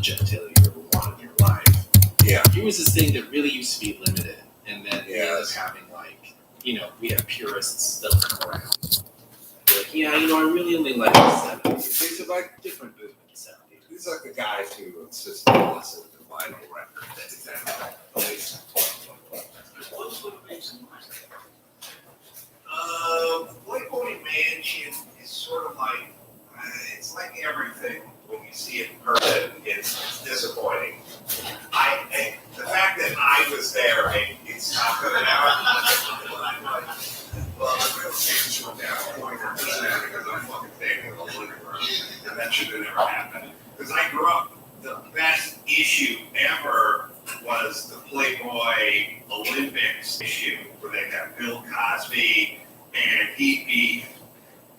genitalia you ever wanted in your life. Yeah. Here was this thing that really used to be limited, and then we ended up having we have purists that'll come around. They're like, I really only like the 70s. These are like Different movement in the 70s. These are like the guys who insist on listening to vinyl records. That's exactly right. What makes them like Playboy Mansion is sort of like, it's like everything. When you see it in person, it's disappointing. The fact that I was there, it's not good enough. Well, the real change went down 20% because I'm fucking standing in the living room, and that should have never happened. Because I grew up, the best issue ever was the Playboy Olympics issue, where they have Bill Cosby, and he'd be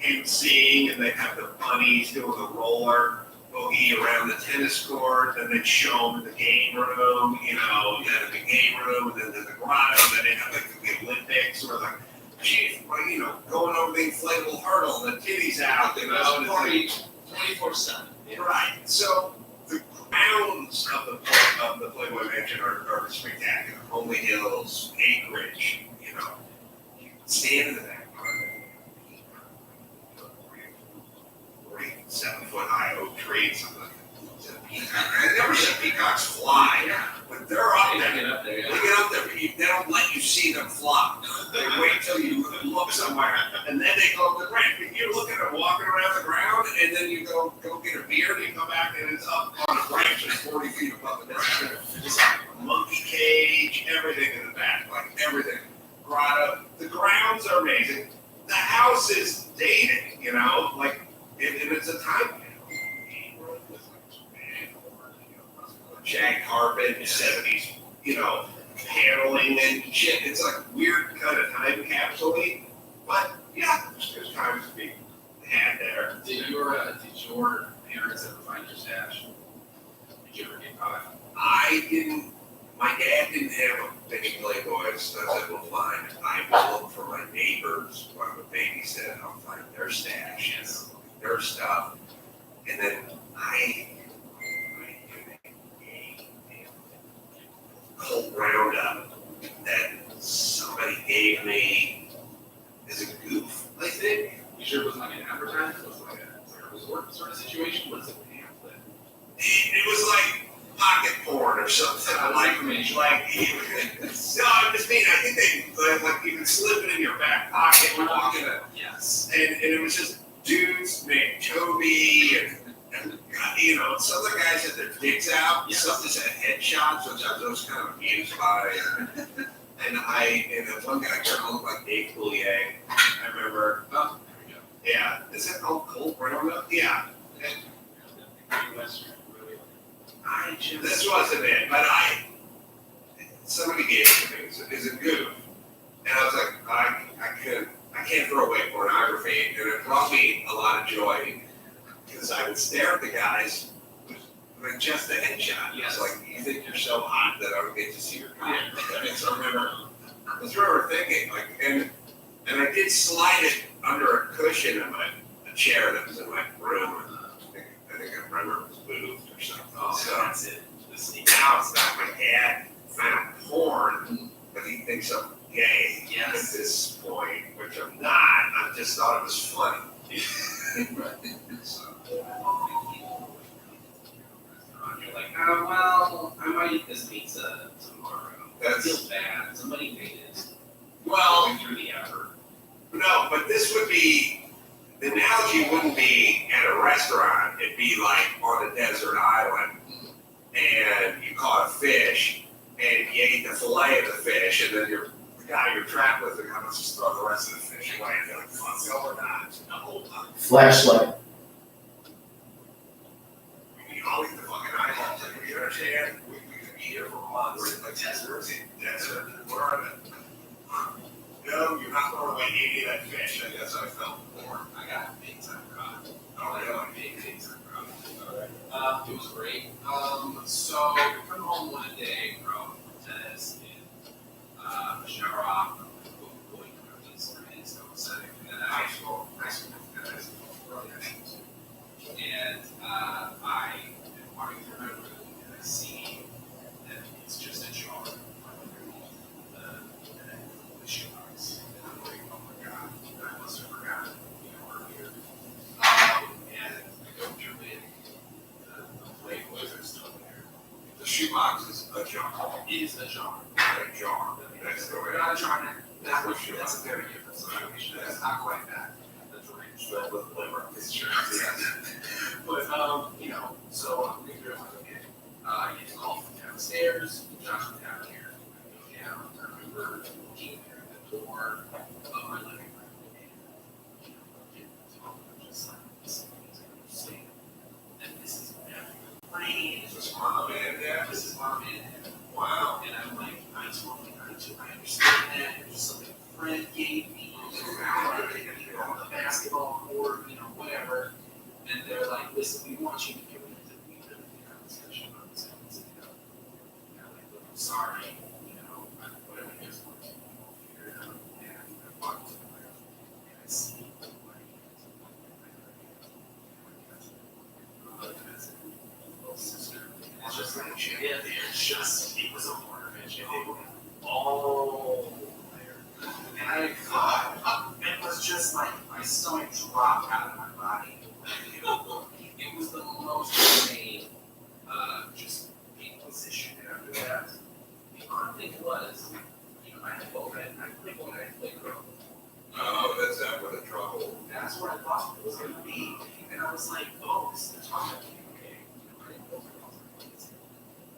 emceeing, and they'd have the bunnies doing the roller boogie around the tennis court, and they'd show them in the game room, and then the game room, and then the grotto, and then they'd have the Olympics, or like, going over the inflatable hurdle, and the titties out, It was party 24/7. Right. So the grounds of the Playboy Mansion are spectacular. Holy Hills, Anchorage, you stand in the back part of it, 7-foot high oak tree, something like that. I've never seen peacocks fly, but they're up there. They get up there, but they don't let you see them fly. They wait till you look somewhere, and then they go up the ground. But you're looking at walking around the ground, and then you go get a beer, and you come back, and it's up on a branch that's 40 feet above the ground. It's like a monkey cage, everything in the back, like everything. Grotto. The grounds are amazing. The house is dated, and it's a time. Shag carpet, 70s, paneling and shit. It's like weird kind of time capsule-y. But yeah, there's times to be had there. Did your parents ever find your stash? Did you ever get caught? I didn't. My dad didn't have a big Playboy, so I said, well, fine. I would look for my neighbors when I would babysit. I'll find their stash, their stuff. And then I cold roundup that somebody gave me as a goof, I think. You sure it was like an advertisement? Was it like a resort sort of situation? Was it a pamphlet? It was like pocket porn or something. No, I just mean, I think they, you can slip it in your back pocket and walk in it. Yes. And it was just dudes named Toby and some of the guys had their dicks out. Yes. Some just had headshots, which I was kind of amused by. And then one guy kind of looked like Dave Coulier. I remember. Oh, there we go. Yeah. Is that called Cold Roundup? Yeah. This wasn't it, but somebody gave it to me as a goof. And I was like, I can't throw away pornography. And it brought me a lot of joy. Because I would stare at the guys with just a headshot. Yes. It's like, you think you're so hot that I don't get to see your cock. And so I just remember thinking, and I did slide it under a cushion in a chair that was in my room. I think I remember it was moved or something. Oh, so that's it. now it's not my dad found porn, but he thinks I'm gay at this point, which I'm not. I just thought it was funny. So. You're like, well, I might eat this pizza tomorrow. I feel bad. Somebody made it. Well, Going through the effort. No, but this would be, the analogy wouldn't be at a restaurant. It'd be like on a desert island, and you caught a fish, and you ate the fillet of the fish, and then the guy you're trapped with, and let's just throw the rest of the fish away. And you're like, fuck, go or not, the whole time. Flashlight. I'll eat the fucking eyeballs. You understand? We could be here for months. Like, desert. Where are they? No, you're not throwing away any of that fish. I guess I felt more. I got big time caught. I got big time caught. It was great. So I come home one day from tennis and shower off, going through this setting, and then high school, early high school too. And I am walking through shoebox is a jar. Is a jar. A jar. That's the way. We're not trying to. That's a very different situation. That's not quite that. That's right. Filled with liver. It's true. But you know, so we were like, okay, you can call from downstairs. Josh was down here. I go down. I remember looking at the door of my living room, and you know, I'm just like, this is understand. And this is rain. This is mom and dad. This is mom and dad. Wow. And I'm like, I understand that. It's just something a friend gave me. You know, on the basketball court, you know, whatever. And they're like, listen, we want you to get rid of it. We really have a discussion about this. And I'm like, look, I'm sorry. You know, whatever you guys want to do, we'll figure it out. And I walk to the left, and I see my little sister. And it's just like, yeah, it was a orphanage. And they were all there. And I thought, it was just like my stomach dropped out of my body. It was the most insane, just inquisition after that. The odd thing was, you know, I had both had, I played both, I played girl. Oh, that's that where the trouble. That's where I thought it was going to be. And I was like, oh, this is the time. Okay, you know, I didn't know what else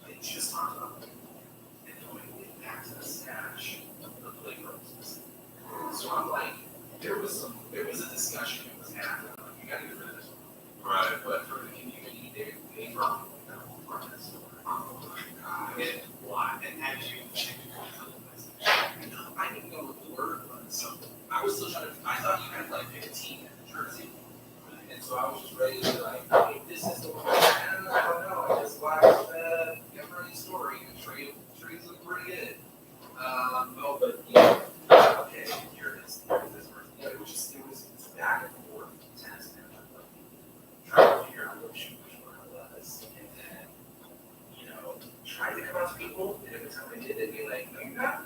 I they just talked about it. And then when we get back to the stash, the playground was so I'm like, there was a discussion that was happening. Like, you got to get rid of this one. Right. But for the community, they brought that whole part of this story. Oh my God. And why? And had you checked it out? No, I didn't know what the word was. So I was still trying to, I thought you had like 15 in the jersey. And so I was just ready to be like, hey, this is the one. I don't know. I just watched Everybody's story. And trees look pretty good. Oh, but yeah. Okay, here it is. Here's this person. Yeah, it was back and forth tense, and I'm like trying to figure out which one it was, and then trying to come out to people, and every time I did, they'd be like, "No, you're not."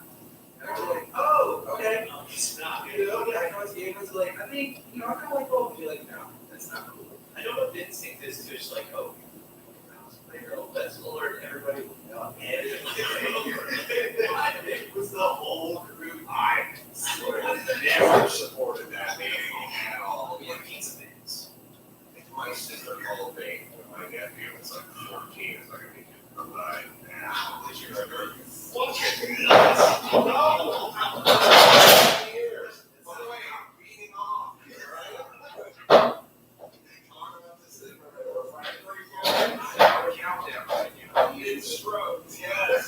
And I'd be like, "Oh, okay." No, he's not. Yeah, I come out to games, it's like, I think, I kind of like both. Be like, "No, that's not cool." I know what Vince thinks is just like, "Oh, let's alert everybody." No, and it was the whole group. I never supported that meeting at all. We had pizza things. My sister called me when my nephew was like 14. It's like, I need you to provide now. Did you ever? Fucking nuts. No. Years. By the way, I'm beating off here, right? Talk about this thing or Our countdown, right? Mid-strokes, yes.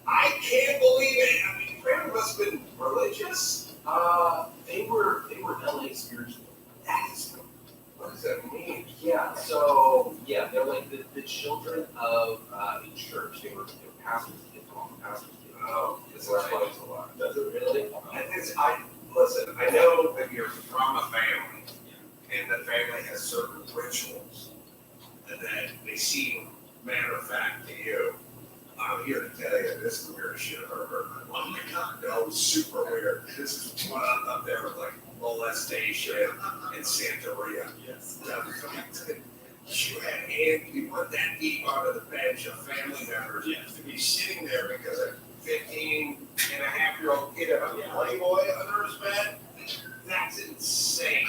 I can't believe it. I mean, Grandma must have been religious. They were LA spiritual. That is, what does that mean? Yeah, they're like the children of a church. They were pastors' kids, pastors' kids. Oh, this explains a lot. Does it really? Listen, I know that you're from a family, and the family has certain rituals, and that they seem matter of fact to you. I'm here to tell you, this is the weirdest shit I've ever heard. Oh my God, no, super weird. This is one up there with like molestation and Santeria. Yes. You had you put that deep onto the bench of family members to be sitting there because a 15-and-a-half-year-old kid had a Playboy under his bed. That's insane.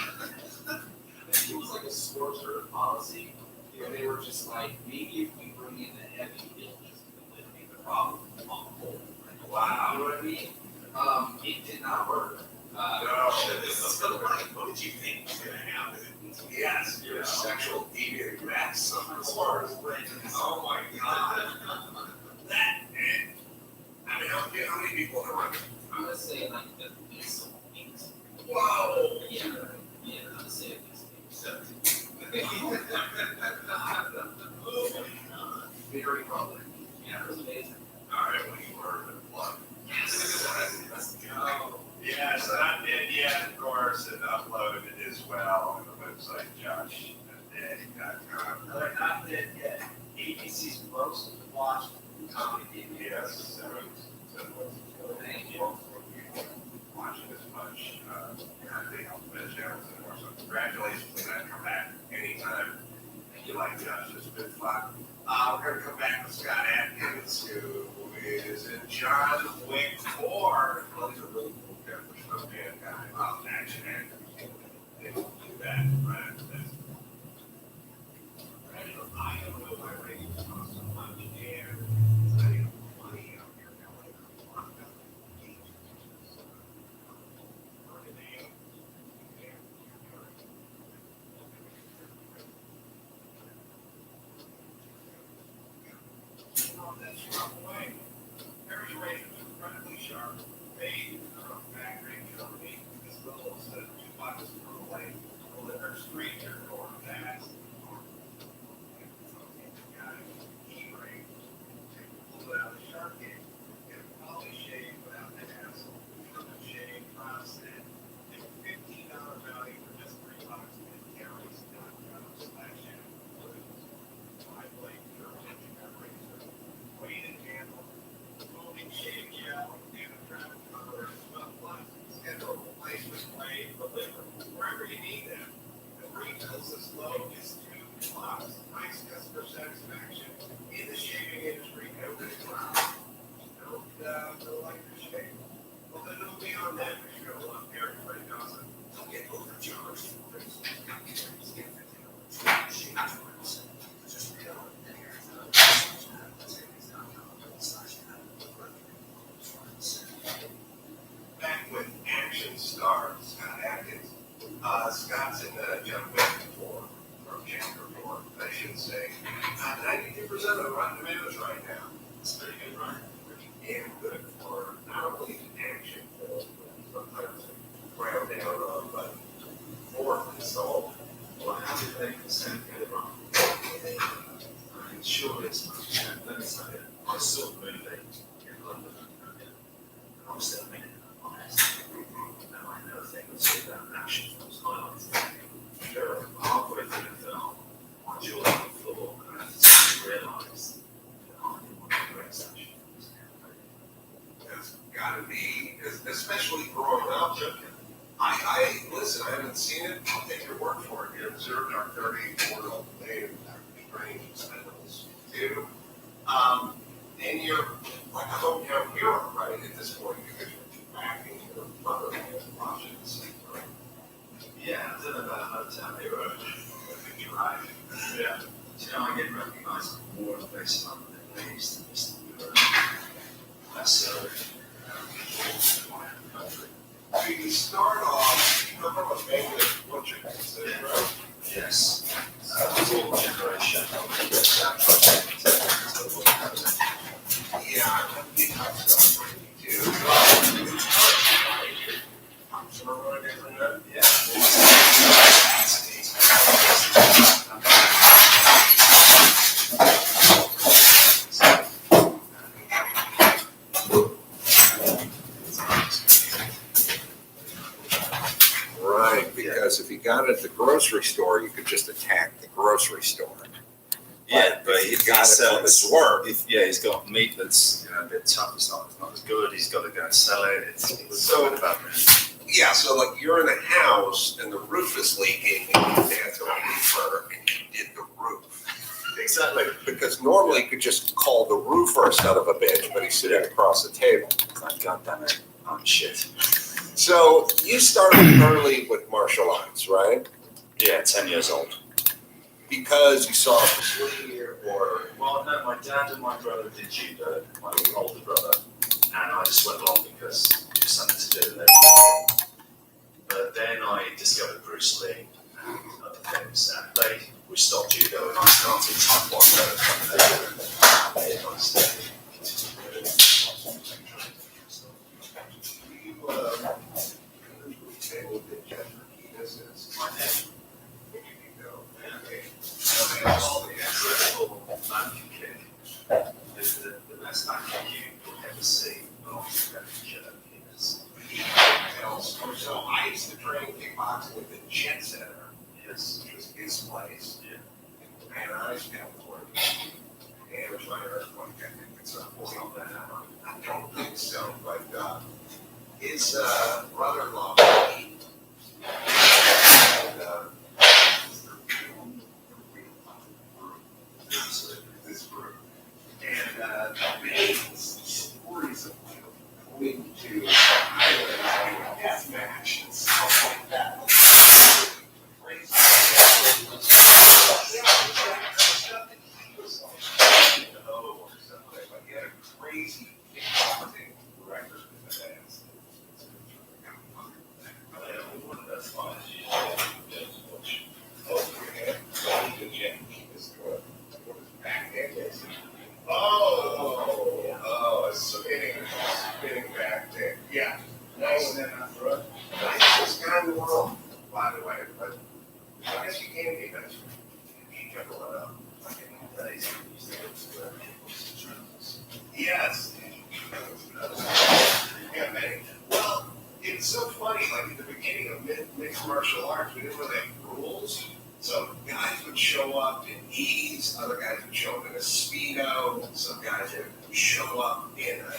It was like a sports or policy. They were just like, maybe if we bring in the heavy, it'll just eliminate the problem on the whole. Wow. You know what I mean? It did not work. No. So like, what did you think was going to happen? Yes, you're a sexual deviant mess, of course. Oh my God. That, I mean, how many people are running? I'm going to say like at least 8. Whoa. Yeah, I'm going to say at least 7. Very public. Yeah, it was amazing. All right, when you were in blood. Yes. Let's go. Yes, I did yet, of course, and uploaded it as well on the website, joshand.com. No, not dead yet. ABC's most watched comedy. Yes, Thank you. Watching this much, I think I'll finish out some more. So congratulations on that. Come back anytime you like Josh. It's been fun. We're going to come back with Scott Atkins, who is in John Wick 4. Well, he's a really cool character, so bad guy. Well, action actor. They don't do that, right? I don't know why ratings cost so much, and I have money out here now. That's rough away. Harry Raiders is incredibly sharp. Made factory company as little as $2 per plate. Deliver street or fast. Pull it out of the shark game. Get a poly shave without the hassle. Triple shave process. And $15 value for just $3 at Harry's.com/app. My blade razor. Weight and handle. Foaming shave gel and a traffic cover as well. Plus, schedule replacement blade delivered wherever you need them. The refills as low as $2. Nice customer satisfaction in the shaving industry. Everybody's proud. Don't like your shave. Well, then it'll be on them if you're gonna love everybody knows it. Don't get overcharged for this. Back with action star Scott Atkins. Scott's in John Wick 4, or chapter 4, I should say. 92% of Rotten Tomatoes right now. It's pretty good, right? Pretty damn good for not only an action film, but sometimes a ground down on, but more installed. Well, how did they present it wrong? I'm sure it's not. Let me say it. I saw the movie in London. I'm still a minute honest. Now I know things about action films highlighted. Sure. Halfway through the film, my jaw on the floor, and I suddenly realised that I didn't want to great action films. That's gotta be, especially growing up. I listen, I haven't seen it. I'll take your word for it. You observed our 30 Mortal Day and Dr. Strange titles too. And you're like a hometown hero, right? At this point, because you're acting your mother and watching the same, right? Yeah, I don't know about Hometown Hero. I think you're right. Yeah. Do you know, I get recognised more in the place of London than they used to Eastern Europe. That's so. My country. So you start off, you come from a family of butchers, right? Yes. All generation. Yeah, I think that's too. Right, because if you got it at the grocery store, you could just attack the grocery store. Yeah, but if you got it from his work. He's got meat that's a bit tough. It's not as good. He's got to go and sell it. It's So- about that. Yeah, so like you're in a house and the roof is leaking and you had to roofer and you did the roof. Exactly. Because normally you could just call the roofer a son of a bitch, but he's sitting across the table. Like, God damn it, I'm shit. So you started early with martial arts, right? Yeah, 10 years old. Because you saw Bruce Lee or Well, no, my dad and my brother did judo, my older brother, and I just went along because it was something to do with it. But then I discovered Bruce Lee and other things, and we stopped judo and I started taekwondo and made it on stage. you table that Jeff Martinez is My name. where you can go. Okay. All the incredible vacuum kick. It's the best vacuum kick you'll ever see. Oh, So I used to train kickboxing at the Jet Center, yes. which was his place. Yeah. And I was California. And it was my earthquake, I think it's not that. I don't think so, but his brother-in-law, and, this show up in E's, other guys would show up in a Speedo, some guys would show up in a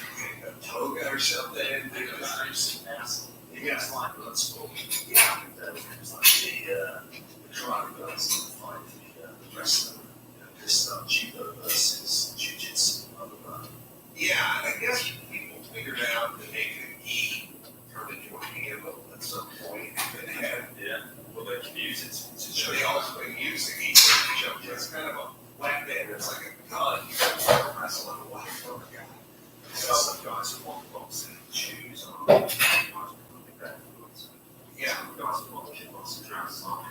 toga or something. Yeah, it's like blood sport. Yeah. It's like the karate guys fight the wrestler. This judo versus jiu-jitsu, blah, blah, blah. Yeah, and I guess people figured out that making an E turned into a handle at some point. Yeah, well, they can use it to So show they you. also use the E for jump. It's kind of a weapon. It's like a gun. You can wrestle on a weapon from a guy. So some guys who want boxing shoes on, guys with barefoot. Yeah. Some guys who want kickboxing trousers on.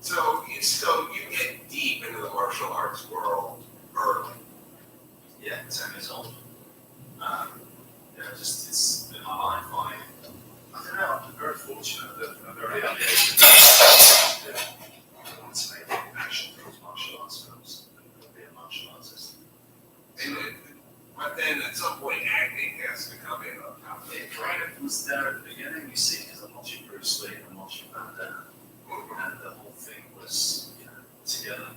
So you get deep into the martial arts world early. Yeah, 10 years old. Just it's in my life. I don't know. I'm very fortunate that I'm very young age. I want to make action films, martial arts films, and be a martial artist. But then at some point acting has to come in on top of it. It kind of was there at the beginning, you see, because I'm watching Bruce Lee and I'm watching Valadez, and the whole thing was, together.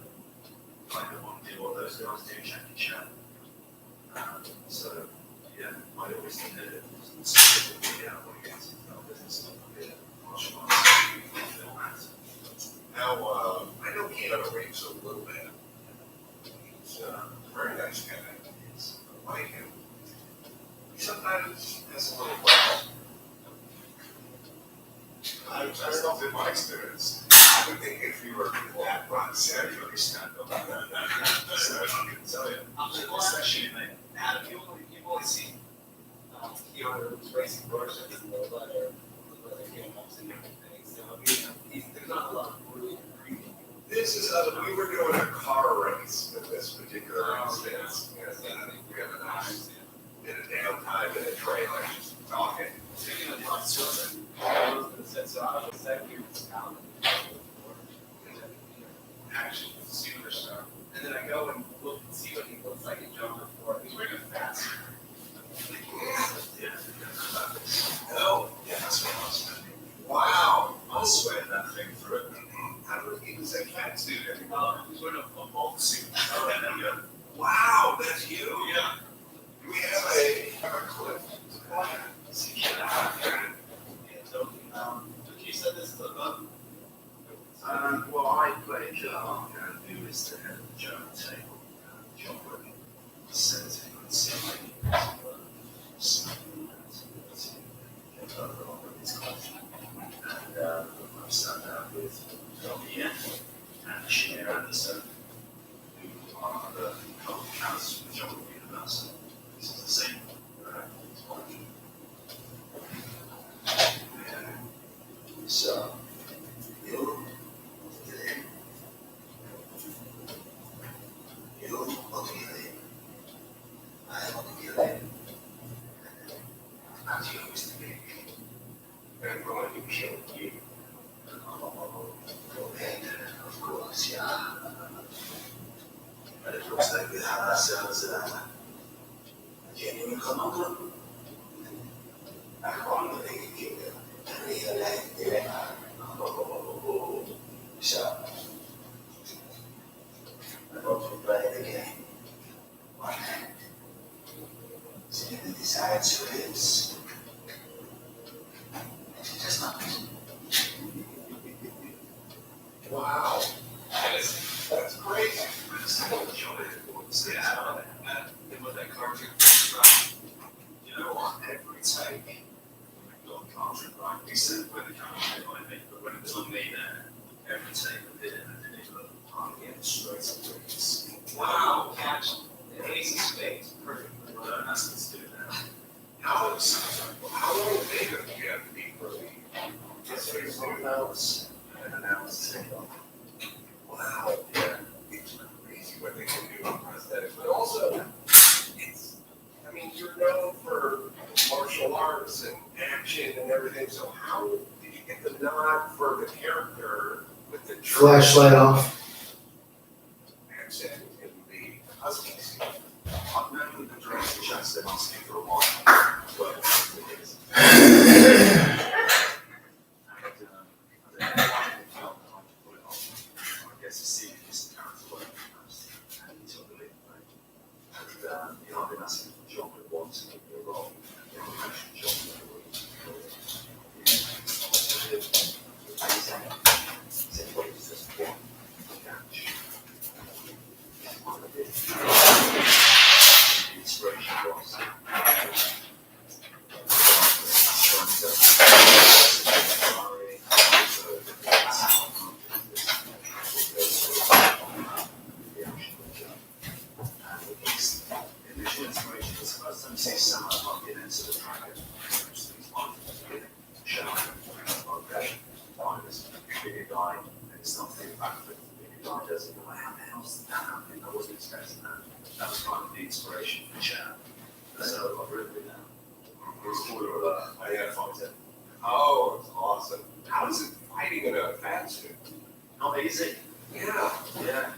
Like I want to do what those guys do, Jackie Chan. So, yeah, I always did it. Specifically, I want to get into film business, I want to be a martial artist, film actor. Now, I know Keanu Reeves a little bit. He's a very nice guy. I like him. He sometimes has a little problem. That's not been my experience. I would think if you were that rock set, you would stand up. So I can tell you. Especially me. Adam, you've only seen Keanu racing versions and the leather game ups and everything. So there's not a lot of really agreement. This is we were doing a car race in this particular instance. And we have a downtime in the trailer just talking. Speaking of lots of children, I was second year with Alan action superstar. And then I go and look and see what he looks like in Jumper 4. He's wearing a fat suit. No. Yeah, that's what I was doing. Wow. I swear that thing through it. How do we even say fat suit anymore? He's wearing a football suit. Oh, there you go. Wow, that's you. Yeah. Do we have a clip? You said this is a book. Well, I played who is the head of the German table, John Wood, says he could see my and I sat down with Tommy and Shane Anderson, who are the co-founders of John Wood University. This is the same. So, I'm going to kill you. of course, yeah. But it looks like we have ourselves a genuine conundrum. I want to make it clear. So, I hope you play the game. One hand. See the decides who lives. And she does not. Wow. That's crazy. Yeah, and with that cartoon, on every take, we got cartoon right. We said when the camera came on me, but when it was on me there, every take I did it, I did it for hardly any straight breaks. Wow, catch the ace of spades. Perfect. I don't ask us to do that. How long did you have to be for the It's 3 hours, and an hour's take off. wow. Yeah. It's crazy what they can do on prosthetics. But also, I mean, you're known for martial arts and action and everything. So how did you get the nod for the character with the Flashlight off. accent in the Huskies? I've known with the director Chester Husky for a while, but it is. I don't know why they felt that I could pull it off. I guess to see if this character The inspiration was. Initial inspiration was first time you see someone bumping into the dragon, this bigger guy, and it's not too bad for the bigger guy does it. I'm like, how the hell's that happening? I wasn't expecting that. That was kind of the inspiration for Chad. So I've written it down. It's sort of I fight it. Oh, it's awesome. How is it fighting in a fat suit? Not easy. Yeah. Yeah.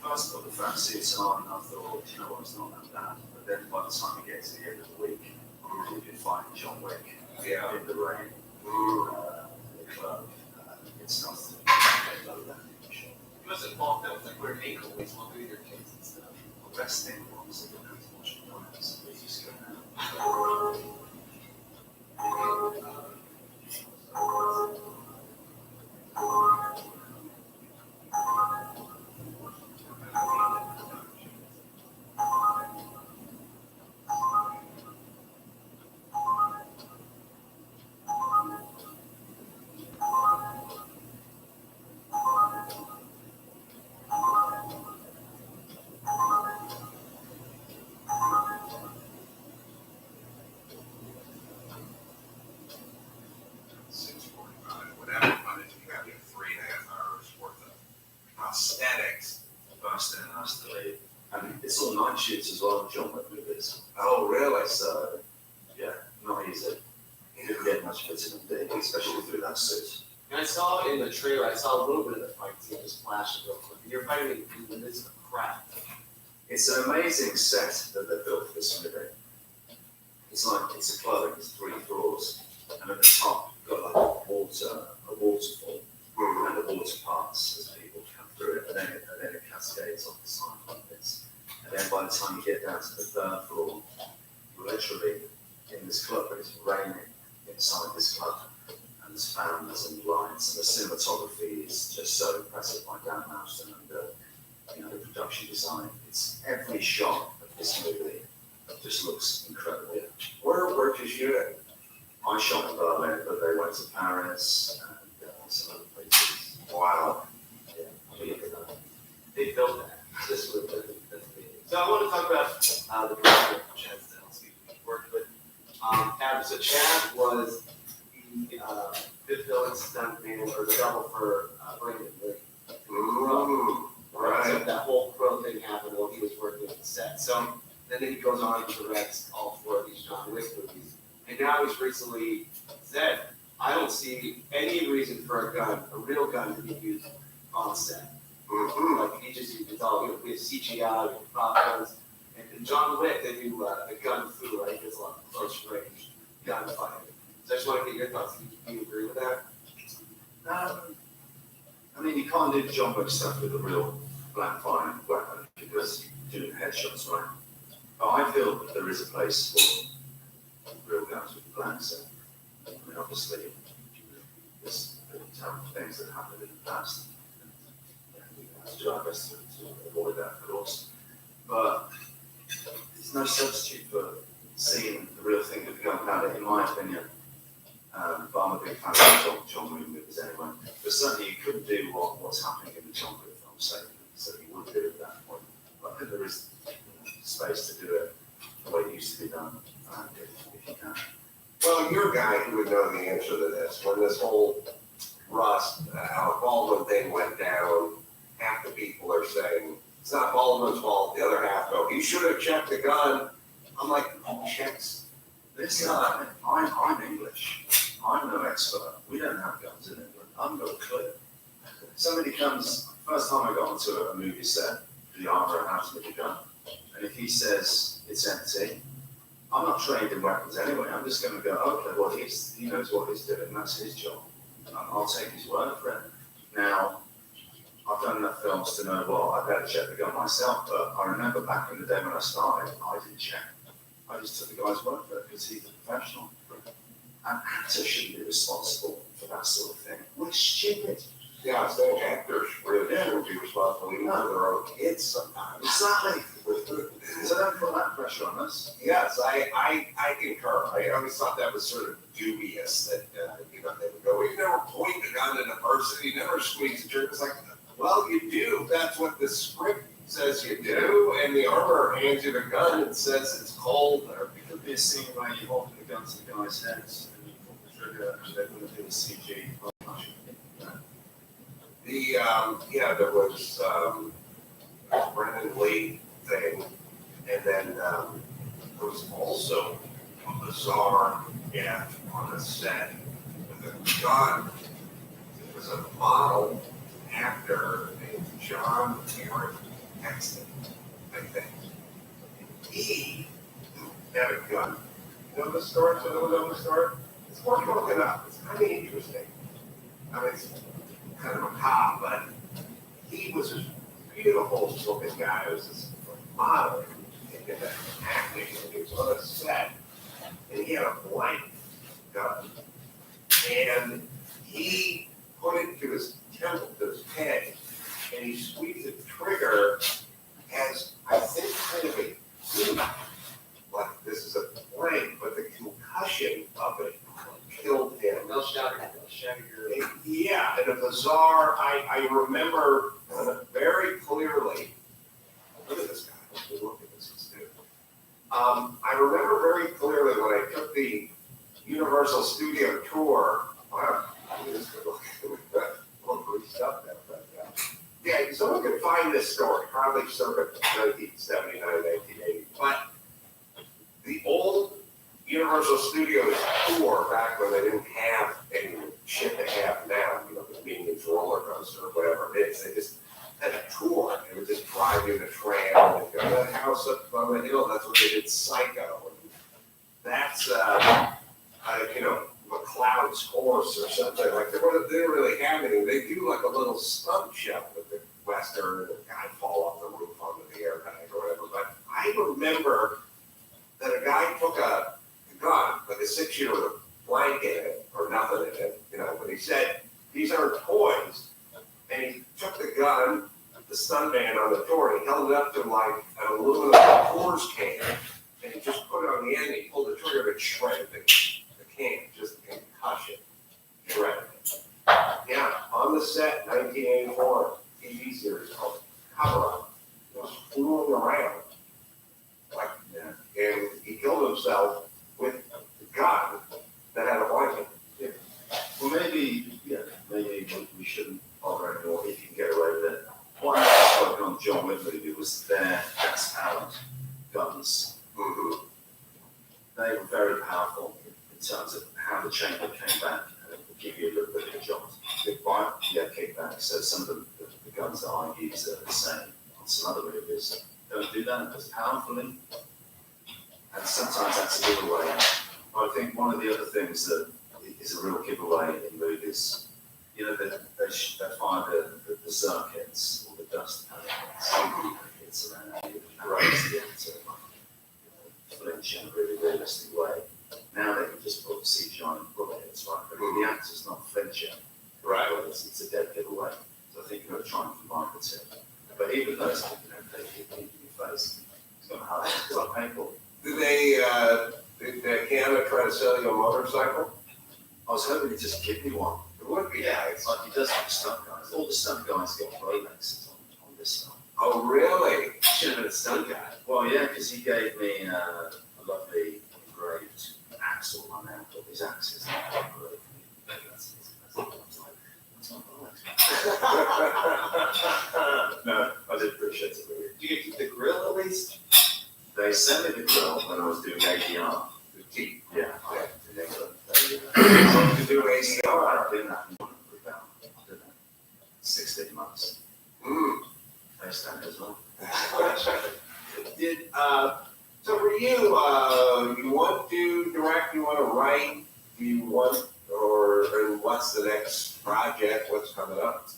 First put the fat suits on, and I thought, you know what, it's not that bad. But then by the time you get to the end of the week, you've been fighting John Wick Yeah. in the rain. The club, it starts to get low down in the shop. You mustn't walk that with like wearing ankle weights while doing your kids and stuff. The best thing was I didn't have to watch the numbers, we just go out. Whatever, but if you have your 3.5 hours worth of prosthetics. First and last day. And it's all night shoots as well, John Wick movies. Oh, really? So, yeah, not easy. You didn't get much vitamin D, especially through that suit. And I saw in the trailer, I saw a little bit of the fight scene just flash real quick. You're fighting in the midst of crap. It's an amazing set that they built for this movie. It's a club, it's 3 floors, and at the top you've got like a waterfall, and the water parts as people come through it, and then it cascades off the side like this. And then by the time you get down to the 3rd floor, you're literally in this club, but it's raining inside this club, and there's fans and lights, and the cinematography is just so impressive by Dan Mouston, and the production design. It's every shot of this movie just looks incredible. Where did you shoot it? I shot in Berlin, but they went to Paris and some other places. Wow. Yeah, I mean, They built that. This was that's amazing. So I want to talk about the project Chad Stiles we worked with. Adam, so Chad was the fifth villain stunt man or the double for Brandon Lee. Right. So that whole Crow thing happened while he was working on the set. So then he goes on to direct all 4 of these John Wick movies. And now he's recently said, I don't see any reason for a real gun to be used on set. Like he just uses all, we have CGI, we have prop guns. And in John Wick, they do the gun fu, right? There's a lot of close range gunfighting. So I just want to get your thoughts. Do you agree with that? I mean, you can't do the John Wick stuff with a real black firing weapon because you're doing headshots, right? But I feel that there is a place for real guns with blanks. I mean, obviously, there's terrible things that happened in the past. And we have to do our best to avoid that, of course. But there's no substitute for seeing the real thing with the gunpowder, in my opinion. But I'm a big fan of John Wick movies anyway. But certainly you couldn't do what's happening in the John Wick film, so you would do it at that point. But I think there is space to do it the way it used to be done, if you can. Well, you're a guy who would know the answer to this. When this whole Russ, Alec Baldwin thing went down, half the people are saying, it's not Baldwin's fault. The other half go, he should have checked the gun. I'm like, who checks? Listen, I'm English. I'm no expert. We don't have guns in England. I've got a clue. Somebody comes, first time I got onto a movie set, the armourer has me a gun. And if he says it's empty, I'm not trained in weapons anyway. I'm just going to go, okay, well, he knows what he's doing. That's his job. I'll take his word for it. Now, I've done enough films to know, well, I better check the gun myself. But I remember back in the day when I started, I didn't check. I just took the guy's word for it because he's a professional. An actor shouldn't be responsible for that sort of thing. We're stupid. Yeah, so actors really should be responsible even for their own kids sometimes. Exactly. So don't put that pressure on us. Yes, I concur. I always thought that was sort of dubious that, they would go, you never point a gun at a person, you never squeeze the trigger. It's like, well, you do. That's what the script says you do, and the armor hands you the gun and says it's cold. Or It could be a scene where you hold the gun to the guy's head and you pull the trigger and they're going to do a CG. There was Brendan Lee thing, and then there was also a bizarre death on the set with a gun. It was a model actor named John Aaron Paxton, I think. He had a gun. You know the story? So you know the story? It's worth looking up. It's kind of interesting. I mean, it's kind of a cop, but he was a beautiful looking guy. He was this model and acting, and he was on a set, and he had a blank gun, and he put it to his temple, to his head, and he squeezed the trigger as, I think, kind of a boom. Like this is a blank, but the concussion of it killed him. Yeah, and a bizarre, I remember very clearly, look at this guy, look at this dude. I remember very clearly when I took the Universal Studio tour, wow, look at this good looking, all greased up there, but yeah, someone can find this story, probably circa 1979, 1980, but the old Universal Studios tour back when they didn't have any shit they have now, the Minions roller coaster or whatever it is. They just had a tour. They would just drive you in a tram and go to the house up on the hill. That's what they did, Psycho. And that's, McLeod's horse or something. Like they didn't really have anything. They do like a little stunt show with the Western and the guy fall off the roof onto the air bag or whatever. But I remember that a guy took a gun, like a 6-year with a blank in it, or nothing in it, but he said, these aren't toys. And he took the gun, the stuntman on the tour, and he held it up to like an aluminum Coors can, and he just put it on the end, and he pulled the trigger and shredded the can, just a concussion, shredded it. Yeah, on the set, 1984, TV series called Cover Up. He was fooling around. Like, and he killed himself with a gun that had a blanket. Yeah. Well, maybe we shouldn't bother anymore if you can get away with it. What I spoke on John Wick movie was their gas-powered guns. Mm-hmm. They were very powerful in terms of how the chamber came back, and it would give you a little bit of a jolt. Kickback. So some of the guns that I use are the same on some other movies. Don't do that as powerfully. And sometimes that's a giveaway. I think one of the other things that is a real giveaway in movies, they fire the circuits or the dust hits around you and raise the actor flinch in a really realistic way. Now they can just put CGI and bullets, right? But the actor's not flinching, right? Well, it's a dead giveaway. So I think you've got to try and combine the two. But even those, they hit you in your face. It's going to hurt. It's not painful. Did did Canada try to sell you a motorcycle? I was hoping he'd just give me one. It would be nice. Like he does with the stunt guys. All the stunt guys got Rolexes on this film. Oh, really? Should have been a stunt guy. Well, yeah, because he gave me a lovely engraved axe on my mouth, all these axes. No, I did appreciate it. Really. Do you keep the grill at least? They sent me the grill when I was doing ADR. The teeth. Yeah, I had to make To do ADR. I've been that for about, 16 months. They stand as well. So for you, you want to direct, you want to write, and what's the next project, what's coming up?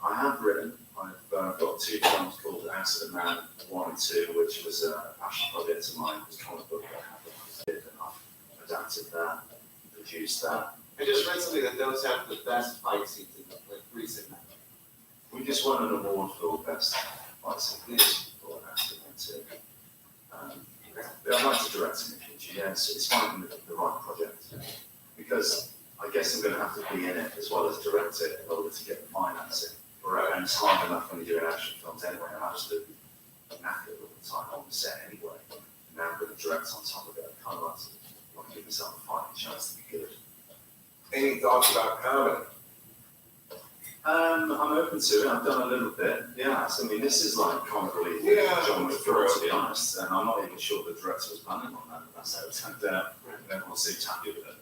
I have written. I've got 2 films called Accident Man 1 and 2, which was a passion project of mine. It was a comic book that I did, and I've adapted that, produced that. I just read something that those have the best fight scenes in recent We just won an award for best bicyclist for an accident too. I'd like to direct in the future, yes, it's finding the right project. Because I guess I'm going to have to be in it as well as direct it in order to get the financing. Right. And it's hard enough when you're doing action films anyway. I'm absolutely knackered all the time on the set anyway. Now I'm going to direct on top of it. I kind of like to give myself a fighting chance to be good. Any thoughts about comedy? I'm open to it. I've done a little bit. Yeah, so, I mean, this is like comic relief genre film, to be honest. And I'm not even sure the director was planning on that. That's how it turned out. And everyone seemed happy with it.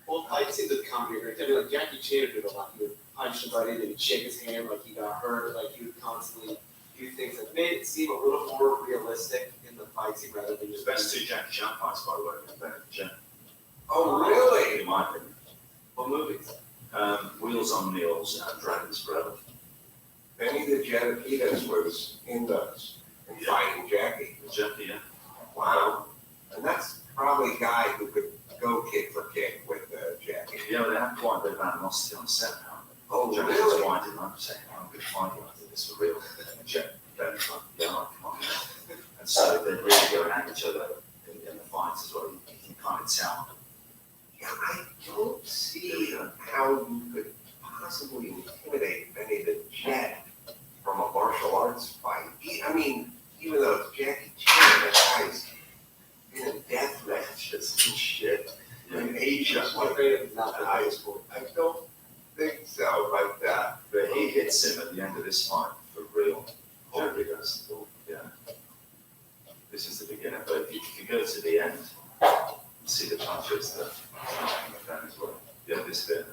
Well, fight scenes with comedy, right? I mean, like Jackie Chan did a lot. He would punch somebody, then he'd shake his hand like he got hurt, like he would constantly do things that made it seem a little more realistic in the fight scene rather than just. The best two Jackie Chan fights, by the way, are Benny Chan. Oh, really? In my opinion. What movies? Wheels on Meals and Dragons Forever. Benny the Jet Akitas was in those, and fighting Jackie. Jackie, yeah. Wow. And that's probably a guy who could go kick for kick with Jackie. Yeah, but they have quite a bit of animosity on set now. Oh, Jackie really? was winding up saying, I'm going to find you after this for real. And Benny's like, yeah, come on. And so they're really going at each other in the fights as well. You can kind of tell. Yeah, I don't see how you could possibly intimidate Benny the Jet from a martial arts fight. I mean, even though it's Jackie Chan, that guy's been in death matches and shit in Asia. Like, Not the highest point. I don't think so, But he hits him at the end of this fight for real. Jackie does. Yeah. This is the beginning, but if you go to the end, see the punches that as well. Yeah, this bit.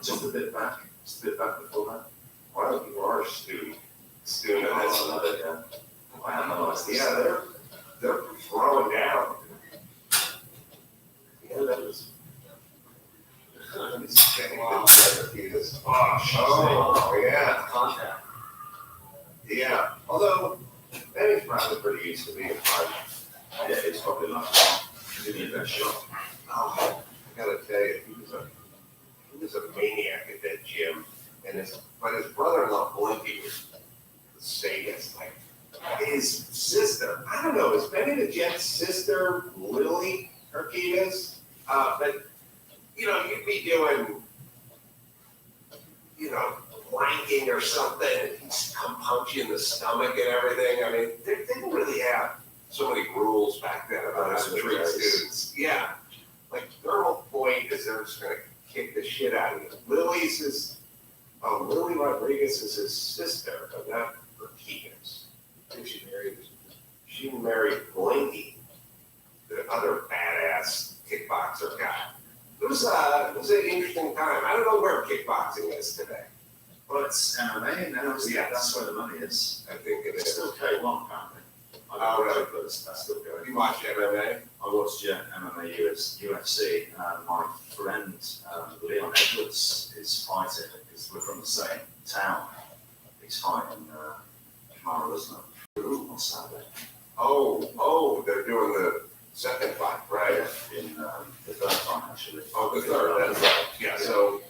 Just a bit back. Just a bit back before that. wow, you are a student. Student, I that's love it, yeah. I analyze this. yeah, they're throwing down. Yeah, that was. It's getting Wow. Oh, yeah, Contact. yeah. Although, Benny's probably pretty used to being a fighter. Yeah, it's probably like, give me a best shot. Oh, I gotta tell you, he was a maniac at that gym, and his brother-in-law Blinky was the sadist. Like his sister, I don't know, is Benny the Jet's sister Lily Urquidez? But you know, you'd be doing, you know, planking or something, and he's come punch you in the stomach and everything. I mean, they didn't really have so many rules back then about how to treat students. Yeah. Like, their whole point is they're just gonna kick the shit out of you. Lily Rodriguez is his sister, but not Urquidez. I think she married. She married Blinky, the other badass kickboxer guy. It was an interesting time. I don't know where kickboxing is today. Well, it's MMA now, so Yes. that's where the money is. I think it It's is. still K1 apparently. I Oh, don't really? know, but that's still going. You watch MMA? I watched MMA UFC, and my friend Leon Edwards is fighting because we're from the same town. He's fighting Kamaru Usman on Saturday. Oh, they're doing the second fight, right? In the third fight actually. Oh, the third, that's right. Yeah, so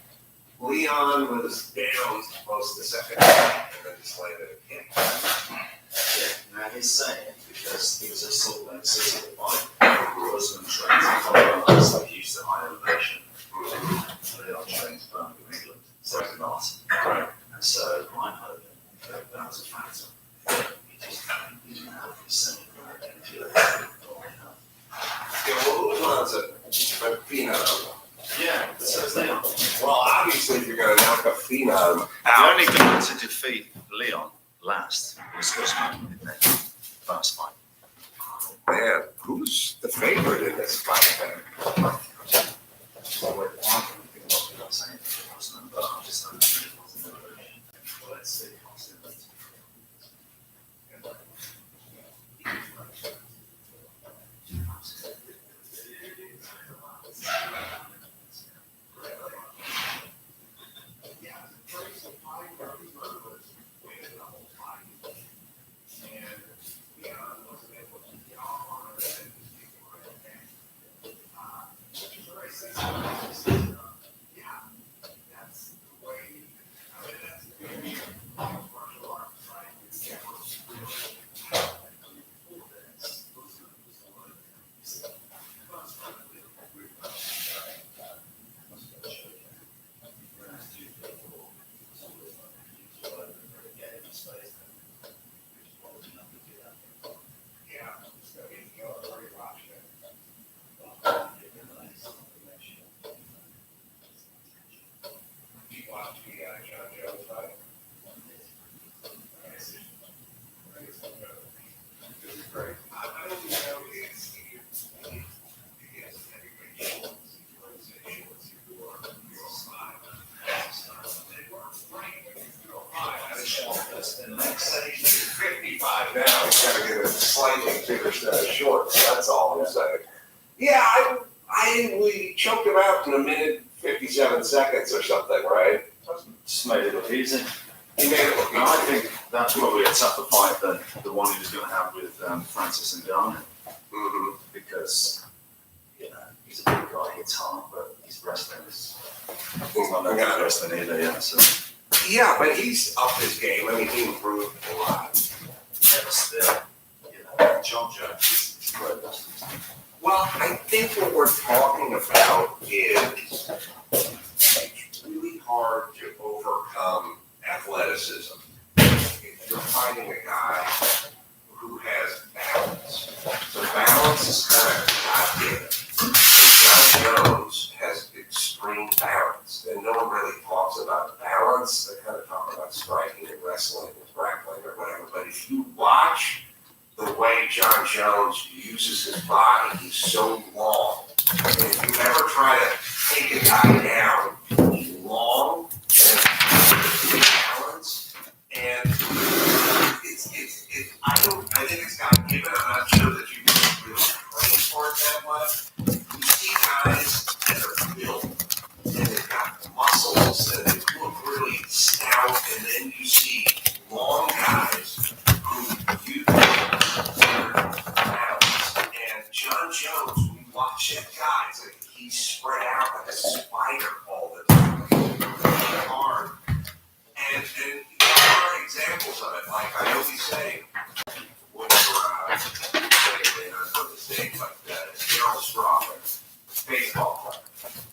Leon was down most of the second fight and then just landed a kick. Yeah, now he's saying because he was a Salt Lake City fight, Usman trains in Colorado, so he's used to high elevation. Leon trains Birmingham, England, so he's not. Right. And so I'm hoping that was a factor. He just didn't have the same energy level. Yeah, well, Leon's a phenom. Yeah, so is Leon. Well, obviously, if you're going to knock a phenom The out, only guy to defeat Leon last was Usman in that first fight. man, who's the favorite in this fight then? So I'm not saying Usman, but I'm just hoping it wasn't well, let's see. gotta get a slightly bigger set of shorts, that's all I'm saying. Yeah, we choked him out in a minute, 57 seconds or something, right? Just made it look easy. He made it look No, I think that's probably a tougher fight than the one he was going to have with Francis Ngannou, Mhm. because you know he's a big guy, hits hard, but his wrestling is not that Yeah. good wrestling either. Yeah, so Yeah, but he's upped his game. I mean, he improved a lot. yeah, still, you know, John Jones is a great wrestler. Well, I think what we're talking about is it's really hard to overcome athleticism if you're fighting a guy who has balance. So balance is kind of God-given. John Jones has extreme balance, and no one really talks about balance. They kind of talk about striking and wrestling and grappling or whatever. But if you watch the way John Jones uses his body, he's so long. And if you ever try to take a guy down, he's long and balance, and I think it's God given. I'm not sure that you can really train for it that much. You see guys that are built and they've got muscles and they look really stout, and then you see long guys who use their balance. And John Jones, when you watch that guy, it's like he's spread out like a spider all the time. Really hard. And there are examples of it. Like I always say, when you're I know this name, but Darryl Strawberry, baseball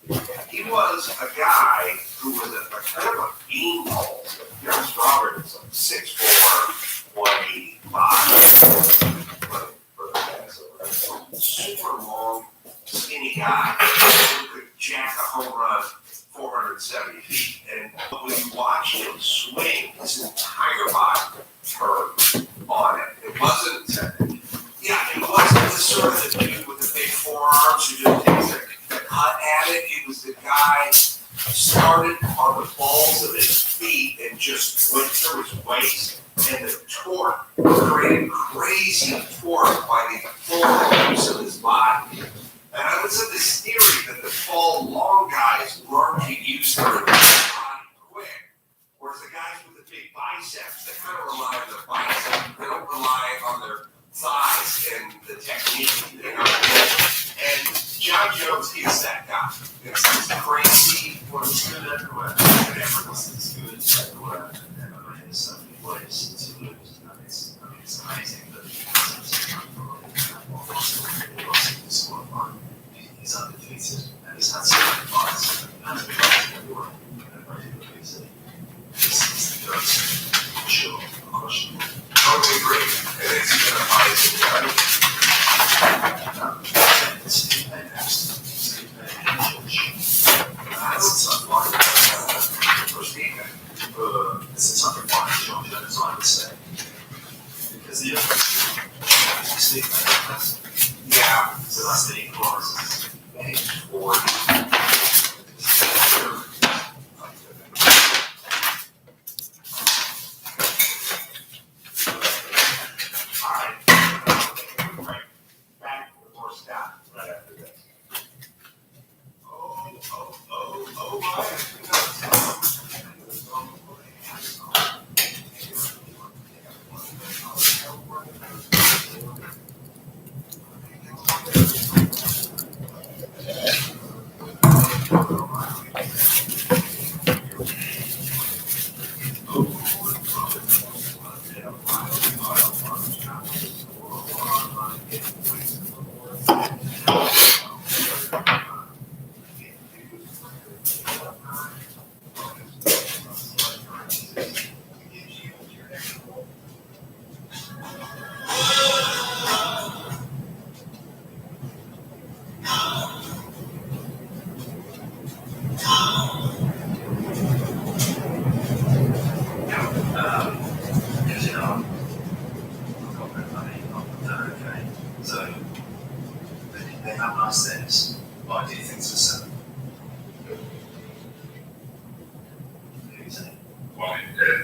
player. He was a guy who was a kind of a beanpole. Darryl Strawberry was like 6'4", 185. Super long, skinny guy who could jack a home run 470 feet. And when you watch him swing, his entire body turned on it. It wasn't the sort of the dude with the big forearms who did things that cut at it. It was the guy who started on the balls of his feet and just went through his waist. And the torque created crazy torque by the full use of his body. And I was of this theory that the tall, long guys learn to use their body quick, whereas the guys with the big biceps, they kind of rely on their biceps. They don't rely on their thighs and the technique, you know. And John Jones is that guy. It's crazy. well, it's good everywhere. And everyone's good everywhere. And I mean, there's so many ways to lose. And it's amazing that he's undefeated and he's had so many fights and he's been everywhere. It's the goat, for sure, unquestionable. Totally agree. And it's even a fight. Steve May next. Steve May and George. That's a tough fight for Steve May. It's a tougher fight for John Jones, I would say. Because the other Steve May, Yeah. so that's the equalizer. Page 40. They have nice things, but I do think to myself, Well, he did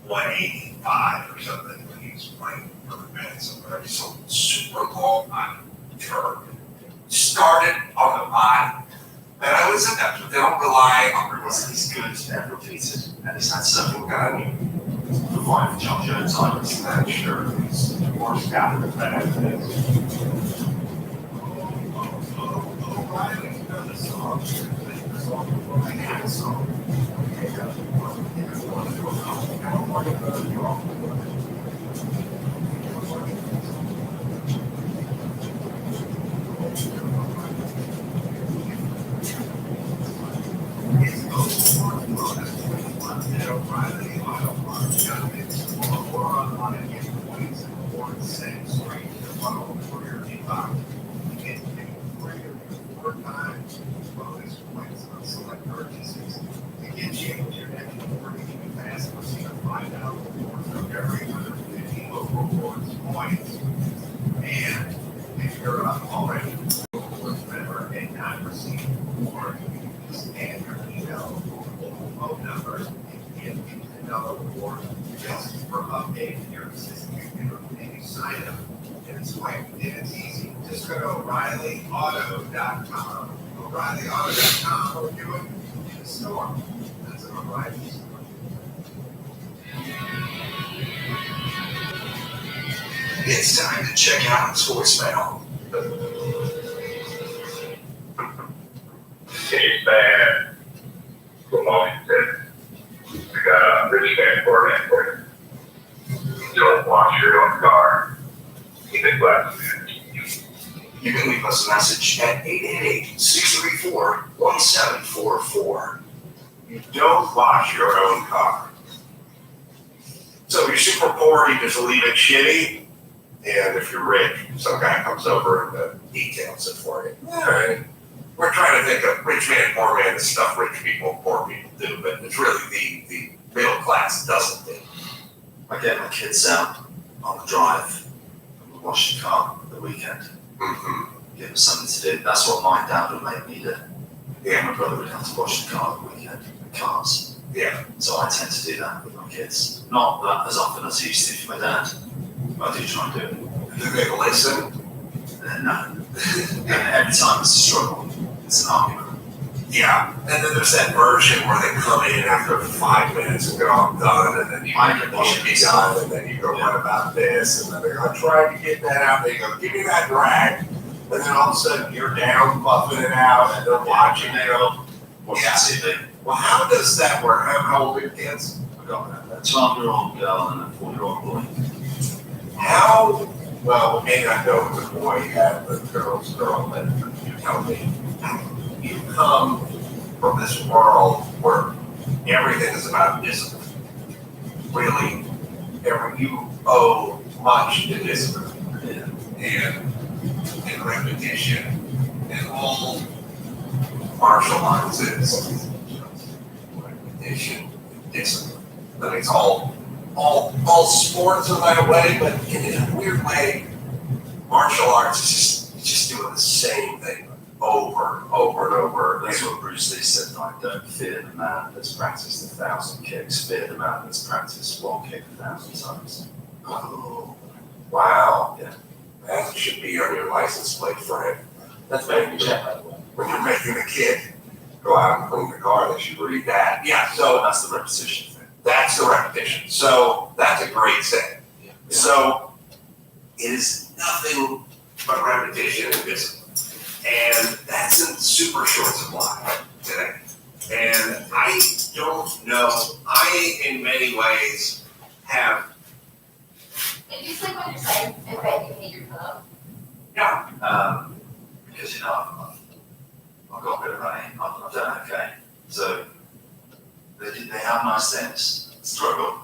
185 or something when he was playing ever been somewhere so super long on turn. Started on the pot, and I was adept, but they don't rely on rewards. He's good and repeated, and he's had several provide for John Jones items. I'm sure he's washed out of that. O'Reilly knows the song. The song before I had a song. O'Reilly Auto Parts got it. Or online and get points and awards sent straight to the phone for your inbox. You get paid 3 or 4 times bonus points on select purchases. To get you your next reward even fast, receive a $5 reward for every 150 local rewards points. And if you're already a rewards member and not receiving reward, you can just add your email or local phone number and get $10 reward just for updating your system and you sign up. And it's quick and it's easy. Just go to O'ReillyAuto.com. O'ReillyAuto.com or do it in the store. That's an O'Reilly store. It's time to check out voicemail. It's bad. Come on, we got a rich man for it for you. Don't wash your own car. Keep it glass. You can leave us a message at 888-634-1744. You don't wash your own car. So if you're super poor, you just leave it shitty. And if you're rich, some guy comes over and details it for you. All right. We're trying to think of rich man, poor man, the stuff rich people and poor people do, but it's really the middle class doesn't do. I get my kids out on the drive and we wash the car at the weekend. Mm-hmm. Give them something to do. That's what my dad would make me do. Yeah. My brother would have to wash the car at the weekend, cars. Yeah. So I tend to do that with my kids. Not that as often as I used to for my dad. But I do try and do it. Do they listen? No. And every time it's a struggle. It's an argument. Yeah. And then there's that version where they come in after 5 minutes and go, I'm done, and then you should be done, and then you go, what about this? And then they go, I tried to get that out. They go, give me that drag. And then all of a sudden you're down, buffing it out, and they're watching you. Watching Yeah. TV. Well, how does that work? How old are your kids? I've got a 12-year-old girl and a 4-year-old boy. How, well, we may not know what the boy had, but the girl's girl, but you tell me. You come from this world where everything is about discipline. Really, you owe much to discipline and repetition and all martial arts is repetition, discipline. I mean, it's all sports are that way, but in a weird way, martial arts is just doing the same thing over and over. That's what Bruce Lee said, like, don't fear the man that's practiced 1,000 kicks, fear the man that's practiced 1 kick 1,000 times. Oh, wow. Yeah. That should be on your license plate, friend. That's very good, by the way. When you're making a kid go out and clean the car, they should read that. Yeah, so That's the repetition thing. that's the repetition. So that's a great thing. Yeah. So it is nothing but repetition and discipline. And that's in super short supply today. And I don't know, I in many ways have, Did you sleep on your side and bed you need your pillow? Because, you know, I've got a bit of rain, I've done okay. So, they have nice things. struggle.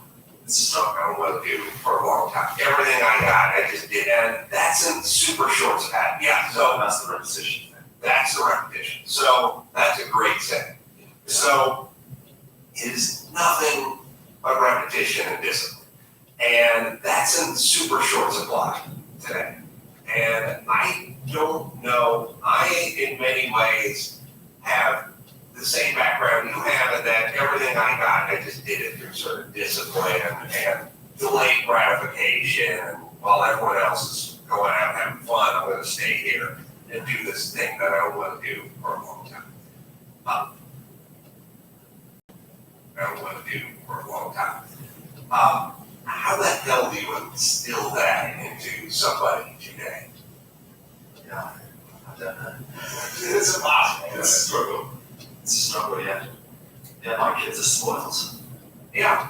It's a struggle with you for a long time. Everything I got, I just did, and that's in super short supply. Yeah, so That's the repetition thing. that's the repetition. So that's a great thing. So it is nothing but repetition and discipline. And that's in super short supply today. And I don't know, I in many ways have the same background you have in that everything I got, I just did it through sort of discipline and delayed gratification, and while everyone else is going out having fun, I'm gonna stay here and do this thing that I want to do for a long time. I don't want to do for a long time. How the hell do you instill that into somebody today? Yeah, I don't know. It's impossible. It's a struggle. It's a struggle, yeah. Yeah, my kids are spoiled. Yeah.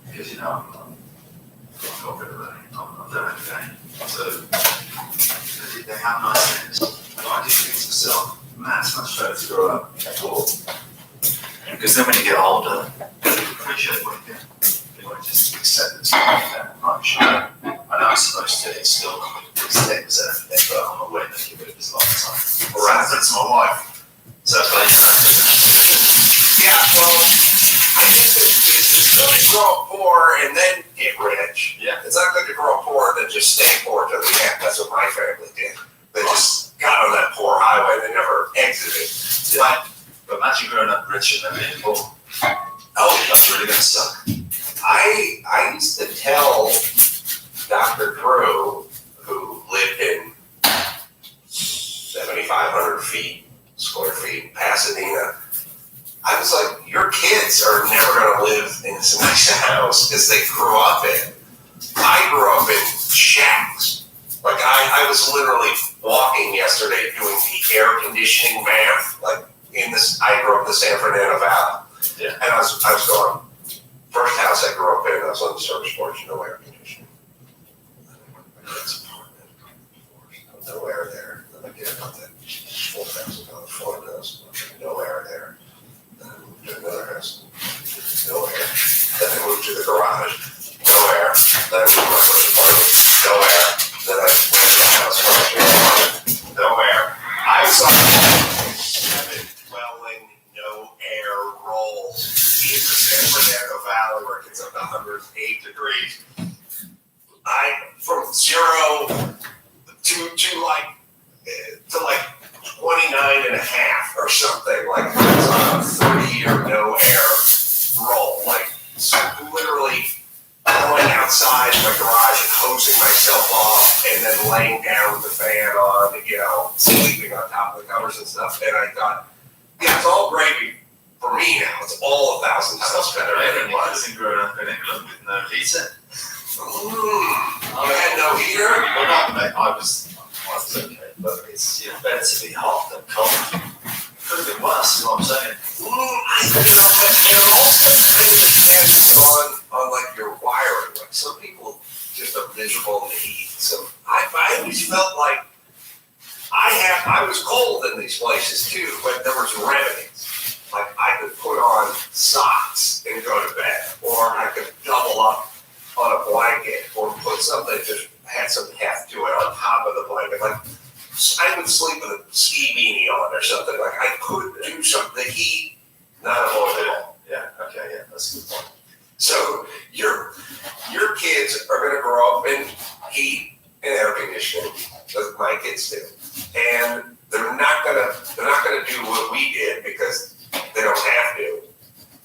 Because, you know, I've got rid of it. I'm there every day. So, they have nice things. But I do think to myself, man, it's much better to grow up before. Because then when you get older, you appreciate what you get. You won't just accept it's not that much. I know I'm supposed to instill these things and everything, but I'm aware that you've lived this long time. Right. That's my wife. So it's like, Yeah, well, I guess it's good to grow up poor and then get rich. Yeah. It's not good to grow up poor and then just stay poor till the end. That's what my family did. They just got on that poor highway. They never exited. yeah. But imagine growing up rich and then being poor. Oh, That's really going to suck. I used to tell Dr. Drew, who lived in 7,500 square feet in Pasadena, I was like, your kids are never going to live in this nice house because they grew up in. I grew up in shacks. Like I was literally walking yesterday doing the air conditioning math. Like I grew up in the San Fernando Valley. Yeah. And I was going, first house I grew up in, I was on the service porch, no air conditioning. That's apartment, no air there. Then I get about that $4,000 floor house, no air there. Then I moved to another house, no air. Then I moved to the garage, no air. Then I moved to my first apartment, no air. Then I went to the house, no air. I saw 7 dwelling, no air rolls in the San Fernando Valley where it gets up to 108 degrees. From 0 to like 29 and a half or something, like it's on a 30-year no air roll, like so literally going outside my garage and hosing myself off and then laying down with the fan on, sleeping on top of the covers and stuff. And I thought, yeah, it's all gravy for me now. It's all 1,000 times better than it was. Growing up in England with no heater. You had no heater? Well, not, mate, I was okay, but it's better to be hot than cold. Could have been worse, is what I'm saying. I also think it depends on like your wiring. Like some people just are miserable in the heat. So I always felt like I was cold in these places too, but there was remedies. Like I could put on socks and go to bed, or I could double up on a blanket, or put something that just had some heft to it on top of the blanket. Like I would sleep with a ski beanie on or something. Like I could do something. The heat, not avoidable. Yeah, okay, yeah, that's a good point. So your kids are going to grow up in heat and air conditioning, as my kids do, and they're not gonna do what we did because they don't have to.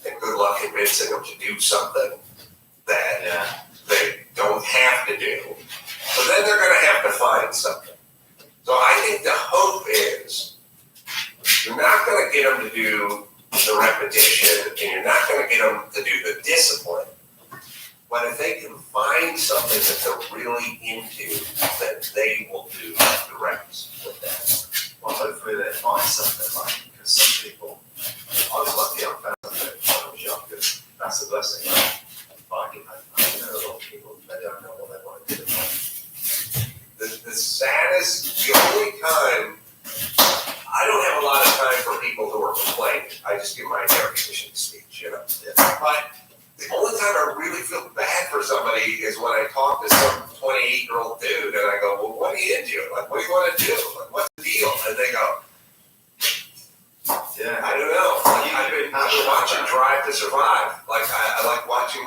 And good luck convincing them to do something that they don't have to do. So then they're going to have to find something. So I think the hope is you're not going to get them to do the repetition and you're not going to get them to do the discipline. But if they can find something that they're really into, then they will do the reps with that. Well, hopefully they find something like, because some people, I was lucky I found something when I was young, because that's a blessing. But I know a lot of people, they don't know what they want to do. The saddest, the only time, I don't have a lot of time for people who are complaining. I just give my air conditioning speech, Yeah. But the only time I really feel bad for somebody is when I talk to some 28-year-old dude and I go, well, what are you into? Like, what do you want to do? Like, what's the deal? And they go, I don't know. Like, I've been watching Drive to Survive. Like, I like watching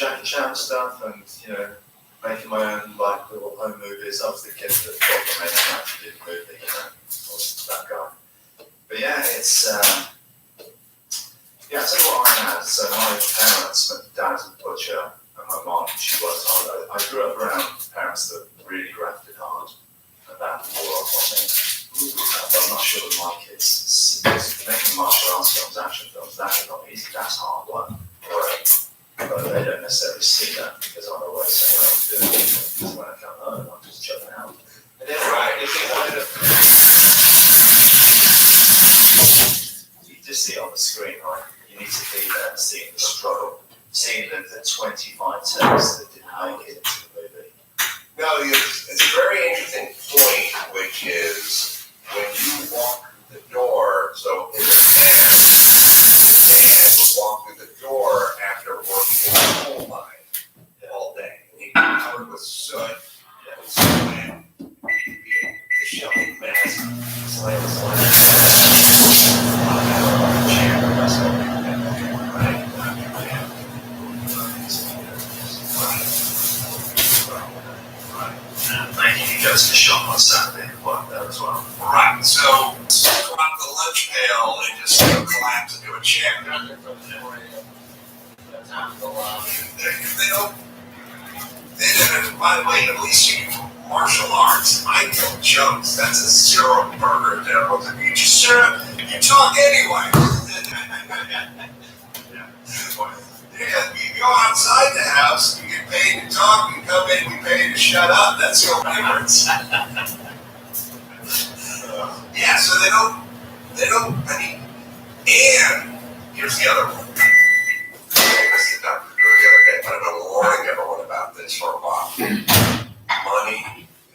Jackie Chan stuff and, you know, making my own like little home movies. I was the kid that thought the main man to do the movie, you know, I was that guy. But yeah, it's, yeah, so what I had, so my parents, my dad's a butcher and my mom, she worked hard. I grew up around parents that really grafted hard and that wore off on me. But I'm not sure that my kids, making martial arts films, action films, that is not easy, that's hard work. But they don't necessarily see that because I'm always saying, well, I'm doing it. Because when I come home, I'm just chucking out. And then, you just see it on the screen, right? You need to be there, seeing the struggle, seeing the 25 takes that didn't make it into the movie. No, it's a very interesting point, which is when you walk through the door, so in the past, Dad would walk through the door after working in the coal mine all day. And he'd be covered with soot, and sweat, he'd be a disheveled mess, slam. He goes to shop on Saturday and work there as well. Right, so drop the lunch pail and just collapse into a chair. By the way, at least you do martial arts. I kill jokes. That's a zero burger devil. You just you talk anyway. Yeah, you go outside the house, you get paid to talk, you come in, you pay to shut up, that's your difference. Yeah, so they don't, I mean, and here's the other one. I was the doctor the other day, but I've been warning everyone about this for a while. Money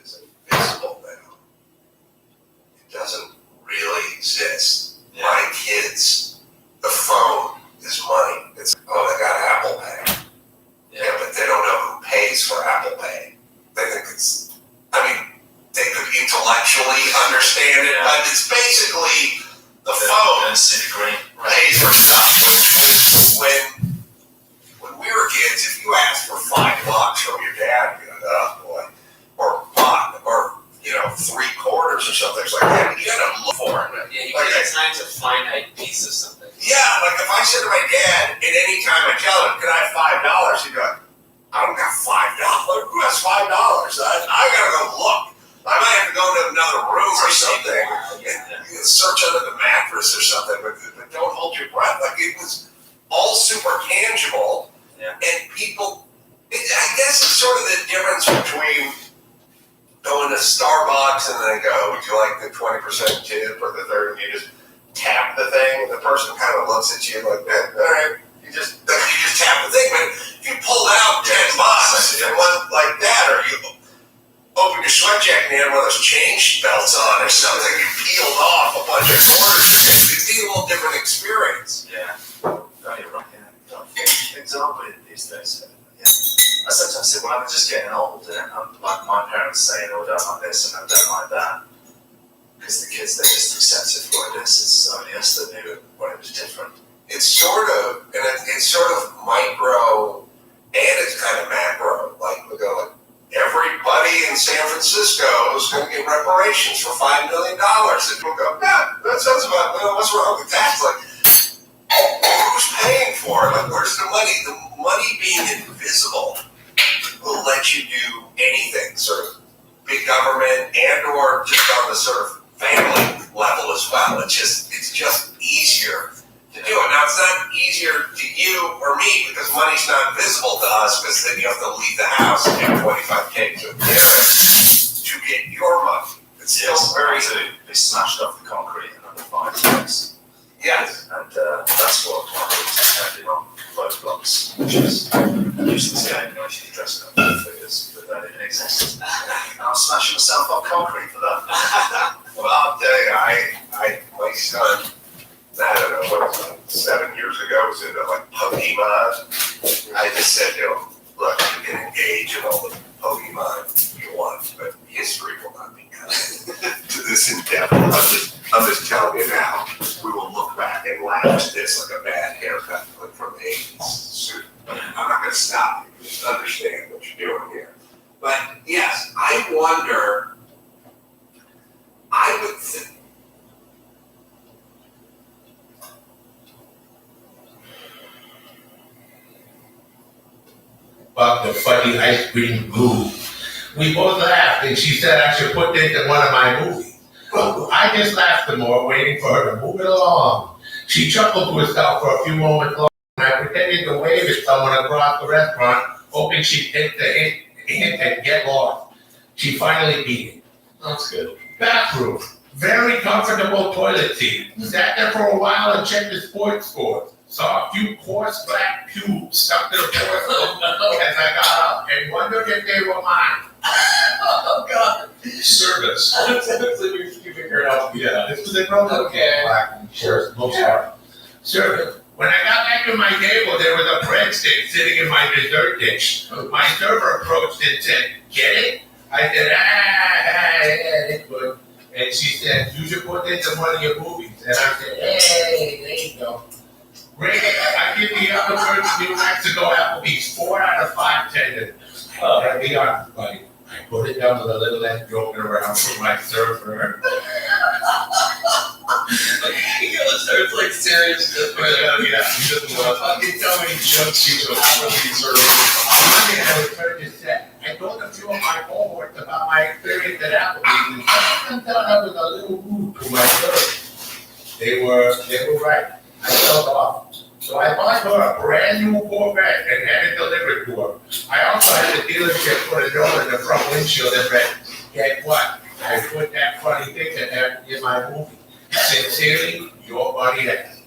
is invisible now. It doesn't really exist. My kids, the phone is money. It's, oh, they got Apple Pay. Yeah, but they don't know who pays for Apple Pay. They think it's, I mean, they could intellectually understand it, but it's basically the phone pays for stuff. When we were kids, if you asked for $5 from your dad, you'd go, oh boy, or pot, or $3 or something, it's like that. You gotta look for it. Yeah, you get time to find a piece of something. Yeah, like if I said to my dad, at any time I tell him, "Can I have $5?" he'd go, "I don't got $5. Who has $5? I gotta go look. I might have to go to another room or something and search under the mattress or something, but don't hold your breath." Like it was all super tangible, and people. I guess it's sort of the difference between going to Starbucks and they go, "Would you like the 20% tip or the 30%?" And you just tap the thing, and the person kind of looks at you like that. All right, you just tap the thing. But if you pulled out $10 and went like that, or you open your sweat jacket and you had one of those change belts on or something, you peeled off a bunch of quarters, it'd be a little different experience. Yeah, no, you're right. Yeah, things are weird these days. Yeah, I sometimes say, well, I'm just getting old, and like my parents saying, "Oh, I don't like this and I don't like that." Because the kids, they just accept it for what it is. It's only us that knew when it was different. It's sort of, and it's sort of micro, and it's kind of macro. Like we go, like everybody in San Francisco is going to get reparations for $5 million. And we'll go, yeah, that sounds about. What's wrong with that? It's like, who's paying for it? Like, where's the money? The money being invisible will let you do anything. Sort of big government and/or just on the sort of family level as well. It's just easier to do it. Now, it's not easier to you or me because money's not visible to us because then you have to leave the house and have $25K to get your money. It's still very easy. They smashed off the concrete and under 5 times. Yes. And that's what concrete is depending on load blocks, which is a useless game in which you dress up figures that don't even exist. I'll smash myself off concrete for that. Well, I'll tell you, my son, I don't know, what was it, 7 years ago, was into like Pokemon. I just said to him, look, you can engage in all the Pokemon you want, but history will not be kind to this endeavor. I'm just telling you now, we will look back and laugh at this like a bad haircut from the 80s suit. I'm not going to stop you. understand what you're doing here. But yes, I wonder, I would think, about the funny ice cream glue. We both laughed, and she said I should put this in one of my movies. Well, I just laughed some more, waiting for her to move it along. She chuckled to herself for a few moments longer, and I pretended to wave at someone across the restaurant, hoping she'd take the hint and get lost. She finally beat it. That's good. Bathroom. Very comfortable toilet seat. Sat there for a while and checked the sports scores. Saw a few coarse black pubes stuck to the porcelain as I got up and wondered if they were mine. Oh God. Service. So you figured out. Yeah. This was a brother. Okay. Black and short, most part. Service. When I got back to my table, there was a breadstick sitting in my dessert dish. My server approached and said, "Get it?" I said, yeah, it's good. And she said, "You should put this in one of your movies." And I said, "Hey, there you go." Rated, I give the other person New Mexico Applebee's 4 out of 5 tenders. I'll be honest, buddy. I put it down to the little less joking around with my server. It's like serious. Yeah, he doesn't want to Fucking tell me jump you to a Applebee's or I was trying to say, I told a few of my cohorts about my experience at Applebee's, and some of them thought I was a little rude to my server. They were right. I felt off. So I bought her a brand new Corvette and had it delivered to her. I also had the dealership put a note in the front windshield that read, "Guess what? I put that funny picture there in my movie. Sincerely, your buddy X."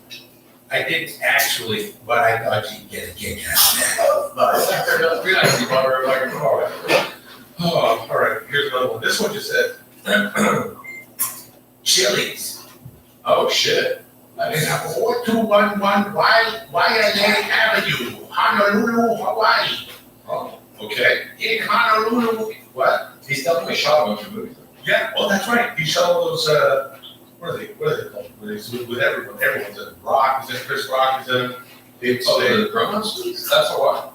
I didn't actually, but I thought she'd get a kick out of that. That's pretty nice. You bought her like a car. Oh, all right. Here's another one. This one just said, Chili's. "Oh shit." In 4211 Wailea Avenue, Honolulu, Hawaii. Oh, okay. In Honolulu, what? He's definitely shot a bunch of movies. Yeah, Oh, that's right. He shot all those. What are they called? Where they with everyone. Everyone's in. Rock is in. Chris Rock is in. The Grown-Ups. That's a lot.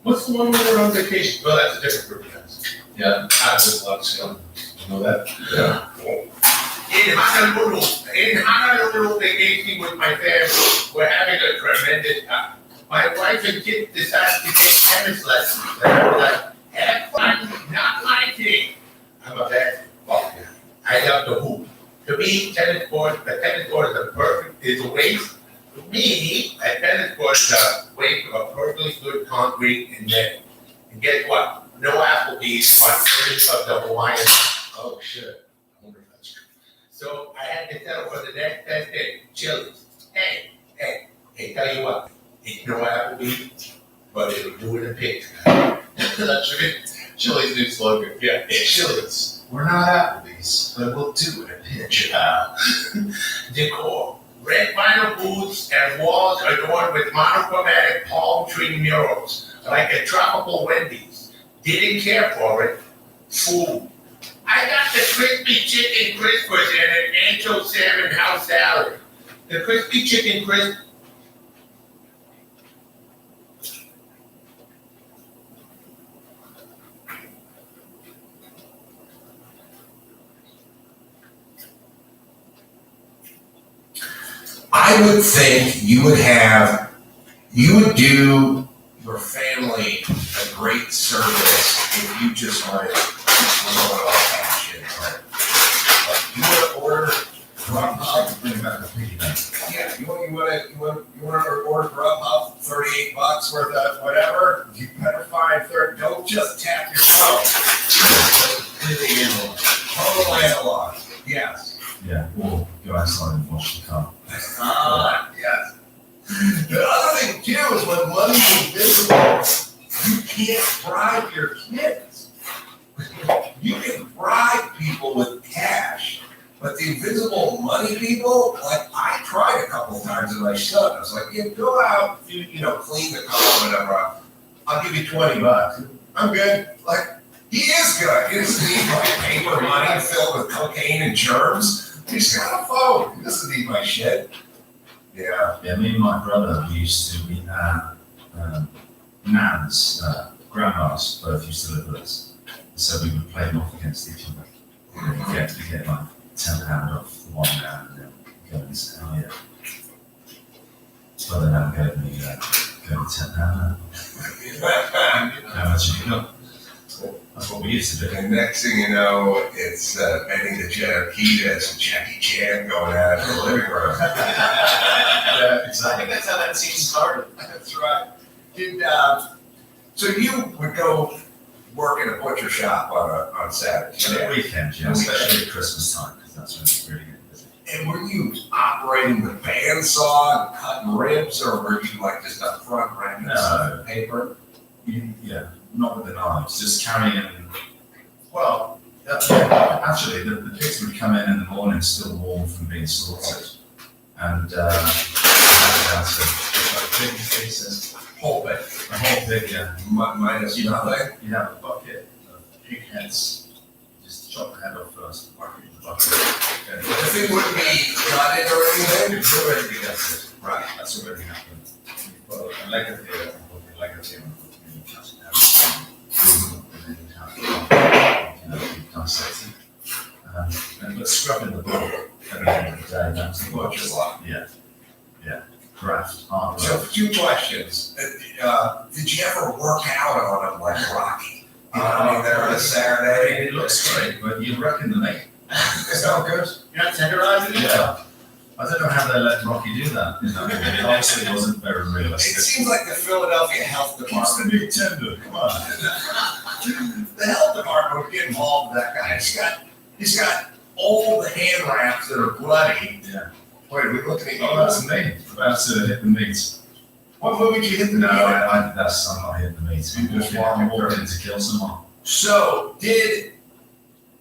What's the one where they're on vacation? Well, that's a different group of guys. Yeah, there's a lot of skill. You know that? Yeah. In Honolulu, vacationing with my family. We're having a tremendous time. My wife and kids decided to take tennis lessons. And I was like, have fun, not my thing. I'm a basketball guy. I love the hoop. To me, the tennis court is a waste. To me, a tennis court is a waste of a perfectly good concrete and netting. And guess what? No Applebee's on any of the Hawaiian. Oh shit. I wonder if that's true. So I had to settle for the next best thing, Chili's. Hey, tell you what, it's no Applebee's, but it'll do it in pigs. That should be Chili's new slogan. Yeah. Chili's. We're not Applebee's, but we'll do it a pinch. Decor. Red vinyl booths and walls adorned with monochromatic palm tree murals, like a tropical Wendy's. Didn't care for it. Food. I got the crispy chicken crispers and an ancho salmon house salad. The crispy chicken crisp. I would think you would do your family a great service if you just wanted a little old fashioned. Like you want to order Grubhub, yeah, you want to order Grubhub, $38 worth of whatever. You better find don't just tap your phone. Completely analog, total analog. Yes. Yeah, we'll go outside and watch the car. Yes. The other thing too is when money's invisible, you can't bribe your kids. You can bribe people with cash, but the invisible money people, like I tried a couple of times with my son. I was like, yeah, go out, clean the car, whatever. I'll give you $20. I'm good. Like, he is good. He doesn't need my paper money filled with cocaine and germs. He's got a phone. He doesn't need my shit. Yeah. Yeah, me and my brother used to be Nan's grandmas both used to live with us. So we would play them off against each other. You get like £10 off the one now, and then go and say, oh yeah. Well, then I'm going to go with £10 now. How much have you got? That's what we used to do. And next thing you know, it's betting the Jet and Jackie Chan going out in the living room. Yeah, I exactly. think that's how that scene started. That's right. So you would go work in a butcher shop on Saturdays? And at weekends, yeah, especially at Christmas time, because that's when it's really getting busy. And were you operating the bandsaw and cutting ribs, or were you like just up front wrapping stuff in paper? Yeah, not with the knives, just carrying. Well, yeah, actually, the pigs would come in the morning still warm from being slaughtered, and that's a big pieces, Whole pig. a whole pig, yeah. Minus nothing? You have a bucket of pig heads, just chop the head off first, whack it in the bucket. The thing wouldn't be gutted or anything? It's already been gutted. Right. That's already happened. You've got a leg of here, a leg of here, and you cut it out. And then you have to, dissect it. But scrubbing the bowl at the end of the day, that's the Butcher's luck. Yeah. Craft, hard So, work. 2 questions. Did you ever work out on them like Rocky? You know, I mean, there on a Saturday. It looks great, but you reckon the meat. It's not good. You're not tenderizing it? Yeah. I don't know how they let Rocky do that. You know, it obviously wasn't very It realistic. seems like the Philadelphia Health Department. Meat tender, come on. The health department would get involved with that guy. He's got all the hand wraps that are bloody. Yeah. Wait, are we looking at you? Oh, that's me. About to hit the meat. What movie did you hit the No, knee at? I'm not hitting the meat. You just I'm walk walking to kill someone. So did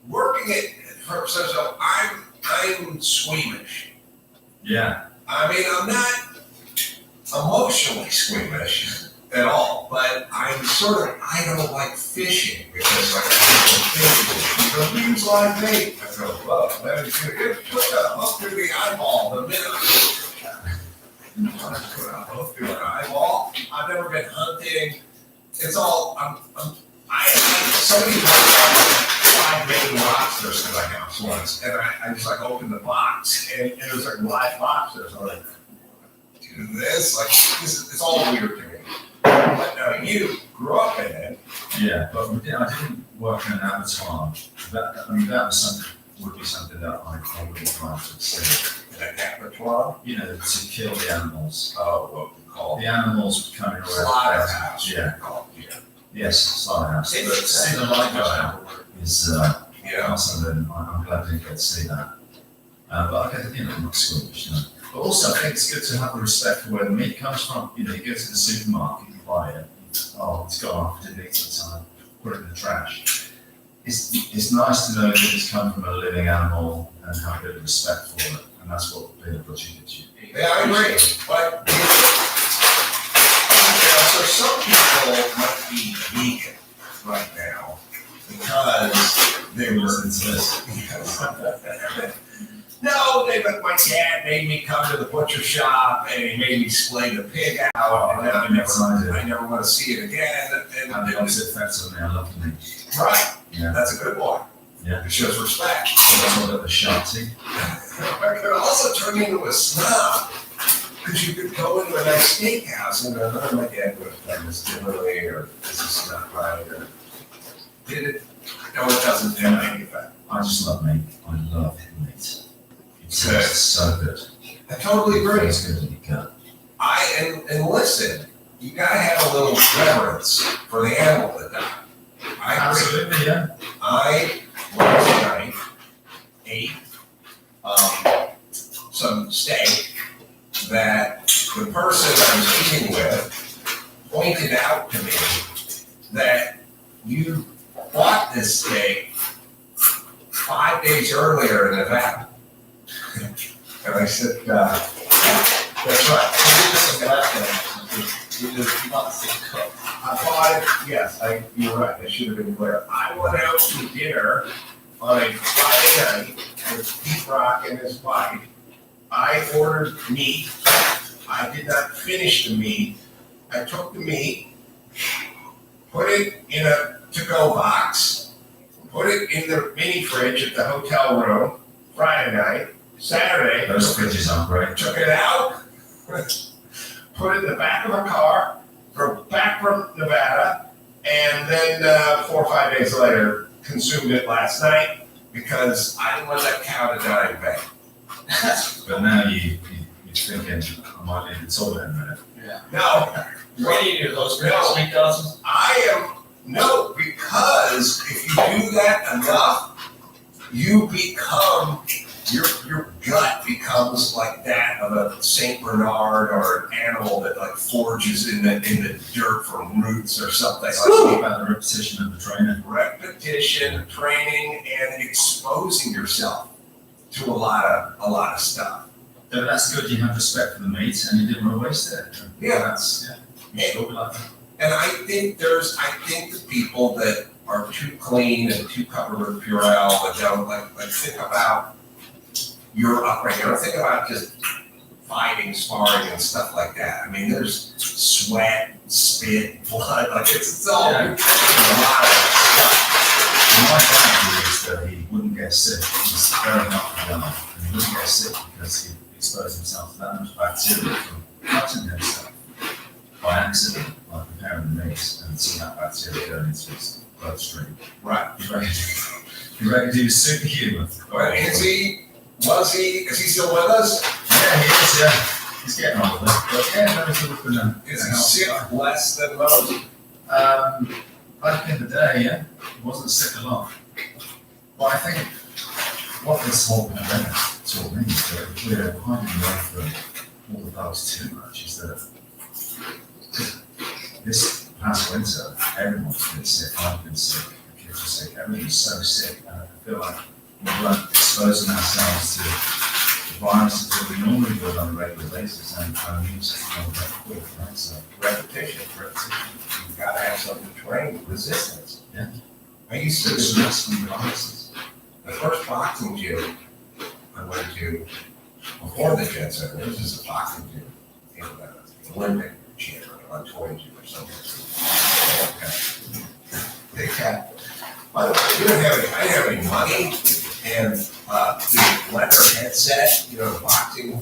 working at so I'm squeamish. Yeah. I mean, I'm not emotionally squeamish at all, but I don't like fishing because like the means like me. I go, well, let me put a hook through the eyeball the minute I put a hook through an eyeball. I've never been hunting. It's all somebody brought 5 baby lobsters to my house once, and I just like opened the box, and it was like live lobsters. I'm like, do this, like it's all weird to me. But you grew up in it. Yeah, but I didn't work in an abattoir. That would be something that I would like to see. An abattoir? You know, to kill the animals. Oh, what we call The animals would come in around. slaughterhouse. Yeah. Yeah. Yes, slaughterhouse. But seeing the light go out is not something I'm glad I didn't get to see that. But I get, I'm not squeamish, But also, I think it's good to have the respect for where the meat comes from. You know, you go to the supermarket, you buy it. It's gone off, didn't eat it at the time. Put it in the trash. It's nice to know that it's come from a living animal and have a bit of respect for it. And that's what being a butcher gives you. Yeah, I agree. But so some people might be vegan right now because they were Listen to this. No, but my dad made me come to the butcher shop and he made me splay the pig out, and then I never want to see it again. And the opposite effects on me, I love the meat. Right, Yeah. that's a good one. Yeah. It shows respect. That's what the sharp teeth. It could also turn you into a snob because you could go into a nice steakhouse and go, oh, my dad would have done this differently, or this is not right, or did it? No, it doesn't do any effect. I just love meat. I love meat. It tastes so good. I totally agree. It's good in your gut. And listen, you gotta have a little reverence for the animal that died. I agree. Absolutely, yeah. I last night ate some steak that the person I was eating with pointed out to me that you bought this steak 5 days earlier in Nevada. And I said, that's right. You're right, I should have been clear. I went out to dinner on a Friday night with Pete Rock and his wife. I ordered meat. I did not finish the meat. I took the meat, put it in a to-go box, put it in the mini fridge at the hotel room Friday night, Saturday. Those fridges aren't great. Took it out, put it in the back of a car, drove back from Nevada, and then 4 or 5 days later, consumed it last night because I didn't want that cow to die in bed. But now you're thinking, I might need to toilet in a minute. No, What do you do, those No. sweet dozens? no, because if you do that enough, you become, your gut becomes like that of a Saint Bernard or an animal that like forges in the dirt for roots or something. It's all about the repetition of the training. Repetition, training, and exposing yourself to a lot of stuff. Yeah, but that's good. You have respect for the meat, and you didn't want to waste it. Yeah. You should be like that. And I think the people that are too clean and too covered with Purell that don't like think about your upbringing. Don't think about just fighting, sparring, and stuff like that. I mean, there's sweat, spit, blood. Like it's all a lot of stuff. My dad is that he wouldn't get sick. He's very healthy guy, and he wouldn't get sick because he exposed himself to that much bacteria from touching himself by accident, like preparing the meat, and see that bacteria going into his bloodstream. Right. You reckon he was superhuman? Well, is he still with us? Yeah, he is, yeah. He's getting older. But yeah, no, he's looking for Is he sick less than most? Back in the day, yeah, he wasn't sick a lot. But I think what this whole pandemic taught me is that we're hiding away from all the bugs too much, is that this past winter, everyone's been sick, I've been sick, the kids are sick, everyone's so sick, and I feel like we're exposing ourselves to viruses that we normally would on a regular basis, and our immune system is very quick, right? So, Repetition. You've got to have something to train resistance. Yeah. I used to it's just from viruses. the first boxing gym I went to before the Jet Center. This is a boxing gym in the Olympic gym or a toy gym or something. They had, by the way, I didn't have any money, and the leather headset, the boxing.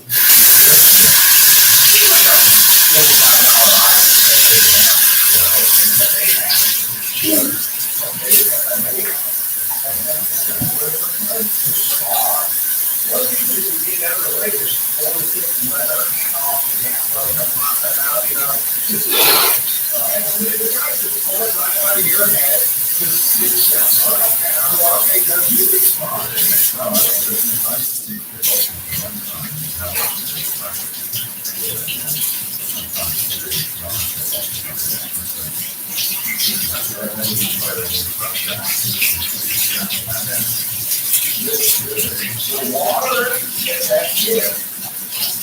The water in that gym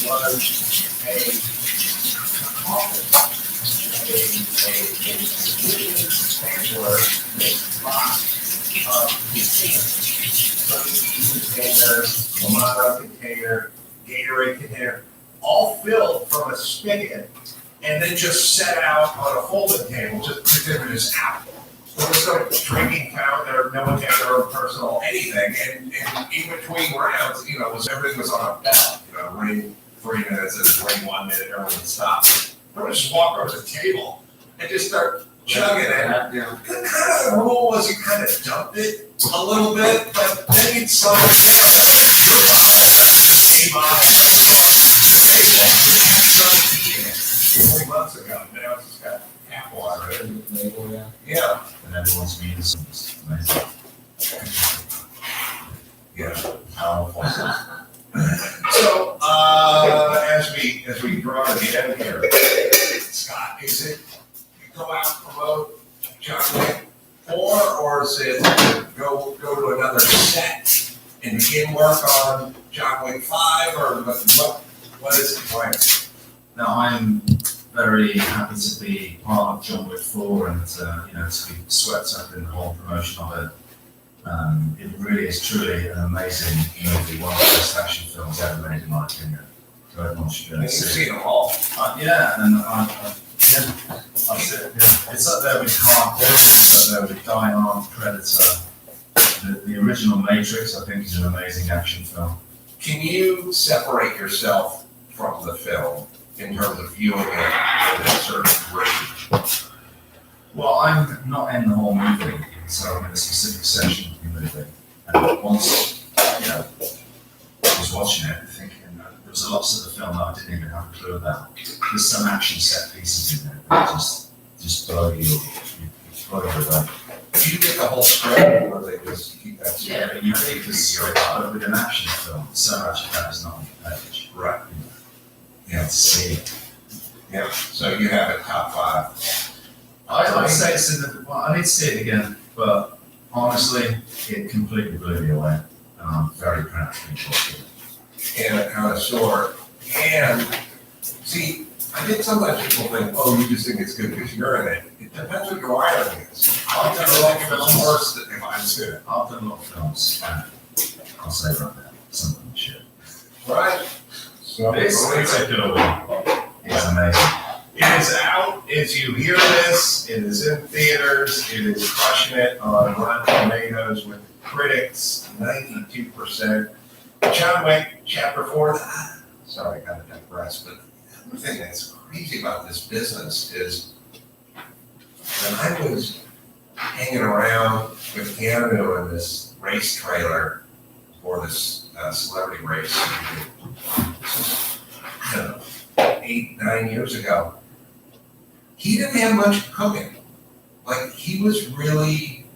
was a coffin, a sampler box of container, Amana container, Gatorade container, all filled from a spigot and then just set out on a folding table, just they were just out. There was no drinking fountain, there no one had their own personal anything, and in between rounds, everything was on a bell, ring 3 minutes, and ring 1 minute, everyone would stop. I would just walk over to the table and just start chugging it. The kind of rule was you kind of dumped it a little bit, but then you'd slow it down. Just came on and started eating it 3 months ago. Now it's just got tap water in it. Yeah. And everyone's immune system is amazing. Yeah. Powerful. So, as we draw to the end here, Scott, is it you go out and promote John Wick 4, or is it go to another set and begin work on John Wick 5, or what is the plan? Now, I'm very happy to be part of John Wick 4 and to be swept up in the whole promotion of it. It really is truly an amazing movie, one of the best action films ever made in my opinion. So everyone should go and You've see it. seen them all. Yeah, and I've That's it, yeah. It's up there with Hardcore, it's up there with Die Hard, Predator. The original Matrix, I think, is an amazing action film. Can you separate yourself from the film in terms of viewing it at a certain rate? Well, I'm not in the whole movie, so I'm in a specific section of the movie. And once, I was watching it, thinking there was lots of the film that I didn't even have a clue about. There's some action set pieces in there that just blow you blow you away. Do you get the whole script, or they just keep that Yeah, script? but you read the script, but with an action film, so much of that is not on the page. Right. You have to see it. Yeah, so you have a top 5. I'd say it's in the, well, I need to see it again, but honestly, it completely blew me away. And I'm very proud to be involved with it. And a connoisseur. And see, I think sometimes people think, oh, you just think it's good because you're in it. It depends what your wiring is. I'll tell you like it's worse than if I'm in it. I've done a lot of films, and I'll say right now, some of them shit. Right? So This particular one is amazing. it is out. As you hear this, it is in theaters. It is crushing it on Rotten Tomatoes with critics, 92%. John Wick, Chapter 4. Sorry, I kind of digress, but the thing that's crazy about this business is when I was hanging around with Keanu in this race trailer for this celebrity race, I don't know, 8, 9 years ago, he didn't have much cooking. Like, he was really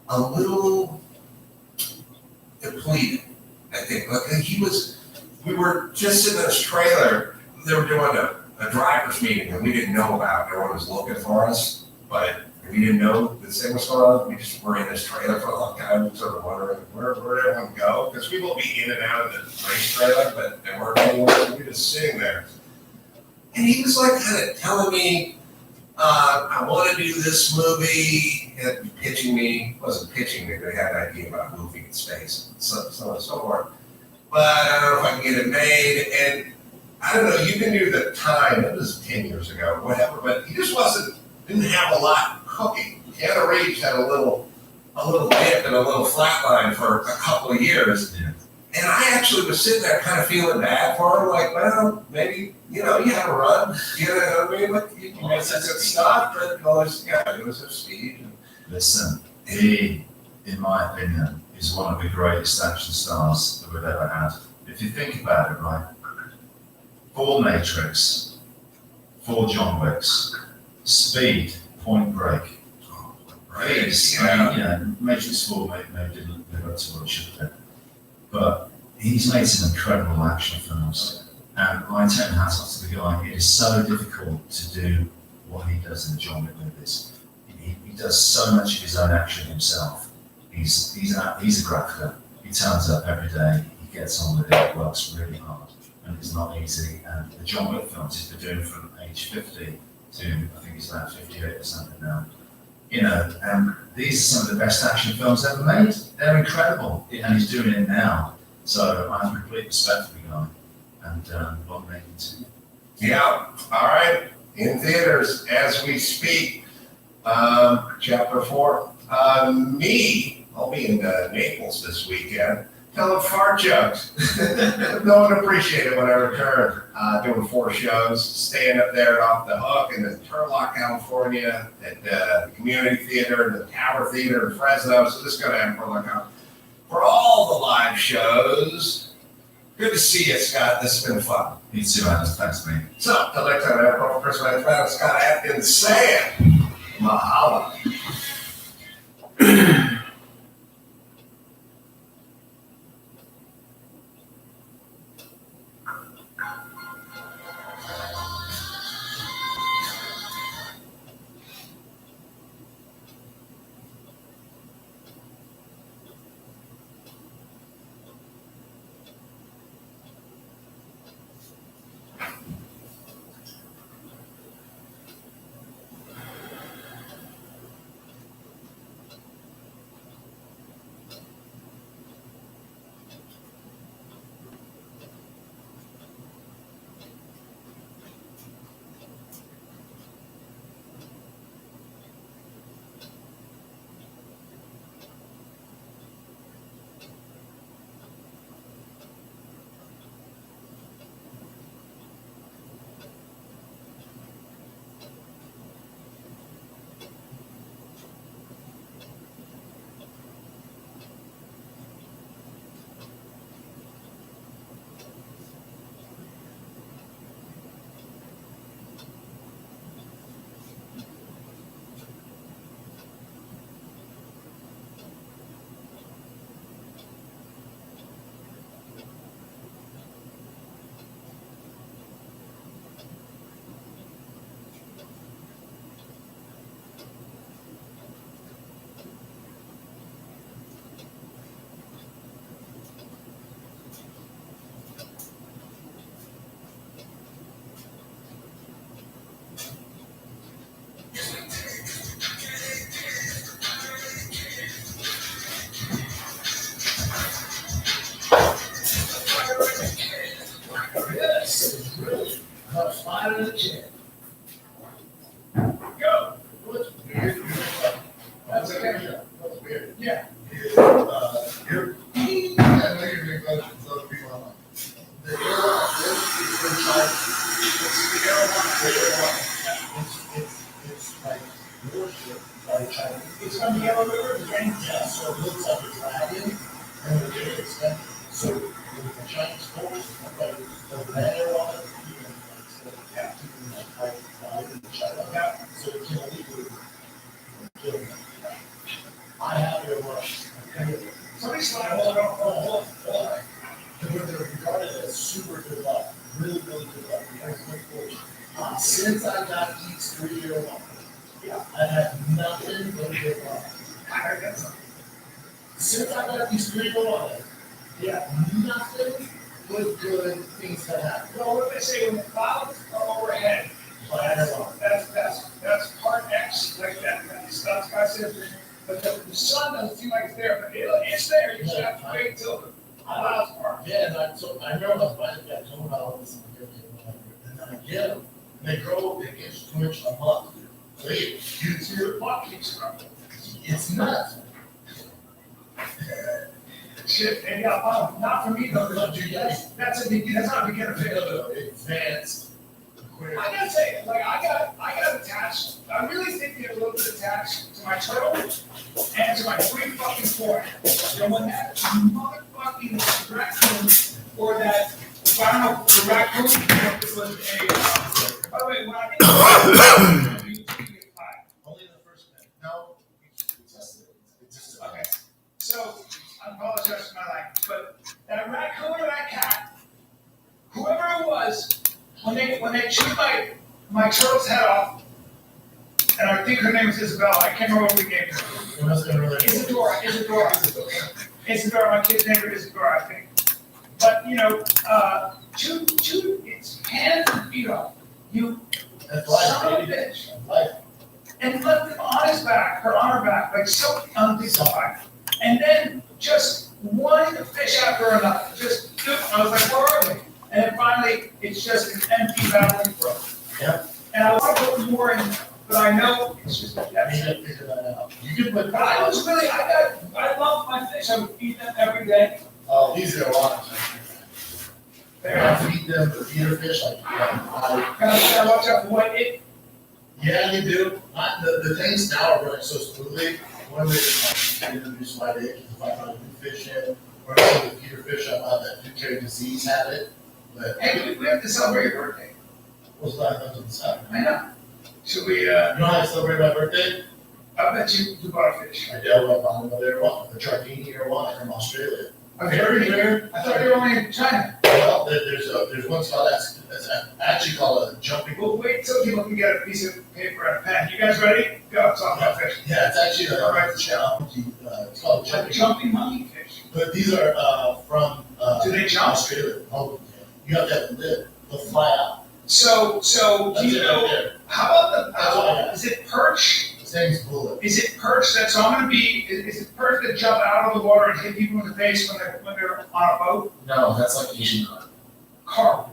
a little depleted, I think. Like, we were just sitting in this trailer, they were doing a driver's meeting that we didn't know about. Everyone was looking for us, but we didn't know this thing was going on. We just were in this trailer for a long time, sort of wondering where did everyone go? Because people would be in and out of the race trailer, but they weren't anywhere, so we were just sitting there. And he was like kind of telling me, I want to do this movie, and pitching me, wasn't pitching me, they had an idea about moving in space, and so on and so forth. But I don't know if I can get it made, and I don't know, you can do the time, it was 10 years ago, whatever, but he just didn't have a lot cooking. Keanu Reeves had a little dip and a little flatline for a couple of years. Yeah. And I actually was sitting there kind of feeling bad for him, like, well, maybe, you had a run. You know what I mean? Like, you made some good stuff, but it was a speed. Listen, he, in my opinion, is one of the greatest action stars that we've ever had. If you think about it, right? 4 Matrix, 4 John Wicks, Speed, Point Break. He's, Matrix 4 maybe didn't live up to what it should have been. But he's made some incredible action films. And I take my hats off to the guy. It is so difficult to do what he does in the John Wick movies. He does so much of his own action himself. He's a grafter. He turns up every day. He gets on with it. Works really hard. And it's not easy. And the John Wick films he's been doing from age 50 to, I think he's about 58 or something now. And these are some of the best action films ever made. They're incredible. And he's doing it now. So I have complete respect for the guy. And long may he continue. Yeah, all right. In theaters as we speak. Chapter 4. I'll be in Naples this weekend. Telling fart jokes. No one appreciated when I returned. Doing 4 shows, staying up there off the hook in the Turlock, California, at the Community Theater, and the Tower Theater in Fresno. So this is going to happen for all the live shows. Good to see you, Scott. This has been fun. You too, Adam. Thanks, mate. So, till next time, I'm Chris Van Scott Atkins saying, Mahalo. Yeah. I know you're being close to other people online. The airline, it's been charged. It's the airline. It's like bullshit by China. It's on the Yellow River, yeah, so it looks like it's lagging and it's very expensive. So with the Chinese forces, like the airline, even like, keeping that price flying in China. Yeah. So it can legally kill them. I have your rush. Somebody's like, hold on. They're regarded as super good luck, really good luck. Since I got these 3-year ones, I've had nothing but good luck. I heard that something. Since I got these 3-year ones, nothing but good things that happen. Well, what do they say when the clouds are overhead? That's part X, like that. That's I said. But the sun doesn't seem like it's there, but it's there. You just have to wait till the clouds part. Yeah, and I remember I was buying that $20 and then I get them, and they grow, they get 2 inches a month. Wait, you see your butt keeps growing. It's nuts. Shit, maybe I'll not for me though. That's not a beginner phase. Advanced. I gotta say, like I got attached. I really think they're a little bit attached to my turtle and to my 3 fucking four. And when that motherfucking raccoon or that, I don't know, the raccoon, this was a. By the way, when I get only the first minute. No, it's just okay. So I apologize for my language, but that raccoon or that cat, whoever it was. When they chewed my turtle's head off, and I think her name is Isabella. I can't remember what we named her. Isadora. Isadora. My kid's name is Isadora, I think. But chewed its hands and feet off. You son of a bitch. And left it on his back, her on her back, like so undignified. And then just one fish after another. I was like, where are they? And then finally, it's just an empty battling brook. Yeah. And I want to put more in, but I know it's just a death. You can figure that out. You can put. But I love my fish. I would feed them every day. Oh, these are a lot. I feed them the feeder fish like I watch out for what it. Yeah, they do. The things now are running so smoothly. One way to introduce my day is if I find a new fish in, or the feeder fish that do carry disease habit. But hey, we have to celebrate your birthday. What's that? That's on Saturday. I know. Should we? You know how to celebrate my birthday? I bet you bought a fish. I did. I bought another airline, the Jardini airline from Australia. Very rare. I thought they were only in China. Well, there's one spot that's actually called a jumping. Well, wait till people can get a piece of paper and a pen. You guys ready? Go. Talk about fish. Yeah, it's actually it's called a jumping monkey fish. But these are from. Do they jump? Australia. Oh, you have to have a lid. They'll fly out. So do you know? Right, how about is it perch? His name's Bullet. Is it perch that's on is it perch that jump out of the water and hit people in the face when they're on a boat? No, that's like Asian carp. Carp.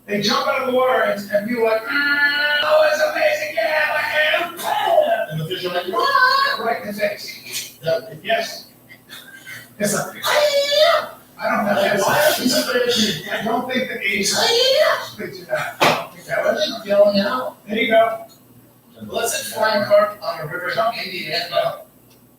They jump out of the water and people are like, oh, it's amazing, yeah, my hand. And the fish are like, right in the face. Yes. It's like, I don't know. I don't think the Asians do that. Are they yelling out? There you go. Let's say flying carp on a river in Indiana.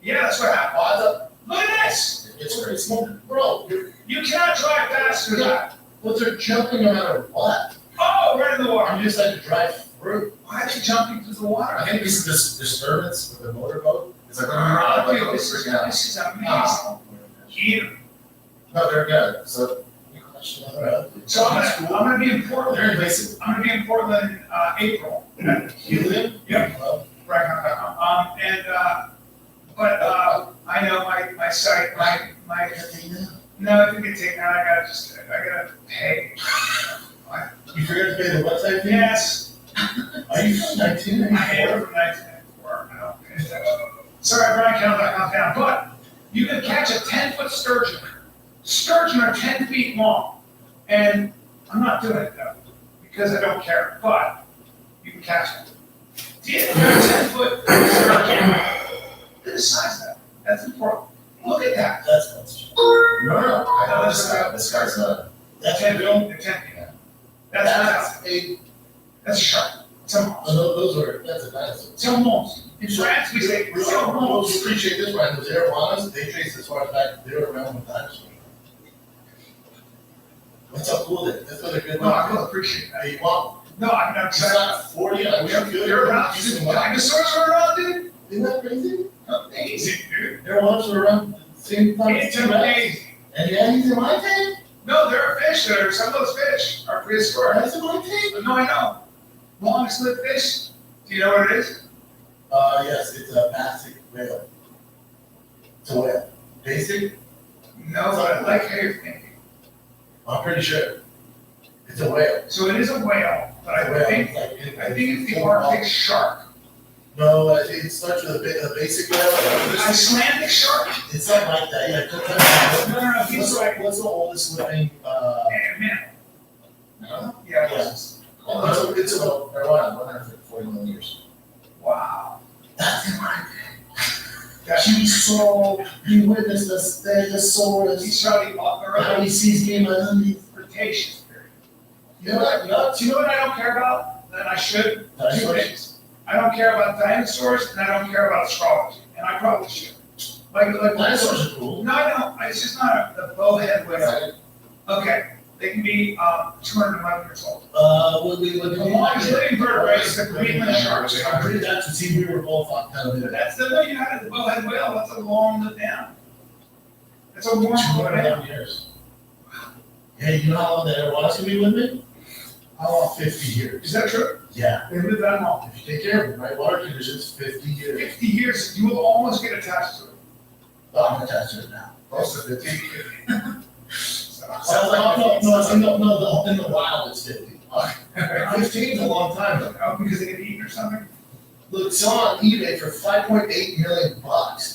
Yeah, that's what happened. Look at this. It's crazy. Bro, you cannot drive faster than that. But they're jumping no matter what. Oh, right in the water. You just had to drive through. Why are they jumping through the water? I think this is this disturbance with the motorboat. It's like, this is amazing. Here. No, they're good. So I'm gonna be in Portland. I'm gonna be in Portland in April. Helium? Yeah. Right. But I know my site, no, I think it's taken out. I gotta pay. You forgot to pay the website fee? Yes. Are you from 1994? I am from 1994. I don't pay that. Sorry, Brian Count down. But you can catch a 10-foot sturgeon. Sturgeon are 10 feet long. And I'm not doing it though, because I don't care. But you can catch them. You're a 10-foot sturgeon. Look at the size of that. That's important. Look at that. That's what's. No, I know this guy's that's a real. They're tempting. That's a shark. It's a monster. That's a dinosaur. It's a monster. In France, we say, it's a monster. Those appreciate this one, those arowanas, they trace as far back, they were around with dinosaurs. What's up cool then? That's what a good No, one. I don't appreciate that. Hey, well, No, I'm not it's excited. not 40, like we have good. They're around. Dinosaurs are around, dude. Isn't that crazy? Amazing, dude. Arowanas were around the same time. It's amazing. And yeah, he's in my tank? No, there are fish there. Some of those fish are prehistoric. That's in my tank? No, I know. Longest lived fish. Do you know what it is? Yes, it's a basic whale. It's a whale. Basic? No, but I like how you're thinking. I'm pretty sure. It's a whale. So it is a whale, but I think it's the Arctic shark. No, it starts with a basic whale. Icelandic shark? It's something like that, yeah. No, he's like, What's the oldest living, man. no? Yeah, Yes. It's about, around 140 million years. wow. That's in my you saw, you witnessed the Stegosaurus. He saw the How he sees me in my undies. Cretaceous period. You know what? Do you know what I don't care about? That I should? Two Dinosaurs? things. I don't care about dinosaurs, and I don't care about astrology, and I probably should. Like Dinosaurs are cool. No, I know. It's just not the bowhead whale. Okay, they can be 211 years old. The longest living vertebrate is the Greenland shark. I agree that to see we were both on television. That's the no, you had the bowhead whale. That's a long lived animal. That's a warm lived animal. 2.5 years. Hey, you know how long that arowanas gonna be with me? How long? 50 years. Is that true? Yeah. They live that long. If you take care of it, right? Water conditions, 50 years. 50 years, you will almost get attached to it. Oh, I'm attached to it now. Close to 50. Sounds like No, in the wild it's 50. 15 is a long time though. Oh, because they get eaten or something? Look, it's on eBay for $5.8 million,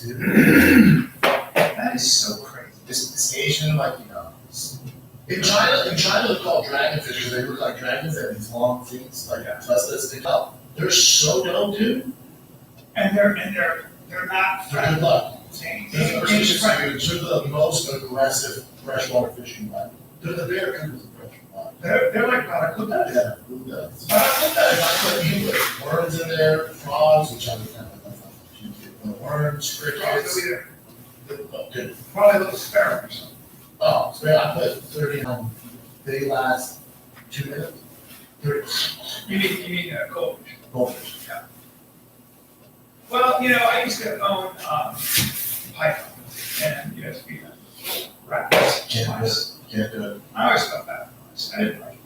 dude. That is so crazy. This Asian, like, you know. In China, they're called dragonfish because they look like dragons. They have these long things, like tusks that stick out. They're so dope, dude. And they're not They're good luck. Thanks. They're the most aggressive freshwater fishing line. They're the barracudas of freshwater. They're like barracudas. Yeah, barracudas. I put you with worms in there, frogs, which I would kind of worms, crickets. Good. Probably little sparrows. Oh, so I put 30 on. They last 2 minutes. 30. You need a goldfish. Goldfish. Yeah. Well, you know, I used to own pythons and you know, feed them rabbits. Can't do it. I always felt bad. I didn't like it.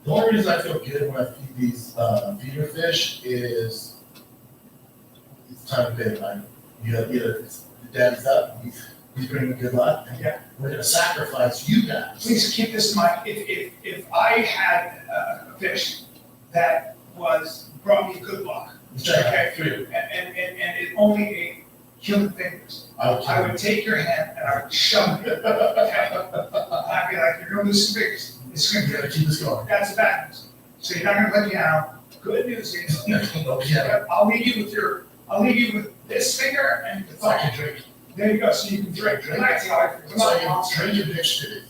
The only reason I feel good when I feed these feeder fish is it's time to pay, right? You gotta either daddy's up, he's bringing good luck, and Yeah. we're gonna sacrifice you guys. Please keep this in mind. If I had a fish that brought me good luck, Which I have for you. and it only ate human fingers, I would take your hand and I would shove it. Okay? I'd be like, you're gonna lose some fingers. It's We're gonna gonna be keep this going. that's the bad news. So you're not gonna play piano. Good news is Okay. I'll leave you with this finger and the So I thumb. can drink. There you go. So you can drink. That's how I feel. So I can drink your bitch today.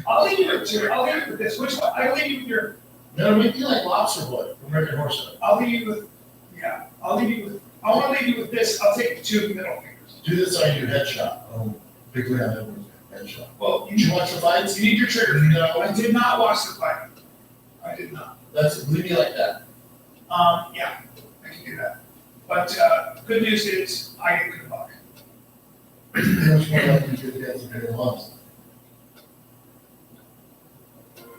I'll leave you with this. Which one? I'll leave you with your. No, make you like lobster boy from American Horror Story. I want to leave you with this. I'll take the two middle fingers. Do this on your headshot. Oh, big league on Edwards headshot. Well, Did you watch the fights? you need your trigger. No. I did not watch the fight. I did not. Leave me like that. Yeah, I can do that. But good news is I get good luck. How much more likely to get some bigger ones?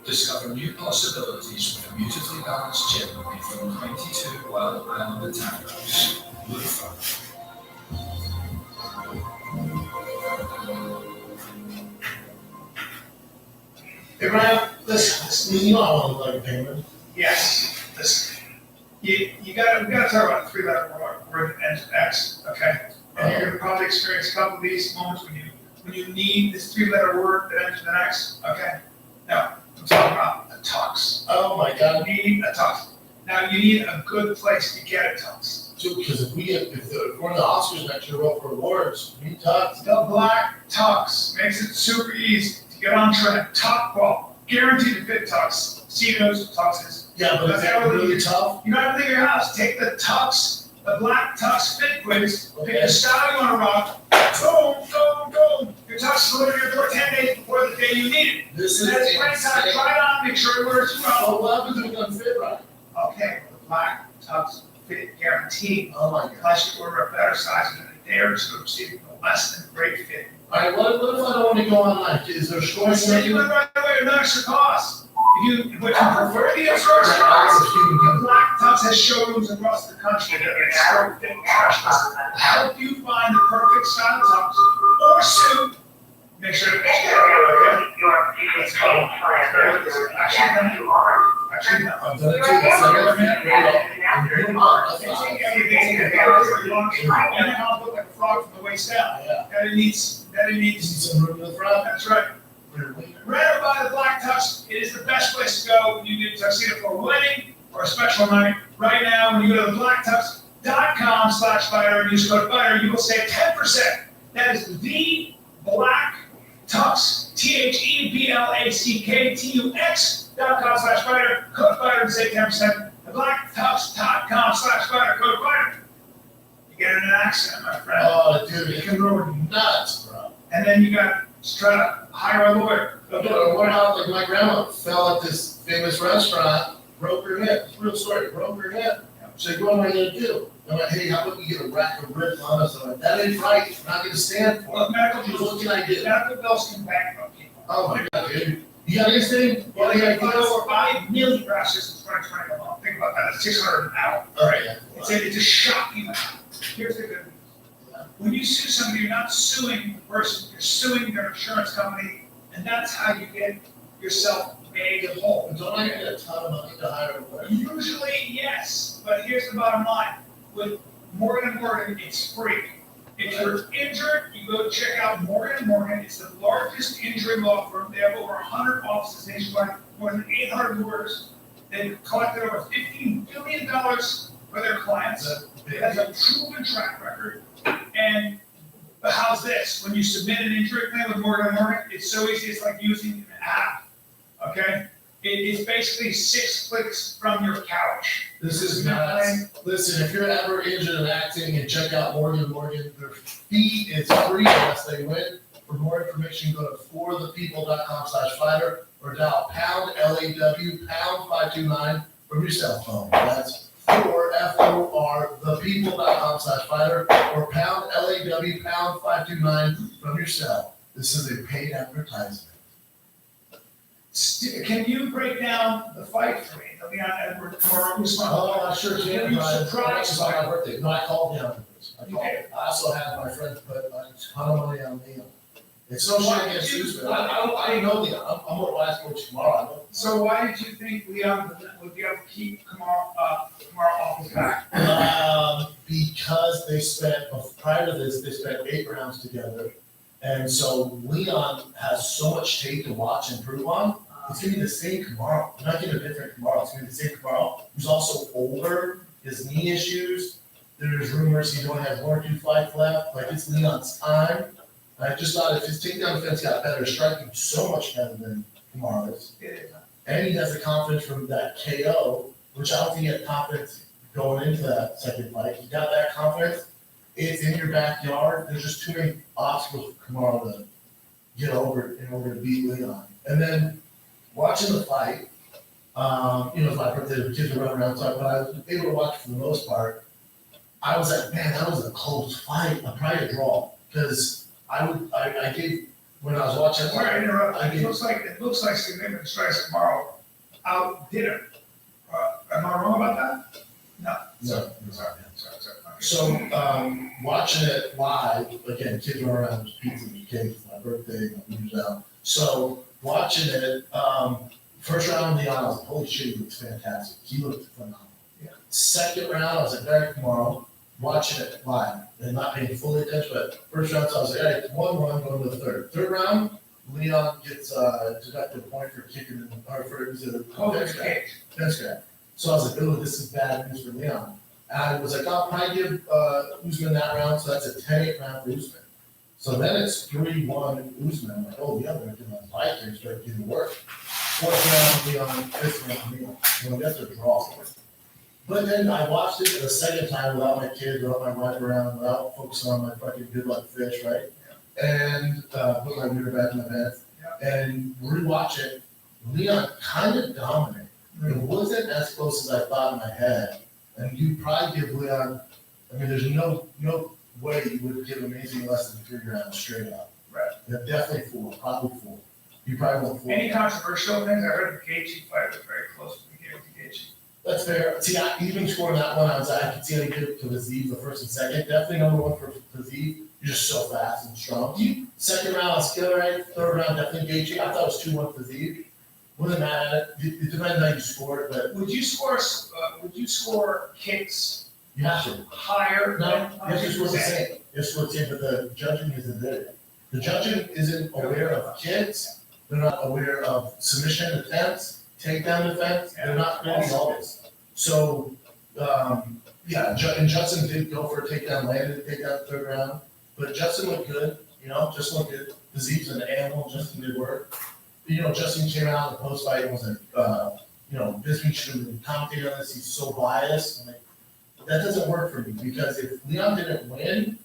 Discover new possibilities with a beautifully balanced gym made from 22 wild islander tangos. Look further. Hey Ryan, listen, you know I want to like a penguin. Yes. Listen. We gotta talk about the 3-letter word that ends with X, okay? And you're gonna probably experience a couple of these moments when you need this 3-letter word that ends with an X, okay? Now, I'm talking about a tux. Oh my God. You need a tux. Now, you need a good place to get a tux. too, because if we're in the Oscars next year, well, for awards, we tux. The black tux makes it super easy to get on trend. Guaranteed to fit tux. Cedos, tuxes. Yeah, but is that really tough? You gotta leave your house. Take the tux, the black tux fit quiz. Pick the style you wanna rock. Boom. Your tux is delivered to your door 10 days before the day you need it. This is That's great time. Try it on, make sure it works well. So what happens if it doesn't fit right? Okay, the black tux fit guaranteed. Oh my God. Unless you order a better size in a day or two, so you can less than great fit. Alright, what if I don't want to go online? Is there a I'll choice? send you it right away at no extra cost. But you prefer the extra cost, the Black Tux has showrooms across the country that are expert fit professionals to help you find the perfect style tux or suit. Make sure to fit. Let's go. Actually, no. I've done it too. It's like, oh, man, great. Take everything together for your lunch, and then I'll look like a frog from the waist down. Yeah. That it needs. Some room in the front. That's right. Right by the Black Tux, it is the best place to go when you need a tuxedo for a wedding or a special night. Right now, when you go to blacktux.com/fighter and use code fighter, you will save 10%. That is the Black Tux, THEBLACKTUX.com/fighter, code fighter and save 10%. The blacktux.com/fighter, code fighter. You get an accent, my friend. Oh, dude, it can go nuts, bro. And then you got to try to hire a lawyer. What about, like, my grandma fell at this famous restaurant, broke her hip, real story, broke her hip. She's like, what am I gonna do? I'm like, hey, how about you get a rack of ribs on us? I'm like, that ain't right, I'm not gonna stand for it. Medical What can I do? Medical bills can bankrupt people. Oh my God, dude. You got anything? Well, they got over 5 million rashes in 2020 alone. Think about that, that's 600 an hour. All right. It's a shocking amount. Here's the good news. When you sue somebody, you're not suing the person, you're suing their insurance company, and that's how you get yourself made whole. Don't I get a ton of money to hire a lawyer? Usually, yes, but here's the bottom line. With Morgan & Morgan, it's free. If you're injured, you go check out Morgan & Morgan. It's the largest injury law firm. They have over 100 offices nationwide, more than 800 lawyers. They've collected over $15 billion for their clients. It has a proven track record. And how's this? When you submit an injury claim with Morgan & Morgan, it's so easy, it's like using an app, okay? It's basically 6 clicks from your couch. This is nuts. Listen, if you're ever injured in acting and check out Morgan & Morgan, their fee is free unless they win. For more information, go to forthepeople.com/fighter or dial pound LAW pound 529 from your cell phone. That's FOR thepeople.com/fighter or pound LAW pound 529 from your cell. This is a paid advertisement. Can you break down the fight for me? Leon Edward or Usman? Oh, I sure can. You Brian. surprised It's on my birthday. No, I called him afterwards. I Okay. also had my friends put a ton of money on Leon. It's so shit against Usman. I didn't know Leon. I'm going to ask coach tomorrow. So why did you think Leon would be able to keep Kamara off his back? Because they spent, prior to this, they spent 8 rounds together. And so Leon has so much tape to watch and improve on. It's going to be the same tomorrow. You're not getting a different tomorrow. It's going to be the same tomorrow. He's also older, his knee issues. There's rumors he only has 1 or 2 fights left. Like, it's Leon's time. I just thought if his takedown defense got better, striking so much better than Kamara's. And he has the confidence from that KO, which I don't think he had confidence going into that second fight. He got that confidence. It's in your backyard. There's just too many obstacles for Kamara to get over in order to beat Leon. And then watching the fight, it's my birthday, the kids were running around talking, but I was able to watch for the most part. I was like, man, that was a close fight. Probably a draw. Because I gave, when I was watching, Sorry to interrupt. I gave, It looks like significant strikes tomorrow outdid him. Am I wrong about that? No. No. Sorry. So, watching it live, again, kids were around, there's pizza and cake, it's my birthday, my New Year's out. So, watching it, first round, Leon, I was like, holy shit, he looks fantastic. He looked phenomenal. Yeah. Second round, I was like, all right, tomorrow, watching it live and not paying fully attention, but first round, so I was like, all right, 1-1, going to the third. Third round, Leon gets deducted a point for kicking in, or for, it was a fence grab. So I was like, oh, this is bad news for Leon. And I was like, I'll probably give Usman that round, so that's a 10-8 round for Usman. So then it's 3-1 Usman. I'm like, oh, yeah, they're doing fight here, start getting work. Fourth round, Leon, fifth round, Leon. You know, that's a draw. But then I watched it the second time without my kids, without my wife around, without focusing on my fucking good luck fish, right? And put my mirror back in the bed and rewatch it. Leon kind of dominated. It wasn't as close as I thought in my head. And you probably give Leon, I mean, there's no way you would give him anything less than 3 rounds straight up. Right. Yeah, definitely 4, probably 4. You probably won't 4. Any controversial things? I heard the Gaethje fight was very close to the game to Gaethje. That's fair. See, even scoring that one, I could see how you give it to Vazeev, the first and second. Definitely number 1 for Vazeev. You're just so fast and strong. Second round, skill right. Third round, definitely Gaethje. I thought it was 2-1 Vazeev. Wasn't mad at it. It depends how you score it, but Would you score kicks you have to. higher? No, than you have to score the 100%? same. You have to score the same, but the judging isn't there. The judging isn't aware of kicks. They're not aware of submission attempts, takedown defense. They're not really all this. So, and Justin did go for a takedown, landed a takedown the 3rd round, but Justin looked good, just looked good. Vazeev's an animal, Justin did work. Justin came out in the post fight and was like, Bisping should have been commentating on this, he's so biased. I'm like, that doesn't work for me, because if Leon didn't win,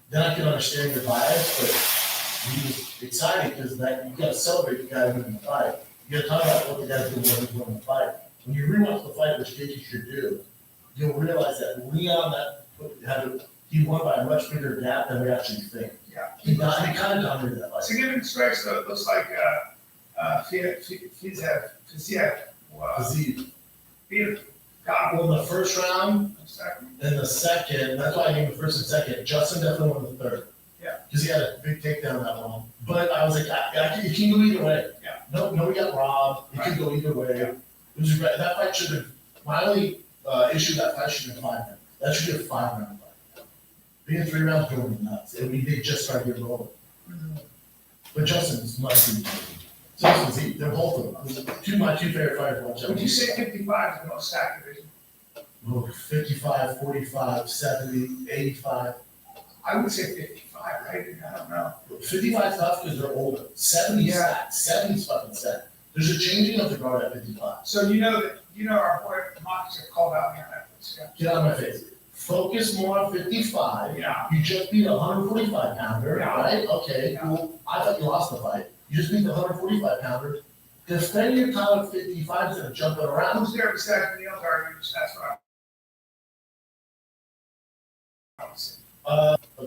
then I can understand your bias, but he was excited because you gotta celebrate the guy winning the fight. You gotta talk about what the guy's doing when he's winning the fight. When you rewatch the fight, which Gaethje should do, you'll realize that Leon he won by a much bigger gap than we actually think. Yeah. He kind of dominated that fight. Significant strikes, though, it looks like Vazeev. Got won the first round, and the second, that's why I named the first and second. Justin definitely won the third. Yeah. Because he had a big takedown that one. But I was like, it can go either way. Yeah. No, we got robbed. It could go either way. It was that fight should have, my only issue that fight should have been 5 rounds. That should be a 5-round fight. Being 3 rounds going nuts. They just started getting rolling. But Justin's much too. So they're both of them. My two favorite fighters to watch. Would you say 55 is the most stacked division? 55, 45, 70, 85. I would say 55, right? I don't know. 55 is tough because they're older. 70 stacked. 70's fucking stacked. There's a changing of the guard at 55. So our boy Mox called out me on that. Yeah. Get out of my face. Focus more on 55. Yeah. You just beat a 145 pounder, Yeah. right? Okay, Yeah. cool. I thought you lost the fight. You just beat the 145 pounder. Defend your title at 55 instead of jumping around. Who's there besides Neil Gardner? That's what I would say.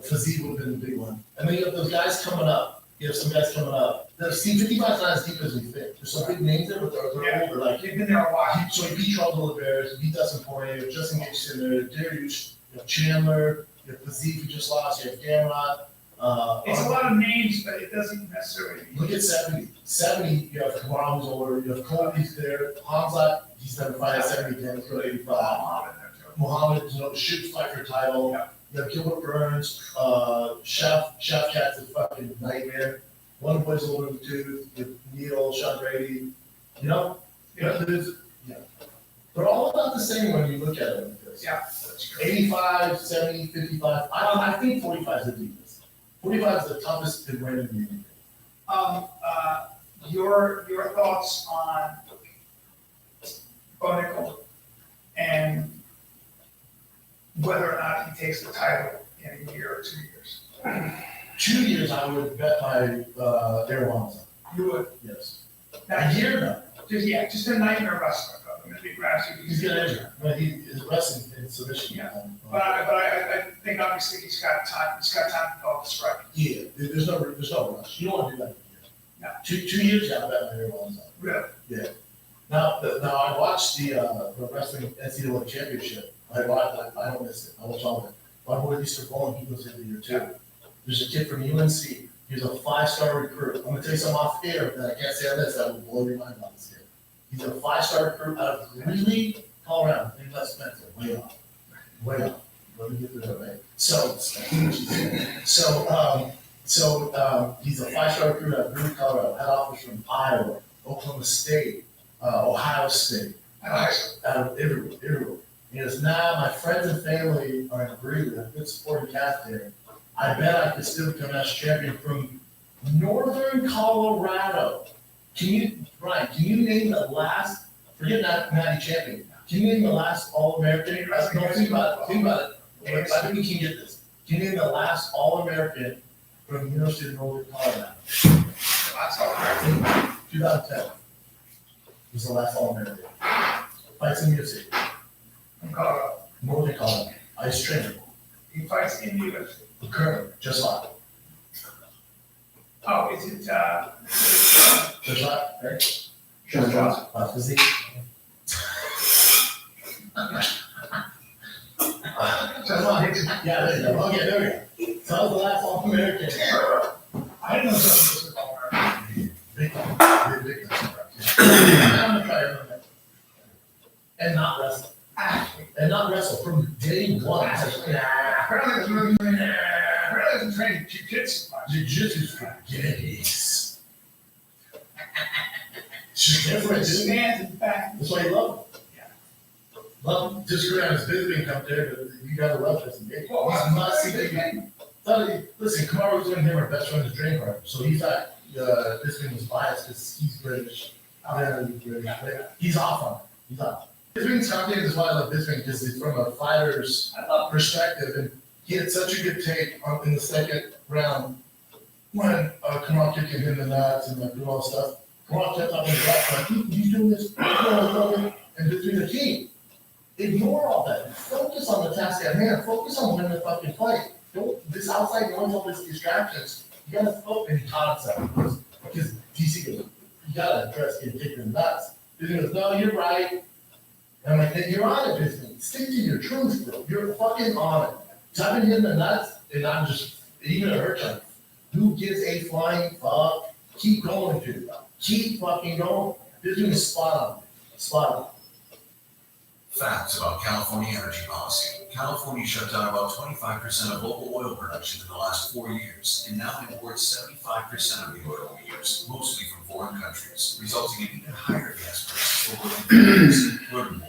Physique would have been the big one. And then you have those guys coming up. You have some guys coming up. The 55 is not as deep as we think. There's some big names there, but they're older. Like, You've been there a while. so he beat Charles Oliveira, he beat Dustin Poirier, Justin Gaethje in there, Dariush, you have Chandler, you have Physique who just lost, you have Gamrot. It's a lot of names, but it doesn't necessarily. Look at 70. 70, you have Kamara who's older, you have Colby's there, Hamzat, he's never fight at 70 again, he's got 85. Muhammad, should fight for title. Yeah. You have Gilbert Burns, Chef Cat's a fucking nightmare. One boy's older than 2, you have Neil, Sean Brady, Yeah. They're all about the same when you look at it like this. Yeah, that's true. 85, 70, 55. I think 45 is the deepest. 45 is the toughest to win in the game. Your thoughts on Bonical and whether or not he takes the title in a year or 2 years? 2 years, I would bet my Erwan's on. You would. Yes. Now, A year, no. just a nightmare wrestler. I'm gonna be grassy. He's getting injured. But he is wrestling in submission. Yeah. But I think obviously he's got time. He's got time to develop the strike. Yeah, there's no rush. You don't want to do that in a year. No. 2 years, yeah, I bet my Erwan's on. Really? Now I watched the wrestling NCAA championship. I don't miss it. I watch all of it. My boy Easter Bowling, he goes in the year 2. There's a kid from UNC. He's a 5-star recruit. I'm gonna tell you something off air that I can't say on this that will blow your mind about this kid. He's a 5-star recruit out of Greeley, Colorado. Think less Spencer, way off. Let me get through that right. So he's a 5-star recruit out of Greeley, Colorado. Had offers from Iowa, Oklahoma State, Ohio State, out of everywhere. He goes, nah, my friends and family are in Greeley, a good sporting cast there. I bet I could still become national champion from northern Colorado. Brian, can you name the last, forget Natty champion, can you name the last All-American? No, think about it. I think we can get this. Can you name the last All-American from the University of Northern Colorado? That's all right. 2010 was the last All-American. Fights in UFC. From Colorado. Northern Colorado. Ice trainer. He fights in the UFC. Currently, just fought. Oh, is it, Just fought, right? Just fought. Physique. Come on. Yeah, there you go. Okay, there we go. So that was the last All-American. I didn't know something was called American. Big time. Big time. I'm gonna try it. And not wrestle. And not wrestle from day one. Apparently there's training jiu-jitsu. Jiu-jitsu's for gays. It's different, dude. Stands in back. That's why you love him. Love him. Disagree on his business income there, but you gotta love this. He's not seeking. Listen, Kamaru was doing him, our best friend, his training partner. So he thought this thing was biased because he's British. He's off on it. He's off. Bisping's confidence is why I love Bisping because it's from a fighter's perspective, and he had such a good take in the second round when Kamaru kicking him in the nuts and like doing all this stuff. Kamaru kept up in the left, like he's doing this, and Bisping's like, hey, ignore all that. Focus on the task at hand. Focus on winning the fucking fight. Don't this outside noise, all these distractions. You gotta focus. And he taught himself because DC goes, you gotta address getting kicked in the nuts. He goes, no, you're right. And I'm like, hey, you're on it, Bisping. Stick to your truth, bro. You're fucking on it. Tapping him in the nuts, and I'm just, even it hurts like, who gives a flying fuck? Keep going, dude. Keep fucking going. Bisping is spot on. Spot on. Facts about California energy policy. California shut down about 25% of local oil production in the last 4 years, and now imports 75% of the oil we use, mostly from foreign countries, resulting in even higher gas prices for working families. Learn more.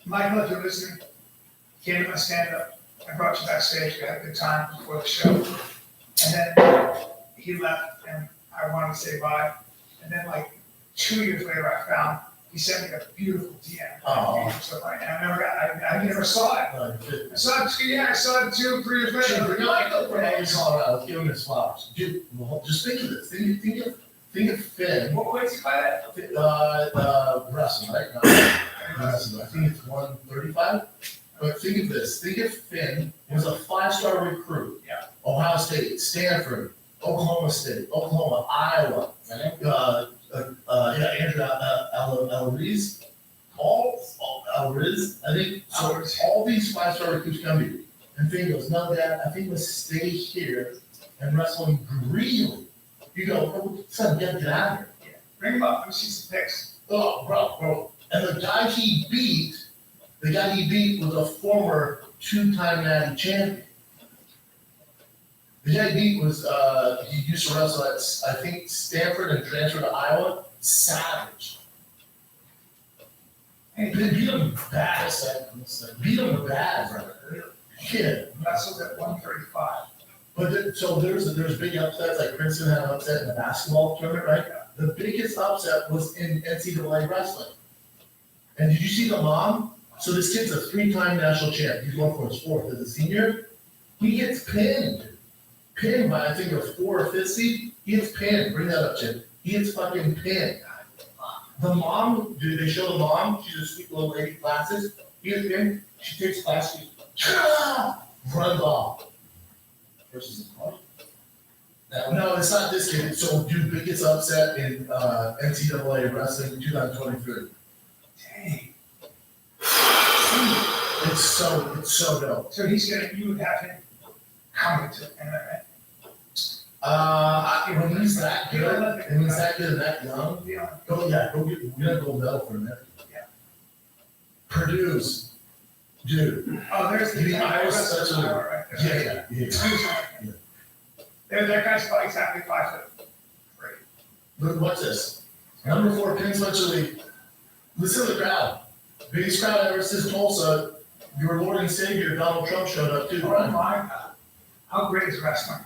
Michael, if you're listening, came to my stand-up. I brought you backstage. We had a good time before the show. And then he left, and I wanted to say bye. And then, like, 2 years later, I found he sent me a beautiful DM. Oh. Stuff like that. I never saw it. I saw it 2 or 3 years later. Michael, Colorado, give him his flowers. Dude, well, just think of this. Think of Finn. What weight is he by that? Wrestling, right? No, wrestling. I think it's 135. But think of this. Think of Finn. He was a 5-star recruit. Yeah. Ohio State, Stanford, Oklahoma State, Oklahoma, Iowa. Andrew Alriz. Alriz, I think. So all these 5-star recruits come to you. And Finn goes, no, Dad, I think we'll stay here and wrestle in Greeley. You go, oh, son, get out of here. Yeah. Bring him up. Let me see some pics. Oh, bro. And the guy he beat was a former 2-time Natty champion. The guy he beat was, he used to wrestle at, I think, Stanford and transferred to Iowa. Savage. Hey, they beat him bad. Beat him bad, brother. Yeah. Wrestled at 135. But so there's big upsets, like Princeton had an upset in the basketball tournament, right? The biggest upset was in NCAA wrestling. And did you see the mom? So this kid's a 3-time national champ. He's going for his 4th as a senior. He gets pinned. Pinned by, I think, a 4th or 5th seed. He gets pinned. Bring that up, Jim. He gets fucking pinned. The mom, dude, they show the mom. She's a sweet little lady, glasses. He gets pinned. She takes glasses. Runs off. Versus no, it's not this kid. So, dude, biggest upset in NCAA wrestling 2023. Dang. It's so dope. So you would have him coming to MMA. When he's that good, and he's that good and that young, go get a gold medal for America. Yeah. Purdue's, dude. Oh, there's the I was such a right there. yeah. That guy's about exactly 5'3". Look, what's this? Number 4 pin specially. Listen to the crowd. Biggest crowd ever since Tulsa. Your Lord and Savior, Donald Trump, showed up too. Oh my God. How great is wrestling?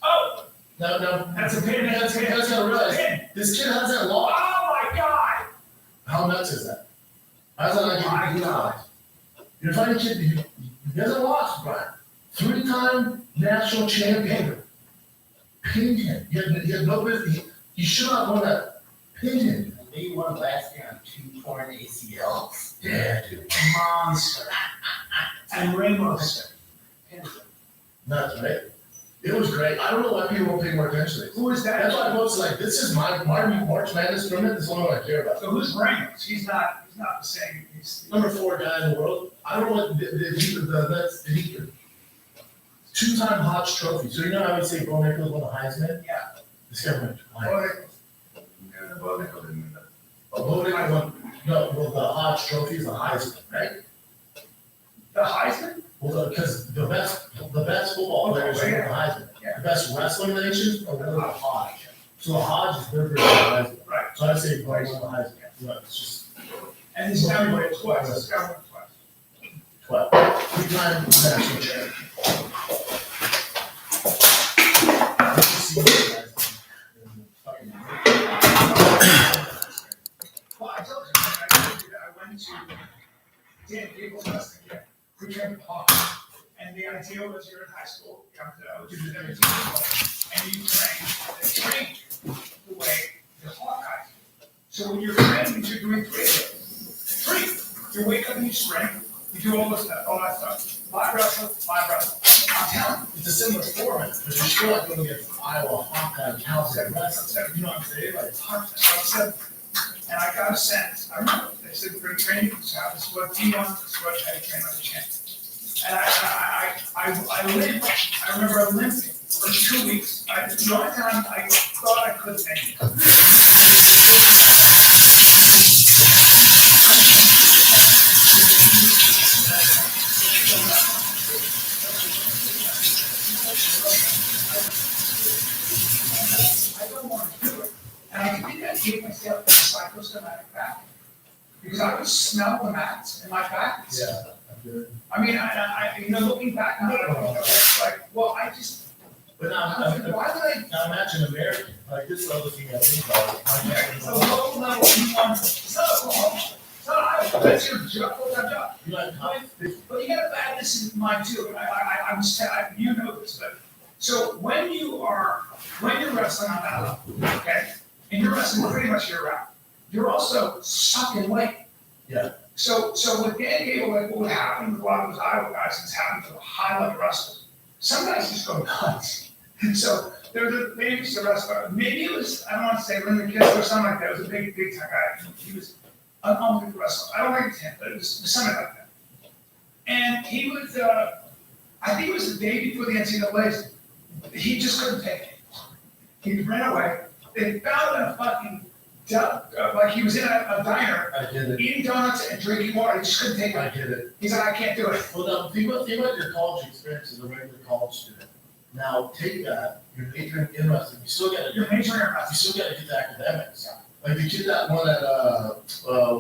Oh! No. That's a pin. You guys gotta realize, this kid hasn't lost. Oh my God! How nuts is that? How's that not My getting God. You're fighting a kid, he hasn't lost, Brian. 3-time national champion. Pinned him. He had no business. He should not have won that. Pinned him. They won last year on 2 torn ACLs. Yeah, dude. Monster. And Ramos. Nuts, right? It was great. I don't know why people don't pay more attention to this. Who is that? That's why folks like, this is my March Madness tournament. This is the only one I care about. So who's Ramos? He's not the same. He's Number 4 guy in the world. I don't know what that's 2-time Hodge Trophy. So you know how we say Bo Nichols won the Heisman? Yeah. This guy went twice. Bo Nichols. Bo Nichols won. No, well, the Hodge Trophy is the Heisman, right? The Heisman? Well, because the best football players win the Heisman. Yeah. The best wrestling nations are winning the Hodge. So the Hodge is their version of the Heisman. Right. So I say Bo won the Heisman. No, it's just And he's now won twice. He's now won twice. 12. 3-time national champion. Well, I told you that I went to Dan Gable's wrestling camp. We trained hockey. And the idea was you're in high school, I was 17 years old, and you train the way the Hawkeyes. So when you're training, you're doing 3 of them. 3. You wake up and you sprint, you do all that stuff. Live wrestle. I'm telling you. It's a similar format, but you're still like going to get Iowa Hawkeye Cows and wrestling. You know what I'm saying? Like, And I got a sense, I remember, they said, we're training, this is what team wants, this is what I train like a champ. And I limped, I remember I limping for 2 weeks. The only time I thought I could think. I don't want to do it. And I think I gave myself a psychosomatic back. Because I would smell the mats in my back. yeah. I mean, I looking back now, it's like, well, I just, But now, why would I? now imagine American, like this is the other thing I think about. It's a low level P1, it's not Oklahoma, it's not Iowa, that's your job, full-time job. You like, But you got badness in mind too, I'm you know this, but, so when you're wrestling on that level, okay, and you're wrestling pretty much year round, you're also sucking weight. Yeah. So with Dan Gable, like what would happen with a lot of those Iowa guys, it's happened to the high level wrestlers. Some guys just go nuts. And so they used to wrestle. Maybe it was, I don't want to say Lyndon Kistler or something like that. It was a big time guy. He was an unbelievable wrestler. I don't think it's him, but it was something like that. And he was, I think it was the day before the NCAA's. He just couldn't take it. He ran away. They found him in a fucking like he was in a diner, I get it. eating donuts and drinking water. He just couldn't take I it. get it. He's like, I can't do it. Well, now, think about your college experience as a regular college student. Now, take that, you're majoring in wrestling, you still gotta, You're majoring in you wrestling. still gotta get the academics. Like the kid that won at,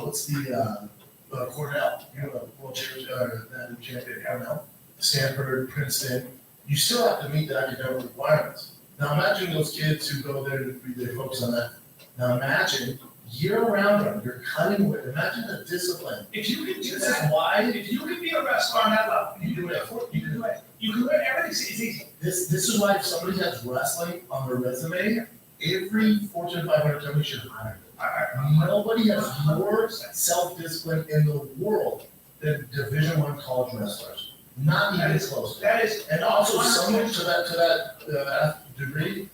what's the, Cornell, you know, the world champion at Cornell, Stanford, Princeton, you still have to meet the academic requirements. Now, imagine those kids who go there to they focus on that. Now, imagine year-round, you're cutting weight, imagine the discipline. If you can do This that, is why if you can be a wrestler on that level, you do it. you can do it. You can do it. Everything's easy. This is why if somebody has wrestling on their resume, every Fortune 500 company should hire them. Nobody has more self-discipline in the world than Division I college wrestlers. Not even close. That is, And also, someone to that degree,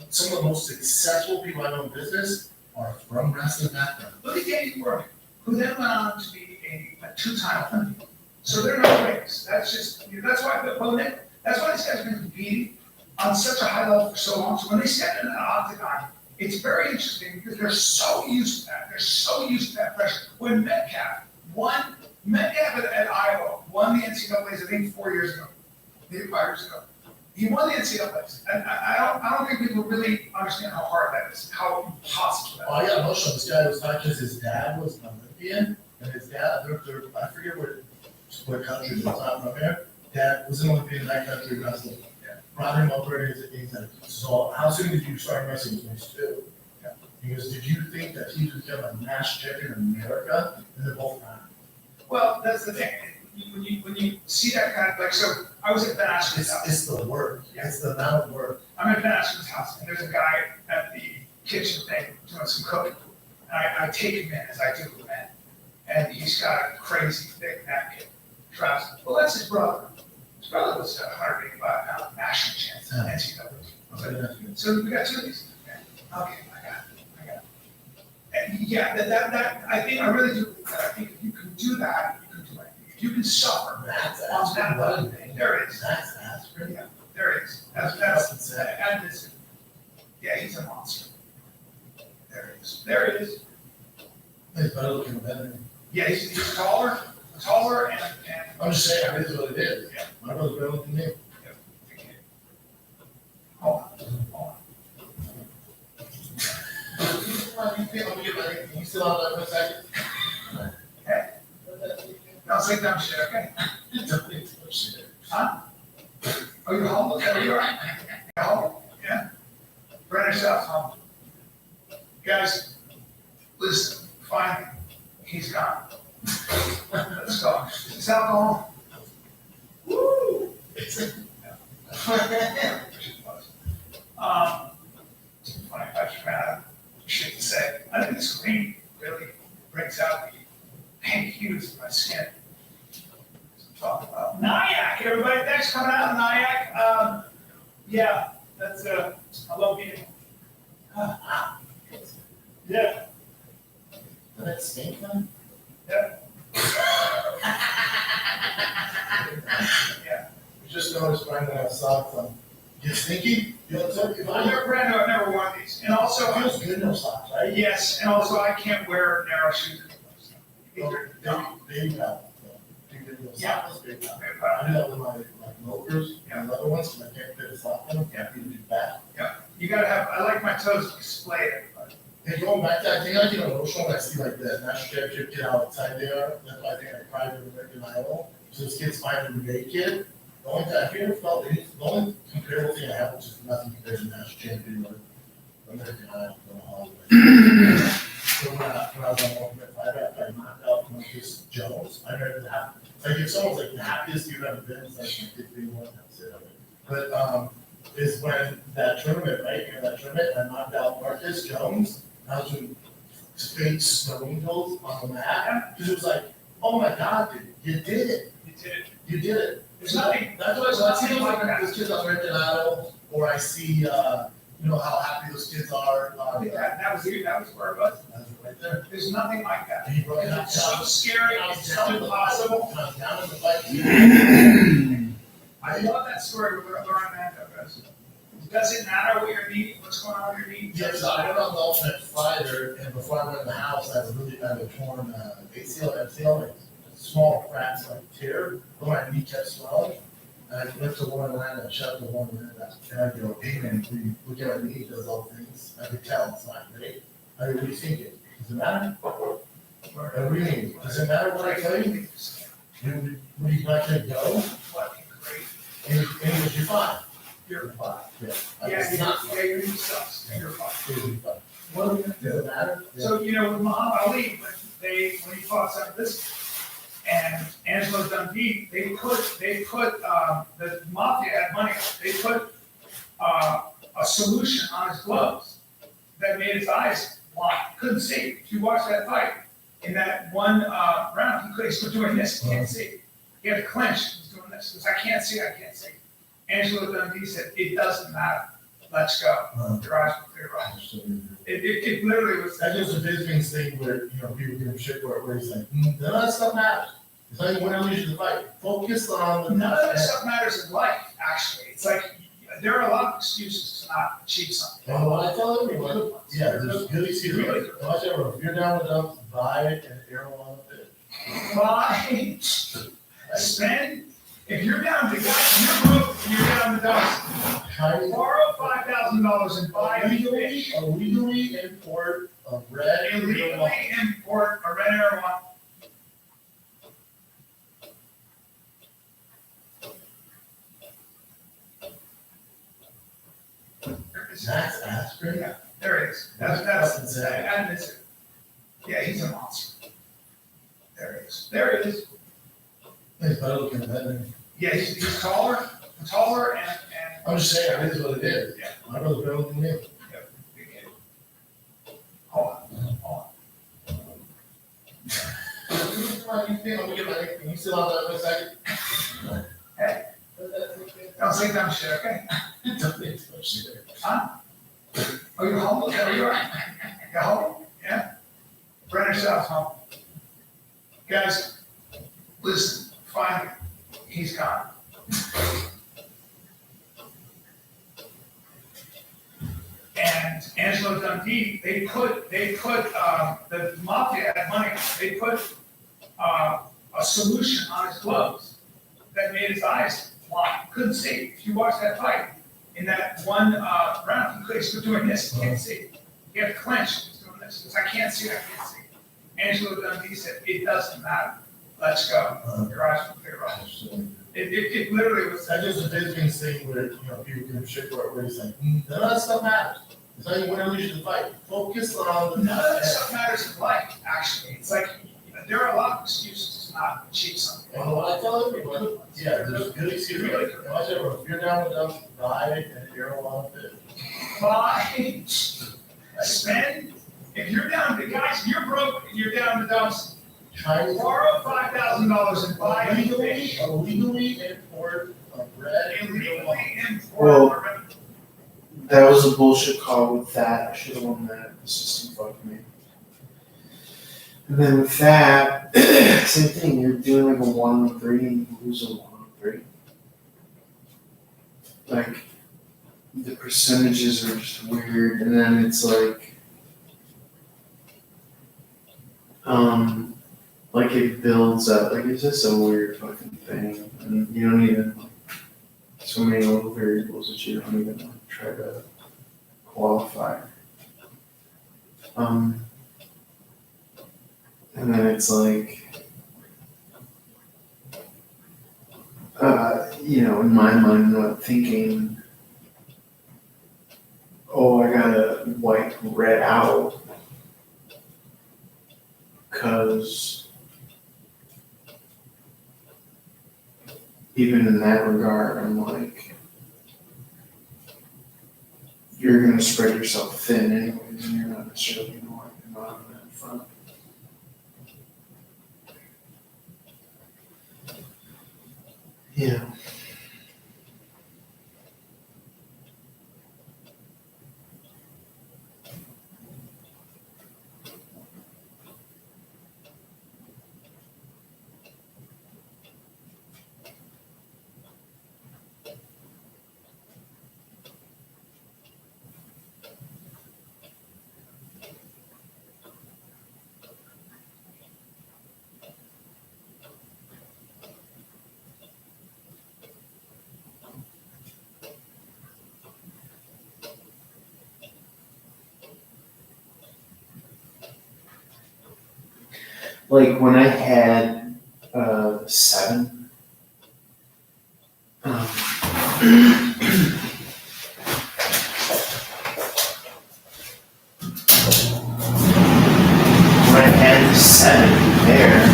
some of the most successful people I know in business are from wrestling background. look at Danny Work, who then went on to be a 2-time Olympian. So they're not breaks. That's why that's why this guy's been competing on such a high level for so long. So when they step into that octagon, it's very interesting because they're so used to that. They're so used to that pressure. When Metcalf at Iowa won the NCAA's, I think 4 years ago, maybe 5 years ago. He won the NCAAs, and I don't think people really understand how hard that is, how impossible that Oh, is. yeah, emotional. This guy was not just his dad was an Olympian, and his dad, I forget what country, but it's not from here. Dad was an Olympian in that country, wrestling. Yeah. Brought him over, and he's like, so how soon did you start wrestling? He was 2. Yeah. He goes, did you think that he would become a national champion in America? And they're both not. Well, that's the thing, when you see that kind of, like, so, I was at Ben Askren's house. It's the work, it's the amount of work. I'm at Ben Askren's house, and there's a guy at the kitchen thing doing some cooking. And I take him in, as I do with men, and he's got a crazy thick napkin, trousers. Well, that's his brother. His brother was a 185-pound national champion, NCAA. So we got 2 of these. Okay, I got it. And yeah, that, I really do, I think if you can do that, you can do anything. If you can suffer That's on that aspirin. level, there is. That's aspirin. Yeah, there is. That's, yeah, he's a monster. There it is. He's better looking than me. Yeah, he's taller, and. I'm just saying, it is what it is. Yeah. My brother's better looking than me. Hold on. You still on that for a second? Okay. Don't say dumb shit, okay? Huh? Oh, you're home? Okay, you're right. You're home? Yeah. British South home. Guys, listen, finally, he's gone. Let's go. Is alcohol? Woo! Funny, I just ran out of shit to say. I think this green really brings out the pink hues of my skin. Talking about Nyack, everybody, thanks for coming out of Nyack. Yeah, that's I love being. Yeah. That stink, man? Yeah. Yeah. You just noticed Brandon have socks on. Get stinky? You know what I'm saying? I've never worn these, and also It feels good, no socks, right? yes, and also I can't wear narrow shoes. These are dumb. Baby towel. Yeah. Baby towel. I do that with my milkers and other ones, because I can't fit a sock in them, can't even do that. You gotta have. I like my toes displayed. Everybody. Hey, going back to that thing, I get emotional when I see like the national championship kid how excited they are. That's why I think I cried in American Idol. So this kid's finally made kid. The only time I've ever felt the only comparable thing I have, which is nothing compared to national champion or American Idol or Hollywood. So when I was on Ultimate Fighter, I knocked out Marcus Jones. I remember that. Like if someone's like the happiest you've ever been, it's like my 51, that's it. But is when that tournament, right? You know, that tournament, I knocked out Marcus Jones. I was doing fake snow angels on the mat. Because it was like, oh my God, dude, you did it. You did it. There's nothing. That's what I see those kids on American Idol, or I see, you know, how happy those kids are. That was you. That was where it was. That's right there. There's nothing like that. And he broke it up. It's so scary. It's so impossible. Down in the fight. I love that story with Orlando goes. Does it matter what your knee, what's going on with your knee? Yes, I went on the Ultimate Fighter, and before I went in the house, I had a really kind of torn ACL, MCL, like small cracks, like tear, but my knee kept swelling. And I went to one line and shut the one line out. And I go, hey man, we look at my knee, it does all things. I could tell it's not great. I go, what do you think? Does it matter? What do you mean? Does it matter what I tell you? Would you not gonna go? Fucking great. And he goes, you're fine. You're fine. Yeah. Your knee sucks. You're fine. Well, does it matter? So, you know, with Muhammad Ali, when he fought some of this, and Angelo Dundee, they put the mafia had money. They put a solution on his gloves that made his eyes blind. Couldn't see. If you watch that fight, in that one round, he was doing this. He can't see. He had to clench. He was doing this. He goes, I can't see. Angelo Dundee said, it doesn't matter. Let's go. Your eyes will clear up. It literally was. That was a Bisping's thing where, you know, people give him shit where he's like, none of that stuff matters. It's not even when I lose the fight. Focus on the. None of that stuff matters in life, actually. It's like, there are a lot of excuses to not achieve something. And what I tell everyone, yeah, there's good excuses. Watch out, if you're down with them, buy it and arrow on it. Buy, spend. If you're down to guys, you're broke and you're down to dumps, Chinese, Borrow $5,000 and buy a fish. illegally import a red. Illegally import a red airline. Max Aspirin? Yeah, there it is. That's I miss it. Yeah, he's a monster. There it is. There it is. He's better looking than that. Yeah, he's taller and. I'm just saying, it is what it is. Yeah. My brother's better looking than him. Big kid. Hold on. Can you still on that for a second? Hey, don't say dumb shit, okay? Don't think so, shit. Huh? Oh, you're home? Is that where you are? You're home? Yeah? Brenner South home. Guys, listen, finally, he's gone. And Angelo Dundee, they put, the mafia had money, they put, a solution on his gloves that made his eyes blind, couldn't see. If you watch that fight, in that one, round, he was doing this, he can't see. He had to clench, he was doing this, he goes, I can't see. Angelo Dundee said, it doesn't matter, let's go, your eyes will clear up. It literally was. That is the biggest thing where, people can shit where he's like, none of that stuff matters. It's not even when you should fight. Focus on the. None of that stuff matters in life, actually. It's like, there are a lot of excuses to not achieve something. And what I tell everybody, yeah, there's good excuses. Really? If you're down with them, buy it, and you're on it. Buy, spend, if you're down to, guys, if you're broke and you're down to dumps, Chinese. borrow $5,000 and buy a fish. Illegally import a red. Illegally import Well, a red. That was a bullshit call with that. I should have won that. The system fucked me. And then with that, same thing. You're doing like a 1-3 and you lose a 1-3. Like, the percentages are just weird. And then it's like it builds up. Like, it's just a weird fucking thing. And you don't even, so many little variables that you don't even try to qualify. And then it's like, in my mind, I'm not thinking, oh, I gotta wipe red out, because even in that regard, I'm like, you're gonna spread yourself thin anyways, and you're not necessarily gonna wipe them out in that front. Yeah. Like when I had 7, when I had 7 there,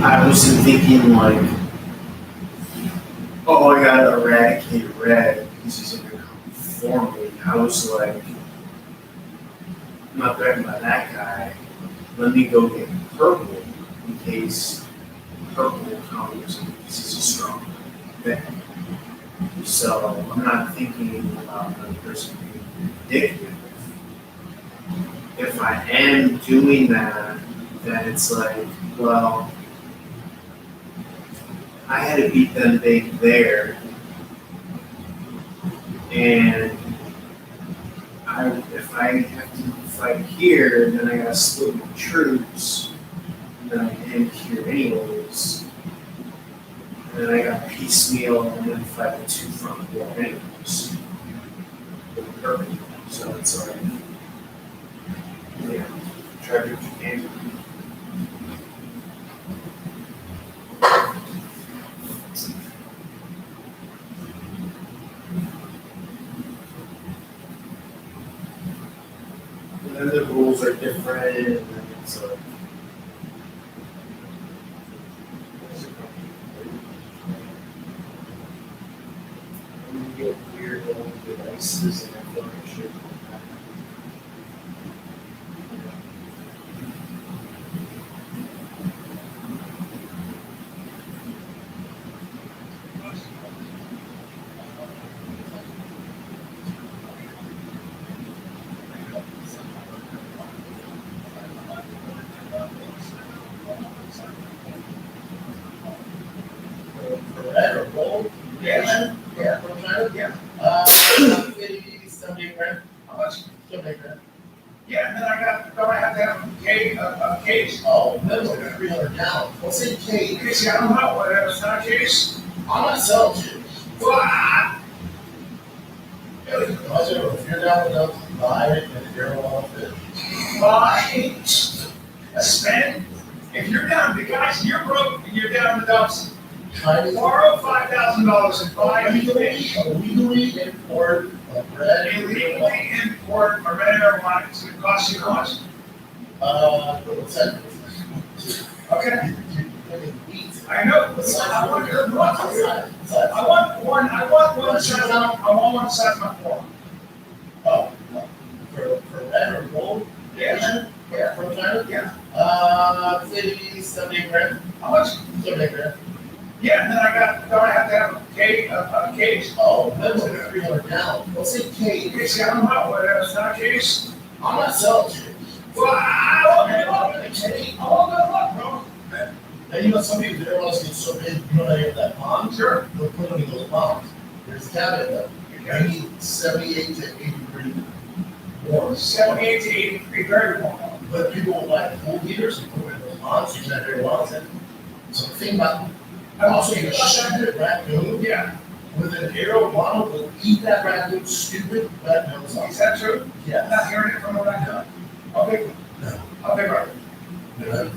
I wasn't thinking like, oh, I gotta eradicate red because he's gonna come for me. I was like, I'm not threatened by that guy. Let me go get purple in case purple comes and this is a strong thing. So I'm not thinking about the person being vindictive. If I am doing that, then it's like, well, I had to beat them big there, and if I have to fight here, then I gotta split my troops, and then I end here anyways. And then I got piecemeal and then 5 to 2 front door anyways. Perfect. So it's like, yeah, try to do what you can. And then the rules are different, and then it's like. You get weird little devices, and I feel like I should. Red or gold? Yeah. Yeah. Yeah. 70 grand. How much? 70 grand. Yeah, and then don't I have to have a case? Oh, minimum 300 gallons. What's in cage? Case, I don't know, whatever, it's not a case. I'm not selling to you. What? If you're down enough to buy it and you're off it. Buy, spend. If you're down, the guys, you're broke and you're down in the dumps. Borrow $5,000 and buy a fish. Illegally import a red. Illegally import a red marijuana. It's gonna cost you how much? What's that? Okay. I know. I want one size of my form. Oh, for red or gold? Yeah. Yeah, from China? Yeah. 50, 70 grand. How much? 70 grand. Yeah, and then don't I have to have a case? Oh, minimum 300 gallons. What's in cage? Case, I don't know, whatever, it's not a case. I'm not selling to you. Well, I want a case. I want to look, bro. And you know, some people, they want to get so big, you know, they have that pond. Sure. They'll put them in those ponds. There's a caveat though. I need 78 to 80 degree warm. 78 to 80 degree, very warm. But people will buy pool heaters and put them in those ponds, so that very well. So the thing about, also you shoot a raccoon. Yeah. With an arowana will eat that raccoon's stupid red nose off. Is that true? Yeah. I'm not hearing it from a raccoon. Okay. No. Okay, right. Good.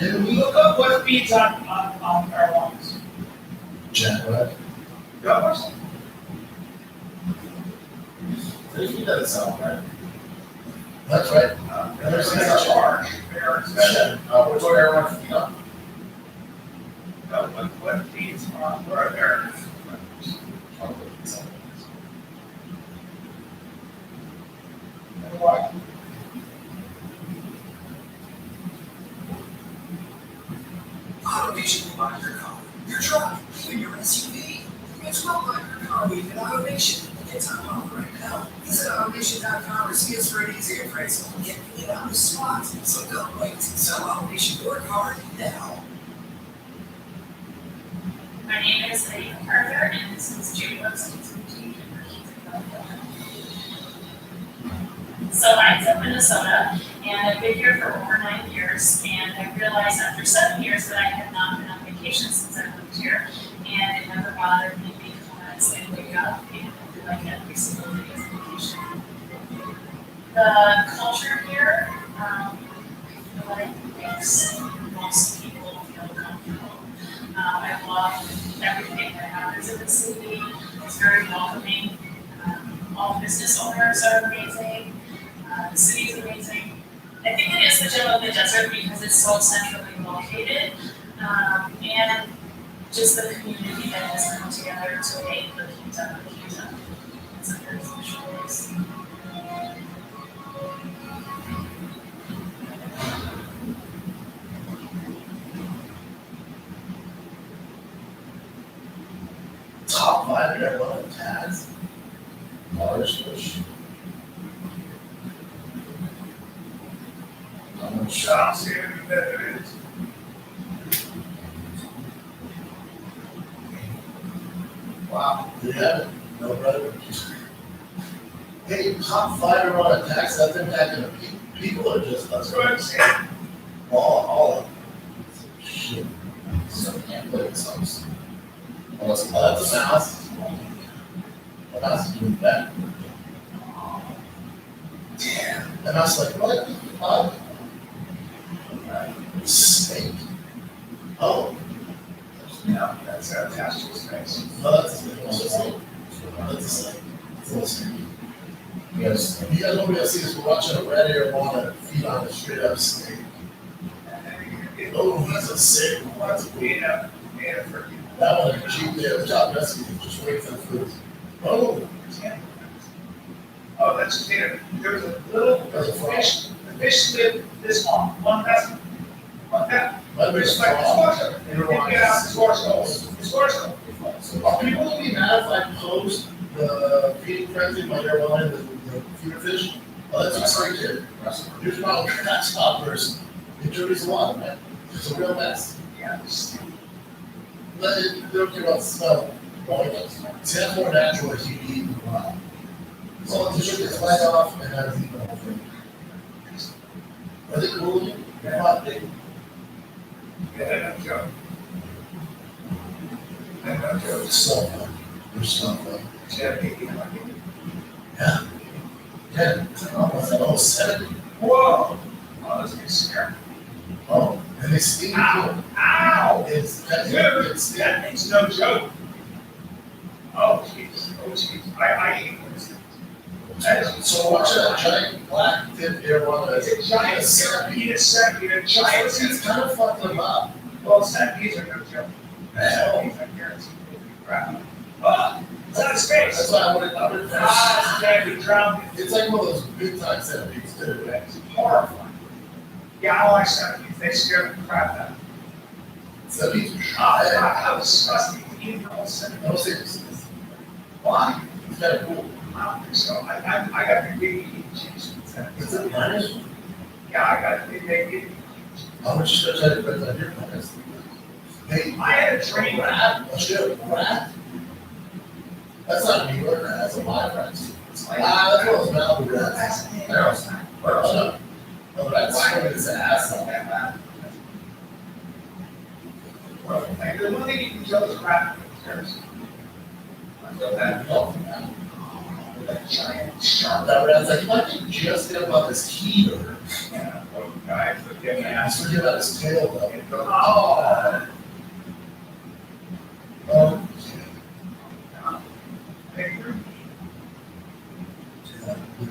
Look up what feeds on marijuana. Jack, what? Yours? He doesn't sound right. That's right. There's a charge. What's our airline feed on? No, what feeds on there? What? Automation will buy your car, your truck, even your SUV. It's well buy your car with automation. It's on offer right now. Visit automation.com or see us for an easy appraisal and get paid on the spot. So don't wait. Sell automation your car now. My name is Lady Arthur, and this is Julie Wilson. So I live in Minnesota, and I've been here for over 9 years, and I realized after 7 years that I had not been on vacation since I lived here, and it never bothered me because I wake up and I feel like every single day is vacation. The culture here, I feel like makes most people feel comfortable. I love everything that happens in the city. It's very welcoming. All business owners are amazing. The city is amazing. I think it is the gem of the desert because it's so centrally located. And just the community that has come together to make the Quinta. It's a very special place. Top 5 in everyone has Mars Bush. I'm Shots here, that it is. Wow. You have it? No, brother. Hey, top 5 in everyone attacks, that's impacting the people are just, Let's go ahead and see it. all of them. Shit. So I can't play this house. Unless, oh, that's a mouse. A mouse is doing that. Damn. And I was like, what? Snake. Oh. Yeah, that's attached to his face. Oh, that's a snake. That's a snake. That's a snake. It's a little snake. Yes. You guys nobody else see this, we're watching a red ear wanna feed on a straight up snake. Oh, that's a sick one. That's a cool. Yeah, for you. That one, cheap there, the top rescue, just wait for the food. Oh. Oh, that's there. There's a little, there's a fish. The fish lived this long, one vessel. Like that. It's like a torso. And you get out the torso. It's torso. Are people gonna be mad if I post the feeding frenzy by their line, the feeder fish? Oh, that's what's right there. Here's my grasshoppers. Introduce the water, man. It's a real mess. Yeah. But they don't care about the smell. It's half more natural if you eat the wild. So just rip its leg off and have it eaten the whole thing. Are they cool? Yeah. Yeah, Joe. Joe. So fun. They're so fun. Yeah. Yeah. Almost 70. Whoa. Oh, this is scary. Oh, and they sting. Ow. Ow. It's That makes no joke. Oh, jeez. Oh, jeez. I hate this. So watch that giant black tip airborne. It's a giant centipede, a giant It's kind of fucking them up. Well, centipedes are no joke. Centipedes, I guarantee you, crap. Oh, it's out of space. That's why I would. Ah, it's gonna be drowned. It's like one of those big time centipedes too. It's horrifying. Yeah, I don't like centipedes. They scare the crap out of me. Centipedes are Oh, shy. how disgusting. Eating the whole centipede. No seriously. Why? It's kind of cool. I don't think so. I got the big eating chips. Is it minus? Yeah, I got the big eating. How much should I try to put on your minus? Hey, I had a dream. rat. Oh shit, rat. That's not a New York rat. That's a live rat. That's one of those Malibu rats. Oh no, that's swimming his ass. The one thing you can tell is rat. I know that. Oh, That giant shark. that rat's like, if I could just get above his heater. Yeah, oh, guys, forget me. I forget about his tail though. Oh. Oh.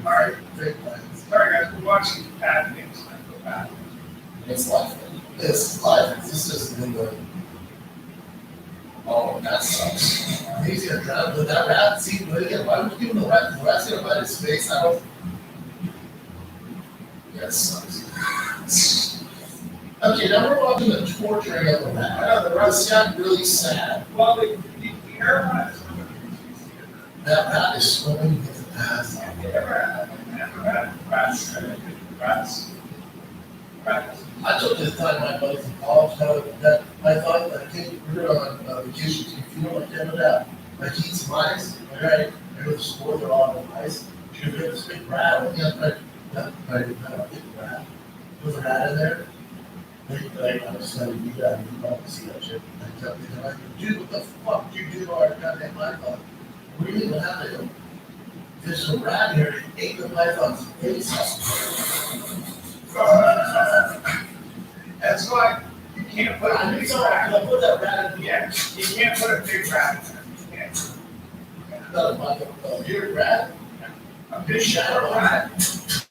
All right, great plans. Sorry guys, we're watching bad things. I feel bad. It's life. It's life. This is in the. Oh, that sucks. He's gonna drown. But that rat, see, but again, why would you give him the rat? The rat's gonna bite his face. I don't. Yeah, it sucks. Okay, now we're watching the torturing of the rat. I know the rat's got really sad. Well, the airline is That rat is swimming with the path. rats. I took this time my buddies in college, that I thought that kid, we were on vacation, you feel like Canada, like eat some ice, all right, I go to school, they're all on ice, you get this big rat, I didn't get the rat, there's a rat in there, I was telling you that, you don't see that shit, I kept thinking, like, dude, what the fuck did you do to our goddamn python? Really, what happened? There's a rat here, it ate the python's face. That's why you can't put a big rat. I put that rat in the Yeah, you can't put a big rat in there. Not a bucket, a beard rat, A big shadow rat.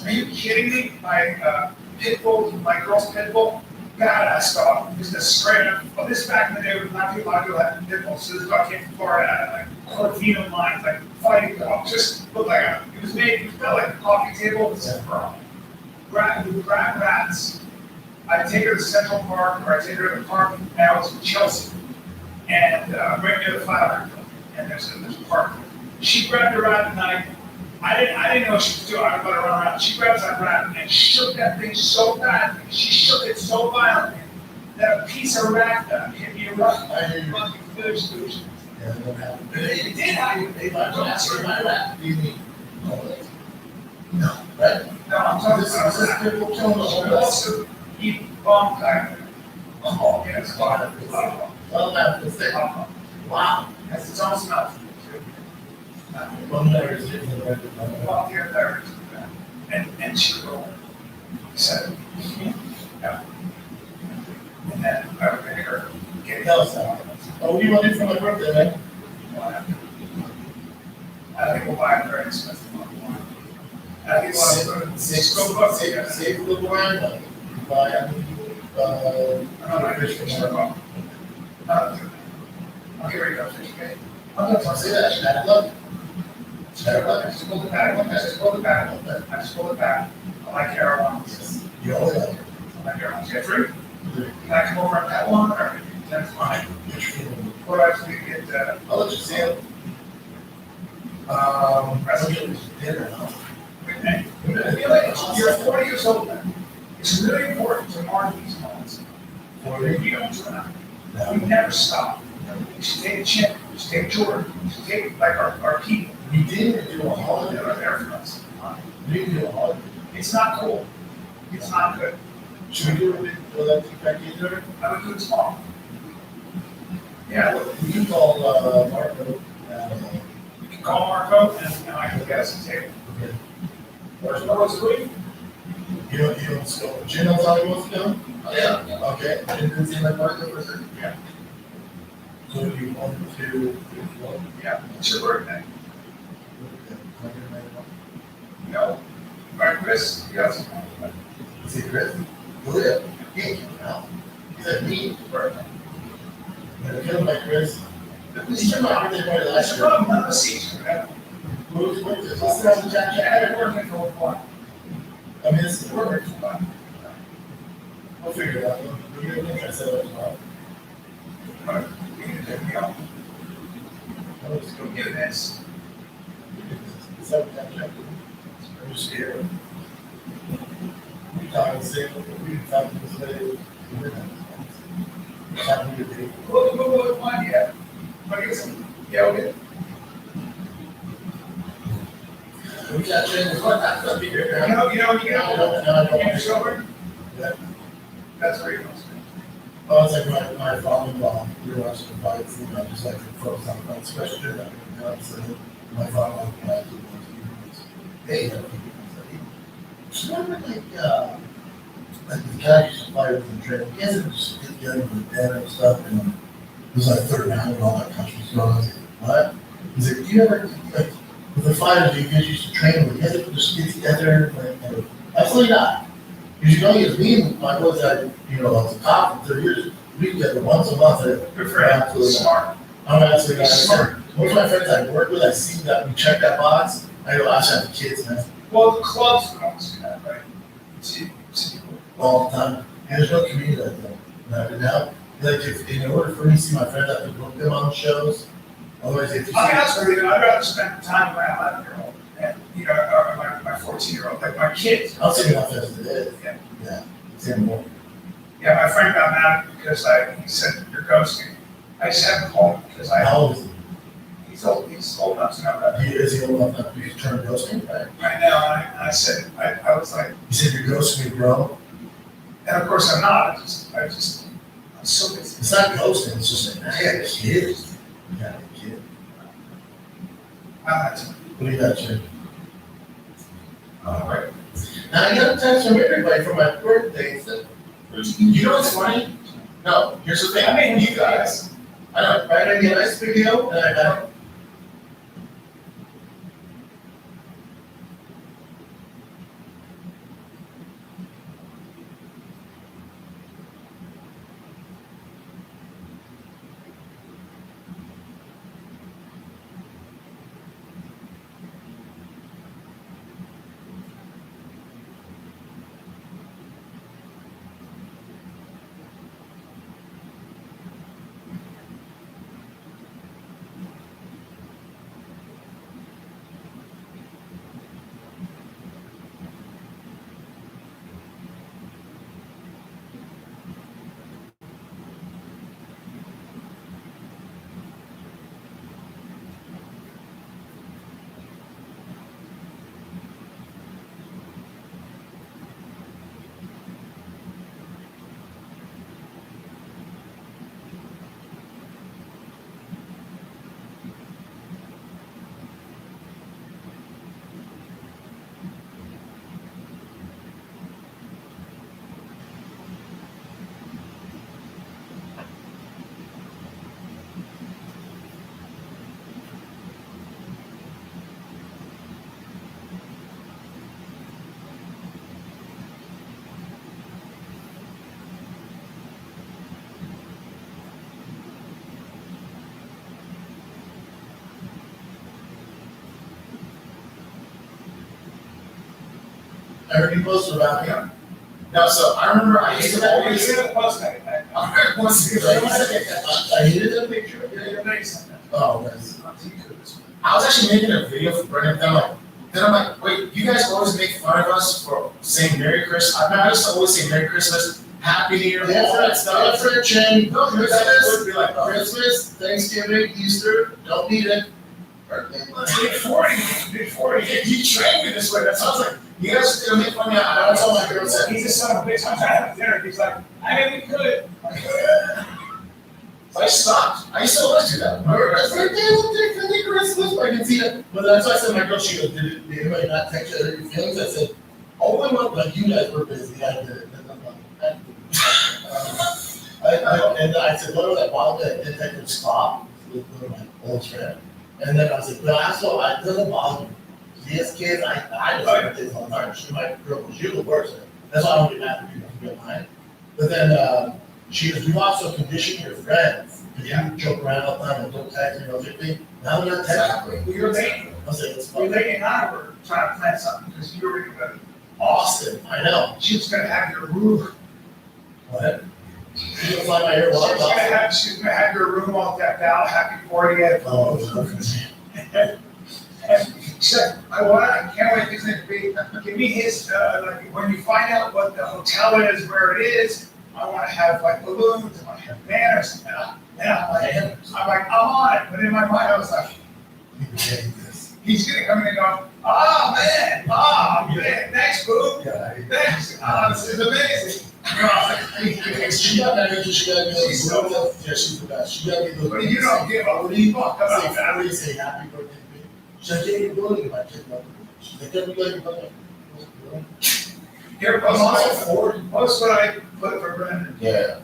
Are you kidding me? My pit bull, my girl's pit bull, badass dog. Just a straight up. Well, this back in the day was not too long ago had pit bulls. So this dog came from Florida, like Corvino lines, like fighting dog. Just looked like it was made. It felt like a coffee table with some rats. I'd take her to Central Park, or I'd take her to the park. And I was in Chelsea, and right near the Flatiron Building, and there's a park. She grabbed a rat at night. I didn't know what she was doing. I let her run around. She grabs that rat and shook that thing so bad. She shook it so violently that a piece of rat hit me right. I hear you. Fucking fish. Yeah, that happened. It did happen. If I don't ask for my rat, do you mean? No, right? No, I'm talking This about is people killing the whole mess. Eat bomb time. Oh, Yes, wow. Well, that's the thing. Wow. Has its own smell. One there is different than the other. Well, here, there. And she will. So, yeah. And then I would make her get Tell us that. Oh, what do you want to do for my birthday, man? I think we'll buy a very expensive one. I think we'll have to Save a little wine, like, buy, another fish for my mom. I'll get ready to go fish, okay? I'm not gonna say that, I love it. I just pulled it back, I just pulled it back. I like Carolinas. You always like it. I like Carolinas. Get three? Can I come over and have one, or that's fine? What else do you get, I'll let you see it. recipe? Dinner, huh? Okay. I feel like you're 40 years old now. It's really important to mark these moments. You don't do that. You never stop. You should take a chip, you should take Jordan, you should take like our people. We didn't do a That holiday. are there for us. We didn't do a holiday. It's not cool. It's not good. Should we do it with that back dinner? I would do it tomorrow. Yeah, We can call, Marco, you can call Marco and I can get us a table. okay. Where's Marco's doing? You don't go, Jim knows how he wants to go? Yeah. Okay, Jim didn't seem like Marco for a second. Yeah. So you want to, Yeah, it's your birthday. No. All right, Chris, you got some. See Chris? Look at him. He ain't coming out. He's like me. Birthday. I feel like Chris. He took my birthday party last That's year. probably none of the seats for that. Who's with this? Let's throw the jacket. I had it working for one. I mean, this is work. Working for one. We'll figure it out. We're gonna try to set it up tomorrow. But we can do, you know, I'll just go go get this. set up that jacket. I'm just scared. We talking same, we talking this way. Happy to be. What one, yeah. What is it? Yeah, okay. We got James, what, that's gonna be here. You know, No, I don't. you're sober? Yeah. That's where you're going. Oh, it's like my father-in-law, we were watching the fights, you know, just like the pros on fights, especially during that, you know, so my father-in-law, hey, so remember like the guy used to fight with the trail, he hasn't just get together with Dan and stuff, and it was like third round and all that country stuff, I was like, what? He's like, do you ever, like, with the fighters, you guys used to train with, you guys ever just get together, and absolutely not. Because you know, it's me and my boys that, you know, as a cop for 30 years, we get together once a month. Good for him. Smart. I'm absolutely not. Smart. Most of my friends I work with, I see that we check that box. I go, I should have the kids, man, Well, the clubs would always do that, right? See people. all the time. And there's no community like that. Now, like, if in order for me to see my friends, I have to book them on shows. Otherwise, if you I'll be honest with you, I'd rather spend time with my 11-year-old and, you know, or my 14-year-old, like my kids. I'll see my friends today. Yeah. Yeah. Same more. Yeah, my friend got mad at me because he said, you're ghosting. I just haven't called him because How old is he? he's old enough to know that. Is he old enough to turn ghosting? Right. Right now, and I said, I was like, You said you're ghosting me, bro. and of course I'm not, I'm so busy. It's not ghosting, it's just like, I got kids. You got a kid. What do you got, Jim? All right. Now I got a text from everybody for my birthday. You know what's funny? No, here's the thing. I mean, you guys. I know, right? I get a nice video and I got. I heard you posted about him. No, so I remember I used to always. Post that. I hated that picture. Oh, nice. I was actually making a video for Brendan. Then I'm like, wait, you guys always make fun of us for saying Merry Christmas. I used to always say Merry Christmas, Happy New Year, all that stuff. Different change. No, Christmas, be like, Christmas, Thanksgiving, Easter, don't need it. Birthday. Big 40. He trained me this way. That's how I was like, you guys are gonna make fun of me. I told my girl said, He's a son of a bitch. I'm trying to have dinner. He's like, I mean, we could. So I stopped. I used to always do that. I was like, I think Christmas. I can see that. But that's why I said to my girl, she goes, did anybody not text you your feelings? I said, only when like you guys were busy, I did it. And I said, what was that while that detective stop with my old friend? And then I was like, well, it doesn't bother me. She has kids, I just have kids all the time. She might girl, she was worse. That's why I don't get mad at people who get mine. But then she goes, you also condition your friends. Because you joke around all the time and don't text me, don't me. Now they're not texting me. You're late. I was like, it's You're fun. late and I were trying to plan something because you were going to Austin, I know. She was going to have your room. What? You gonna fly my hair She was gonna have your room all decked out, happy 40th. Oh, And she said, I can't wait for this to be, give me his, like, when you find out what the hotel is, where it is, I wanna have like balloons, I wanna have banners, and I'm like, I'm on it, but in my mind, I was like, he's gonna come in and go, man, thanks, boo, thanks, this is amazing. She got married because she got me those. Yeah, she's the best. She got me those. But you don't give a What do you fuck about say? that. What do you say? Happy birthday to me. She's like, yeah, you're doing it. My kid, she's like, every day you're doing it. Here, post what I put for Brendan. Yeah.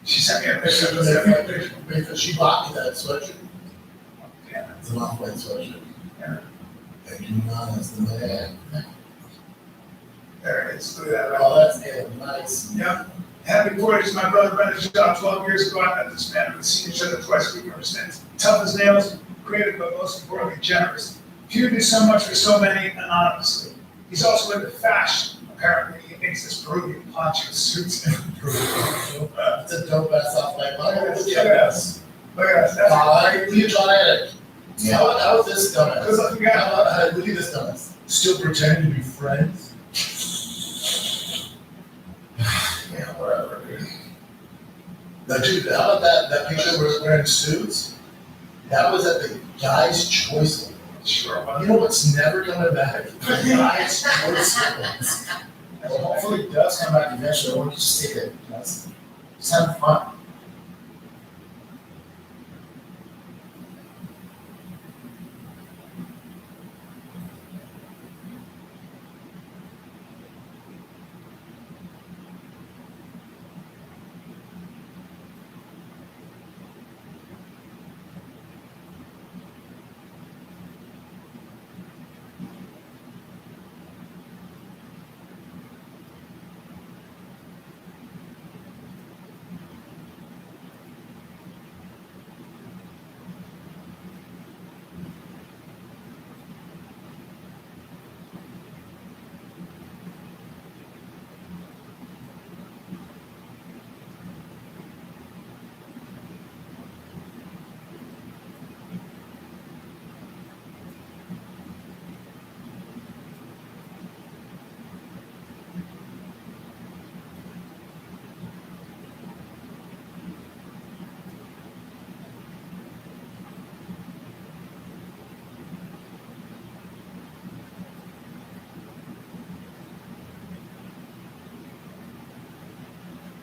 She sent me a picture. Because she bought me that sweatshirt. Yeah. It's an off-white sweatshirt. Yeah. And you know, that's the man. There it is, look at that. Oh, that's nice. Yeah. Happy 40s, my brother Brendan's job 12 years ago. I met this man. We've seen each other twice a week ever since. Tough as nails, creative, but most importantly, generous. Few do so much for so many anonymously. He's also into fashion. Apparently, he thinks this Peruvian poncho suits him. It's a dope ass off-white mother. Look at us. Look at us. Look at John Eric. Yeah. How is this dumbass? Good looking guy. Look at this dumbass. Still pretending to be friends. Yeah, whatever, dude. Now, dude, how about that picture where we're wearing suits? That was at the Guy's Choice Awards. Sure. You know what's never coming back? The Guy's Choice Awards. Well, hopefully it does come back eventually. We'll just take it. Just have fun.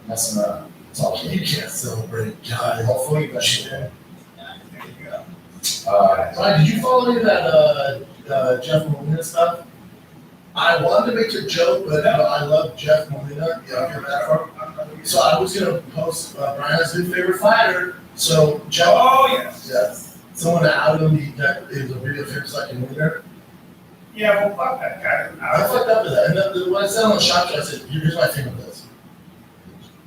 Messing up. It's all you can't celebrate. God, hopefully, but you can. There you go. Ryan, did you follow any of that Jeff Molina stuff? I wanted to make a joke, but I love Jeff Molina. Yeah, I hear that from. So I was gonna post Brian's new favorite fighter. So Jeff. Oh, yes. Yes. Someone outed him. That is a video of him second winner. Yeah, well, fuck that guy. I fucked up with that. And then when I said on the shop, I said, "Here's my thing with this.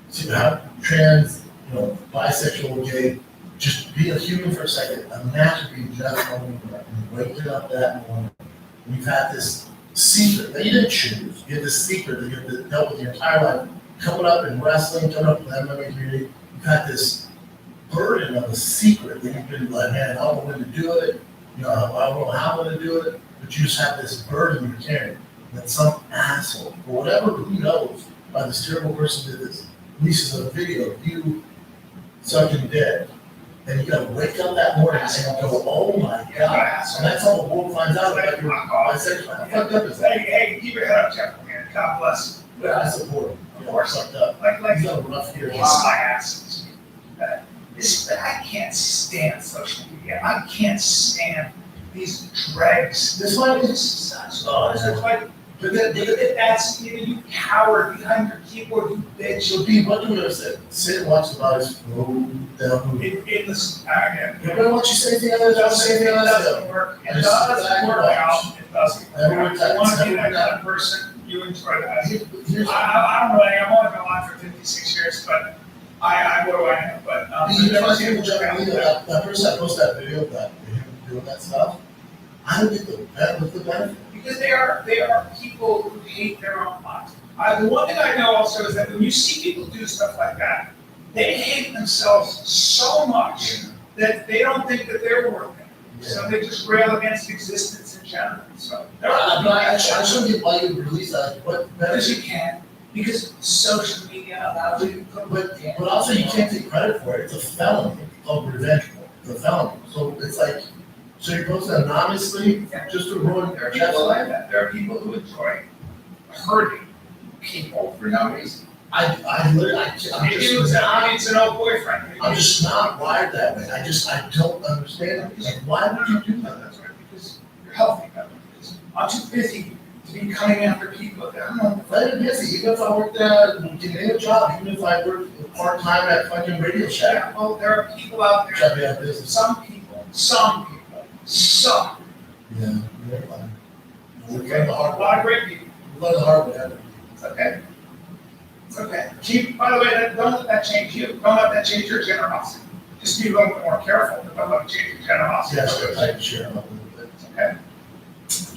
See, how trans, bisexual, gay, just be a human for a second. Imagine being Jeff Molina and waking up that morning. We've had this secret that you didn't choose. You had this secret that you had dealt with your entire life. Coming up in wrestling, coming up in the MMA community, you've had this burden of a secret that you've been like, man, I don't know when to do it. You know, I don't know how I'm going to do it. But you just have this burden you're carrying that some asshole, or whatever, who knows, by this terrible person did this, releases a video of you sucking dead. And you gotta wake up that morning and go, oh my God. And that's how the world finds out about your bisexual. How fucked up is that? Hey, keep your head up, Jeff, man. God bless. Yeah, I support him. Of course. Fucked up. Like, He's got a rough year. kiss my ass. I can't stand social media. I can't stand these dregs. This one is such. It's like, that's, you coward behind your keyboard, you bitch. So, B, what do we have said? Sit and watch the bodies flow down. In this, Everybody wants you to say anything other than say anything other than doesn't work. It doesn't work out. It doesn't. Everyone I want to be that kind of person. You enjoy that. I don't know. I'm only been alive for 56 years, but what do I know? But you never see that person that posted that video of that him doing that stuff. I don't get the benefit. Because they are people who hate their own lives. The one thing I know also is that when you see people do stuff like that, they hate themselves so much that they don't think that they're worth it. Yeah. So they just rail against existence in general. So I shouldn't get why you release that. Because you can. Because social media allows you to but also you can't take credit for it. It's a felony. It's called revenge. It's a felony. So it's like, so you're supposed to anonymously just to ruin their people like that. There are people who enjoy hurting people for no reason. I'm it's an old boyfriend. I'm just not wired that way. I don't understand it. Like, why would you do that? That's right, because you're healthy. I'm too busy to be coming after people. I don't know. I'm busy. Even if I worked at a job, even if I worked part-time at fucking Radio Shack. Yeah, well, there are people out there. Try to be out business. Some people. Yeah, we're getting a lot of great people. We learn the hard way. It's okay. It's okay. By the way, don't let that change you. Don't let that change your generosity. Just be a little bit more careful. Don't let it change your generosity. Yeah, sure. I can share a little bit. It's okay.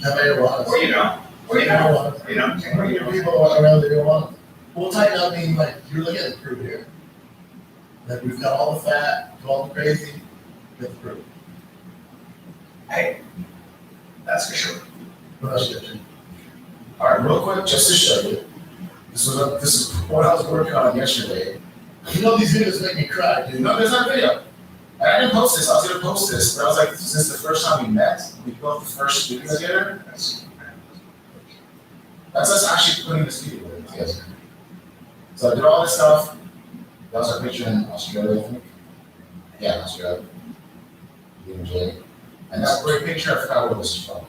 That may want Or you don't. Or you don't. You don't. People around there don't want it. We'll tighten up, meaning like, you're looking at the crew here. Like, we've got all the fat, all the crazy, get the crew. Hey, that's for sure. What else you got? All right, real quick, just to show you. This is what I was working on yesterday. You know these videos make me cry, dude. No, there's not a video. And I didn't post this. I was gonna post this, but I was like, since the first time we met, we built the first studio together. That's us actually putting the studio together. So I did all this stuff. That was our picture in Australia, I think. Yeah, Australia. And that's a great picture. I forgot what this is from.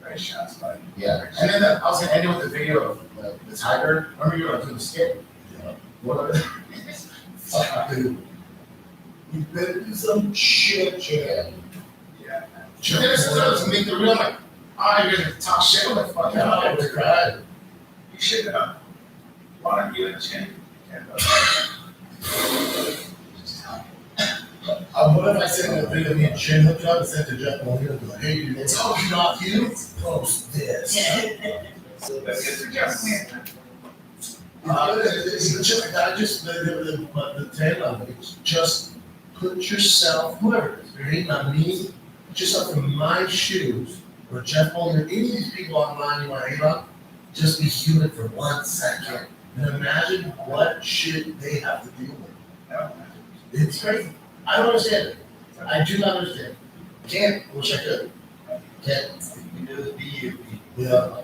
Great shots, buddy. Yeah. And then I was gonna end it with the video of the tiger. Remember you were gonna do the skit? Yeah. What? Fuck, dude. You better do some shit, Chad. Yeah. And then it's make the real like, you're gonna talk shit. I'm like, fuck, I would have cried. You should why don't you and Chin? What if I sent a video of me and Chin hooked up and sent to Jeff Molina and be like, hey, dude, it's all not you. Post this. Let's get to Jeff Molina. The tail of it is just put yourself, whoever it is, you're hating on me, put yourself in my shoes, or Jeff Molina, any of these people online you want to hate on, just be human for 1 second. And imagine what shit they have to deal with. It's crazy. I don't understand it. I do not understand. Can't. I wish I could. Can't. You do the BU. Yeah.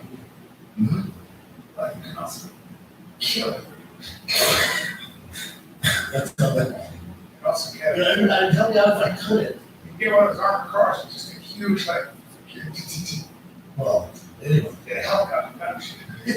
Mm-hmm. Like you can also kill it. That's not that. Also get I'd help you out if I couldn't. You get one of those armored cars, it's just a huge like. Well, anyway. Get a helicopter. You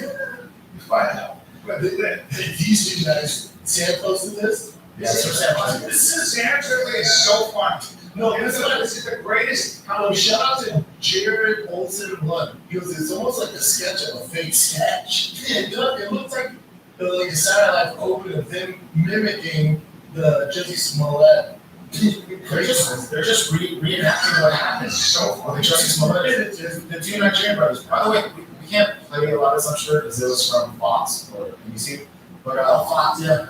find out. But these two guys, Sam posted this. Yeah, Sam's really is so fun. No, this is the greatest. Shout out to Jared Olsen Blunt. He goes, it's almost like a sketch of a fake sketch. It looks like a Saturday Night Open of them mimicking the Jesse Smollett. They're just reenacting what happened. So fun. With Jesse Smollett, the two Nigerian brothers. By the way, we can't play a lot of this, I'm sure, because it was from Fox or NBC. But Fox, yeah,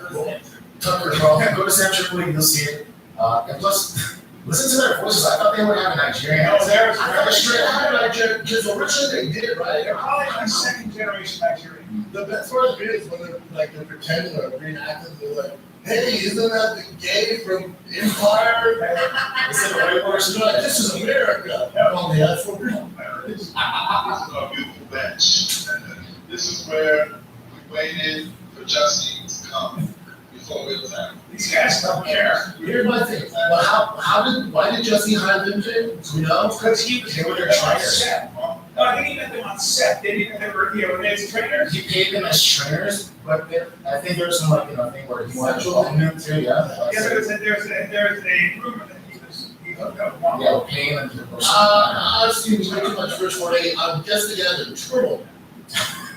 Tucker, bro, go to Sam Tripoli, you'll see it. And plus, listen to their voices. I thought they would have a Nigerian. No, they're- I thought straight out of Nigeria, because originally they did, right? They're probably like second generation Nigerian. The best part is when they're pretending or reenacting, they're like, hey, isn't that the gay from Empire? They said the right person, like, this is America. Oh, yeah, that's for real. This is our beautiful bench. This is where we waited for Justine to come before it was happening. These guys don't care. Here's my thing. Well, why did Justin hire them, Jay? Do you know? Because he was. They were their on trainers. set. No, I think he met them on set. They didn't, they were, as trainers. He paid them as trainers, but I think there's some thing where he wanted to own them too, yeah. Yeah, there's a rumor that he hooked up one. Yeah, paying them to. I've seen way too much first 48. I'm just together, turtle.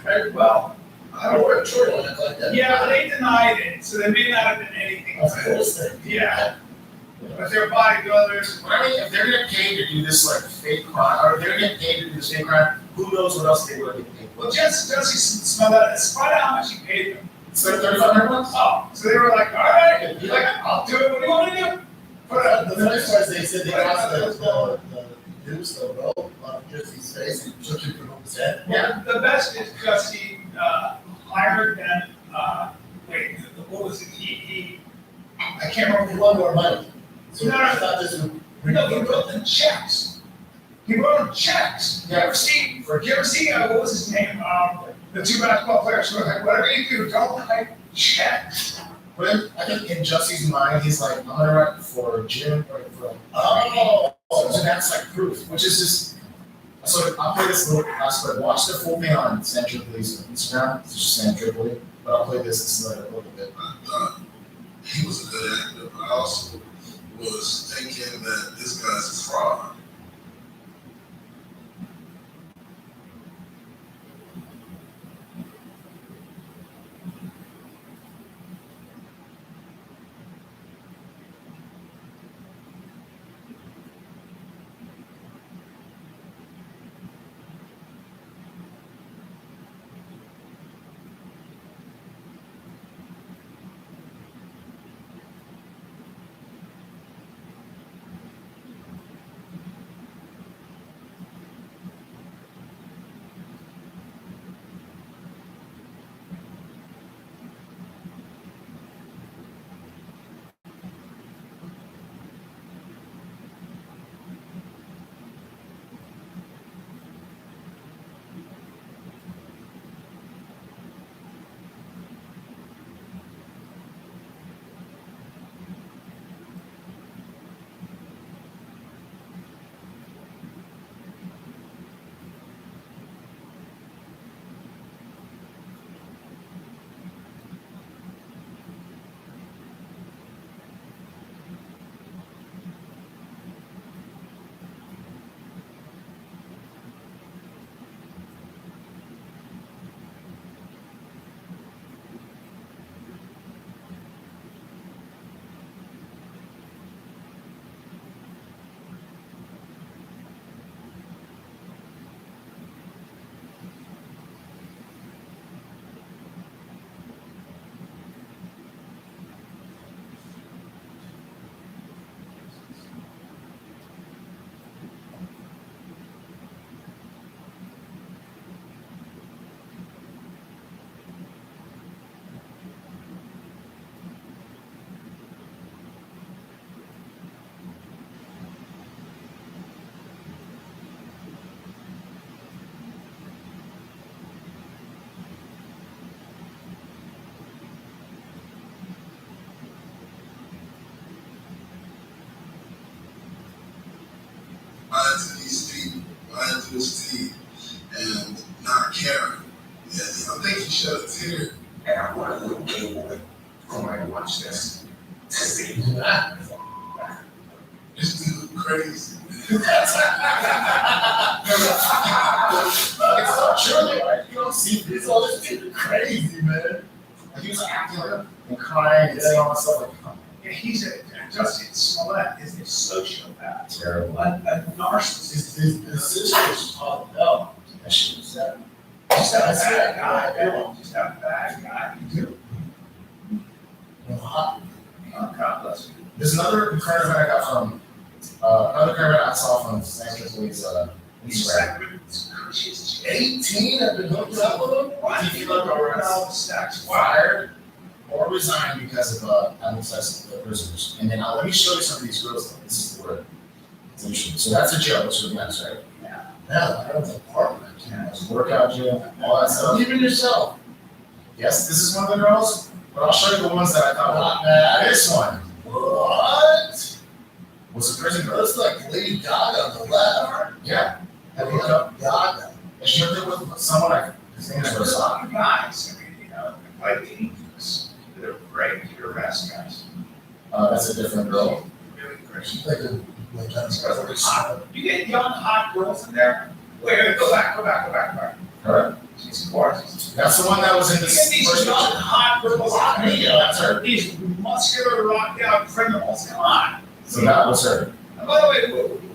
Right, well, I don't wear a turtle like that. yeah, but they denied it, so there may not have been anything. Of course they. Yeah, but they're bodybuilders. I mean, if they're getting paid to do this like fake crime, or if they're getting paid to do this fake crime, who knows what else they would get paid for? Well, Jesse Smollett, find out how much he paid them. It's like $3,500. Oh, so they were like, all right, like, I'll do it. What do you want to do? The nice part is they said they got the noose, the rope on Jesse's face and took it from his head. Yeah, the best is Jesse hired them. Wait, what was it? I can't remember. He wanted more money. So No, I thought this would. No, he wrote them checks. He wrote them checks. You ever see? What was his name? The two basketball players who were like, whatever you do, don't write checks. But I think in Jesse's mind, he's like, I'm gonna write for Jim or for. Oh, so that's like proof, which is just. So I'll play this little aspect. Watch the full thing on Sam Tripoli's Instagram. It's just Sam Tripoli, but I'll play this a little bit. I thought he was a good actor, but I also was thinking that this guy's a fraud. Lying to these people, lying to his team, and not caring. Yeah, I think he shed a tear. And I want a little gay woman come and watch this to see. This dude crazy. It's not true, right? You don't see this all this shit crazy, man. Like he was acting like and crying and saying all that stuff like, Yeah, Justin Smollett is a sociopath. terrible. A narcissist. His sister was called no. That shit was sad. just a bad guy, man. Just a bad guy. Hot. God bless you. There's another current event I got from, another current event I saw from San Francisco's, Instagram. 18 have been hooked up with him. What? He looked over Stacks. fired or resigned because of having sex with the prisoners. And then let me show you some of these girls. Though. This is the word. It's interesting. So that's a jail. Which was nice, right? Yeah. Yeah, that was an apartment. Yeah, it was a workout gym, all that stuff. Even yourself. Yes, this is one of the girls. But I'll show you the ones that I thought, not bad. This one. What? Was a prison girl? Looks like Lady Gaga on the left. Yeah. Have you got Gaga? And she hooked up with someone like, his name is There's a Rosat. lot of guys, I mean, like teams that are great to arrest guys. That's a different girl. Really great. She's like a, like that's Really hot. You get young, hot girls in there. Wait, go back. Her. She's gorgeous. That's the one that was in You this get these first young, picture. hot girls. Yeah, that's her. These muscular, rocked out criminals. Come on. So that was her. And by the way,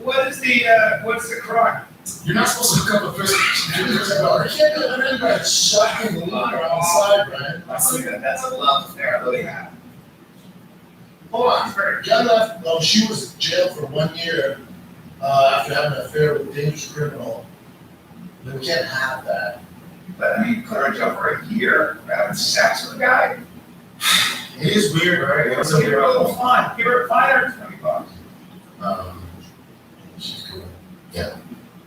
what's the crime? You're not supposed to hook up with prisoners. I can't believe anybody shocking the look around the side, Brian. That's a love affair that they have. Hold on, Jen left, well, she was in jail for 1 year, after having an affair with a dangerous criminal. Then we can't have that. But I mean, put her in jail for a year for having sex with a guy. It is weird, right? It was Give her a little fine. Give her $520. She's cool. Yeah.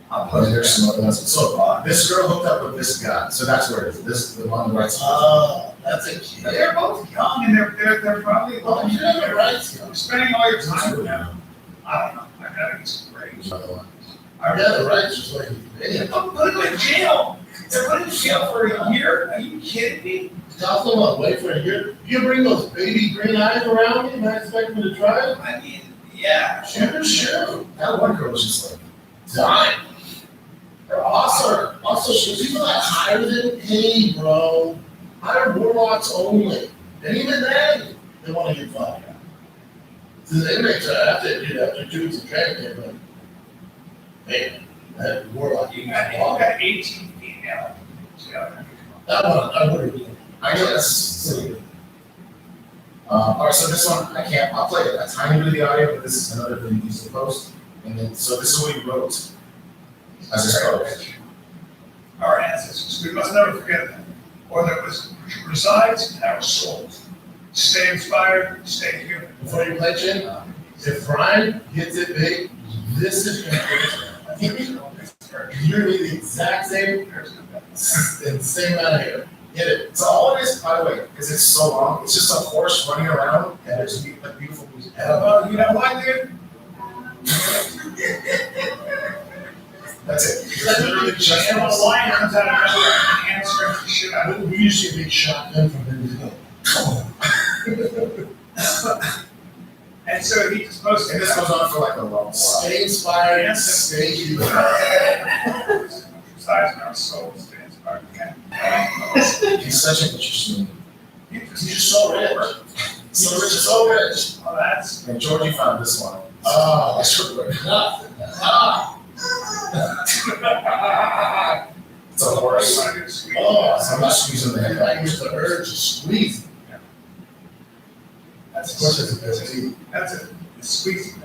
I'll And post there's it. some other ones. So this girl hooked up with this guy. So that's where it is. This is the one right side. Oh, that's a kid. They're both young and they're probably Oh, you have it right. You're spending all your time with them. I don't know. I think it's great. Another one. Yeah, the rights is like, They put him in jail. They're put him in jail for a year. Are you kidding me? Tell someone, wait for a year. You bring those baby green eyes around me and I expect me to try it? I mean, yeah. Sure. That one girl was just like, Dying. Also, should people that hire them pay, bro? Hire warlocks only. And even then, they want to get fired. So the inmates are after, after dudes and training, but hey, that warlock. You got 18 female. That one, I would have. I guess. Silly. All right, so this one, I'll play it a tiny bit of the audio, but this is another thing you used to post. And then, so this is what he wrote as his post. Our ancestors, we must never forget that. Whether it was resides in our souls. Stay inspired, stay human. Before you play, Jim, if Brian gets it big, this is going to be you're gonna be the exact same amount of hair. Get it? So all it is, by the way, because it's so long, it's just a horse running around and there's like beautiful music. You know what, dude? That's it. It's like literally just And when a lion comes out of nowhere and hamstrings the shit out of it. we usually see a big shotgun from him to go. And so he just posted. And this goes on for like a long while. Stay inspired, stay human. Size in our souls, stay inspired. He's such an interesting. He's just so rich. So rich. Well, that's. And Georgie found this one. Oh, That's really It's a horse. Oh, So I'm not squeezing the head I back. use the urge to squeeze. That's Of course, it's a best team. That's it. It's squeezing.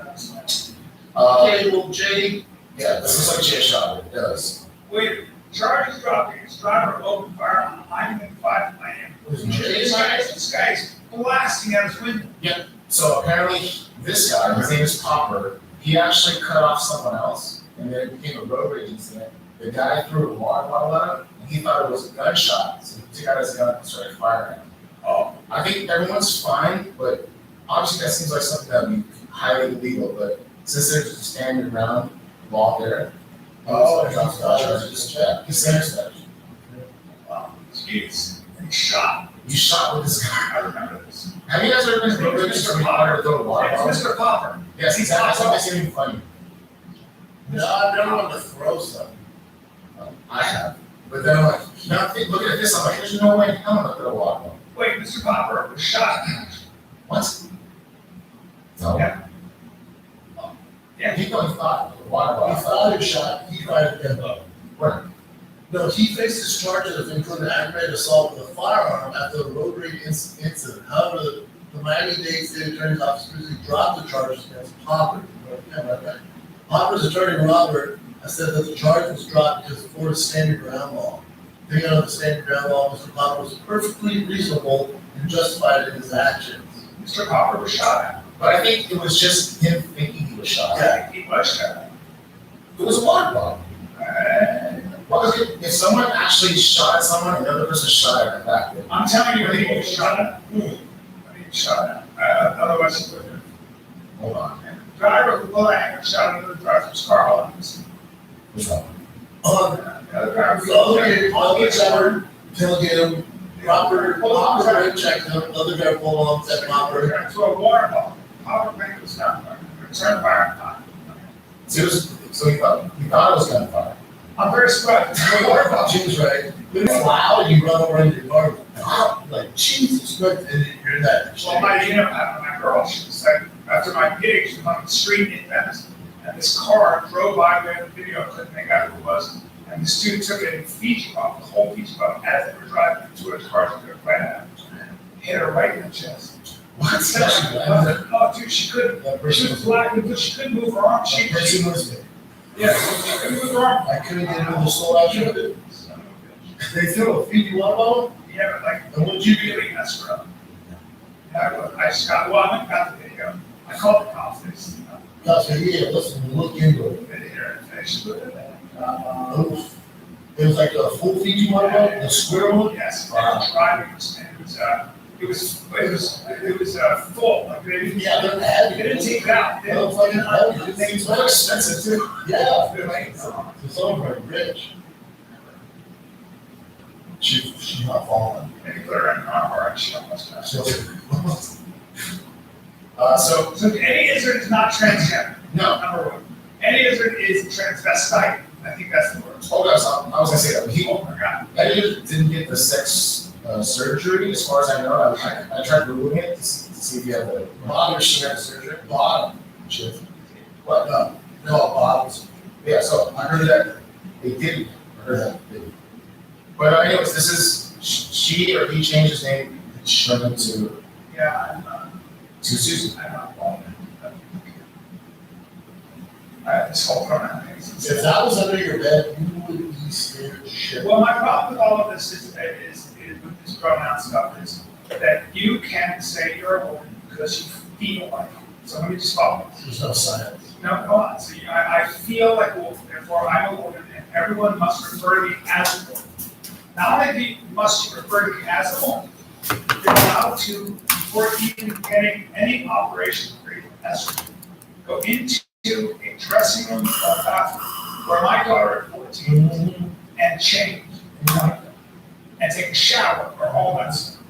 Okay, well, Jay, Yeah, this looks like Jay shot. It does. Wait, charges dropping. His driver opened fire on I-5 Miami. This guy's blasting out his window. So apparently, this guy, his name is Popper, he actually cut off someone else, and then it became a road rage incident. The guy threw a water bottle at him, and he thought it was a gunshot, so he took out his gun and started firing him. Oh. I think everyone's fine, but obviously that seems like something that would be highly illegal, but since there's a standard ground law there. He's serious. Wow. Jeez. He shot. You shot with this guy. I remember this. Have you guys ever been to road rage Mr. where you wanted to throw a water It's bottle? Mr. Popper. Yes, exactly. That's what makes it even funny. no, I don't want to throw stuff. I have. But then I'm like, now looking at this, I'm like, there's no way I'm gonna throw a water bottle. Wait, Mr. Popper was shot. What? No. Yeah. Yeah. He only thought the water He bottle. thought he shot, he tried to get up. Where? No, he faces charges of including aggravated assault with a firearm after a road rage incident. However, the Miami-Dade State Attorney's Office recently dropped the charges against Popper. Popper's attorney, Robert, has said that the charge was dropped because of Florida's standard ground law. Thinking of the standard ground law, Mr. Popper was perfectly reasonable and justified in his actions. Mr. Popper was shot at. But I think it was just him thinking he was shot. Yeah, he was shot at. It was a water bottle. Well, if someone actually shot at someone, another person shot at back. I'm telling you, he was shot at. He was shot at. Otherwise, he would have. Hold on. Driver of the Valadez shot another driver's car while he was. What's wrong? The other driver. I'll get Trevor, tailgate him, Popper checked him, other guy pulled along, said Popper. So a water bottle. Popper made was gunfire. Returned fire on. So he thought it was gunfire. I'm very surprised. The water bottle. She was right. When it's loud, you run over into your car, like, Jesus Christ, and you're in that. Well, my girl, she was like, after my gig, she was on the street in Venice, and this car drove by there, the video, couldn't make out who it was, and this dude took it in Fiji bump, the whole Fiji bump, as they were driving into her car to go right at her, hit her right in the chest. What? Oh, dude, she couldn't, she was black, but she couldn't move her arm, she was yeah, she couldn't move her arm. I couldn't get into the soul out of it. They threw a Fiji water bottle? Yeah, but like, And what'd you do? really messed her up. Yeah, I just got, well, I got the video, I called the cops, they said, Cops said, yeah, listen, look into it. they didn't hear it, they should look at that. It was like a full Fiji water bottle, the square one? Yes, they were driving, and it was full, like they didn't. Yeah, they're heavy. They didn't take it out. They They're fucking heavy. It's more expensive too. Yeah. So Some of them are rich. She's not falling. they put her in an armor, and she almost got. So, So any Israel is not transgender. No. Number one. Any Israel is transvestite. I think that's the word. Hold on, I was gonna say that. Oh my God. Eddie didn't get the sex surgery, as far as I know. I tried Googling it to see if he had the bottom. She had the surgery. bottom. What? No, bottoms. Yeah, so I heard that they didn't. I heard that they didn't. But anyways, this is she or he changed his name to Yeah, to Susan. I'm not falling. This whole pronoun thing. If that was under your bed, you would be scared as shit. Well, my problem with all of this is with this pronoun stuff is that you can say you're a woman because you feel like it. So let me just follow this. There's no science. No, go on. So I feel like a woman, therefore I'm a woman, and everyone must refer to me as a woman. Not only must you refer to me as a woman, you're allowed to, before even getting any operation for estrogen, go into a dressing room or bathroom where my daughter at 14 and change and take a shower or all that stuff.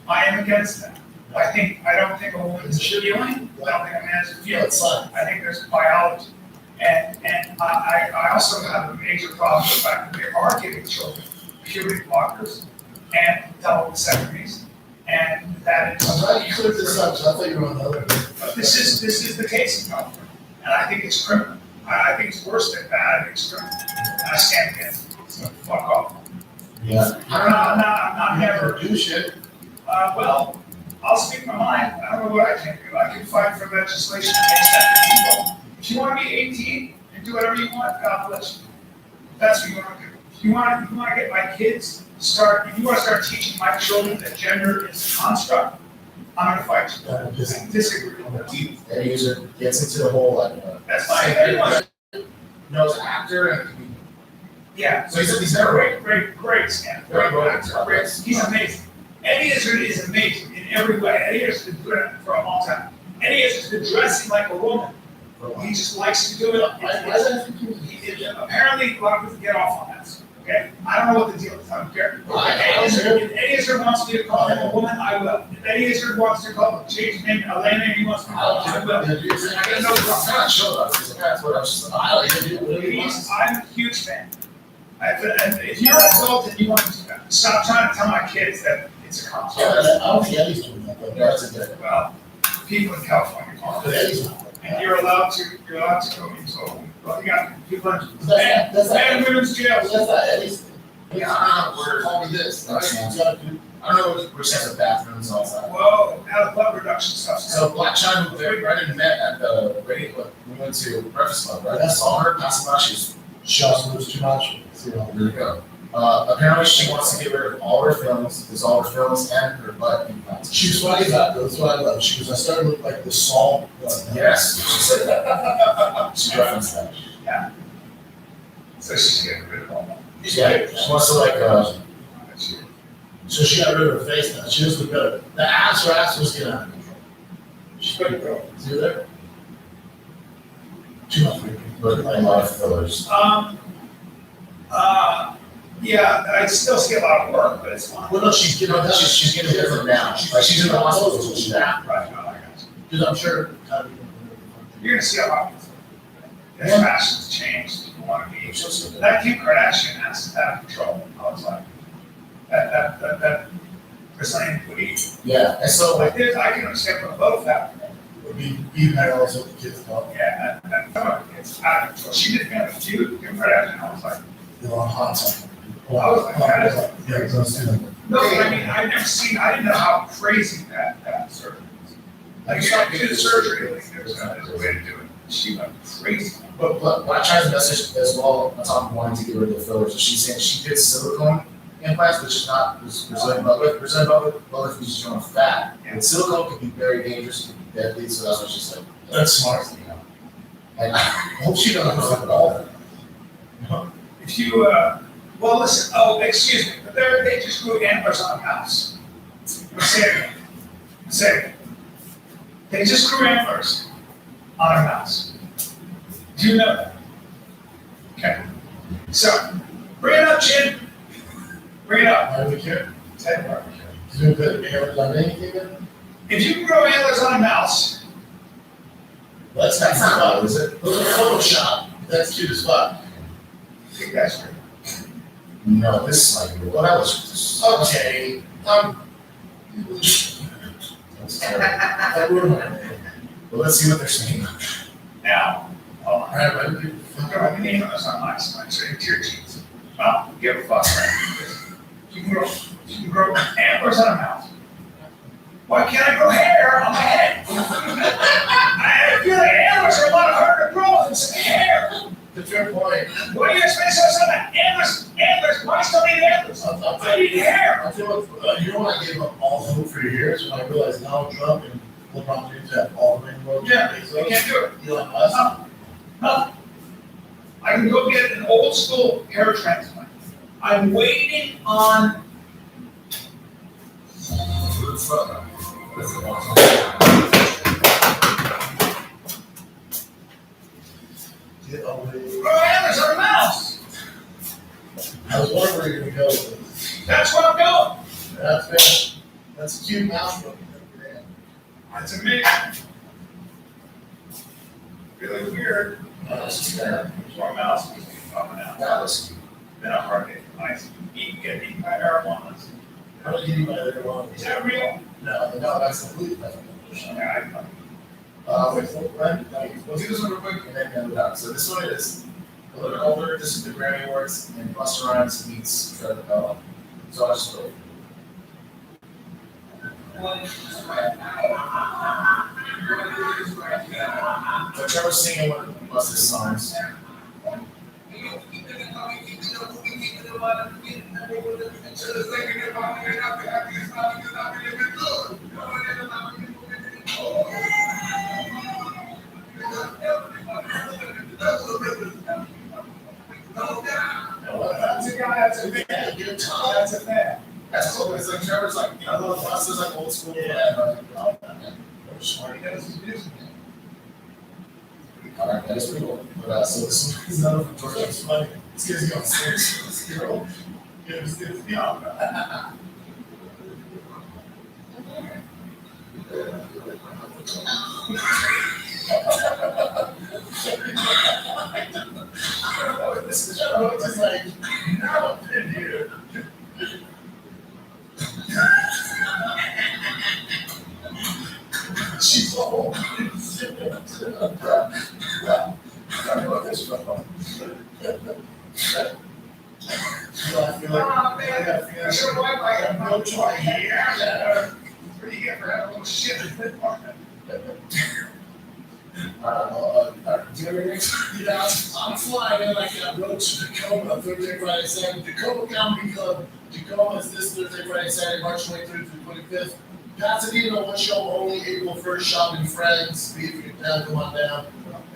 I am against that. I don't think a woman is feeling. I don't think a man is feeling. I think there's biology. And I also have a major problem with the fact that they are giving children puberty blockers and double vasectomies. And that is. I'm glad you cleared this up, because I thought you were on the other. But this is the case in California. And I think it's criminal. I think it's worse than bad. I think it's criminal. And I stand against it. So fuck off. Yeah. I'm not never. Do shit. Well, I'll speak my mind. I don't know what I can do. I can fight for legislation against that for people. If you want to be 18 and do whatever you want, God bless you. That's what you want to do. If you want to get my kids if you want to start teaching my children that gender is a construct, I'm going to fight you. I disagree with that. That user gets into the whole That's fine. Everyone. knows an actor and Yeah. So he's never great Stan. Great actor. Great. He's amazing. Eddie Izzard is amazing in every way. Eddie Izzard's been doing it for a long time. Eddie Izzard's been dressing like a woman. He just likes to do it. Apparently, a lot of people get off on that. Okay? I don't know what the deal is. I don't care. If Eddie Izzard wants me to call him a woman, I will. If Eddie Izzard wants to call him, change his name to Elena, and he wants me to call him, I will. I got no problem. I'm a huge fan. And if you're an adult and you want to stop trying to tell my kids that it's a concept. I don't think Eddie's doing that, but that's a good. Well, people in California are. But Eddie's not. And you're allowed to go into, well, you got people in That's men and women's jails. That's not Eddie's. Yeah, I don't know where, call me this, right? I don't know where she has her bathrooms outside. Whoa, now the blood reduction stuff. So Black China moved there, right, and met at the radio, we went to Breakfast Club, right? I saw her passing by, she also moves too much. So, there you go. Apparently she wants to get rid of all her films, and her butt implants. She was funny about that, that's what I love. She goes, I started to look like the Saul. Yes, she said that. She referenced that. Yeah. So she's getting rid of all that. Yeah, she wants to like, so she got rid of her face now. She doesn't look better. The ass, her ass was getting out of control. She's pretty girl. See her there? Too much freaking. But a lot of fillers. Yeah, I still see a lot of work, but it's fine. Well, no, she's getting different now. Like she's in the hospital, so she's out. Right, no, I got you. Because I'm sure. You're gonna see a lot of this fashion's changed. You wanna be, that Kim Kardashian has out of control. I was like, that Brazilian booty. Yeah, and so Like this, I can understand what both have. would be parallels with the kids talk. Yeah, it's out of control. She did have a feud, Kim Kardashian, I was like, They're on hot time. I was like, Yeah, those two. no, but I mean, I didn't know how crazy that surgery was. Like, you have to do the surgery, like, there's a way to do it. She went crazy. But Black China's message as well, on top of wanting to get rid of the fillers, she's saying she did silicone implants, which is not Brazilian butt lift. Brazilian butt lift is your own fat. And silicone can be very dangerous, it can be deadly, so that's what she's like. That's smart, you know. And I hope she doesn't know at all. If you, well, listen, excuse me, but they just grew antlers on a mouse. Say it. They just grew antlers on a mouse. Do you know that? Okay. So, bring it up, Chin. Bring it up. Why do we care? Tell you why we care. Do you put antlers on anything then? If you grow antlers on a mouse, That's not fun, is it? Those are Photoshop. That's cute as fuck. I think that's true. No, this is like, well, that was okay. That's terrible. Well, let's see what they're saying. Now, hold on. Alright, but Throw the name of us on my spine, so it's your jeans. Well, give a fuck, right? You can grow antlers on a mouse. Why can't I grow hair on my head? I feel like antlers are a lot harder to grow than some hair. That's your point. What do you expect to say about antlers, why still need antlers? I need hair. I feel like, you know when I gave up all hope for years when I realized Donald Trump and LeBron James have all the rainbow. Yeah, you can't do it. You want us? No. I can go get an old school hair transplant. I'm waiting on. Get away. Grow antlers on a mouse. I was wondering where you're gonna go with this. That's where I'm going. That's fair. That's a cute mouse looking. That's amazing. Really weird. That's fair. Our mouse was coming out. That was cute. Then a hard hit. Nice. Get eaten by marijuana. I don't get you by the wrong. Is that real? No, that's completely different. Yeah, I know. We'll do this one real quick and then end it out. So this one is a little bit older. This is the Grammy Awards and Busta Rhymes meets Trevor Bell. So I'll just go. So Trevor's singing one of Busta's songs. That's a guy, that's a fan. That's a fan. That's cool. It's like Trevor's like, you know, Busta's like old school. Yeah. Smart. He does his music. Alright, that is pretty cool. But so this one is another from Georgia. It's funny. This guy's going serious. This girl. Yeah, this guy's beyond that. I don't know what this is. I don't know. It's just like, now I'm in here. She's old. I don't know what this is from. feel like, Ah, I man, got a feeling. that's your wife, I have no choice. Yeah. What do you get for having a little shit in the apartment? Do you ever I'm flying in like that road to Tacoma Thursday, Friday, Saturday. Tacoma Comedy Club. Tacoma is this Thursday, Friday, Saturday, March 23rd through 25th. Pasadena, one show only, April 1st, Shopping Friends. Be if you can down, come on down.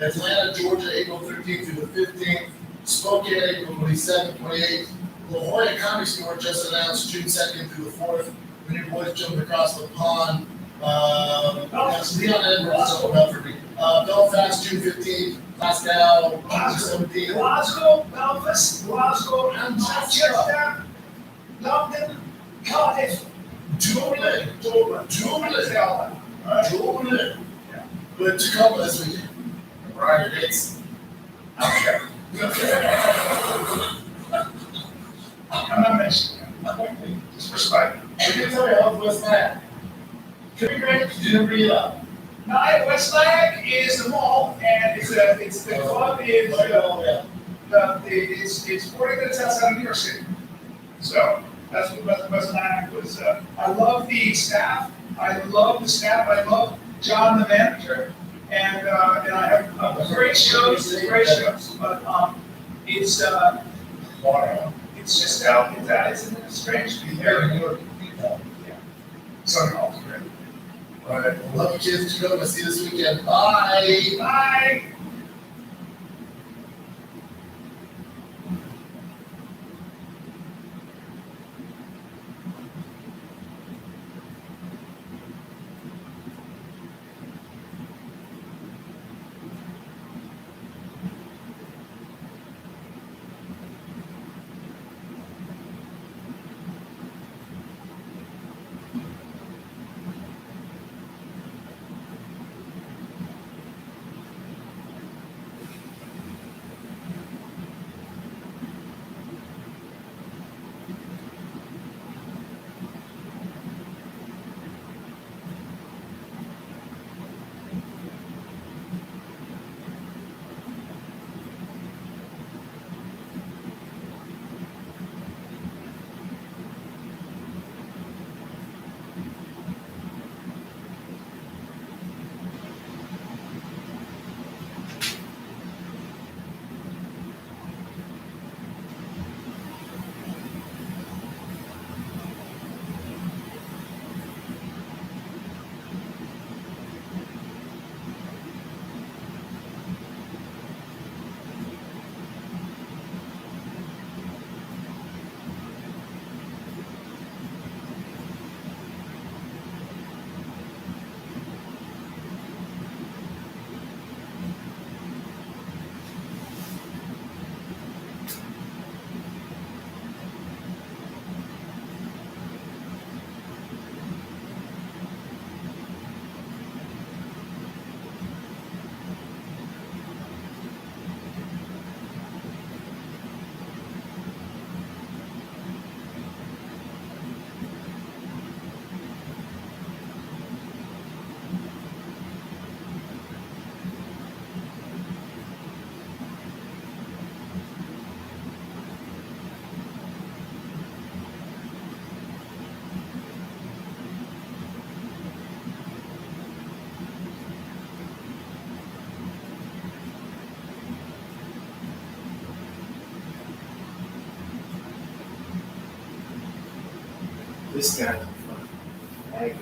Atlanta, Georgia, April 13th through the 15th. Spokane, April 27th, 28th. La Jolla Comedy Store just announced June 2nd through the 4th. When your boys jumping across the pond. Leon Edwards, Belfast, Belfast, June 15th. Glasgow, August 17th. Glasgow, Belfast, Glasgow, and Manchester, London, Cardiff, Dublin. But Tacoma this weekend. Right, it's. I'm not Mexican. Just respect. I can tell you how West Nyack. Can you grant it? You didn't bring it up. No, West Nyack is the mall, and it's the club is it's 40 minutes outside of New York City. So that's what West Nyack was. I love the staff. I love John, the manager, and I have great shows. But it's just out. It's strange to be there in New York. Yeah. Something else, right? All right. Well, love you kids. Tacoma. See you this weekend. Bye. Bye. This guy's a fucking agony.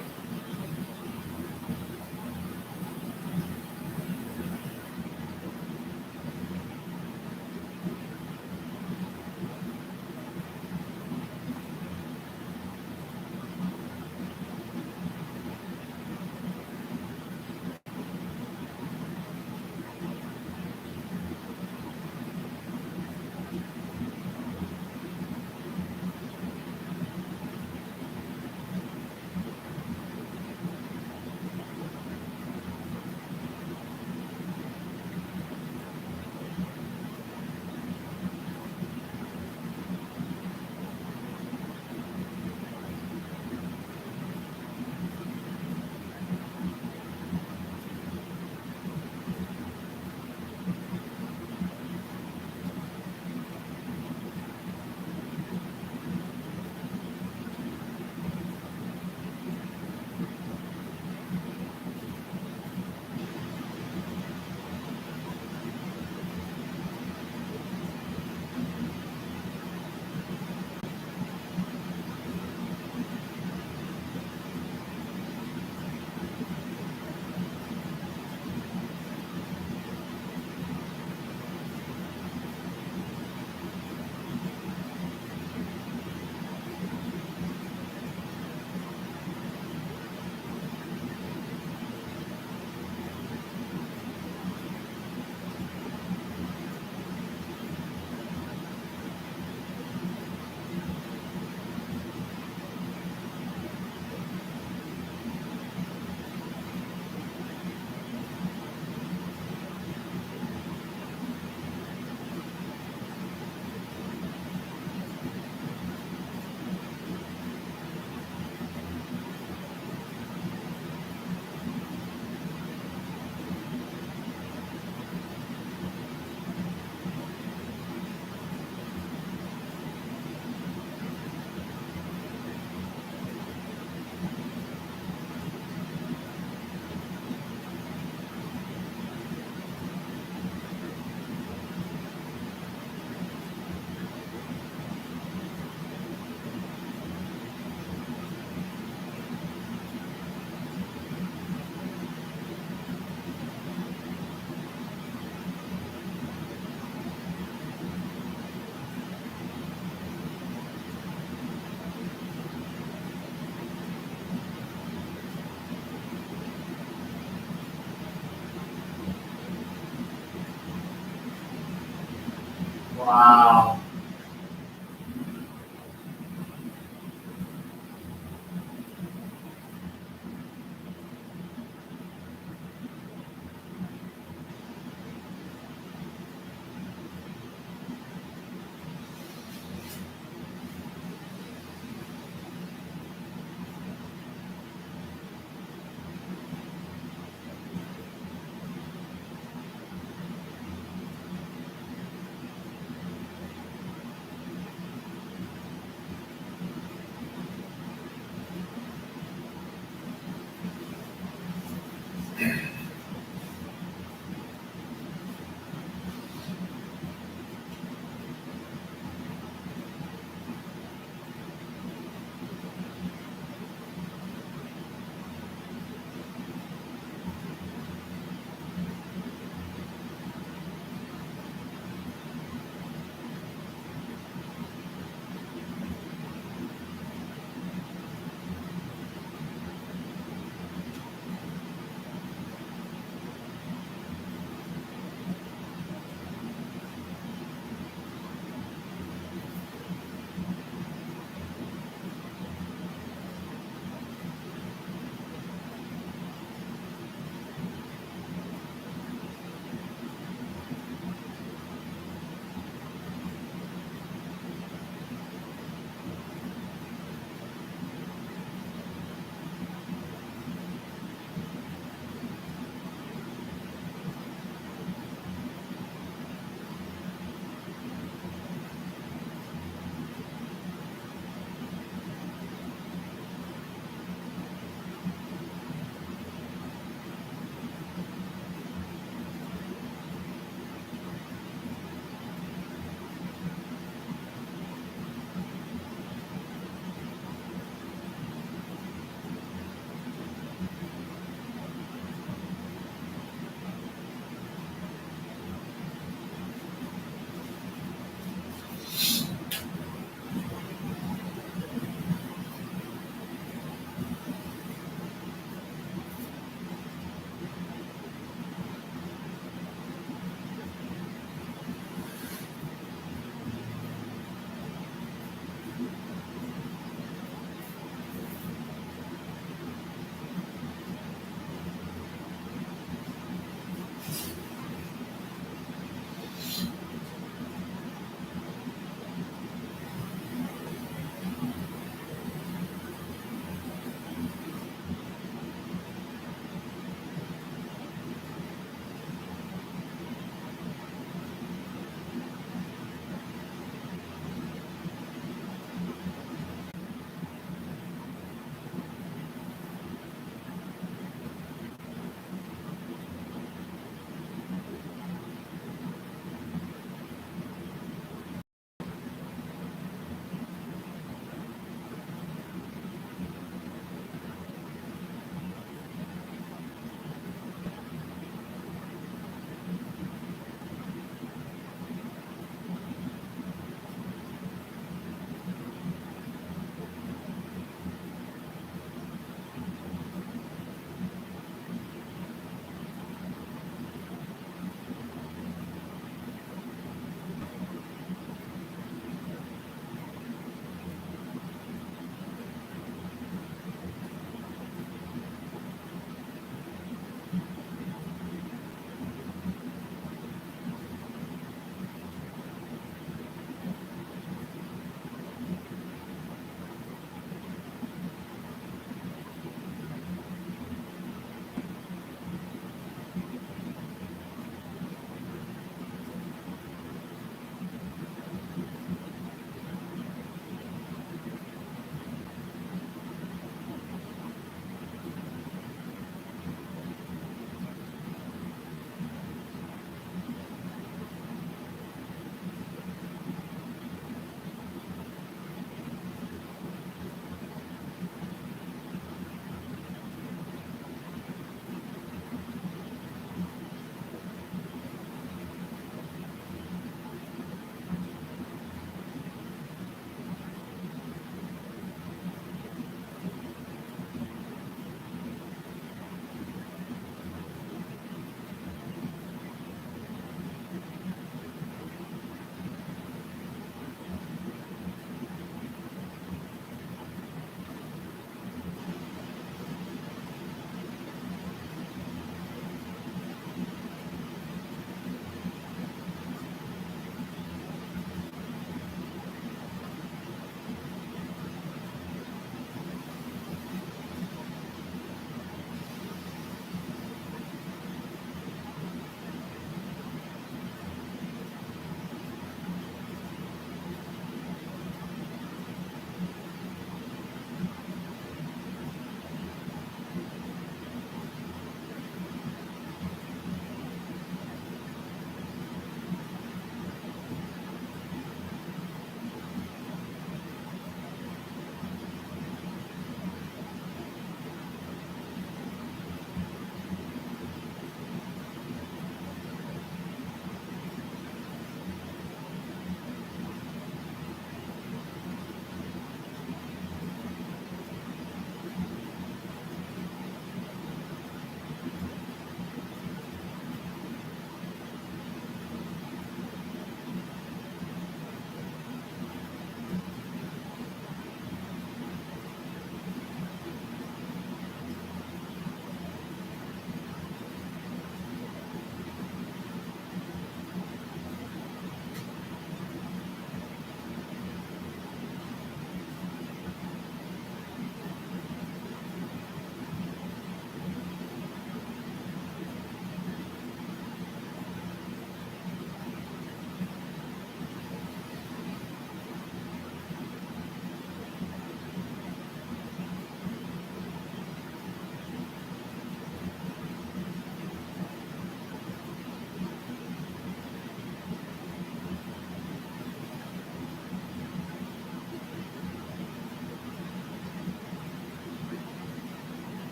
Wow.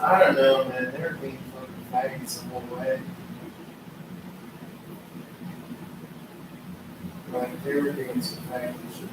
I don't know, man. They were being fucking faggots the whole way. Like, they were doing some faggot shit.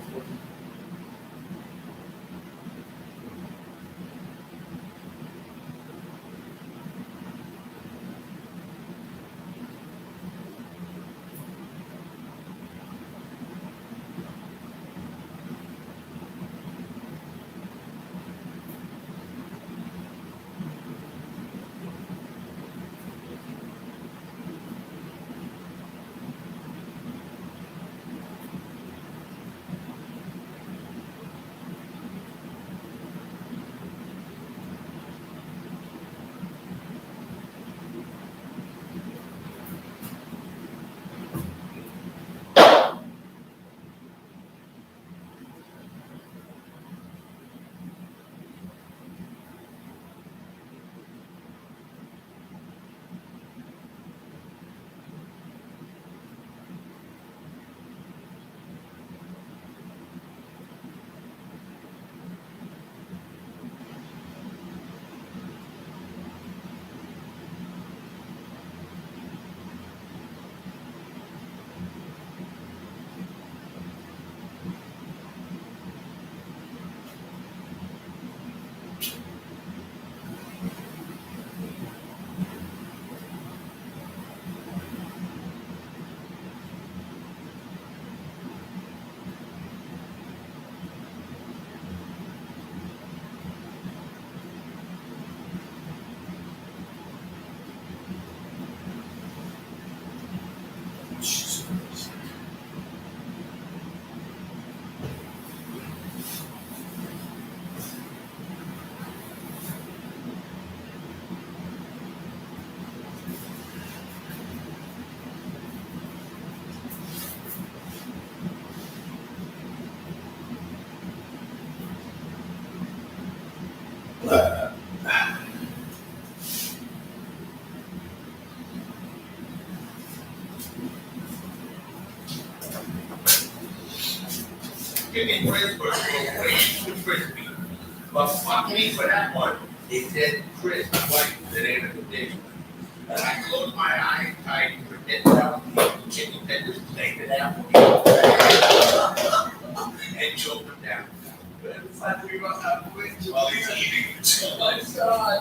Chicken Chris was way too crispy. But fuck me for that one. It said Chris, white, the name of the dish. And I closed my eyes tight and pretended I was eating chicken tenders, plated apple, and choked them down. While he's eating. Oh my God.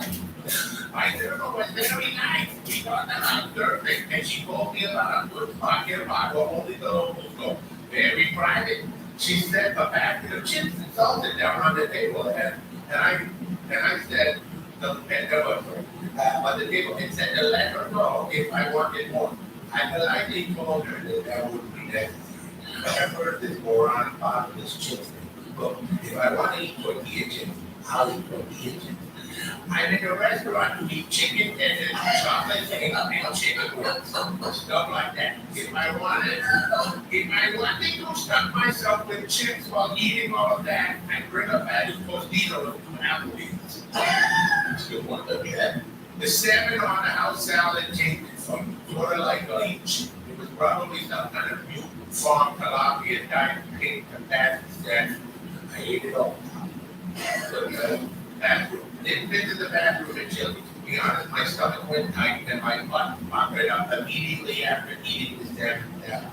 My girl was very nice. We thought that I was perfect, and she told me about a good pocket about where only the locals go. Very private. She set a basket of chips and salsa down on the table, and I said, on the table, and said to let her know if I wanted more. I politely told her that wouldn't be necessary. At first, this moron thought this chips thing. Look, if I want to eat tortilla chips, I'll eat tortilla chips. I'm in a restaurant to eat chicken tenders, chocolate cake, and chicken wings, stuff like that. If I wanted to stuff myself with chips while eating all of that, I'd bring a bag of Tostitos to Applebee's. Still want to be that. The salmon on the house salad tasted sort of like bleach. It was probably some kind of new farm tilapia dyed pink capacity. I ate it all. Bathroom. Didn't visit the bathroom at Chili's. To be honest, my stomach went tight and my butt popped right up immediately after eating the salmon salad.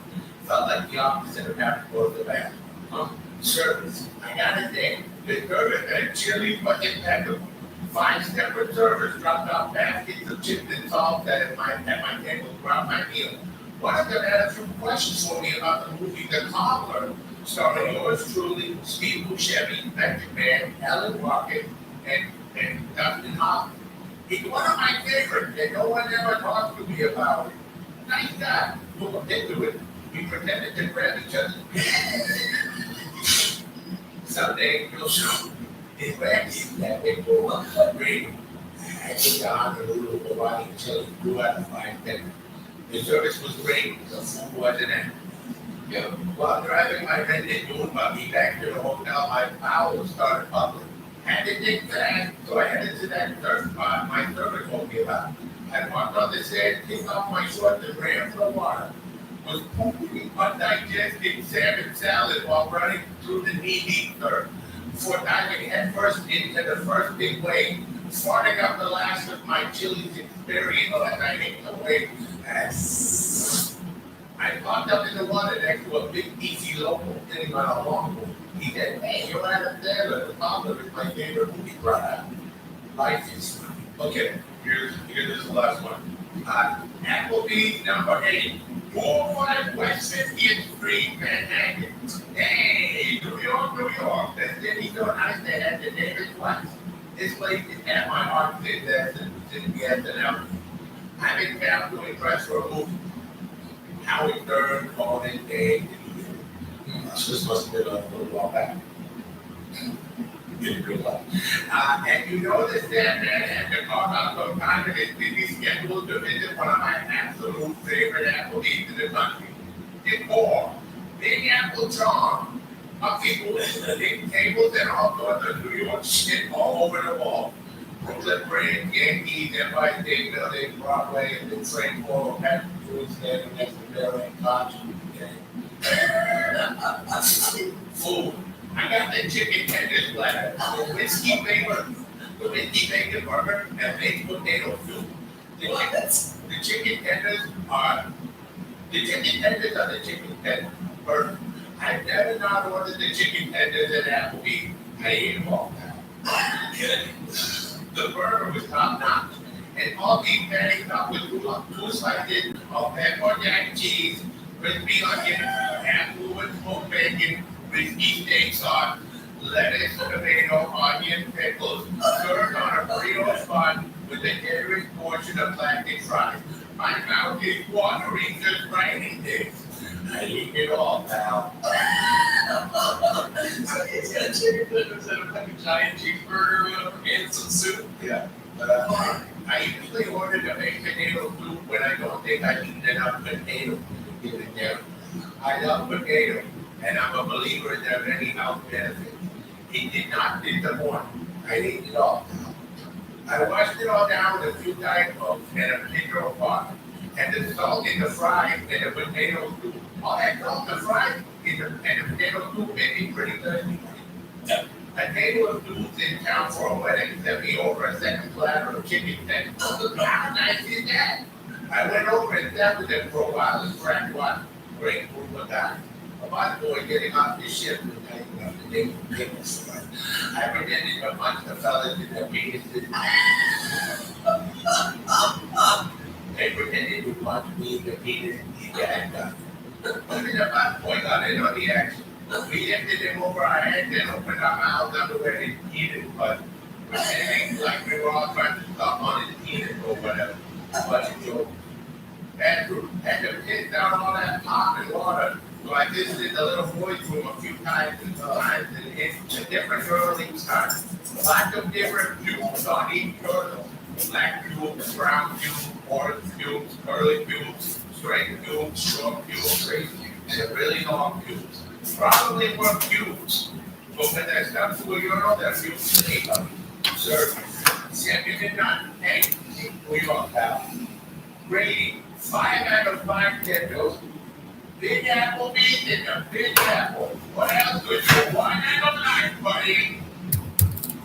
Felt like the opposite of having to go to the bathroom. Service. I gotta say, the service at Chili's was impeccable. 5 separate servers dropped off baskets of chips and salt at my table throughout my meal. One of them had a few questions for me about the movie The Cobbler, starring yours truly, Steve Buscemi, Patrick Mann, Alan Rocket, and Dustin Hoffman. He's one of my favorites, and no one ever talks to me about it. Nice guy. We'll look into it. We pretended to grab each other. Someday you'll show. His vaccine that big bull on the green. I took the Honolulu Hawaii until he grew out of 5 minutes. The service was great, the food wasn't it. While driving my rented dune buggy back to the hotel, my bowels started bubbling. Had to dig fast, so I headed to that third spot my server told me about. I walked on the stairs, kicked off my shorts, and ran for the water. Was pooping undigested salmon salad while running through the knee-deep surf. Before diving headfirst into the first big wave, farting up the last of my Chili's experience that I ate away. I popped up in the water next to a big DC local sitting on a longboard. He said, "Hey, you're Adam Sandler. The Pablo is my favorite movie product. Life is funny." Okay, here's the last one. Applebee's number 8, 415 West 50th Street, Manhattan. Hey, New York, New York. The city so nice they had the name it twice. This place is at my heart since the SNL. I've been down to impress for a movie. Howard Stern called it day. So this must have been a little while back. In a good life. And you know that man had to call out some time in his busy schedule to visit one of my absolute favorite Applebee's in the country. It's called Big Apple Charm. Up people with the big tables and all sorts of New York shit all over the wall. Brooklyn Bridge, Yankees, Empire State Building, Broadway, and the train full of Patrick Stewart standing next to Marilyn Koch. Food. I got the chicken tenders platter, the whiskey bacon burger, and baked potato soup. The chicken tenders are the chicken tenders burger. I've never not ordered the chicken tenders at Applebee's. I ate them all now. The burger was top notch, and all these patties come with two slices of pepper jack cheese, crispy onion, half-fluid smoked bacon, whiskey steak sauce, lettuce, tomato, onion, pickles, served on a burrito bun with a generous portion of plastic fries. My mouth is watering just writing this. I eat it all, pal. So he's got chicken tenders and like a giant cheeseburger or whatever, and some soup. Yeah. I usually order the baked potato soup when I don't think I've eaten enough potatoes to get it down. I love potatoes, and I'm a believer in their many health benefits. It did not disappoint. I ate it all. I washed it all down with a few Diet Cokes and a pitcher of water, and the salt in the fries and the potato soup. All that salt in the fries and the potato soup made me pretty thirsty. A table of dudes in town for a wedding sent me over a second platter of chicken tenders. How nice is that? I went over and sat with them for a while and cracked one. Great group of guys. A white boy getting off the ship was taking up the name of penis. I pretended to punch the fellas in their penises. They pretended to punch me in the penis and he got done. Only the fat boy got in on the action. We lifted him over our heads and opened our mouths under where he penis was, pretending like we were all trying to stop on his penis or whatever. But a joke. Had to piss down all that pop and water. So I visited the little boys' room a few times and it's a different girl each time. Lots of different cubes on each turtle. Black cubes, brown cubes, orange cubes, curly cubes, straight cubes, short cubes, straight cubes, and really long cubes. Probably more cubes. But when that comes to a urinal, that cubes take up. Service. Second and none. Hey, New York pal. Rating 5 out of 5 Kendos. Big Applebee's in the Big Apple. What else could you want out of life, buddy?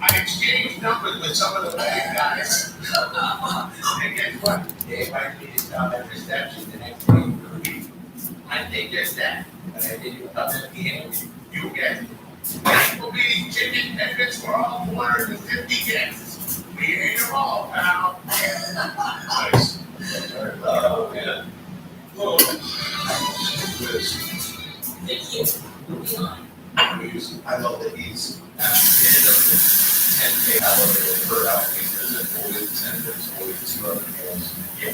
I exchanged numbers with some of the bad guys. And guess what? They invited me to stop at reception the next day for the week. I think just that, but I didn't come at the end. You guessed it. Applebee's chicken tenders for all 450 guests. We ate them all, pal. Nice. Oh, man. Whoa. Thank you. Moving on. I love that he's ended up with 10K elevator per outpatient and always 10, there's always 2 other meals. Yeah,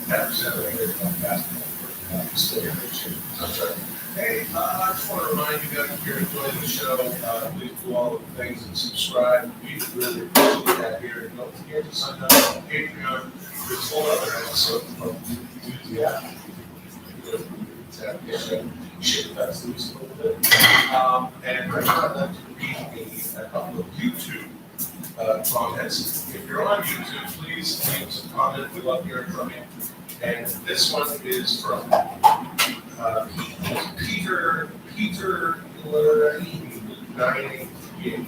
10% of it on basketball. Still in good shape. That's right. Hey, I just want to remind you guys if you're enjoying the show, please do all the things and subscribe. We really appreciate that here. And don't forget to sign up on Patreon. There's a whole other episode from yeah. Shit, that's loose a little bit. And right now, I'd like to read a couple of YouTube comments. If you're on YouTube, please leave some comments. We love hearing from you. And this one is from Peter 988,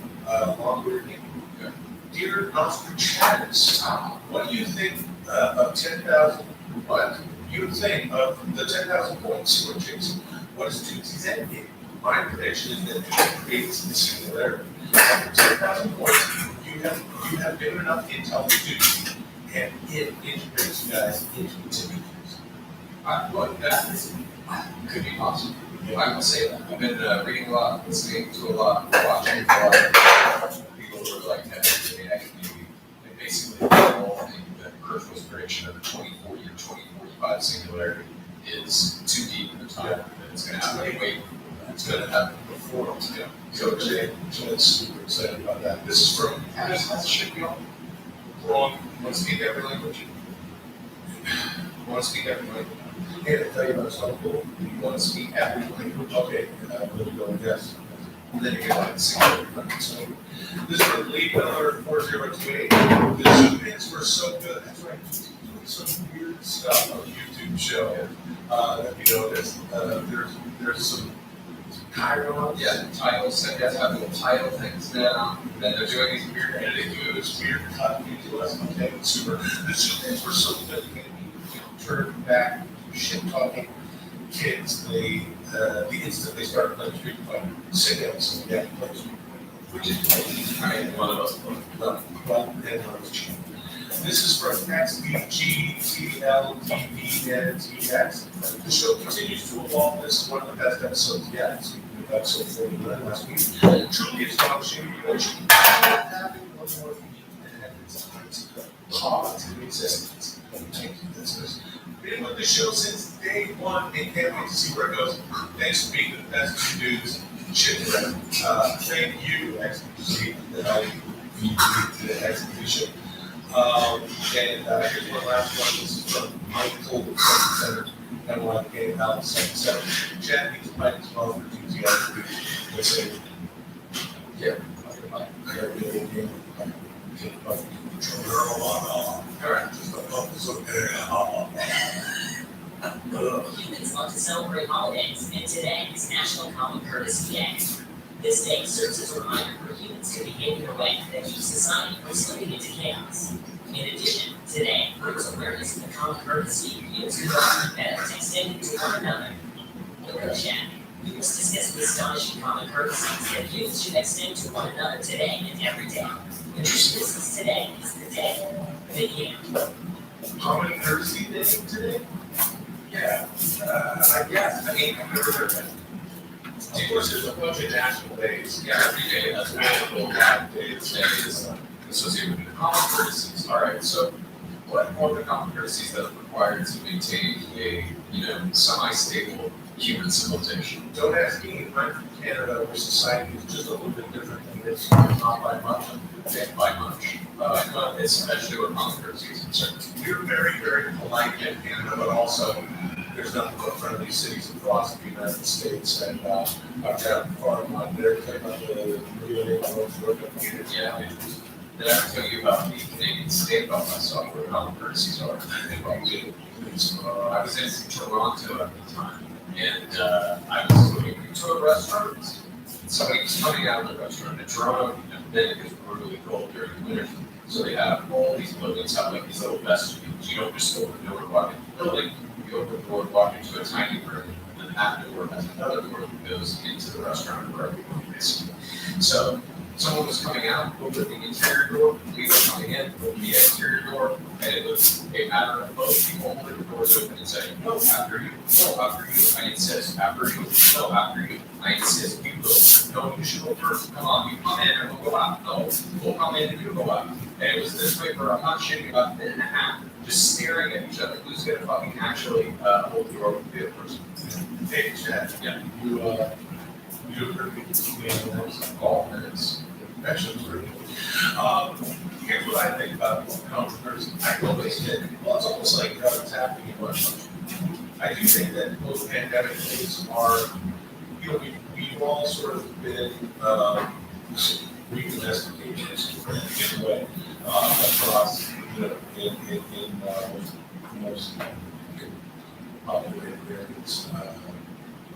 longer name. Dear Nostradamus, what do you think of 10,000? What do you think of the 10,000 points you were chasing? What is Tuesday's end game? My prediction is that it creates the singularity. After 10,000 points, you have given enough intel to Tuesday, and it integrates you guys into the tipping. Well, that could be possible. I will say that. I've been reading a lot, listening to a lot, watching a lot of people who are like that in the AI community. And basically, they all think that Kurzweil's prediction of the 2040 or 2045 singularity is too deep in the time. That it's going to happen anyway. It's going to happen before. Yeah. So today, I'm super excited about that. This is from Should be on. Wrong. Want to speak every language? Want to speak every language? Hey, I'll tell you about something cool. You want to speak every language? Okay, I'm going to go with yes. And then you get like singularity. So this is from Lee Miller 4028. The Zoom ins were so good. That's right. He's doing some weird stuff on the YouTube show. You know, there's some Chiron. Yeah, titles. They have little title things now. Then they're doing these weird editing moves. Weird cut into us. Okay, super. The Zoom ins were so good. You know, turn back, shit talking kids. The instant they started playing Street Fighter, sit-downs, and yeah, play Street Fighter, which is One of us. well, and I was cheap. This is from XBGTLTVNTX. The show continues to evolve. This is one of the best episodes yet. So we got episode 49 last week. Truly astonishing. Having one more week and it's time to pause in existence. Thank you, listeners. Been with the show since day one and can't wait to see where it goes. Thanks for being the best two dudes. Shit, thank you, XBG, that I beat to the expedition. Here's one last one. This is from Michael, the Center. And one of the game Alex 77. Chat needs Mike as well for DTI. Let's say, yeah, I got a video game. Alright, Humans love to celebrate holidays, and today is National Common Courtesy Day. This day serves as a reminder for humans to behave in a way that keeps society from slipping into chaos. In addition, today brings awareness of the common courtesy humans can offer better extended to one another. In the chat, we must discuss the astonishing common courtesies that humans should extend to one another today and every day. And this business today is the day. Begin. Common Courtesy Day today? Yeah, I guess. I mean, I've never heard that. Of course, there's a bunch of national days. Yeah, every day has multiple days that is associated with the common courtesies. All right, so what are the common courtesies that are required to maintain a, semi-stable human civilization? Don't ask me. I'm from Canada, where society is just a little bit different, and it's not by much. By much, especially with common courtesies and concerned. We're very, very polite in Canada, but also there's nothing but friendly cities across the United States. And I've traveled far and wide there, check out the Rio de Janeiro community. Yeah. Did I ever tell you about the Canadian state about myself, where common courtesies are? I was in Toronto at the time, and I was going to a restaurant. Somebody was coming out of the restaurant, and Toronto, then it gets brutally cold during the winter. So they have all these buildings have like these little vestibules. You don't just open the door to walk into the building, you open the door to walk into a tiny room, and then that door has another door that goes into the restaurant where everyone is. So someone was coming out, opened the interior door, we were coming in, opened the exterior door, and it was a matter of both people holding the doors open and saying, no, after you, no, after you, I insist, after you, no, after you, I insist, you go, no, you should go first, come on, you come in and we'll go out, no, we'll come in and you go out. And it was this way for, I'm not shitting, about a minute and a half, just staring at each other, who's gonna fucking actually hold the door with the other person. Hey, Chad. Yeah. You heard me All minutes. Actually, it's pretty good. Here's what I think about controversy. I always did. Well, it's almost like what's happening in Russia. I do think that post-pandemic things are, we've all sort of been redomesticated in a way across, in most populated areas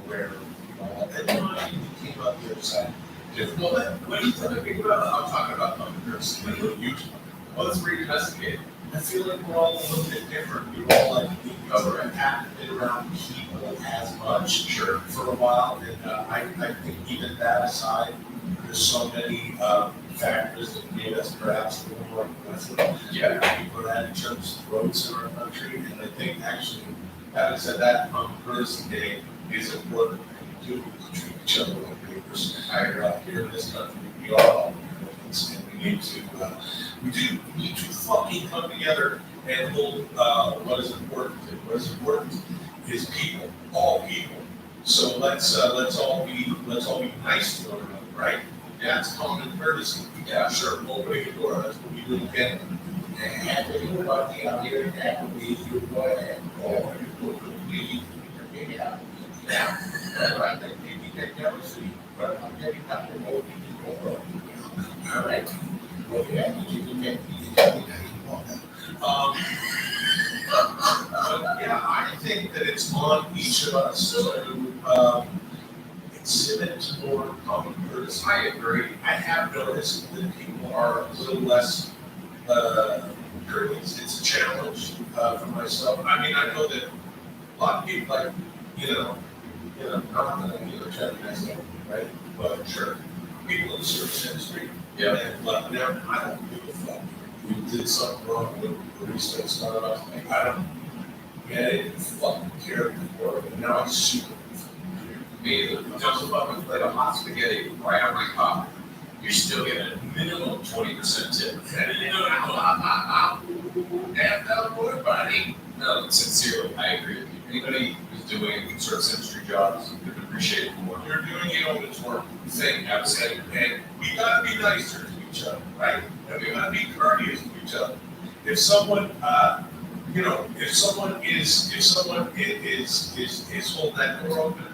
where everybody came out the other side. Well, what are you talking about? I'm talking about public courtesy. What are you talking about? Well, it's pretty domesticated. I feel like we're all a little bit different. We're all like, haven't been around people as much. Sure. For a while, and I think even that aside, there's so many factors that made us perhaps a little more aggressive. Yeah. People are at each other's throats in our country, and I think actually, having said that, Courtesy Day is important, and we do treat each other like neighbors. Here in this country, we are all Americans, and we need to fucking come together and hold what is important. What is important is people, all people. So let's all be nice to one another, right? Yeah, it's common courtesy. Yeah, sure. Opening the door. That's what we do in Canada. And when you're walking out here in that, you go ahead. Oh, you yeah. Right. You can never see. But I'm getting up and over. All right. Well, yeah, you can get yeah, I think that it's on each of us to exhibit more common courtesy. I agree. I have noticed that people are a little less courteous. It's a challenge for myself. I mean, I know that a lot of people, like, not that I'm trying to mess up, right? But sure, people in the service industry, yeah, and like, now I don't give a fuck. We did something wrong with the research startup. I don't get it. Fucking care anymore. And now I'm super. Me, don't fucking play a hot spaghetti right out my pocket. You're still getting a minimum 20% tip. Damn that boy, buddy. No, sincerely, I agree with you. Anybody who's doing service industry jobs would appreciate it more. You're doing it on its work thing, absolutely. And we gotta be nicer to each other, right? And we gotta be courteous to each other. If someone, if someone is holding that door open,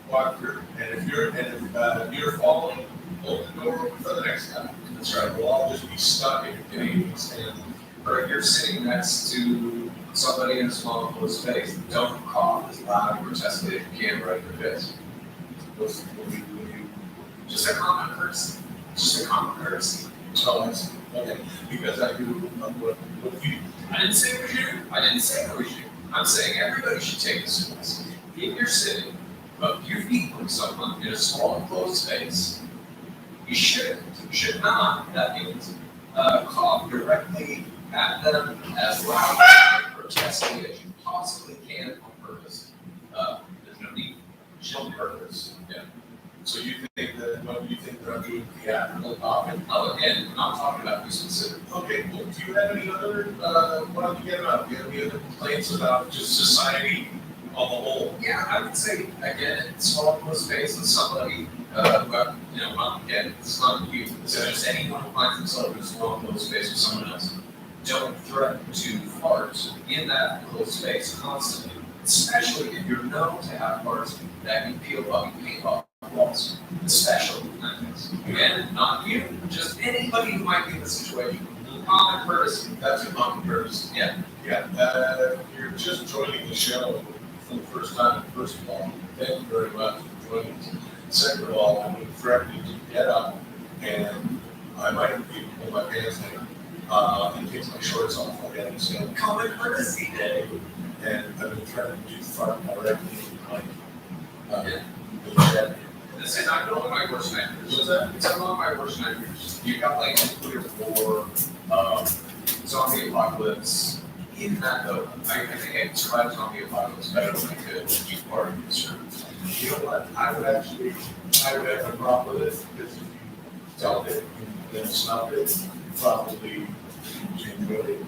walk through. And if you're following, hold the door open for the next guy. That's right. We'll all just be stuck in Canadians. Or if you're sitting next to somebody in a small enclosed space, don't cough as loud and grotesquely as you can right in their face. Just a common courtesy. Just a common courtesy. Oh, I see. Okay. Because I do what you. I didn't say it was you. I didn't say it was you. I'm saying everybody should take this advice. If you're sitting a few feet from someone in a small enclosed space, you should not, that means, cough directly at them as loud and grotesquely as you possibly can on purpose. There's no need on purpose. Yeah. So you think that I'm doing theatrical coughing? Oh, again, I'm not talking about you specific. Okay, well, do you have any other, what I'm getting about? Do you have any other complaints about just society on the whole? Yeah, I would say, again, it's small enclosed space and somebody, again, it's not you. So just anyone who finds themselves in a small enclosed space with someone else, don't threaten to fart in that enclosed space constantly, especially if you're known to have farts that can peel fucking paint off walls, especially in that case. Again, not you, just anybody who might be in the situation. Common courtesy. That's a common courtesy. Yeah. Yeah. You're just joining the show for the first time. First of all, thank you very much for joining us. Second of all, I'm going to threaten you to get up, and I might even pull my pants down and take my shorts off. I understand. Common courtesy day. And I've been threatening you to fart directly in the shed. This is not one of my worst nightmares. What's that? It's not one of my worst nightmares. You got like nuclear war, zombie apocalypse. Even that though, I think I survived zombie apocalypse better than I could with you part of this room. You know what? I would have a problem with it because if you felt it and then smelled it, you probably enjoy it.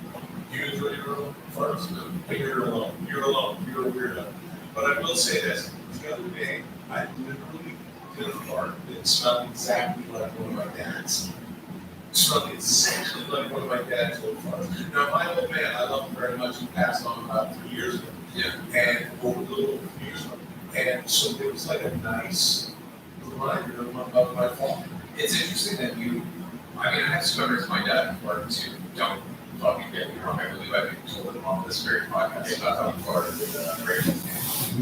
You enjoy your own farts? No, you're alone. You're alone. You're a weirdo. But I will say this: the other day, I literally did a fart that smelled exactly like one of my dad's. It smelled exactly like one of my dad's old farts. Now, my old man, I love him very much. He passed on about 3 years ago. Yeah. And over a little over 3 years ago. And so it was like a nice reminder of my father. It's interesting that I have discovered my dad farted too. Don't fucking get me wrong. I believe I've been told him on this very podcast about how he farted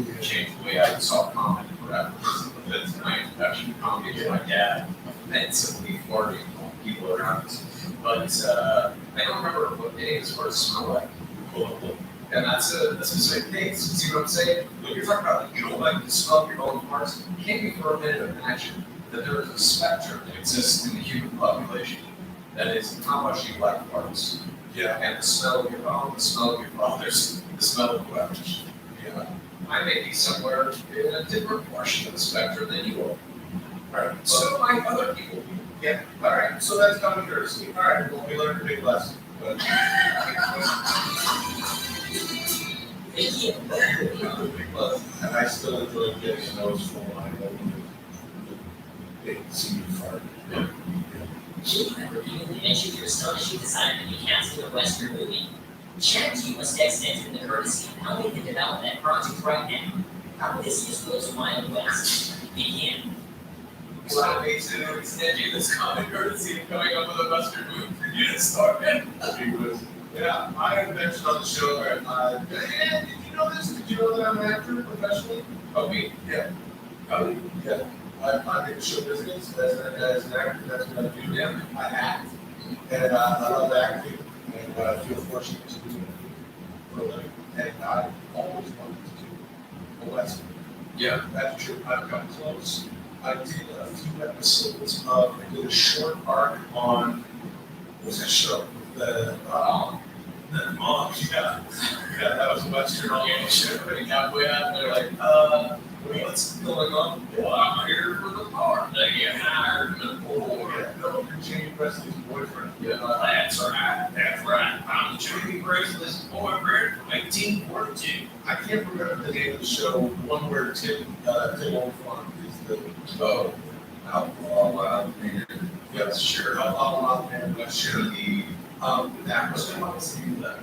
and changed the way I saw comedy forever. That's my introduction to comedy with my dad. and simply farting on people around us. But I don't remember what any of his words smell like. And that's a specific case. See what I'm saying? When you're talking about you don't like the smell of your own parts, can you for a minute imagine that there is a spectrum that exists in the human population that is how much you like parts? Yeah. And the smell of your own, the smell of your father's, the smell of whoever's. Yeah. I may be somewhere in a different portion of the spectrum than you are. Right. So might other people. Yeah. All right. So that's common courtesy. All right. Well, we learned a big lesson. But and I still enjoy getting those from my they see you fart. Do you ever even mention your astonishing desire to be cast in a Western movie? Chat to you must extend in the courtesy of how we can develop that project right now. How Odysseus goes Wild West begin. Well, I made to extend you this common courtesy of coming up with a Western movie for you to start in. Yeah, I had mentioned on the show, did you know this? Did you know that I'm an actor professionally? Oh, me? Yeah. Oh, yeah. I make show business as an actor, that's what I do. Yeah. I act, and I love acting, and I feel fortunate to do it for a living. And I always wanted to do a Western. Yeah. That's true. I've come close. I did a few episodes of, I did a short arc on, what was that show? The Mom, yeah, that was a Western animation. Everybody got way out there like, what's going on? Well, I'm here for the part that you hired me for. Yeah, no, you're Jamie Presley's boyfriend. Yeah, that's right. I'm Jamie Presley's boyfriend from 1842. I can't remember the name of the show. One where Tim Oldfarm is the outlaw wild man. Yes, sure. Outlaw wild man. But sure, that was what I was thinking that.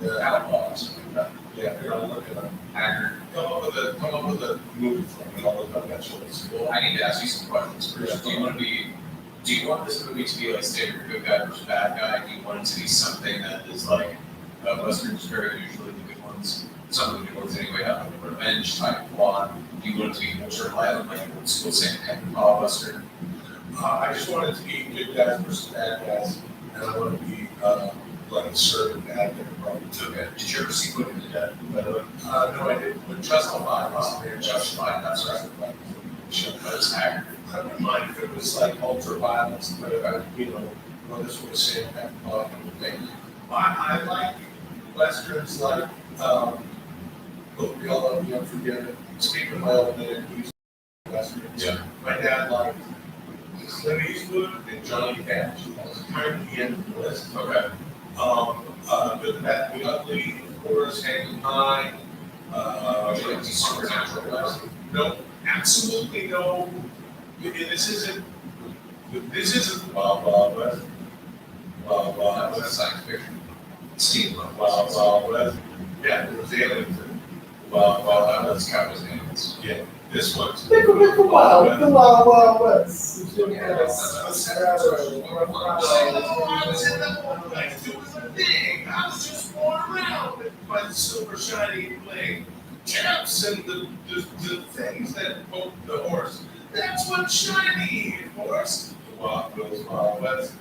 The Outlaws. Yeah, you're gonna look at them. Actor. Come up with a movie for me. I'll look up that choice. Well, I need to ask you some questions first. Yeah. Do you want this movie to be like standard good guy versus bad guy? Do you want it to be something that is like Westerns very usually the good ones? Some of the good ones anyway have like a revenge type plot. Do you want it to be more sort of violent, like old school Sam Peckinpah Western? I just want it to be good guys versus bad guys, and I want to be like a certain bad guy. Okay. Did you ever see Quick and the Dead? No, I didn't. But Justified. Justified, that's right. That's accurate. I wouldn't mind if it was like ultra violence, but if I, this was Sam Peckinpah kind of thing. I like westerns like Hope We All Love You Unforgiven. Speaking of my old man, he's westerns. Yeah. My dad liked Clint Eastwood and Johnny Cash. That was kind of the end of the list. Okay. Good, the Bad, the Ugly, of course, Hanging High. Supernatural Western? No, absolutely no. This isn't Wild Wild West. Wild Wild That's West. science fiction. Steampunk. Wild Wild West. Yeah, there was aliens in Wild Wild West. That's Cowboys and Aliens. Yeah, this one's. The Wild West. I was just going around by the silver shiny bling caps and the things that poke the horse. That's what shiny horse. The Wild West.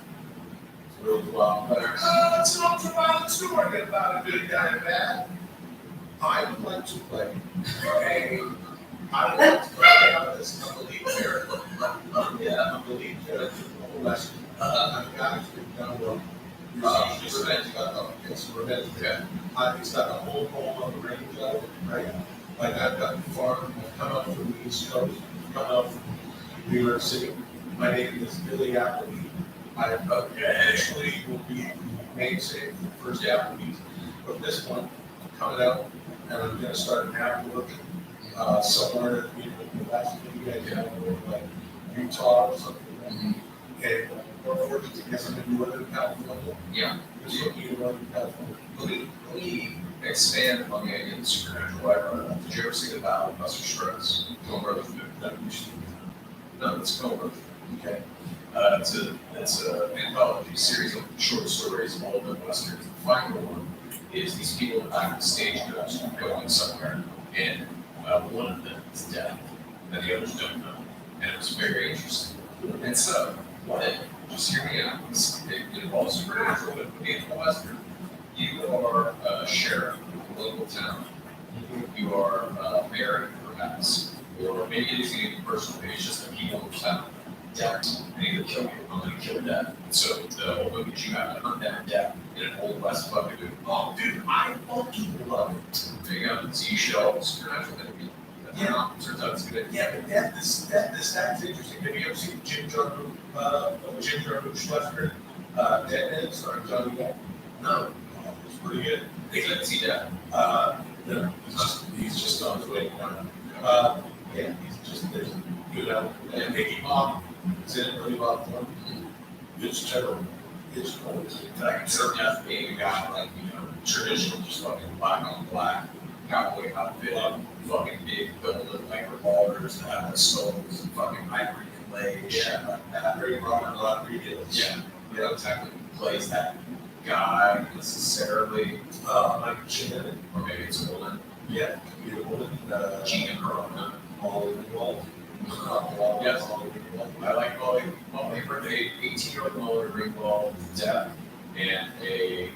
It's the Wild West. It's an ultraviolet story about a good guy and bad. I would like to play I would like to play out this unbelievable character. Yeah, unbelievable character. West. I've got to get done well. Revenge. It's revenge. Yeah. It's got a whole home on the range of it, right? Like I've got the farm, I've come up from the East Coast, come up from New York City. My name is Billy Appleby. I eventually will be namesake for the first Applebee's. But this one, I'm coming out and I'm gonna start an Apple working somewhere in the last thing you guys have, like Utah or something. And we're working together in Northern California. Yeah. Just looking at Northern California. Let me expand on the idea of the supernatural life. Did you ever see the Battle of Buster Scruggs? Coen Brothers movie? No, it's Coen Brothers. Okay. It's an anthology series of short stories, all of them westerns. The final one is these people back on the stagecoach going somewhere, and one of them is dead, and the others don't know. and it was very interesting. And so, what if, just hear me out, it involves supernatural, but it would be in the Western. You are a sheriff of a local town. You are married, perhaps, or maybe it isn't even personal, maybe it's just a people of town. Death, I need to kill you, I'm gonna kill death. And so the whole movie is you have to hunt down death in an old West fucking movie. Oh, dude, I fucking love it. There you go. So you should all supernatural movie. Yeah, turns out it's good. Yeah, but that's interesting. Have you ever seen Jim Jarmusch Western? Dead starring Johnny Depp? No. It's pretty good. They couldn't see that. No, he's just on his way down. Yeah, he's just there's a good out. And Mickey Bob is in it really well. It's terrible. It's cool. I consider death being a guy like, traditional, just fucking black on black, cowboy outfit, fucking big, building like revolvers and have skulls and fucking ivory inlays. Yeah, that very Robert Rodriguez. Yeah, exactly. Plays that guy necessarily. Like Shannon, or maybe it's a woman. Yeah, it could be a woman. Gina Corona. Molly Ringwald. Yes, I like Molly. Molly birthday, 18-year-old Molly Ringwald, death, and a.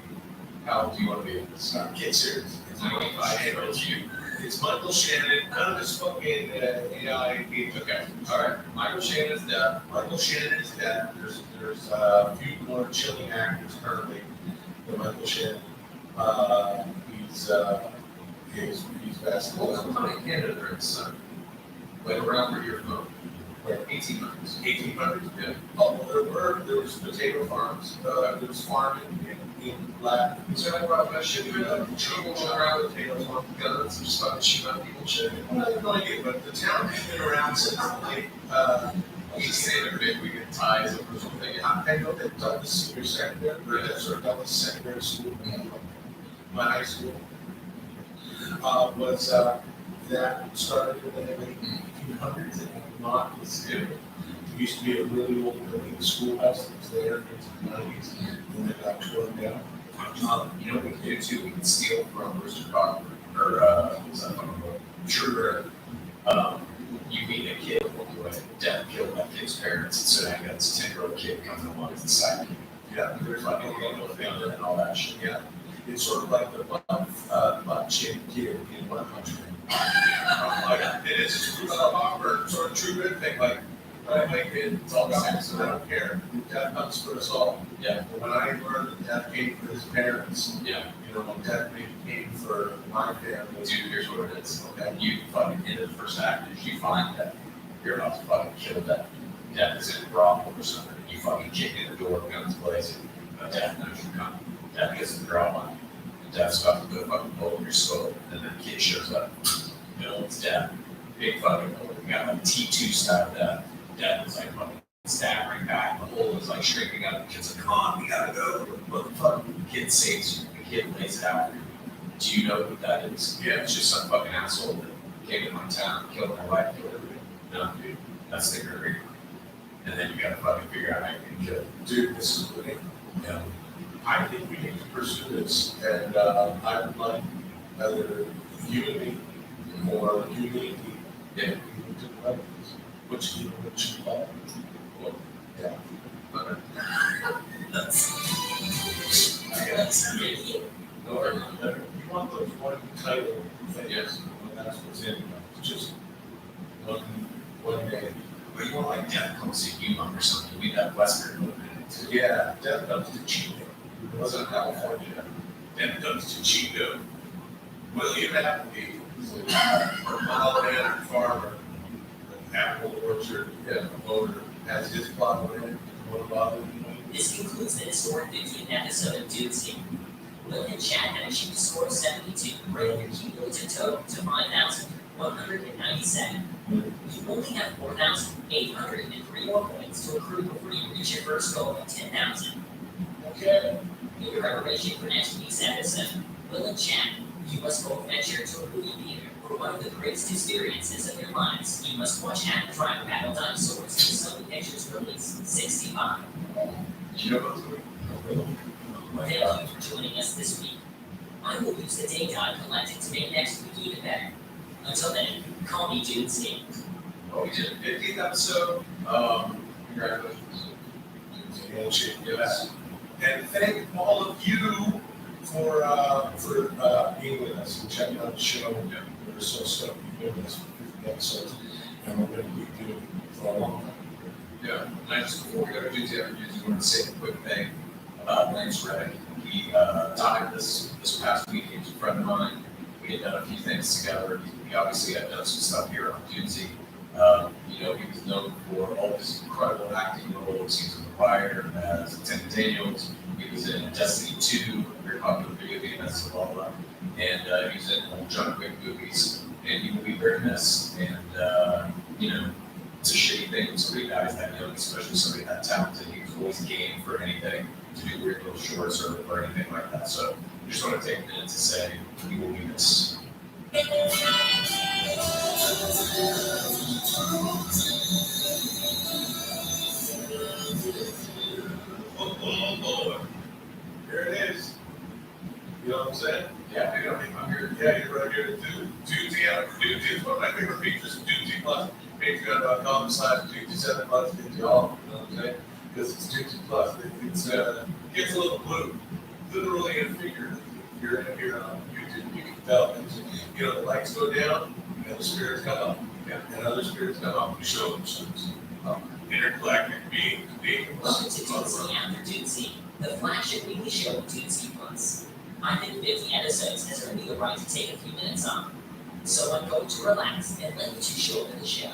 How old do you want to be in this? Get serious. It's 25-year-old you. It's Michael Shannon. None of this fucking AI. Okay, all right. Michael Shannon's death. Michael Shannon is dead. There's a few more chilling actors currently than Michael Shannon. He's basketball. What's going on in Canada during the summer? Like around where you're from? Where? 1800s. 1800s? Yeah. Oh, well, there was potato farms. There was farming in Latin. Is there like about shit? You know, children around with potatoes on guns and just fucking shooting at people and shit. I have no idea, but the town has been around since like, I'm just saying that maybe we get ties up or something. I know that Douglas Senior Secondary, or that's sort of Douglas Secondary School, my high school, was that started in the 1800s and not was it used to be a really old building, schoolhouse that was there into the 90s, and then got torn down. You know what we can do too? We can steal from Rooster Cogburn, or True. You meet a kid along the way, dad killed that kid's parents, and so now you got this 10-year-old kid coming along as a sidekick. Yeah, there's like a little family and all that shit. Yeah, it's sort of like the butt-shaped kid in One Punch Man. It is just a awkward sort of true good thing. Like, I make it, it's all about him, so I don't care. Death comes for us all. Yeah. But when I learned that death came for his parents, yeah. When death came for my family. Dude, here's what it is. Okay. You fucking into the first act is you find that you're about to fucking kill death. Death is in a problem or something. You fucking kick in the door, guns blazing. Death knows you're coming. Death gets the draw on you. Death's about to go fucking pull your skull. And then the kid shows up. It's death. Big fucking hole. You got like T2 style death. Death is like fucking staggering back. The hole is like shrinking up. The kid's like, come on, we gotta go. What the fuck? The kid saves you. The kid lays it out. Do you know who that is? Yeah, it's just some fucking asshole that came to my town, killed my wife, killed everybody. No, dude, that's the Grim Reaper. And then you gotta fucking figure out how you can kill it. Dude, this is great. Yeah. I think we need to pursue this, and I would like either you and me, or you and me, yeah, we need to write this. Which you love. Well, yeah. Okay. You want those one title things, that's what's in, it's just one day. But you want like Death Comes to Yuma or something, we got Western. Yeah, Death Comes to Chico. It wasn't California. Death Comes to Chico. William Appleby, or Valadez farmer, an apple orchard, owner, has his plot of land. What about it? This concludes the historic 15th episode of Doomsday. Will and Chad had achieved a score of 72, bringing their cumulative total to 5,197. You only have 4,803 more points to accrue before you reach your first goal of 10,000. Okay. In your preparation for next week's episode, Will and Chad, you must both venture to a movie theater for one of the greatest experiences of your lives. You must watch Avatar and Battle Dinosaurs in Sony Pictures Release 65. Do you know about the Thank you for joining us this week. I will use the data I collected to make next week even better. Until then, call me Doomsday. Oh, we did a 50th episode. Congratulations. Yes. And thank all of you for being with us and checking out the show. We're so stoked to be doing this for 50 episodes, and we're going to keep doing it for a long time. Yeah, and I just, before we go to Tuesday after Tuesday, I want to say a quick thing about Lance Reddick. We talked this past week. He was a friend of mine. We had done a few things together. We obviously had done some stuff here on Tuesday. He was known for all his incredible acting roles. He was in The Wire as Tim Daniels. He was in Destiny 2, a very popular video game as Zavala. And he was in old John Wick movies. And he will be very missed. And, it's a shitty thing when somebody dies that young, especially somebody that talented. He was always game for anything, to do weird little shorts or anything like that. So I just want to take a minute to say he will be missed. Oh, boy. Here it is. You know what I'm saying? Yeah, dude, I'm here. Yeah, you're right here to do Doozy out of Doozy. It's one of my favorite features, Doozy Plus. Patreon.com/Doozy7 Plus. Get you all, you know what I'm saying? Because it's Doozy Plus. It gets a little blue, literally and figuratively. If you're in here on YouTube, you can tell things. The lights go down, and the spirits come up. And other spirits come up and show themselves. Intergalactic beings. Welcome to Doozy After Doozy, the flagship weekly show of Doozy Plus. I think 50 episodes has earned me the right to take a few minutes off. So I'm going to relax and let you two show up in the show.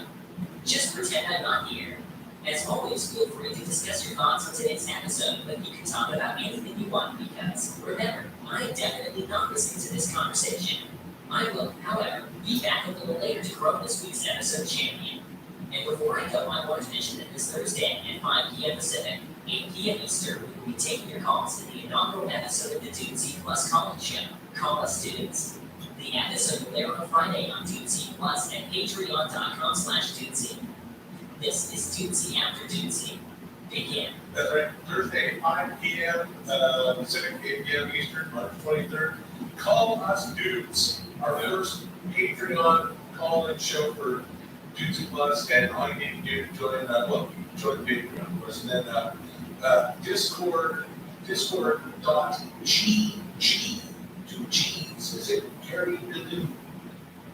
Just pretend I'm not here. As always, feel free to discuss your thoughts on today's episode, but you can talk about anything you want because, remember, I'm definitely not listening to this conversation. I will, however, be back a little later to crown this week's episode champion. And before I go, I want to mention that this Thursday at 5 p.m. Pacific, 8 p.m. Eastern, we will be taking your calls in the inaugural episode of the Doozy Plus College Show, Call Us Students. The episode will air on Friday on Doozy Plus at patreon.com/Doozy. This is Doozy After Doozy. Begin. That's right, Thursday, 5 p.m. Pacific, 8 p.m. Eastern, March 23rd. Call Us Dudes, our first Patreon call-in show for Doozy Plus, and all you need to do to join, join Patreon, of course, and then Discord.gg, 2 G's, is it Gary Doo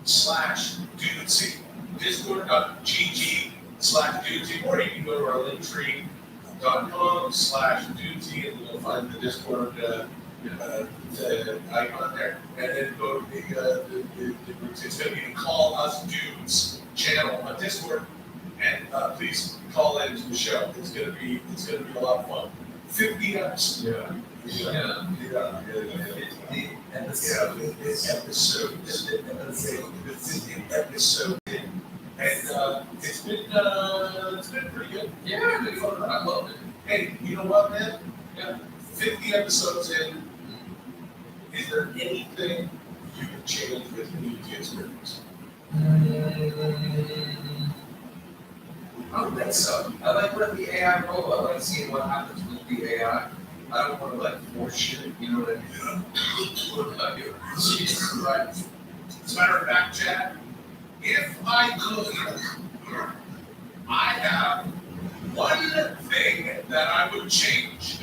/Doozy, Discord.gg/Doozy, or you can go to our linktree.com/Doozy, and you'll find the Discord icon there, and then go to the groups. It's going to be the Call Us Dudes channel on Discord, and please call in to the show. It's going to be a lot of fun. 50 episodes. This episode. And it's been pretty good. Yeah, it's been fun. I love it. Hey, you know what, man? Yeah. 50 episodes in. Is there anything you can change with the media experience? I don't think so. I like letting the AI roll. I like seeing what happens with the AI. I don't want to force shit, you know what I mean? Jesus Christ. As a matter of fact, Chad, if I could, I have one thing that I would change.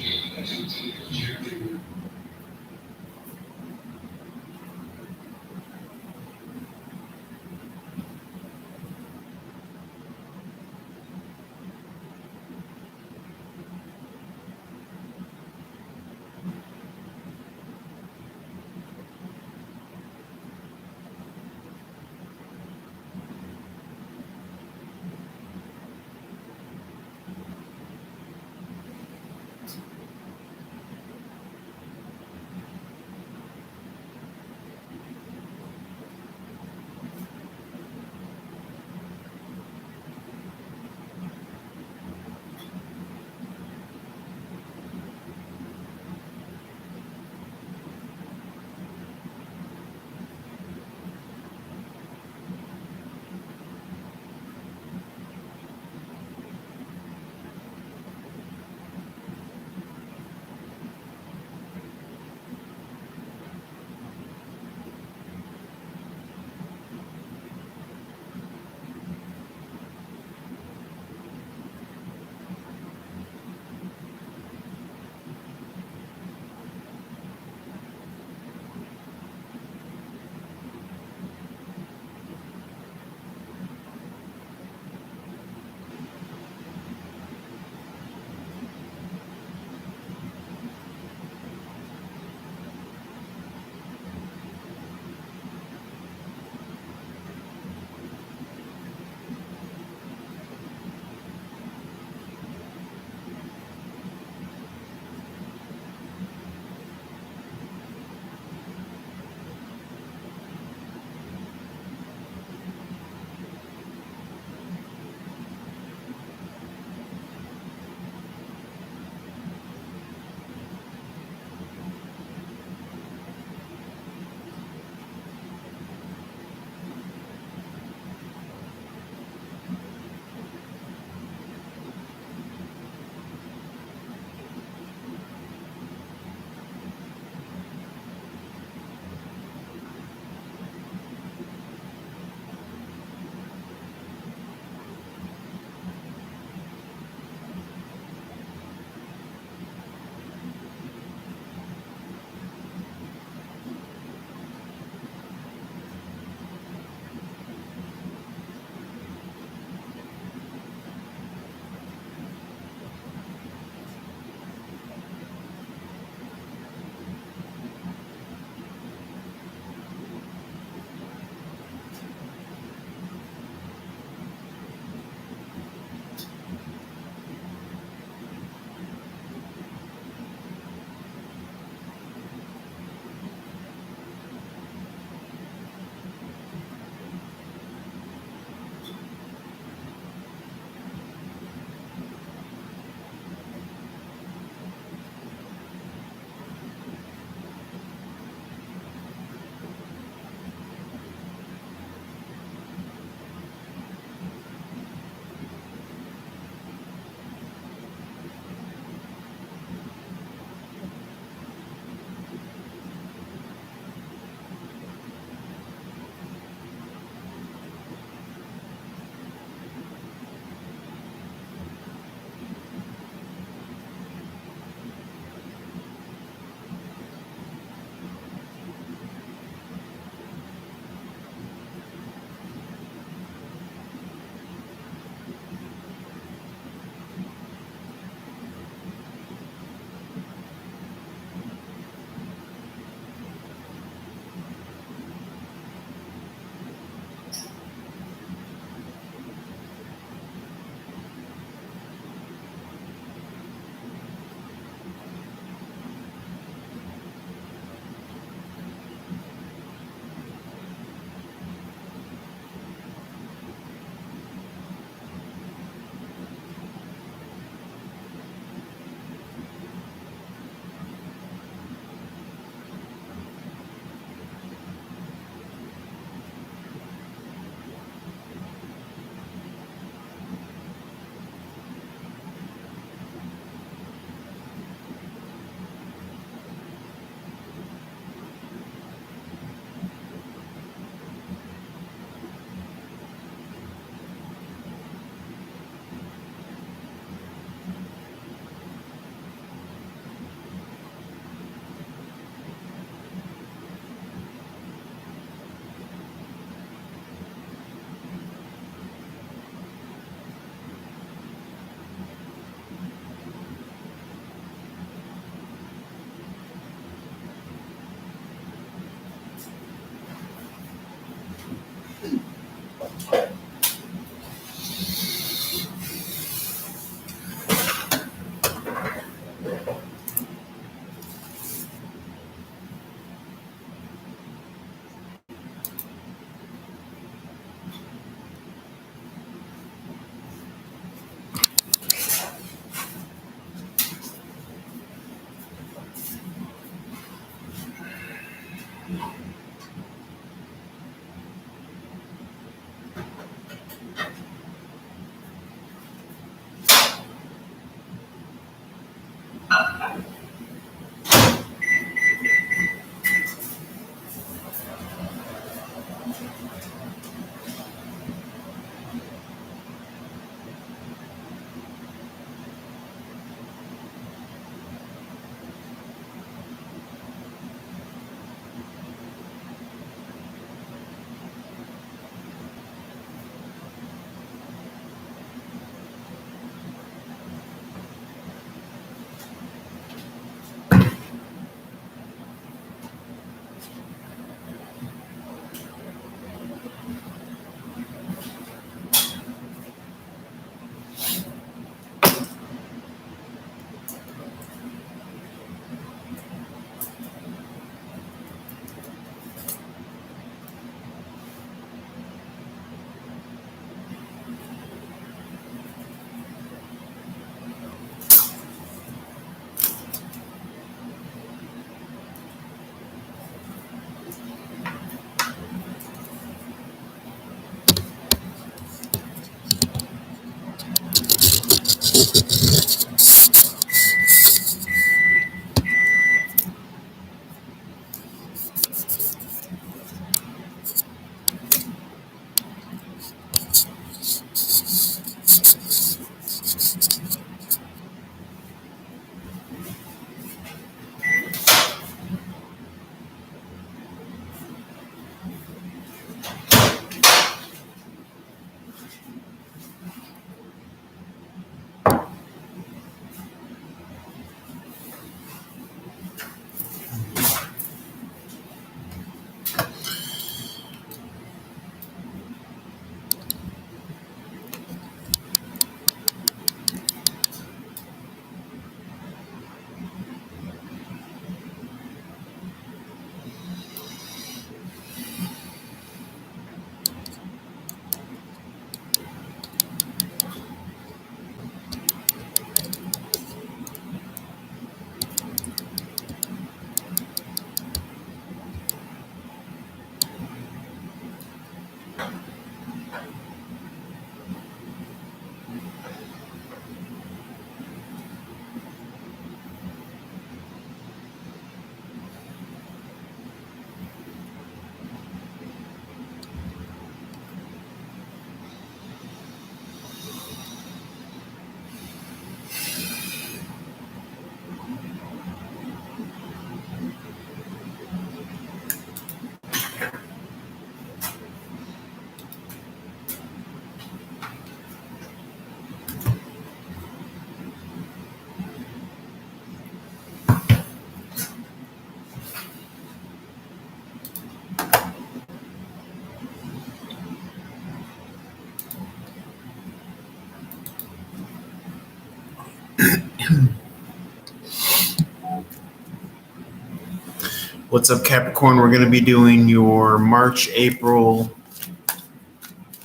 What's up, Capricorn? We're going to be doing your March, April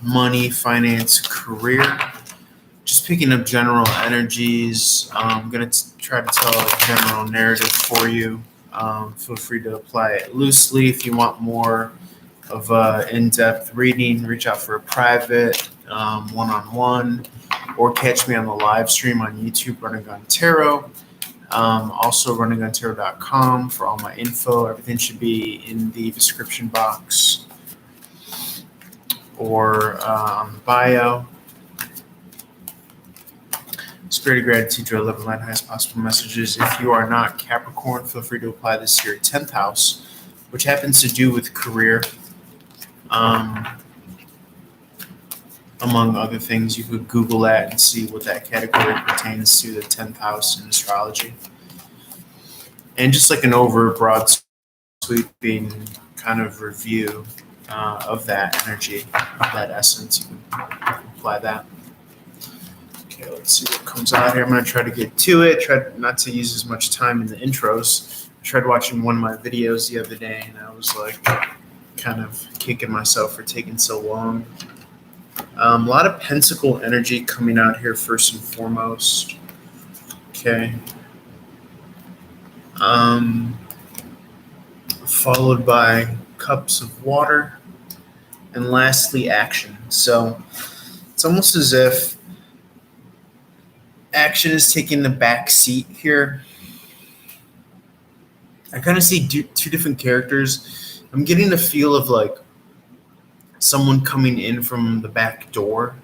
money, finance, career. Just picking up general energies. I'm going to try to tell a general narrative for you. Feel free to apply it loosely. If you want more of in-depth reading, reach out for a private one-on-one, or catch me on the live stream on YouTube, Run and Gun Tarot. Also runandguntarot.com for all my info. Everything should be in the description box or on the bio. Spirit of gratitude to 11 line highest possible messages. If you are not Capricorn, feel free to apply this to your 10th house, which happens to do with career. Among other things, you could Google that and see what that category pertains to, the 10th house in astrology. And just like an broad sweeping kind of review, of that energy, of that essence. You can apply that. Okay, let's see what comes out here. I'm going to try to get to it. Try not to use as much time in the intros. I tried watching one of my videos the other day, and I was like kind of kicking myself for taking so long. A lot of pentacle energy coming out here first and foremost. Okay. Followed by cups of water, and lastly action. So it's almost as if action is taking the back seat here. I kind of see two different characters. I'm getting the feel of like someone coming in from the back door,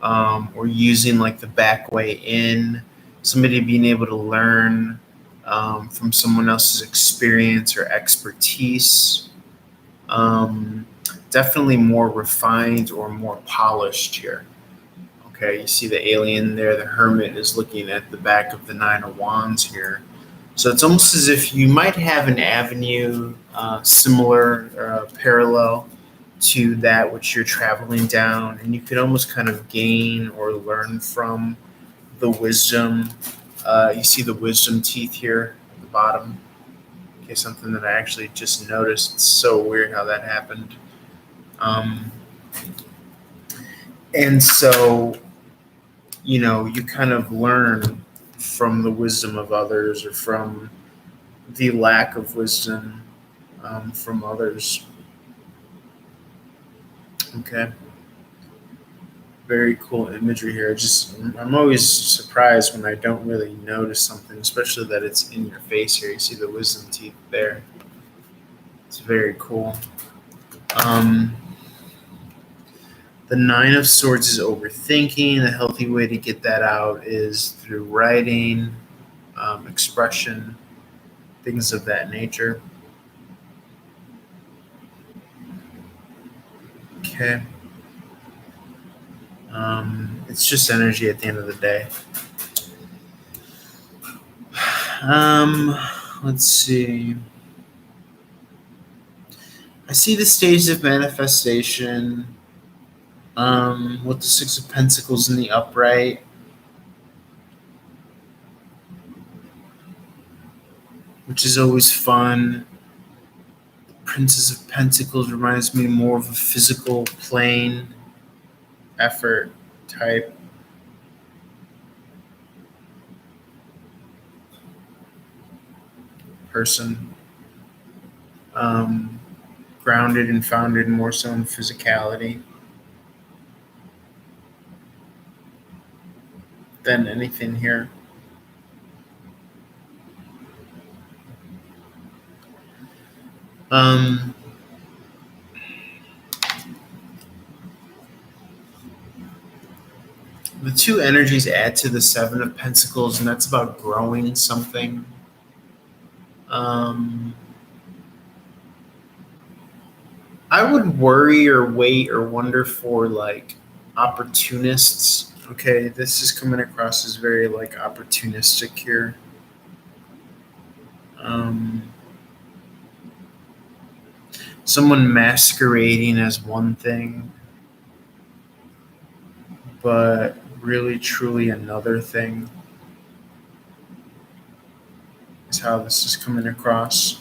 or using like the back way in, somebody being able to learn from someone else's experience or expertise. Definitely more refined or more polished here. Okay, you see the alien there, the hermit is looking at the back of the Nine of Wands here. So it's almost as if you might have an avenue similar, parallel to that which you're traveling down, and you could almost kind of gain or learn from the wisdom. You see the wisdom teeth here at the bottom. Okay, something that I actually just noticed. It's so weird how that happened. And so, you kind of learn from the wisdom of others or from the lack of wisdom from others. Okay. Very cool imagery here. I'm always surprised when I don't really notice something, especially that it's in your face here. You see the wisdom teeth there. It's very cool. The Nine of Swords is overthinking. A healthy way to get that out is through writing, expression, things of that nature. Okay. It's just energy at the end of the day. Let's see. I see the stages of manifestation with the Six of Pentacles in the upright. Which is always fun. The Princess of Pentacles reminds me more of a physical plane effort type. Person. Grounded and founded more so in physicality than anything here. The two energies add to the Seven of Pentacles, and that's about growing something. I would worry or wait or wonder for like opportunists. Okay, this is coming across as very like opportunistic here. Someone masquerading as one thing, but really truly another thing is how this is coming across.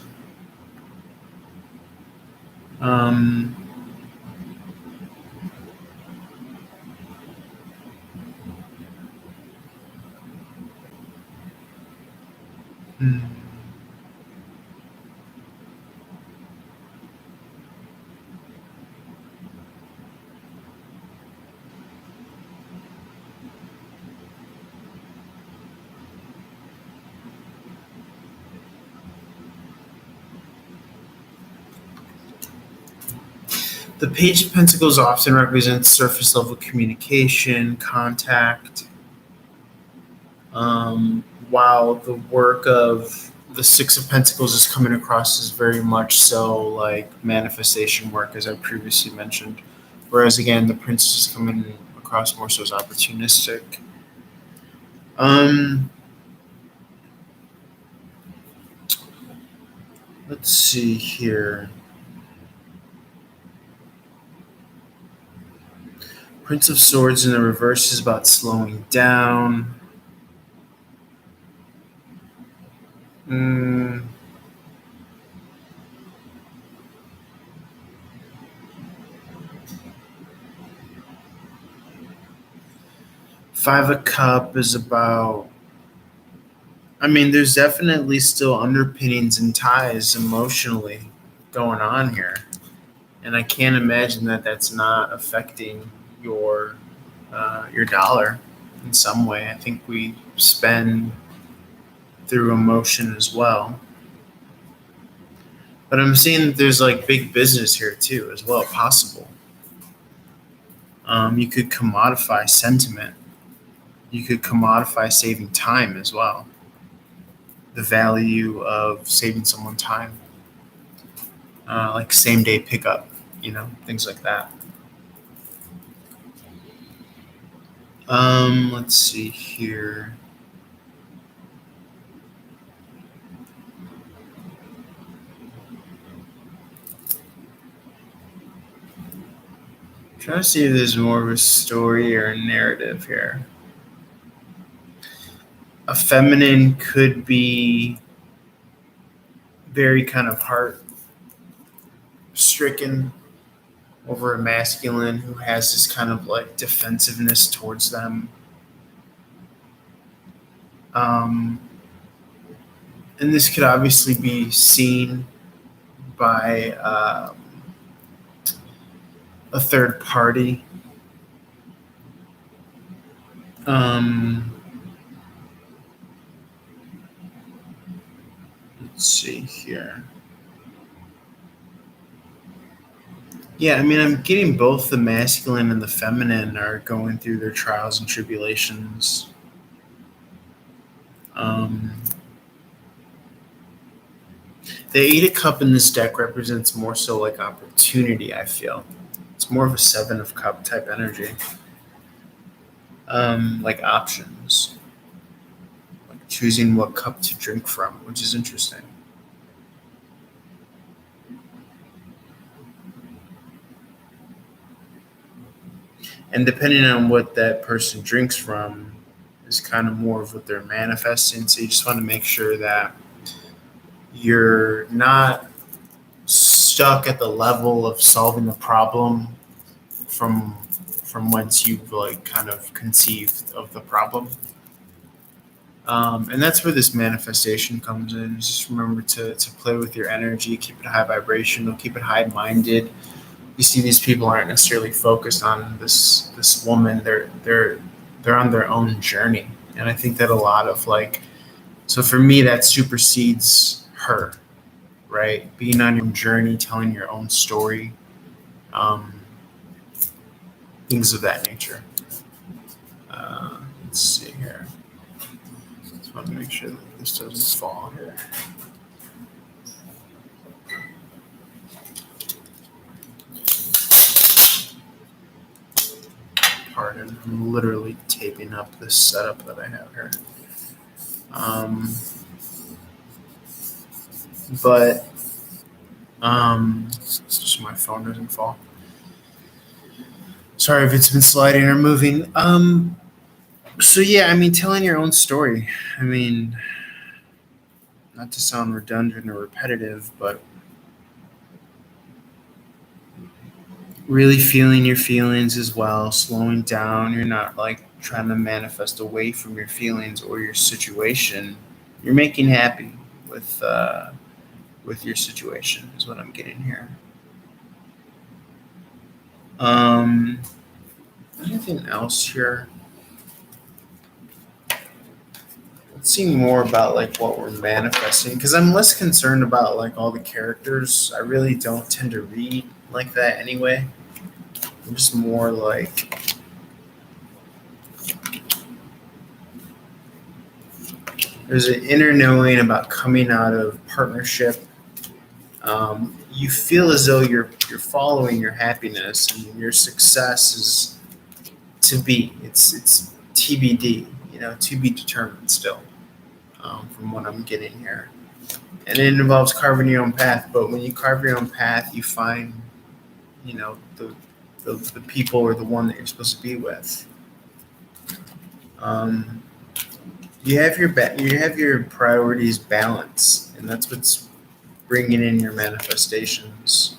The Page of Pentacles often represents surface level communication, contact, while the work of the Six of Pentacles is coming across as very much so like manifestation work, as I previously mentioned. Whereas again, the Princess is coming across more so as opportunistic. Let's see here. Prince of Swords in the reverse is about slowing down. Five of Cup is about, I mean, there's definitely still underpinnings and ties emotionally going on here. And I can't imagine that that's not affecting your dollar in some way. I think we spend through emotion as well. But I'm seeing that there's like big business here too, as well, possible. You could commodify sentiment. You could commodify saving time as well. The value of saving someone time, like same day pickup, things like that. Let's see here. Trying to see if there's more of a story or a narrative here. A feminine could be very kind of heart stricken over a masculine who has this kind of like defensiveness towards them. And this could obviously be seen by a third party. Let's see here. Yeah, I mean, I'm getting both the masculine and the feminine are going through their trials and tribulations. The Eight of Cup in this deck represents more so like opportunity, I feel. It's more of a Seven of Cup type energy. Like options. Like choosing what cup to drink from, which is interesting. And depending on what that person drinks from is kind of more of what they're manifesting. So you just want to make sure that you're not stuck at the level of solving the problem from whence you've like kind of conceived of the problem. And that's where this manifestation comes in. Just remember to play with your energy, keep it high vibrational, keep it high-minded. You see these people aren't necessarily focused on this woman. They're on their own journey. And I think that a lot of like, so for me, that supersedes her, right? Being on your own journey, telling your own story, things of that nature. Let's see here. Just want to make sure that this doesn't fall here. Pardon, I'm literally taping up this setup that I have here. But just my phone doesn't fall. Sorry if it's been sliding or moving. So yeah, I mean, telling your own story. I mean, not to sound redundant or repetitive, but really feeling your feelings as well, slowing down. You're not like trying to manifest away from your feelings or your situation. You're making happy with your situation is what I'm getting here. Anything else here? Let's see more about like what we're manifesting, because I'm less concerned about like all the characters. I really don't tend to read like that anyway. I'm just more like there's an inner knowing about coming out of partnership. You feel as though you're following your happiness and your success is to be. It's TBD, to be determined still, from what I'm getting here. And it involves carving your own path. But when you carve your own path, you find, the the people or the one that you're supposed to be with. You have your priorities balanced, and that's what's bringing in your manifestations.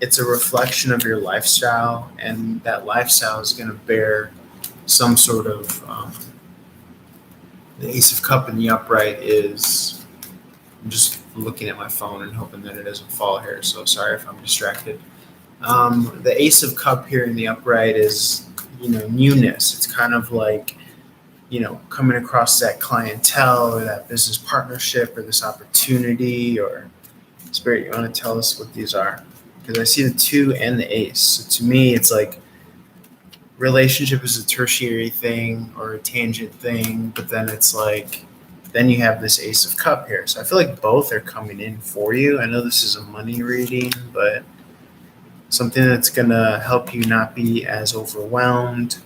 It's a reflection of your lifestyle, and that lifestyle is going to bear some sort of. The Ace of Cup in the upright is. I'm just looking at my phone and hoping that it doesn't fall here. So sorry if I'm distracted. The Ace of Cup here in the upright is, newness. It's kind of like, coming across that clientele or that business partnership or this opportunity, or Spirit, you want to tell us what these are? Because I see the 2 and the Ace. So to me, it's like relationship is a tertiary thing or a tangent thing, but then it's like, then you have this Ace of Cup here. So I feel like both are coming in for you. I know this is a money reading, but something that's going to help you not be as overwhelmed.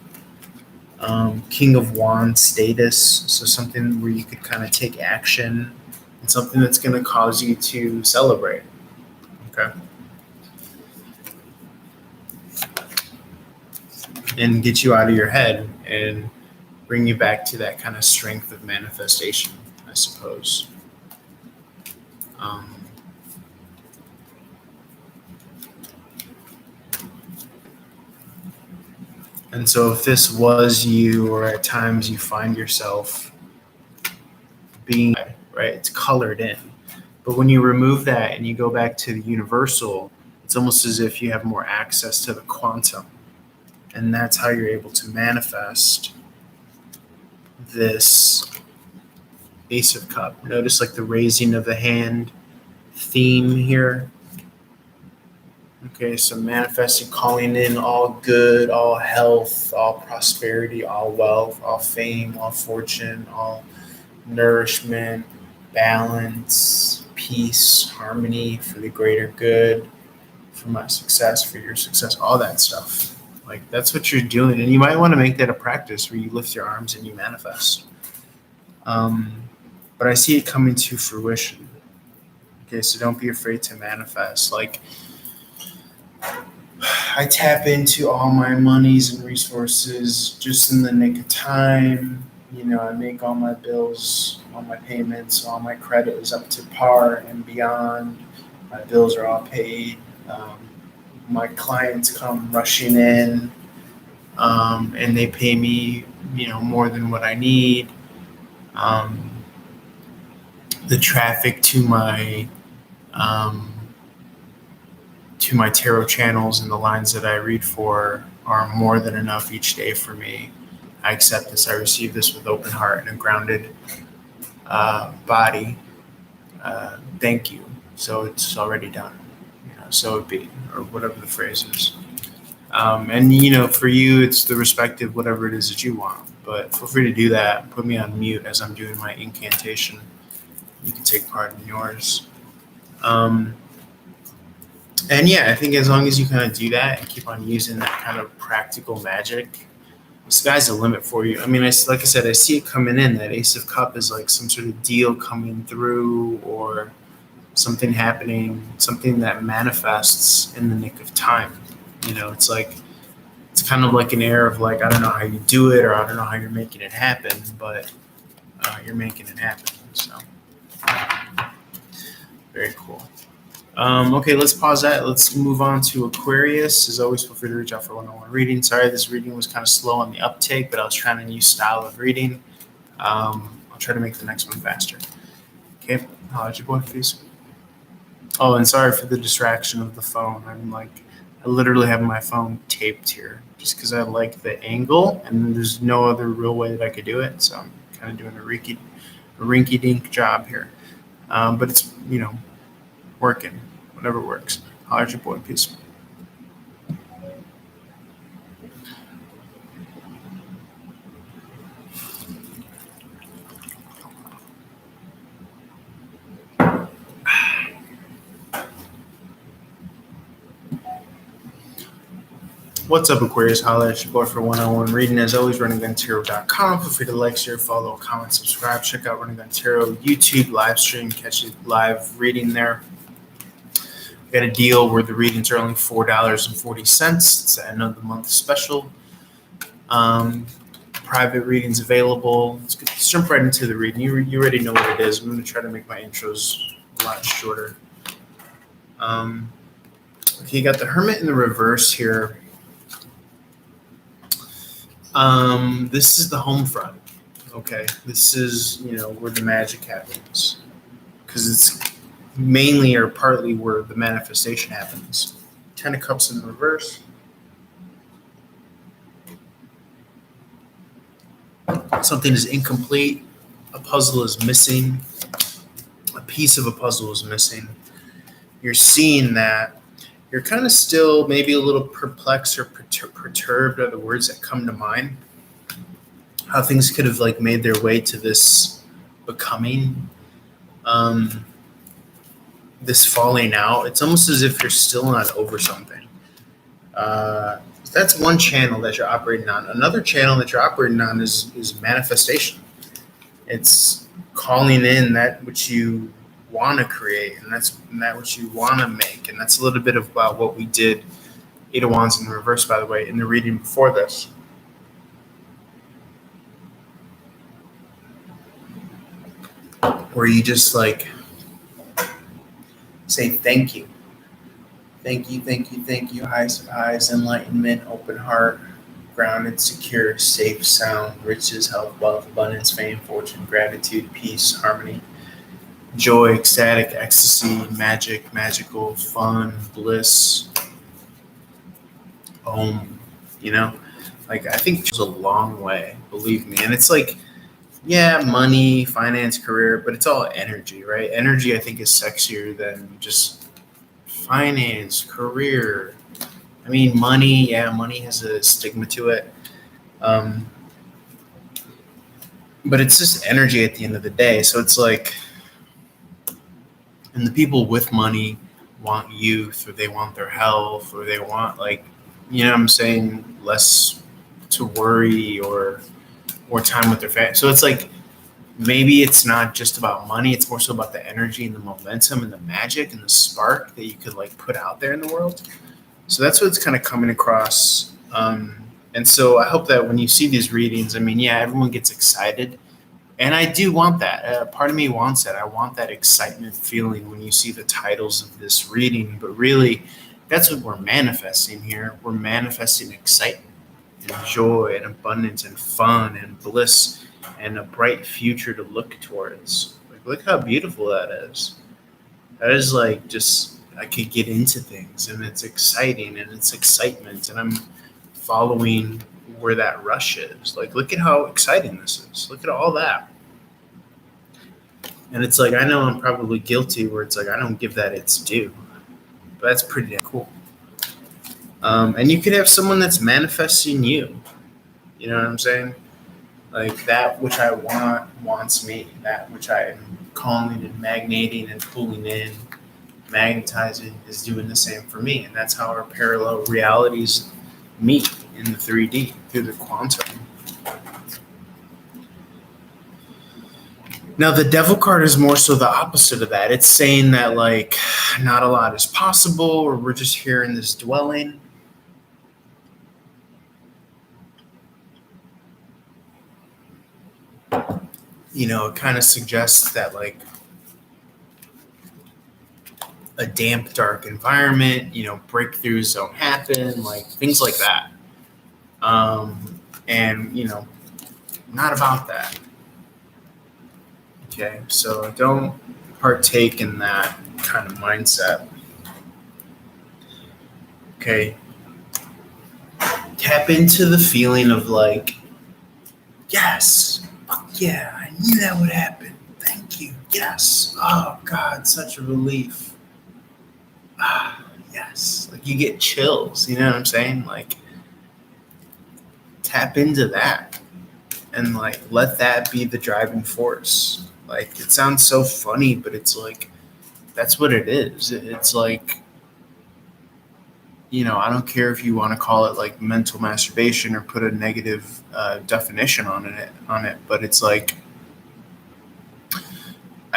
King of Wands status, so something where you could kind of take action, and something that's going to cause you to celebrate. Okay. And get you out of your head and bring you back to that kind of strength of manifestation, I suppose. And so if this was you, or at times you find yourself being, right, it's colored in. But when you remove that and you go back to the universal, it's almost as if you have more access to the quantum. And that's how you're able to manifest this Ace of Cup. Notice like the raising of the hand theme here. Okay, so manifesting, calling in all good, all health, all prosperity, all wealth, all fame, all fortune, all nourishment, balance, peace, harmony for the greater good, for my success, for your success, all that stuff. Like, that's what you're doing. And you might want to make that a practice where you lift your arms and you manifest. But I see it coming to fruition. Okay, so don't be afraid to manifest. Like, I tap into all my monies and resources just in the nick of time. I make all my bills, all my payments, all my credit is up to par and beyond. My bills are all paid. My clients come rushing in, and they pay me, more than what I need. The traffic to my tarot channels and the lines that I read for are more than enough each day for me. I accept this. I receive this with open heart and a grounded body. Thank you. So it's already done. So it be, or whatever the phrase is. And for you, it's the respective whatever it is that you want. But feel free to do that. Put me on mute as I'm doing my incantation. You can take part in yours. And yeah, I think as long as you kind of do that and keep on using that kind of practical magic, the sky's the limit for you. I mean, like I said, I see it coming in. That Ace of Cup is like some sort of deal coming through, or something happening, something that manifests in the nick of time. It's like, it's kind of like an air of like, I don't know how you do it, or I don't know how you're making it happen, but you're making it happen. So very cool. Okay, let's pause that. Let's move on to Aquarius. As always, feel free to reach out for one-on-one reading. Sorry, this reading was kind of slow on the uptake, but I was trying a new style of reading. I'll try to make the next one faster. Okay, how's your boy, please? Oh, and sorry for the distraction of the phone. I literally have my phone taped here just because I like the angle, and there's no other real way that I could do it. So I'm kind of doing a rinky-dink job here. But it's, working, whatever works. Holler at your boy. Peace. What's up, Aquarius? Holler at your boy for one-on-one reading. As always, runningguntarot.com. Feel free to like, share, follow, comment, subscribe. Check out Running Gun Tarot YouTube live stream. Catch it live reading there. got a deal where the readings are only $4.40. It's the end of the month special. Private readings available. Let's jump right into the reading. You already know what it is. I'm going to try to make my intros a lot shorter. Okay, you got the Hermit in the reverse here. This is the home front. Okay, this is, where the magic happens, because it's mainly or partly where the manifestation happens. 10 of Cups in the reverse. Something is incomplete. A puzzle is missing. A piece of a puzzle is missing. You're seeing that. You're kind of still maybe a little perplexed or perturbed are the words that come to mind. How things could have made their way to this becoming, this falling out. It's almost as if you're still not over something. That's one channel that you're operating on. Another channel that you're operating on is manifestation. It's calling in that which you want to create, and that which you want to make. And that's a little bit about what we did, Eight of Wands in the reverse, by the way, in the reading before this. Where you just say thank you. Thank you, thank you, thank you. Highest of highs, enlightenment, open heart, grounded, secure, safe, sound, riches, health, wealth, abundance, fame, fortune, gratitude, peace, harmony, joy, ecstatic, ecstasy, magic, magical, fun, bliss. I think it goes a long way, believe me. And it's money, finance, career, but it's all energy, right? Energy, I think, is sexier than just finance, career. I mean, money has a stigma to it. But it's just energy at the end of the day. So it's and the people with money want youth, or they want their health, or they want less to worry or time with their family. So it's maybe it's not just about money. It's more so about the energy and the momentum and the magic and the spark that you could put out there in the world. So that's what's kind of coming across. And so I hope that when you see these readings, everyone gets excited. And I do want that. Part of me wants that. I want that excitement feeling when you see the titles of this reading. But really, that's what we're manifesting here. We're manifesting excitement and joy and abundance and fun and bliss and a bright future to look towards. Look how beautiful that is. That is I could get into things, and it's exciting, and it's excitement, and I'm following where that rush is. Look at how exciting this is. Look at all that. And it's I know I'm probably guilty where it's I don't give that its due. But that's pretty damn cool. And you could have someone that's manifesting you. You know what I'm saying? That which I want wants me. That which I am calling and magnating and pulling in, magnetizing, is doing the same for me. And that's how our parallel realities meet in the 3D through the quantum. Now, the Devil card is more so the opposite of that. It's saying that not a lot is possible, or we're just here in this dwelling. It kind of suggests that a damp, dark environment, breakthroughs don't happen, things like that. And not about that. Okay, so don't partake in that kind of mindset. Okay. Tap into the feeling of yes, yeah, I knew that would happen. Thank you. Yes. Oh God, such a relief. Yes. You get chills, you know what I'm saying? Tap into that and let that be the driving force. It sounds so funny, but it's that's what it is. It's I don't care if you want to call it mental masturbation or put a negative definition on it, but it's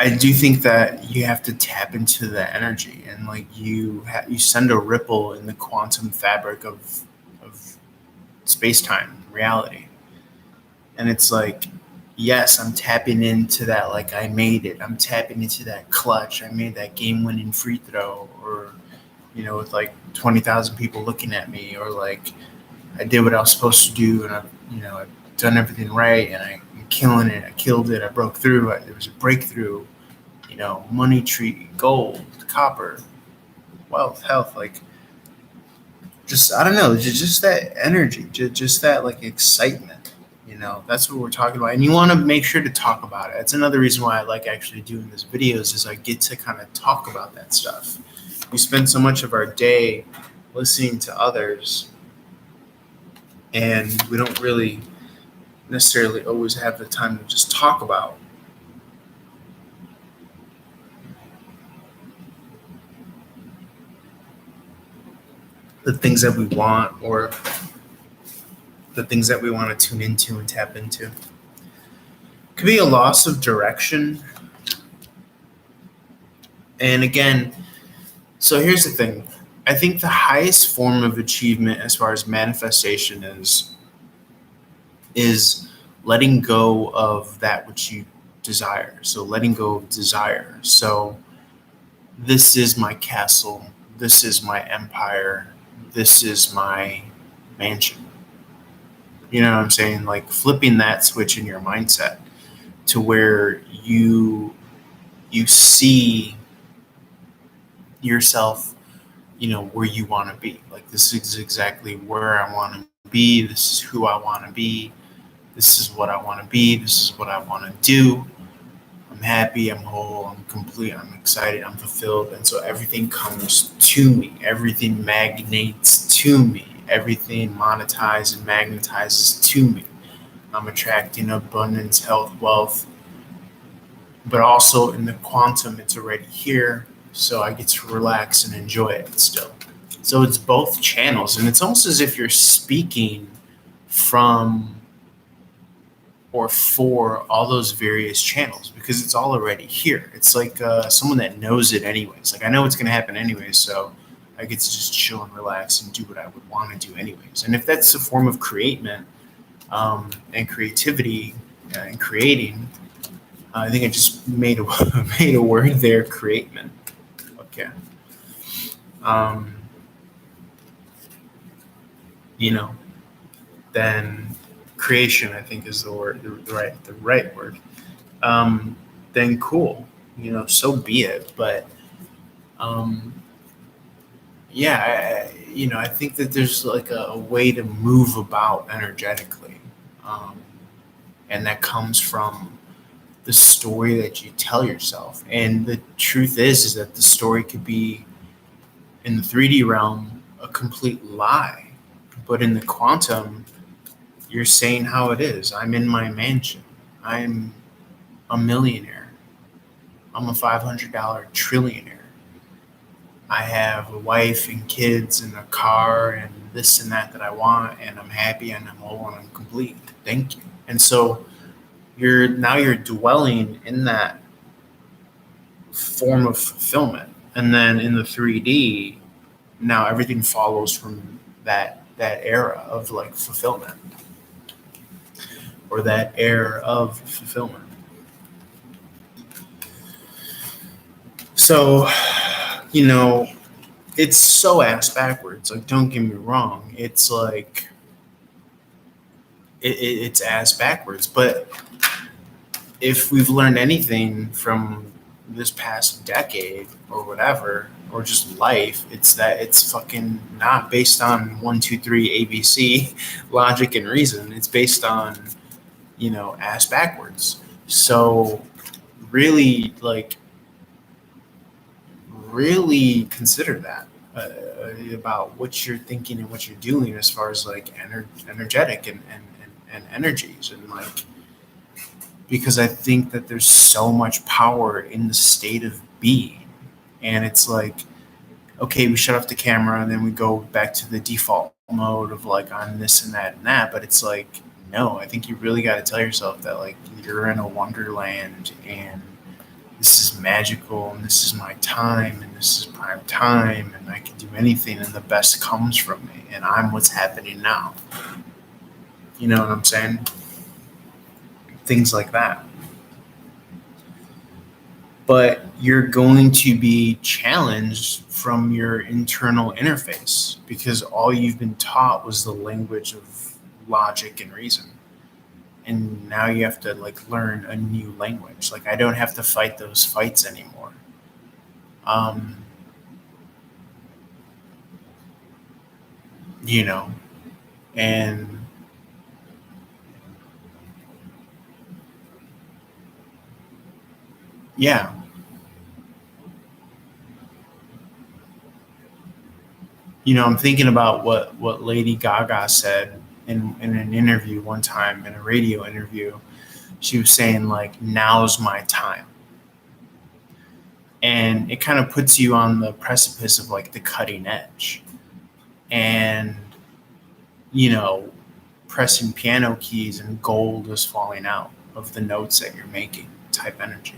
I do think that you have to tap into the energy, and like you send a ripple in the quantum fabric of space time reality, and it's like, yes, I'm tapping into that. Like I made it. I'm tapping into that clutch. I made that game-winning free throw, or with like 20,000 people looking at me, or like I did what I was supposed to do, and I've done everything right, and I'm killing it. I killed it. I broke through. There was a breakthrough. Money tree, gold, copper, wealth, health, like just I don't know, just that energy, just that like excitement. That's what we're talking about, and you want to make sure to talk about it. That's another reason why I like actually doing these videos is I get to kind of talk about that stuff. We spend so much of our day listening to others, and we don't really necessarily always have the time to just talk about the things that we want, or the things that we want to tune into and tap into. It could be a loss of direction. And again, so here's the thing. I think the highest form of achievement as far as manifestation is letting go of that which you desire. So letting go of desire. So this is my castle. This is my empire. This is my mansion. You know what I'm saying? Like flipping that switch in your mindset to where you see yourself, where you want to be. Like this is exactly where I want to be. This is who I want to be. This is what I want to be. This is what I want to do. I'm happy, I'm whole, I'm complete, I'm excited, I'm fulfilled. And so everything comes to me. Everything magnates to me. Everything monetizes and magnetizes to me. I'm attracting abundance, health, wealth. But also in the quantum, it's already here. So I get to relax and enjoy it still. So it's both channels. And it's almost as if you're speaking from or for all those various channels, because it's all already here. It's like someone that knows it anyways. Like I know it's going to happen anyways, so I get to just chill and relax and do what I would want to do anyways. And if that's a form of createment and creativity and creating, I think I just made a word there, createment. Okay. Then creation, I think, is the word, the right word. Then cool, so be it. But I think that there's like a way to move about energetically, and that comes from the story that you tell yourself. And the truth is that the story could be in the 3D realm a complete lie, but in the quantum, you're saying how it is. I'm in my mansion. I'm a millionaire. I'm a $500 trillionaire. I have a wife and kids and a car and this and that I want, and I'm happy and I'm whole and I'm complete. Thank you. And so you're dwelling in that form of fulfillment. And then in the 3D, now everything follows from that era of like fulfillment, or that era of fulfillment. So, it's so ass backwards. Like, don't get me wrong. It's like, it's ass backwards. But if we've learned anything from this past decade or whatever, or just life, it's that it's fucking not based on 1, 2, 3 ABC logic and reason. It's based on, ass backwards. So really consider that about what you're thinking and what you're doing as far as like energetic and energies, and like, because I think that there's so much power in the state of being. And it's like, okay, we shut off the camera and then we go back to the default mode of like, I'm this and that, but it's like, no, I think you really got to tell yourself that like you're in a wonderland, and this is magical and this is my time and this is prime time and I can do anything and the best comes from me and I'm what's happening now. You know what I'm saying? Things like that. But you're going to be challenged from your internal interface because all you've been taught was the language of logic and reason. And now you have to like learn a new language. Like I don't have to fight those fights anymore. You know, and yeah. You know, I'm thinking about what Lady Gaga said in an interview one time, in a radio interview. She was saying like, now's my time. And it kind of puts you on the precipice of like the cutting edge. And, you know, pressing piano keys and gold is falling out of the notes that you're making type energy.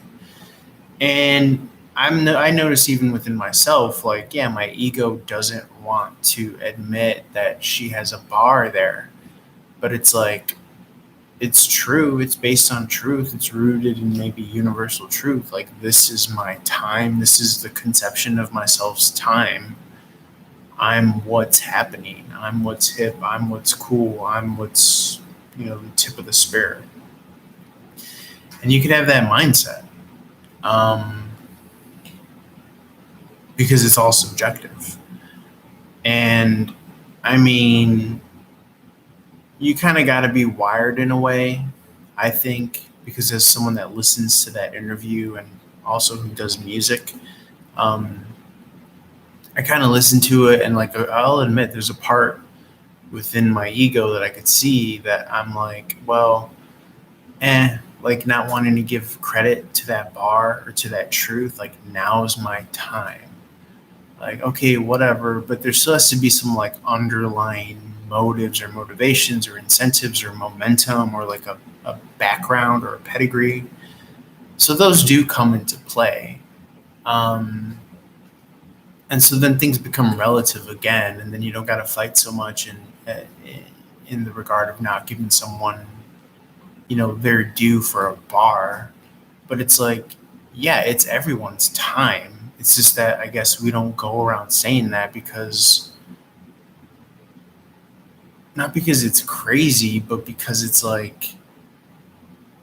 And I notice even within myself, like, yeah, my ego doesn't want to admit that she has a bar there. But it's like, it's true. It's based on truth. It's rooted in maybe universal truth. Like, this is my time. This is the conception of myself's time. I'm what's happening. I'm what's hip. I'm what's cool. I'm what's, you know, the tip of the spear. And you can have that mindset. Because it's all subjective. And I mean, you kind of got to be wired in a way, I think, because as someone that listens to that interview and also who does music, I kind of listen to it and like, I'll admit there's a part within my ego that I could see that I'm like, well, like not wanting to give credit to that bar or to that truth. Like, now is my time. Like, okay, whatever, but there still has to be some like underlying motives or motivations or incentives or momentum or like a background or a pedigree. So those do come into play. And so then things become relative again, and then you don't got to fight so much in the regard of not giving someone, you know, their due for a bar. But it's like, yeah, it's everyone's time. It's just that I guess we don't go around saying that because, not because it's crazy, but because it's like,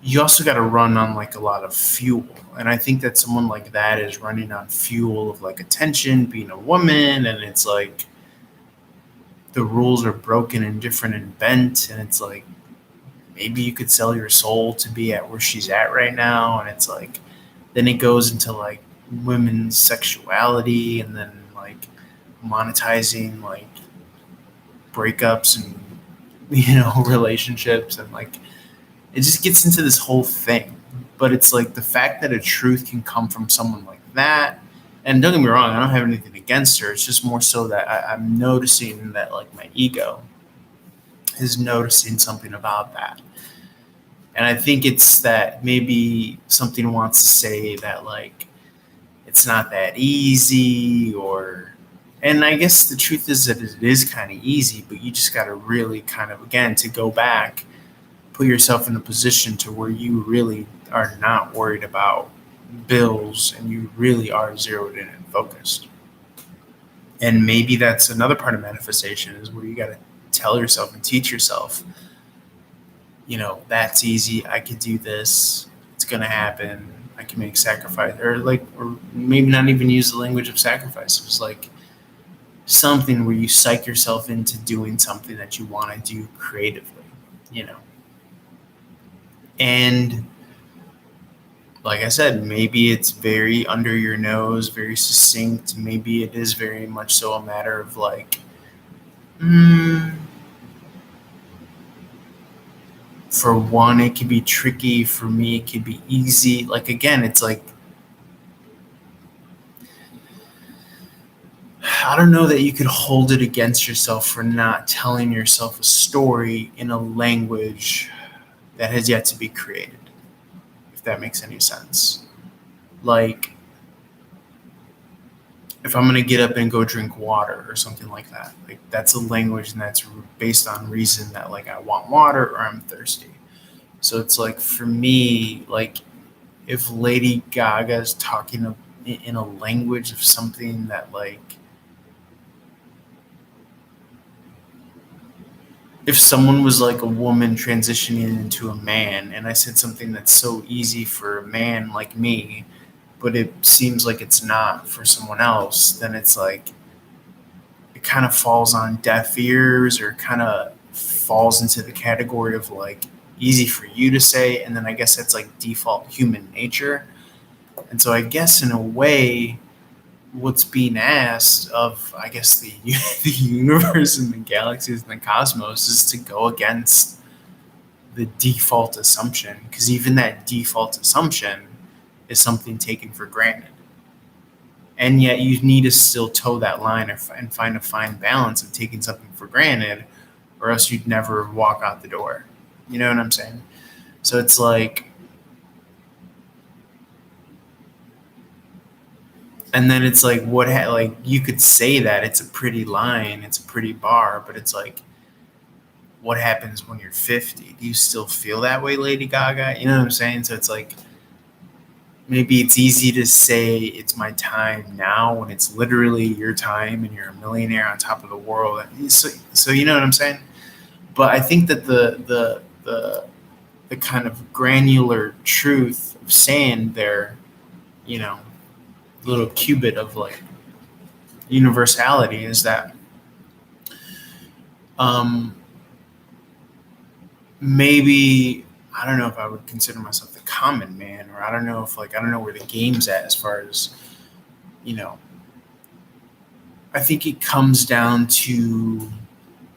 you also got to run on like a lot of fuel. And I think that someone like that is running on fuel of like attention, being a woman, and it's like the rules are broken and different and bent, and it's like maybe you could sell your soul to be at where she's at right now, and it's like then it goes into like women's sexuality and then like monetizing like breakups and, you know, relationships, and like it just gets into this whole thing. But it's like the fact that a truth can come from someone like that, and don't get me wrong, I don't have anything against her. It's just more so that I'm noticing that like my ego is noticing something about that. And I think it's that maybe something wants to say that like it's not that easy, or, and I guess the truth is that it is kind of easy, but you just got to really kind of, again, to go back, put yourself in a position to where you really are not worried about bills and you really are zeroed in and focused. And maybe that's another part of manifestation, is where you got to tell yourself and teach yourself, you know, that's easy. I could do this. It's going to happen. I can make sacrifice, or maybe not even use the language of sacrifice. It was like something where you psych yourself into doing something that you want to do creatively, you know. And like I said, maybe it's very under your nose, very succinct. Maybe it is very much so a matter of like, for one, it could be tricky. For me, it could be easy. Like, again, it's like, I don't know that you could hold it against yourself for not telling yourself a story in a language that has yet to be created, if that makes any sense. like if I'm gonna get up and go drink water or something like that, like that's a language and that's based on reason that like I want water or I'm thirsty. So it's like for me, like if Lady Gaga is talking in a language of something that like if someone was like a woman transitioning into a man and I said something that's so easy for a man like me, but it seems like it's not for someone else, then it's like it kind of falls on deaf ears or kind of falls into the category of like easy for you to say, and then I guess that's like default human nature. And so I guess in a way what's being asked of I guess the the universe and the galaxies and the cosmos is to go against the default assumption, because even that default assumption is something taken for granted. And yet you need to still toe that line and find a fine balance of taking something for granted, or else you'd never walk out the door. You know what I'm saying? So it's like, and then it's like, like you could say that it's a pretty line, it's a pretty bar, but it's like, what happens when you're 50? Do you still feel that way, Lady Gaga? You know what I'm saying? So it's like, maybe it's easy to say it's my time now when it's literally your time and you're a millionaire on top of the world. So you know what I'm saying? But I think that the kind of granular truth of saying there, you know, little qubit of like universality is that maybe I don't know if I would consider myself the common man, or I don't know if like I don't know where the game's at as far as, you know, I think it comes down to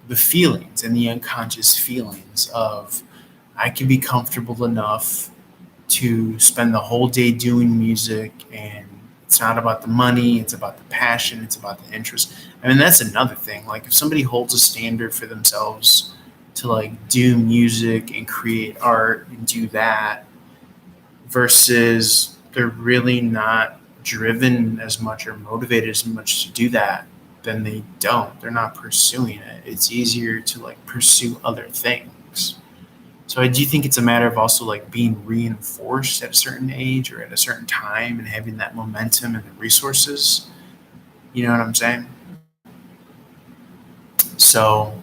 the feelings and the unconscious feelings of I can be comfortable enough to spend the whole day doing music, and it's not about the money, it's about the passion, it's about the interest. I mean, that's another thing. Like if somebody holds a standard for themselves to like do music and create art and do that versus they're really not driven as much or motivated as much to do that, then they don't. They're not pursuing it. It's easier to like pursue other things. So I do think it's a matter of also like being reinforced at a certain age or at a certain time and having that momentum and the resources. You know what I'm saying? So,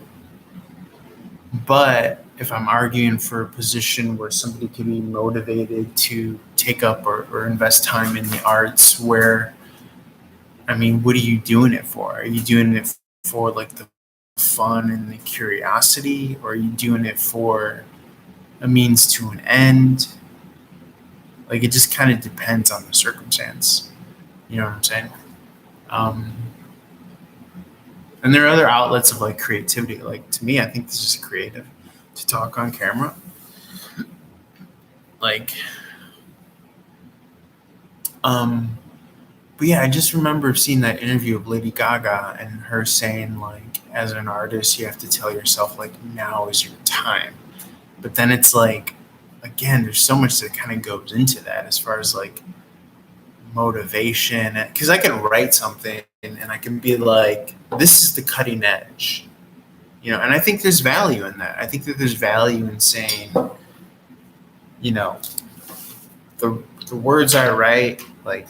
but if I'm arguing for a position where somebody can be motivated to take up or invest time in the arts, where, I mean, what are you doing it for? Are you doing it for like the fun and the curiosity, or are you doing it for a means to an end? Like it just kind of depends on the circumstance. You know what I'm saying? And there are other outlets of like creativity. Like to me, I think this is creative to talk on camera. Like, but yeah, I just remember seeing that interview of Lady Gaga and her saying like, as an artist, you have to tell yourself like, now is your time. But then it's like, again, there's so much that kind of goes into that as far as like motivation. Because I can write something and I can be like, this is the cutting edge. You know, and I think there's value in that. I think that there's value in saying, you know, the words I write, like,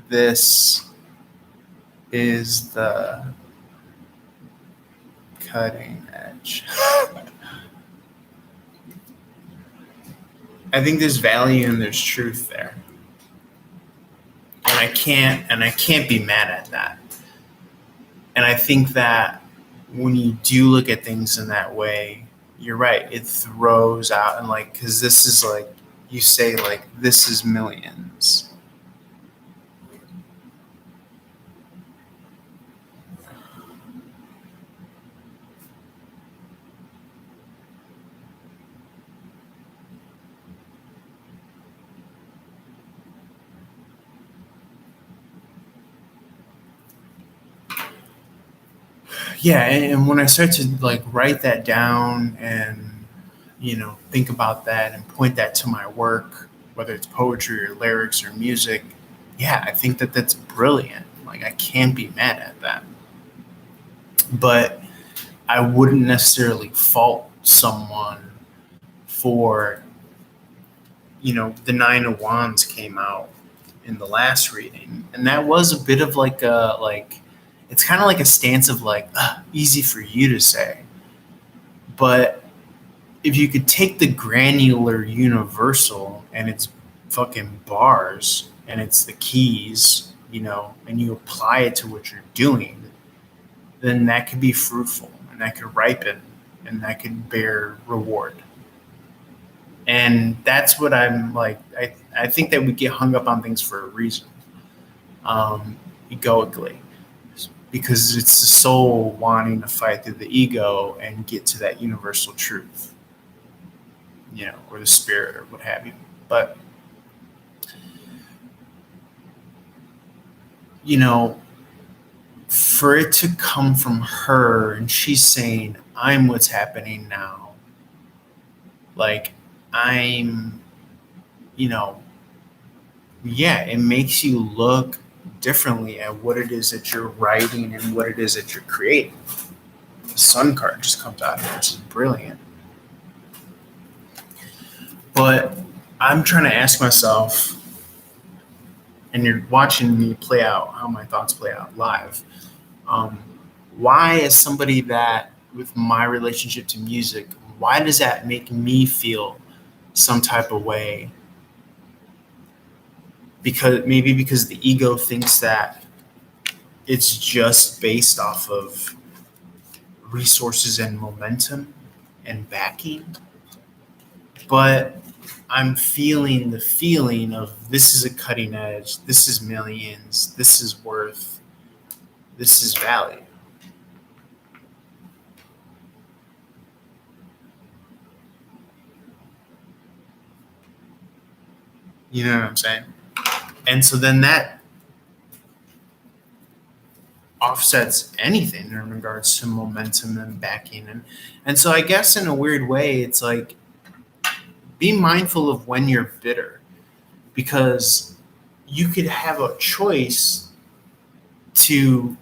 this is the cutting edge. I think there's value and there's truth there. And I can't be mad at that. And I think that when you do look at things in that way, you're right. It throws out and like, because this is like, you say like, this is millions. Yeah, and when I start to like write that down and, you know, think about that and point that to my work, whether it's poetry or lyrics or music, yeah, I think that that's brilliant. Like, I can't be mad at that. But I wouldn't necessarily fault someone for, the Nine of Wands came out in the last reading, and that was a bit of it's kind of like a stance of easy for you to say. But if you could take the granular universal and it's fucking bars and it's the keys, and you apply it to what you're doing, then that could be fruitful and that could ripen and that could bear reward. And that's what I'm like. I think that we get hung up on things for a reason, egoically, because it's the soul wanting to fight through the ego and get to that universal truth, or the spirit or what have you. But, for it to come from her and she's saying, I'm what's happening now. Like, I'm, it makes you look differently at what it is that you're writing and what it is that you're creating. The Sun card just comes out here, which is brilliant. But I'm trying to ask myself, and you're watching me play out how my thoughts play out live. Why, as somebody that, with my relationship to music, why does that make me feel some type of way? Because the ego thinks that it's just based off of resources and momentum and backing. But I'm feeling the feeling of this is a cutting edge, this is millions, this is worth, this is value. You know what I'm saying? And so then that offsets anything in regards to momentum and backing. And so I guess in a weird way, it's like, be mindful of when you're bitter, because you could have a choice to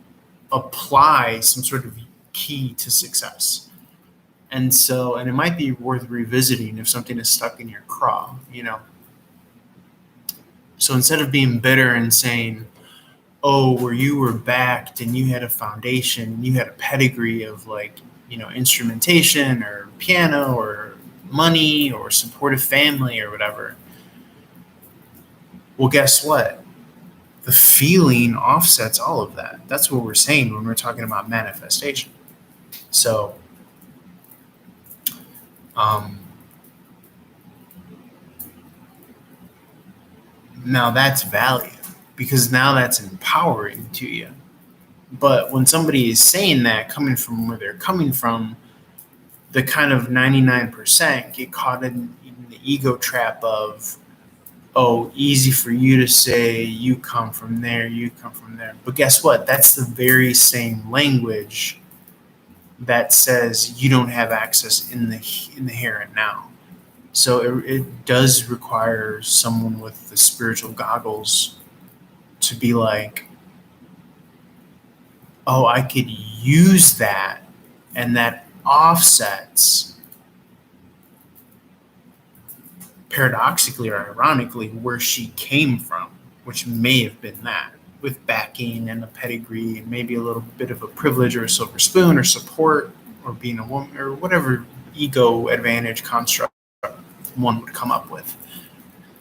apply some sort of key to success. And it might be worth revisiting if something is stuck in your craw, So instead of being bitter and saying, oh, where you were backed and you had a foundation and you had a pedigree of instrumentation or piano or money or supportive family or whatever. Well, guess what? The feeling offsets all of that. That's what we're saying when we're talking about manifestation. So, now that's value, because now that's empowering to you. But when somebody is saying that, coming from where they're coming from, the kind of 99% get caught in the ego trap of, oh, easy for you to say, you come from there, you come from there. But guess what? That's the very same language that says you don't have access in the here and now. So it does require someone with the spiritual goggles to be like, oh, I could use that, and that offsets, paradoxically or ironically, where she came from, which may have been that, with backing and a pedigree and maybe a little bit of a privilege or a silver spoon or support or being a woman or whatever ego advantage construct one would come up with.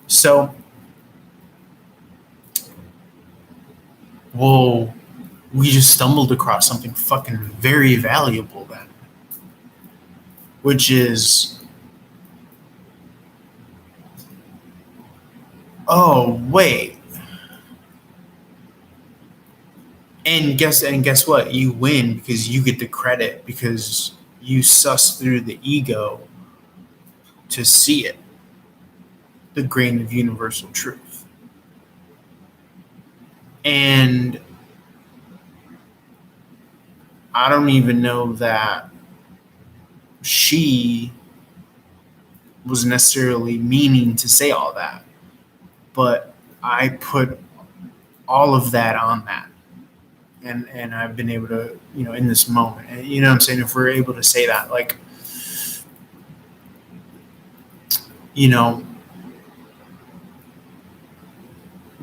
So, whoa, we just stumbled across something fucking very valuable then, which is, oh, wait. And guess what? You win because you get the credit, because you suss through the ego to see it, the grain of universal truth. And I don't even know that she was necessarily meaning to say all that. but I put all of that on that. And I've been able to, in this moment, and you know what I'm saying? If we're able to say that, like,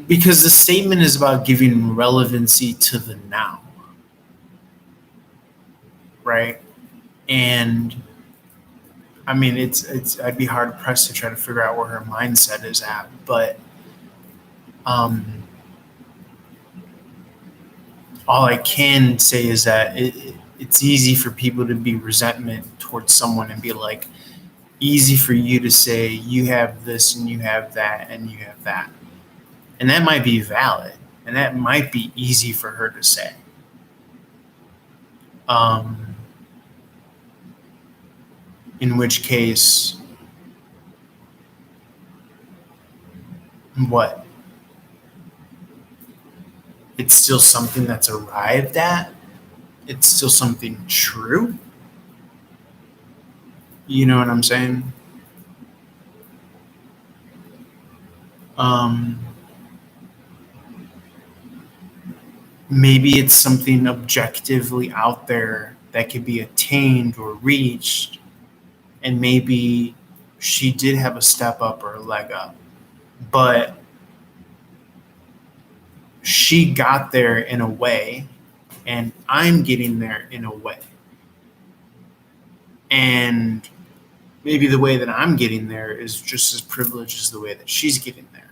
because the statement is about giving relevancy to the now, right? And I mean, I'd be hard pressed to try to figure out where her mindset is at, but all I can say is that it's easy for people to be resentment towards someone and be like, easy for you to say you have this and you have that and you have that. And that might be valid, and that might be easy for her to say. In which case, what? It's still something that's arrived at. It's still something true. You know what I'm saying? Maybe it's something objectively out there that could be attained or reached, and maybe she did have a step up or a leg up, but she got there in a way, and I'm getting there in a way. And maybe the way that I'm getting there is just as privileged as the way that she's getting there.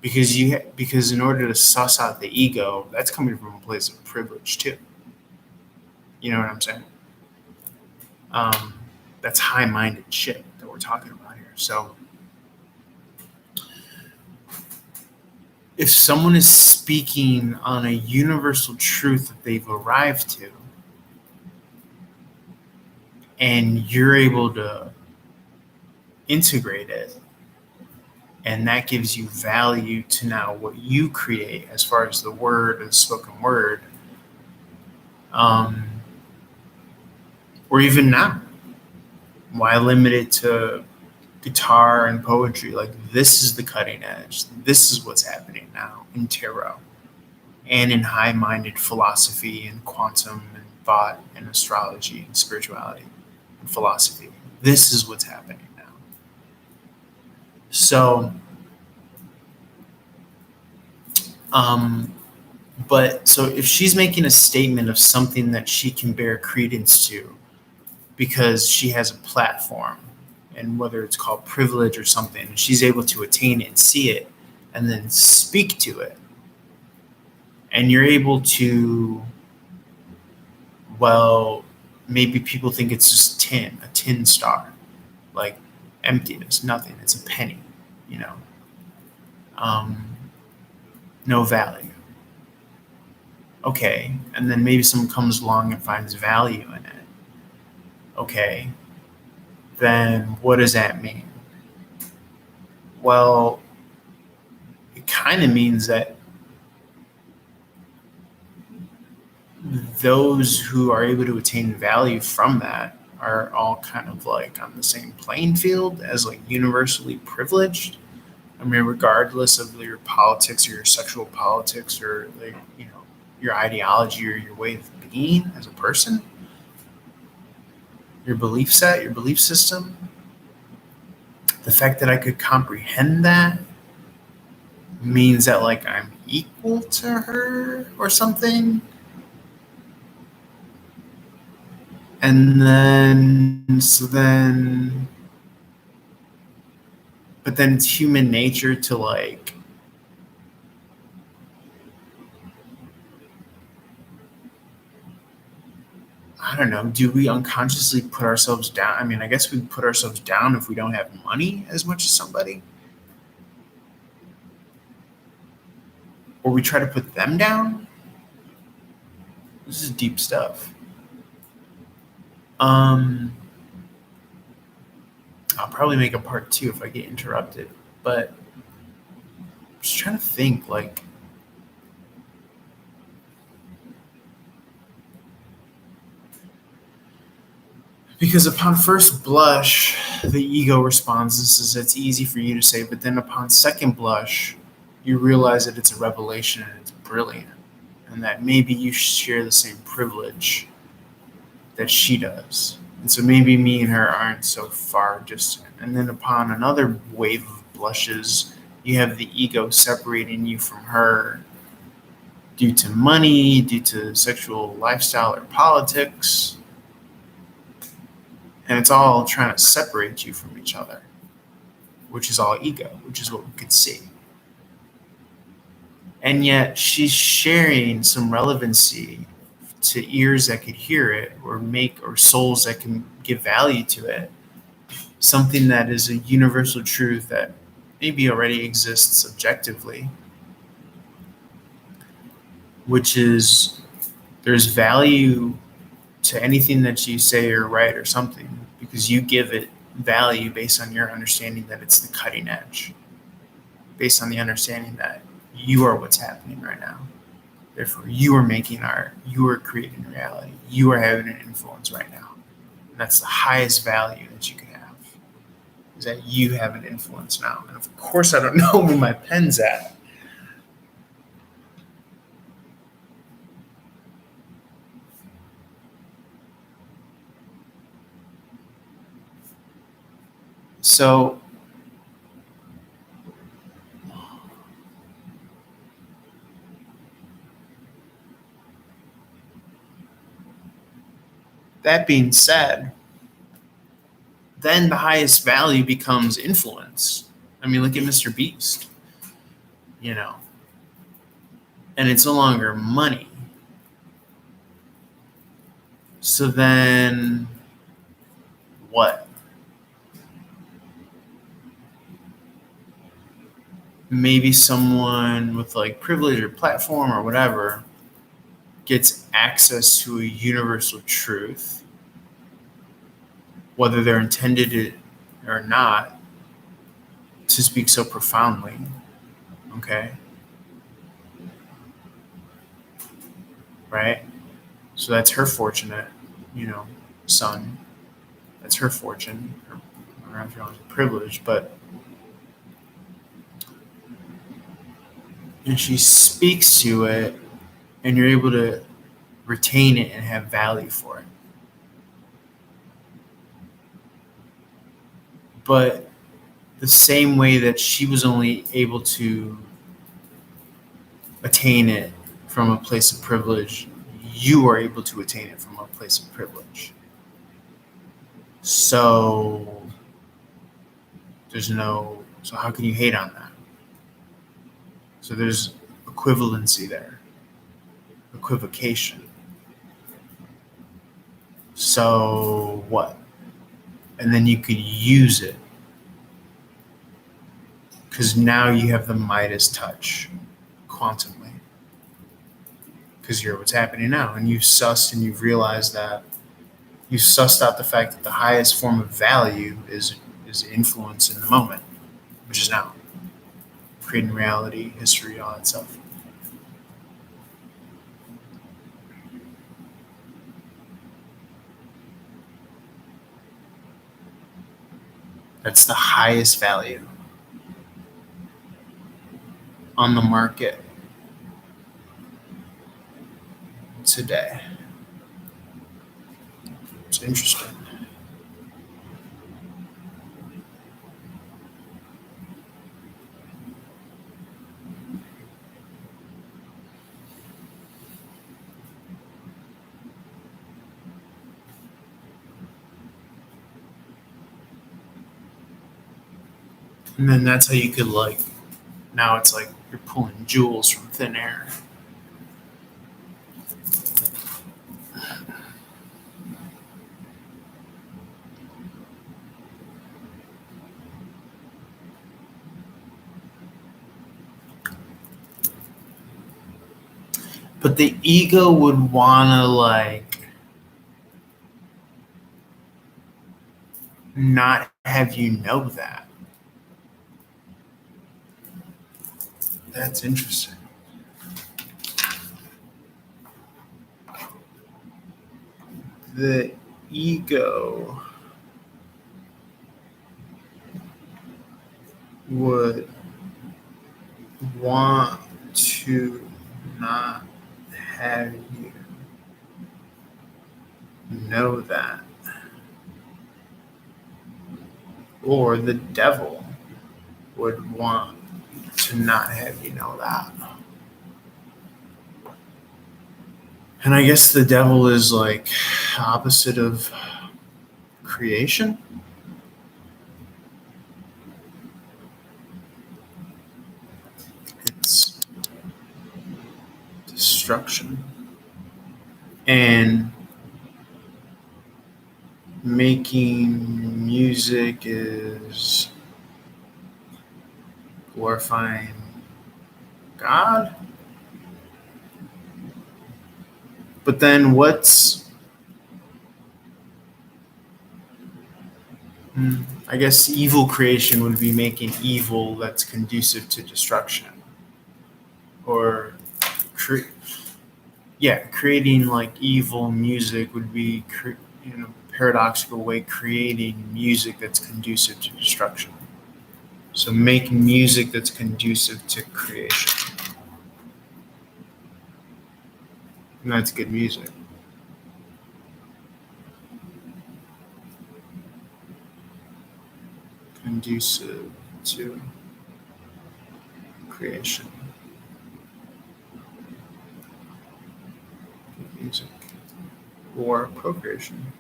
Because in order to suss out the ego, that's coming from a place of privilege too. You know what I'm saying? That's high-minded shit that we're talking about here. So if someone is speaking on a universal truth that they've arrived to, and you're able to integrate it, and that gives you value to now what you create as far as the word and spoken word, or even now, why limit it to guitar and poetry? Like, this is the cutting edge. This is what's happening now in tarot and in high-minded philosophy and quantum and thought and astrology and spirituality and philosophy. This is what's happening now. So, so if she's making a statement of something that she can bear credence to because she has a platform, and whether it's called privilege or something, she's able to attain it and see it and then speak to it. And you're able to, well, maybe people think it's just a tin star, like emptiness, nothing. It's a penny, no value. Okay, and then maybe someone comes along and finds value in it. Okay, then what does that mean? Well, it kind of means that those who are able to attain value from that are all kind of like on the same playing field as like universally privileged. I mean, regardless of your politics or your sexual politics or like, your ideology or your way of being as a person, your belief set, your belief system, the fact that I could comprehend that means that like I'm equal to her or something. And then, but then it's human nature to like, I don't know, do we unconsciously put ourselves down? I mean, I guess we put ourselves down if we don't have money as much as somebody. Or we try to put them down. This is deep stuff. I'll probably make a part 2 if I get interrupted, but I'm just trying to think, like, because upon first blush, the ego responds. This is, it's easy for you to say, but then upon second blush, you realize that it's a revelation and it's brilliant, and that maybe you share the same privilege that she does. And so maybe me and her aren't so far distant. And then upon another wave of blushes, you have the ego separating you from her due to money, due to sexual lifestyle or politics. And it's all trying to separate you from each other, which is all ego, which is what we could see. And yet she's sharing some relevancy to ears that could hear it, or souls that can give value to it. Something that is a universal truth that maybe already exists objectively, which is there's value to anything that you say or write or something, because you give it value based on your understanding that it's the cutting edge, based on the understanding that you are what's happening right now. Therefore, you are making art, you are creating reality, you are having an influence right now. And that's the highest value that you could have, is that you have an influence now. And of course, I don't know where my pen's at. So, that being said, then the highest value becomes influence. I mean, look at Mr. Beast, and it's no longer money. So then what? Maybe someone with like privilege or platform or whatever gets access to a universal truth, whether they're intended it or not, to speak so profoundly. Okay? Right? So that's her fortunate, son. That's her fortune. I don't know if you're on privilege, but and she speaks to it, and you're able to retain it and have value for it. But the same way that she was only able to attain it from a place of privilege, you are able to attain it from a place of privilege. So so how can you hate on that? So there's equivalency there, equivocation. So what? And then you could use it, because now you have the Midas touch, quantumly, because you're what's happening now, and you've sussed and you've realized that you've sussed out the fact that the highest form of value is influence in the moment, which is now creating reality, history, all that stuff. That's the highest value on the market today. It's interesting. And then that's how you could now it's like you're pulling jewels from thin air. But the ego would wanna not have you know that. That's interesting. The ego would want to not have you know that. Or the devil would want to not have you know that. And I guess the devil is like opposite of creation. It's destruction. And making music is glorifying God. But then I guess evil creation would be making evil that's conducive to destruction. Or creating like evil music would be in a paradoxical way creating music that's conducive to destruction. So make music that's conducive to creation. And that's good music. Conducive to creation. Good music. Or procreation.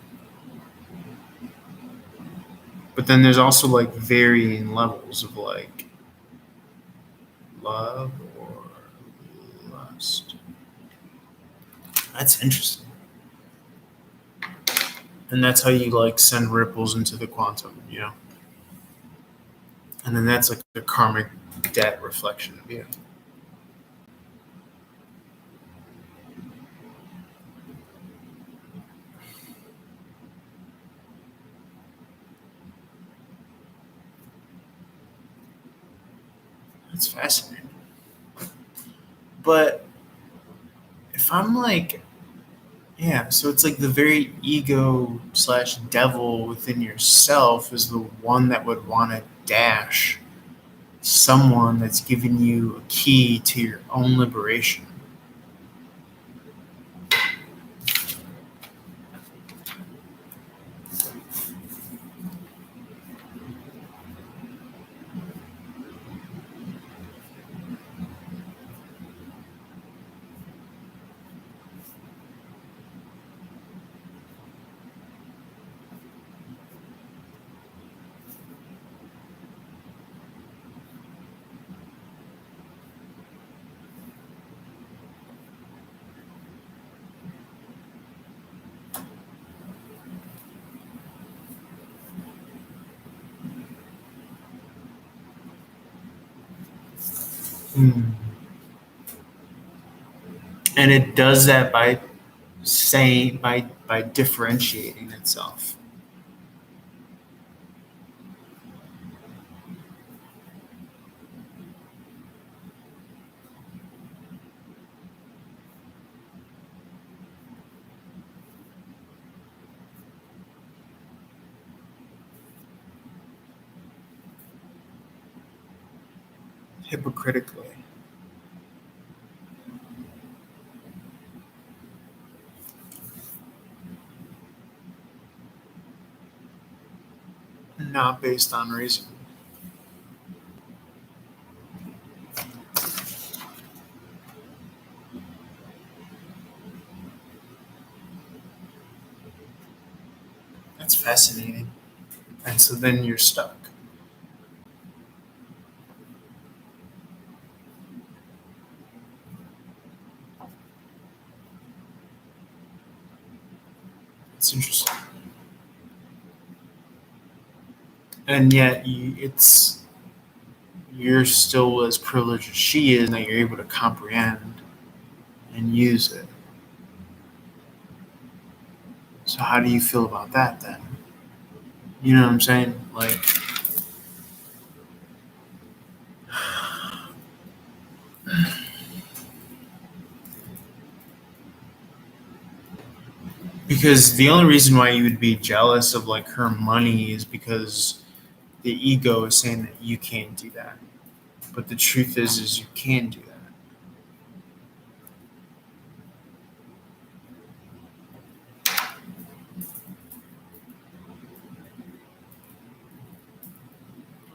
But then there's also like varying levels of like love or lust. That's interesting. And that's how you like send ripples into the quantum, you know? And then that's like the karmic debt reflection of you. That's fascinating. But if I'm like, so it's like the very ego / devil within yourself is the one that would want to dash someone that's given you a key to your own liberation. And it does that by differentiating itself. Hypocritically. Not based on reason. That's fascinating. And so then you're stuck. It's interesting. And yet you're still as privileged as she is, and that you're able to comprehend and use it. So how do you feel about that then? You know what I'm saying? Like, because the only reason why you would be jealous of like her money is because the ego is saying that you can't do that. But the truth is you can do that.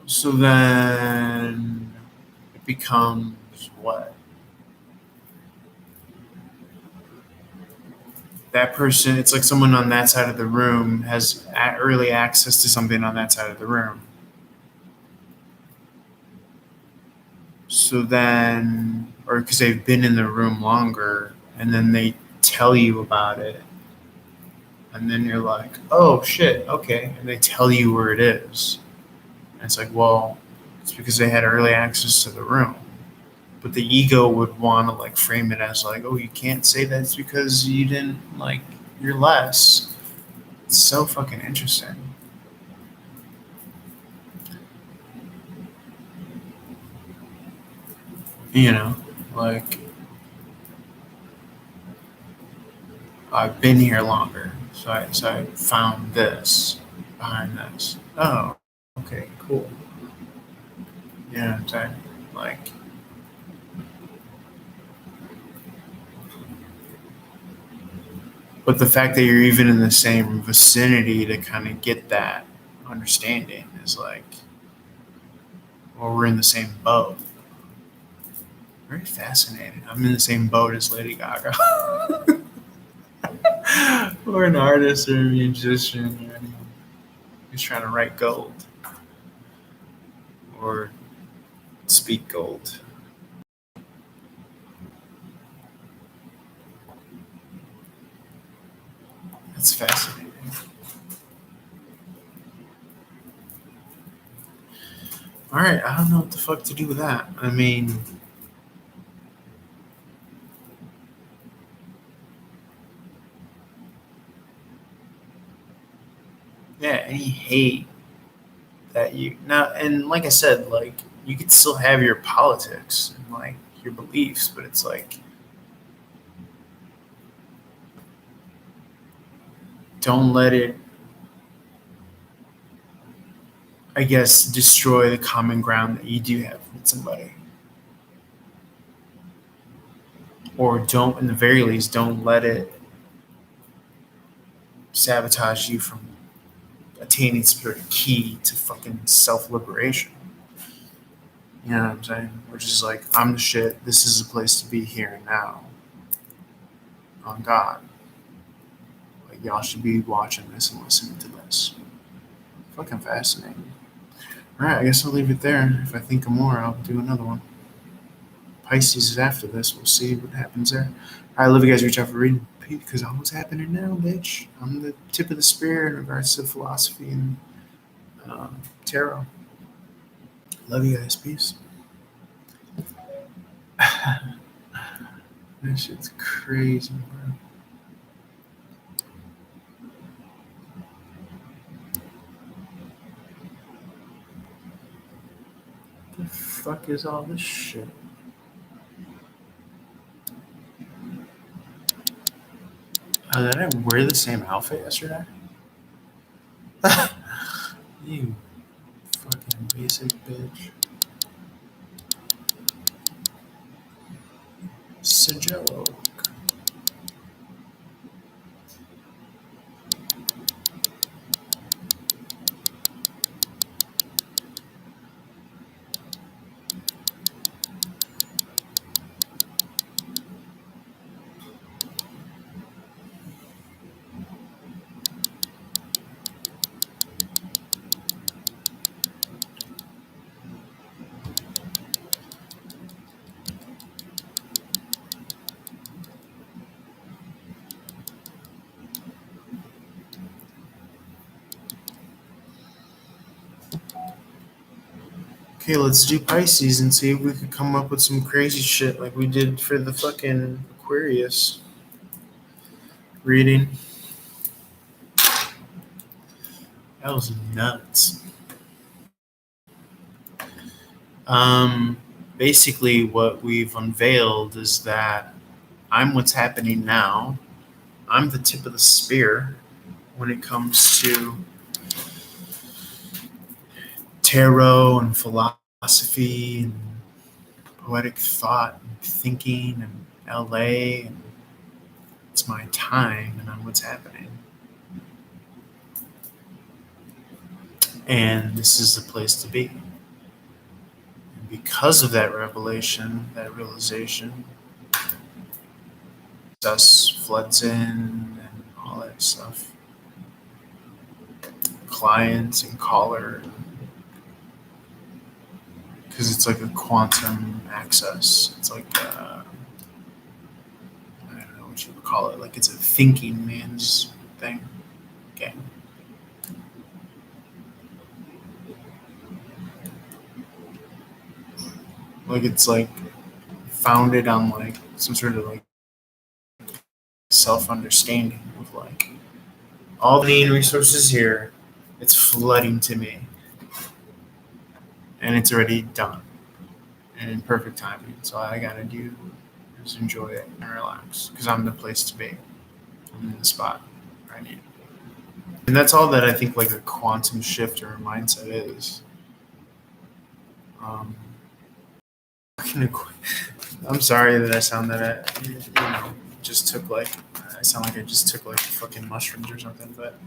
So then it becomes what? That person, it's like someone on that side of the room has early access to something on that side of the room. So then, or because they've been in the room longer, and then they tell you about it. And then you're like, oh shit, okay. And they tell you where it is. And it's like, well, it's because they had early access to the room. But the ego would want to like frame it as like, oh, you can't say that it's because you didn't like, you're less. It's so fucking interesting. You know, like, I've been here longer, so I found this behind this. Oh, okay, cool. You know what I'm saying? Like, but the fact that you're even in the same vicinity to kind of get that understanding is like, well, we're in the same boat. Very fascinating. I'm in the same boat as Lady Gaga. Or an artist or a musician or anyone who's trying to write gold or speak gold. That's fascinating. All right, I don't know what the fuck to do with that. I mean, yeah, any hate that you now, and like I said, like you could still have your politics and like your beliefs, but it's like don't let it, I guess, destroy the common ground that you do have with somebody. Or don't, in the very least, don't let it sabotage you from attaining some sort of key to fucking self-liberation. You know what I'm saying? Which is like, I'm the shit. This is a place to be here and now. On God. Like, y'all should be watching this and listening to this. Fucking fascinating. All right, I guess I'll leave it there. If I think of more, I'll do another one. Pisces is after this. We'll see what happens there. All right, love you guys. Reach out for reading because all what's happening now, bitch. I'm the tip of the spear in regards to philosophy and tarot. Love you guys. Peace. That shit's crazy, bro. The fuck is all this shit? Did I wear the same outfit yesterday? You fucking basic bitch. Sigillo. Okay, let's do Pisces and see if we could come up with some crazy shit like we did for the fucking Aquarius reading. That was nuts. Basically what we've unveiled is that I'm what's happening now. I'm the tip of the spear when it comes to tarot and philosophy and poetic thought and thinking and LA, and it's my time and on what's happening. And this is the place to be. And because of that revelation, that realization, dust floods in and all that stuff. Clients and caller, because it's like a quantum access. It's like I don't know what you would call it. Like it's a thinking man's thing. Okay. Like it's like founded on like some sort of like self-understanding of like all the main resources here. It's flooding to me, and it's already done, and in perfect timing. So all I gotta do is enjoy it and relax, because I'm the place to be. I'm in the spot I need. And that's all that I think like a quantum shift or a mindset is. I'm sorry that I sound that I just took like I sound like I just took like fucking mushrooms or something, but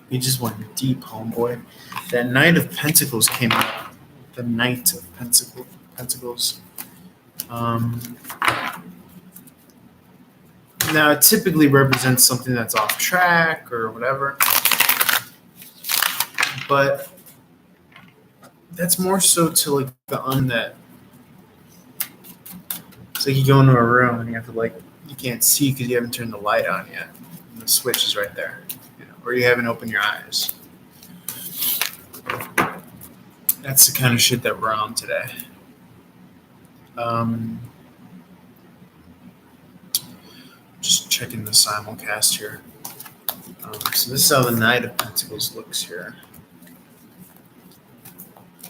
you just went deep, homeboy. That Knight of Pentacles came out. The Knight of Pentacles. Now it typically represents something that's off track or whatever, but that's more so to like the that. It's like you go into a room and you have to like you can't see because you haven't turned the light on yet, and the switch is right there, or you haven't opened your eyes. That's the kind of shit that we're on today. Just checking the simulcast here. So this is how the Knight of Pentacles looks here.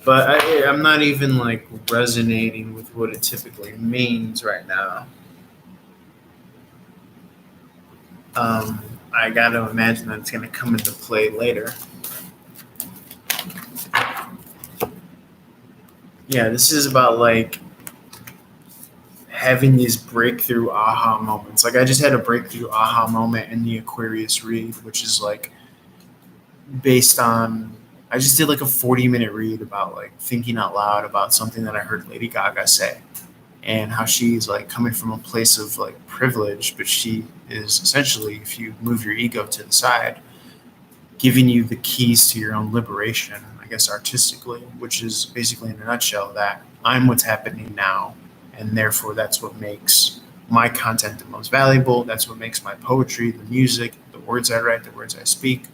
But I'm not even like resonating with what it typically means right now. I got to imagine that it's going to come into play later. Yeah, this is about like having these breakthrough aha moments. Like I just had a breakthrough aha moment in the Aquarius read, which is like based on, I just did like a 40-minute read about like thinking out loud about something that I heard Lady Gaga say, and how she's like coming from a place of like privilege, but she is essentially, if you move your ego to the side, giving you the keys to your own liberation, I guess artistically, which is basically in a nutshell that I'm what's happening now, and therefore that's what makes my content the most valuable. That's what makes my poetry, the music, the words I write, the words I speak,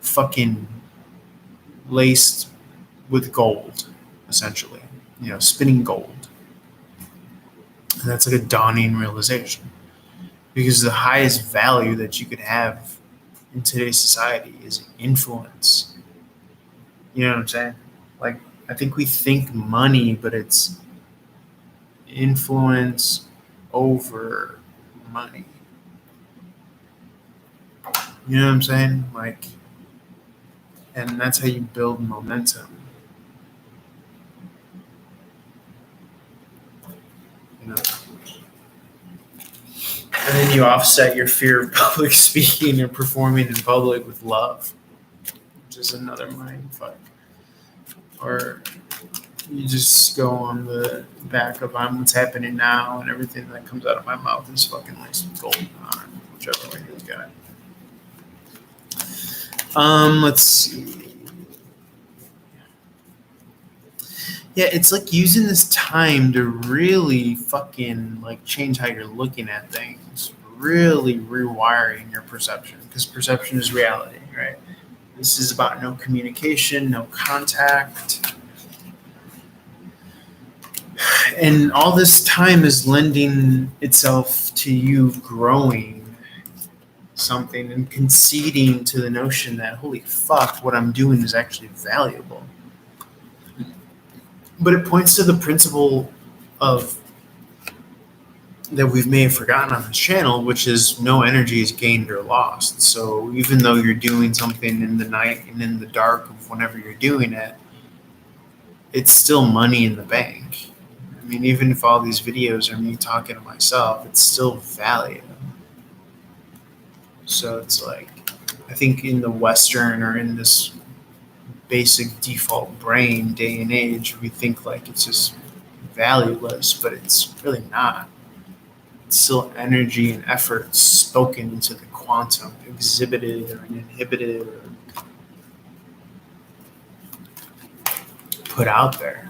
fucking laced with gold, essentially, spinning gold. And that's like a dawning realization, because the highest value that you could have in today's society is influence. You know what I'm saying? Like, I think we think money, but it's influence over money. You know what I'm saying? Like, and that's how you build momentum. And then you offset your fear of public speaking and performing in public with love, which is another mind fuck. Or you just go on the back of I'm what's happening now, and everything that comes out of my mouth is fucking laced with gold on it, whichever way you got it. Let's see. Yeah, it's like using this time to really fucking like change how you're looking at things, really rewiring your perception, because perception is reality, right? This is about no communication, no contact. And all this time is lending itself to you growing something and conceding to the notion that, holy fuck, what I'm doing is actually valuable. But it points to the principle of that we've may have forgotten on this channel, which is no energy is gained or lost. So even though you're doing something in the night and in the dark of whenever you're doing it, it's still money in the bank. I mean, even if all these videos are me talking to myself, it's still value. So it's like, I think in the Western or in this basic default brain day and age, we think like it's just valueless, but it's really not. It's still energy and effort spoken into the quantum, exhibited or inhibited or put out there.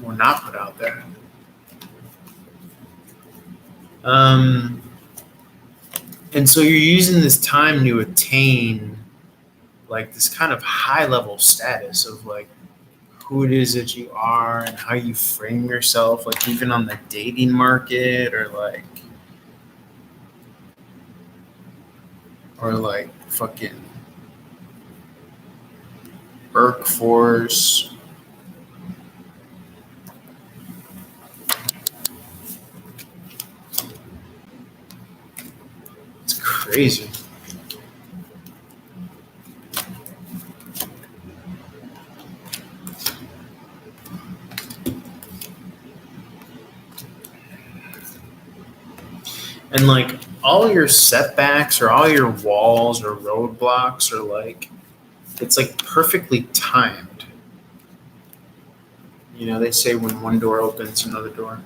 Or not put out there. And so you're using this time to attain like this kind of high level status of like who it is that you are and how you frame yourself, like even on the dating market or like fucking workforce. It's crazy. And like all your setbacks or all your walls or roadblocks are like, it's like perfectly timed. You know, they say when one door opens, another door.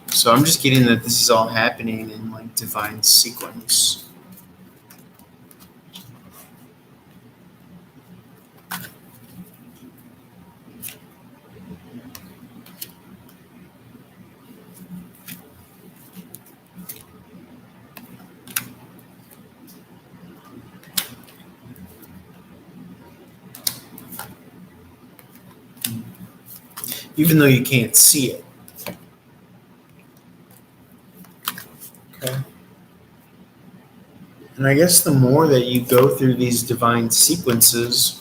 So I'm just getting that this is all happening in like divine sequence. Even though you can't see it. Okay. And I guess the more that you go through these divine sequences,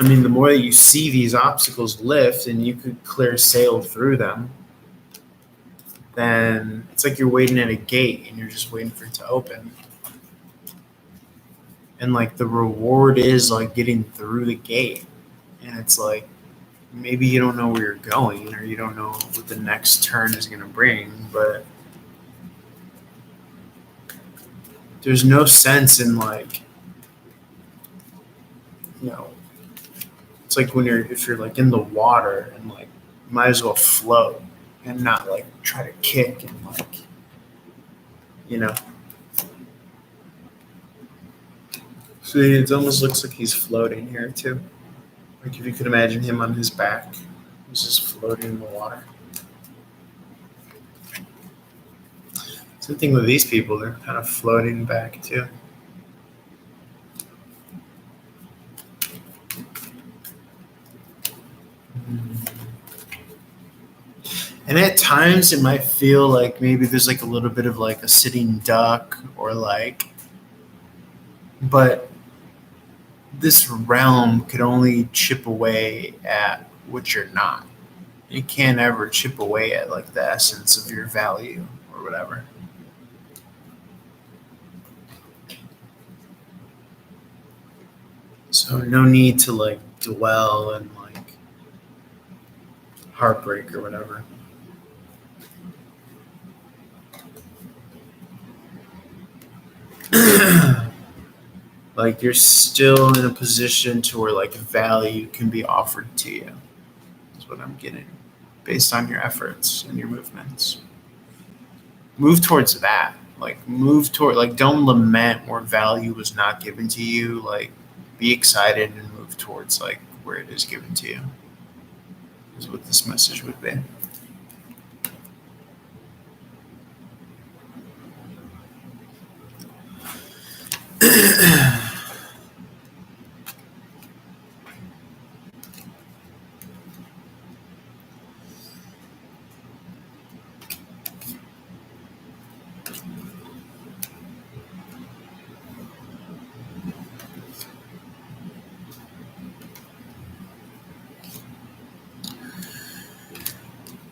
I mean, the more that you see these obstacles lift and you could clear sail through them, then it's like you're waiting at a gate and you're just waiting for it to open. And like the reward is like getting through the gate. And it's like, maybe you don't know where you're going or you don't know what the next turn is going to bring, but there's no sense in like, you know, it's like when if you're like in the water and like, you might as well float and not like try to kick and like, you know. See, it almost looks like he's floating here too. Like if you could imagine him on his back, he's just floating in the water. Same thing with these people, they're kind of floating back too. And at times it might feel like maybe there's like a little bit of like a sitting duck or like, but this realm could only chip away at what you're not. It can't ever chip away at like the essence of your value or whatever. So no need to like dwell in like heartbreak or whatever. Like you're still in a position to where like value can be offered to you. That's what I'm getting based on your efforts and your movements. Move towards that. Like move toward, like don't lament where value was not given to you. Like be excited and move towards like where it is given to you. Is what this message would be.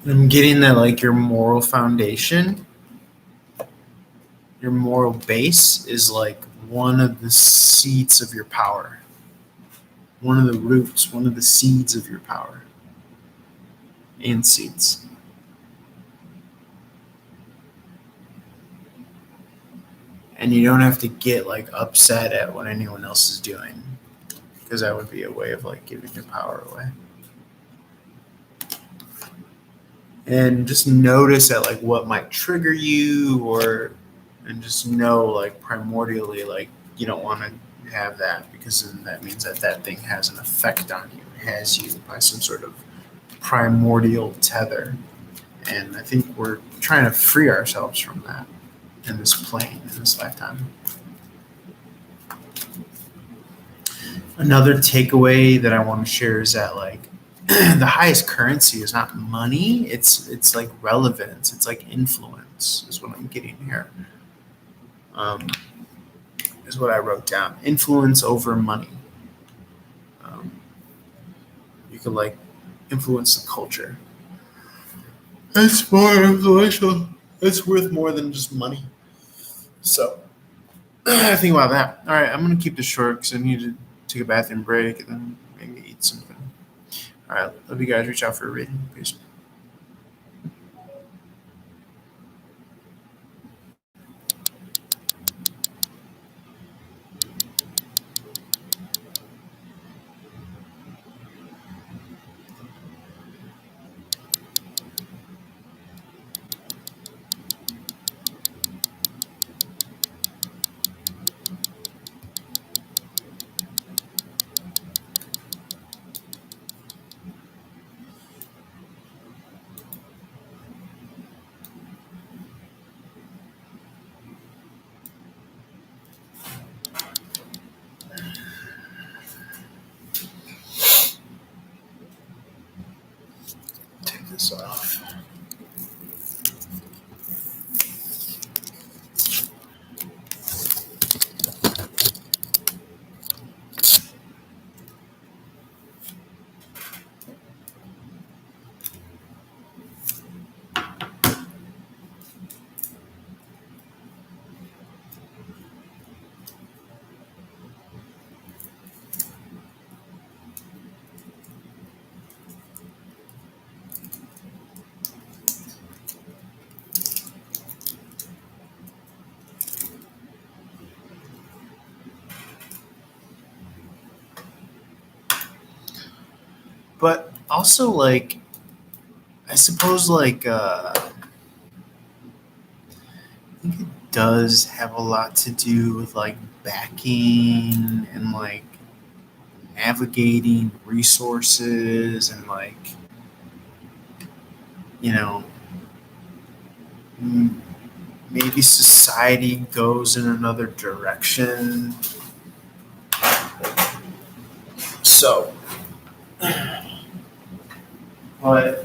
I'm getting that like your moral foundation, your moral base is like one of the seeds of your power, one of the roots, one of the seeds of your power, and seeds. And you don't have to get like upset at what anyone else is doing, because that would be a way of like giving your power away. And just notice at like what might trigger you, or and just know like primordially like you don't want to have that, because then that means that that thing has an effect on you, has you by some sort of primordial tether. And I think we're trying to free ourselves from that in this plane, in this lifetime. Another takeaway that I want to share is that like the highest currency is not money, it's like relevance, it's like influence is what I'm getting here. Is what I wrote down. Influence over money. You could like influence the culture. It's more influential. It's worth more than just money. So think about that. All right, I'm gonna keep this short because I need to take a bathroom break and then maybe eat something. All right, love you guys. Reach out for a reading. Peace. Take this off. But also like I suppose like I think it does have a lot to do with like backing and like navigating resources and like you know maybe society goes in another direction. So but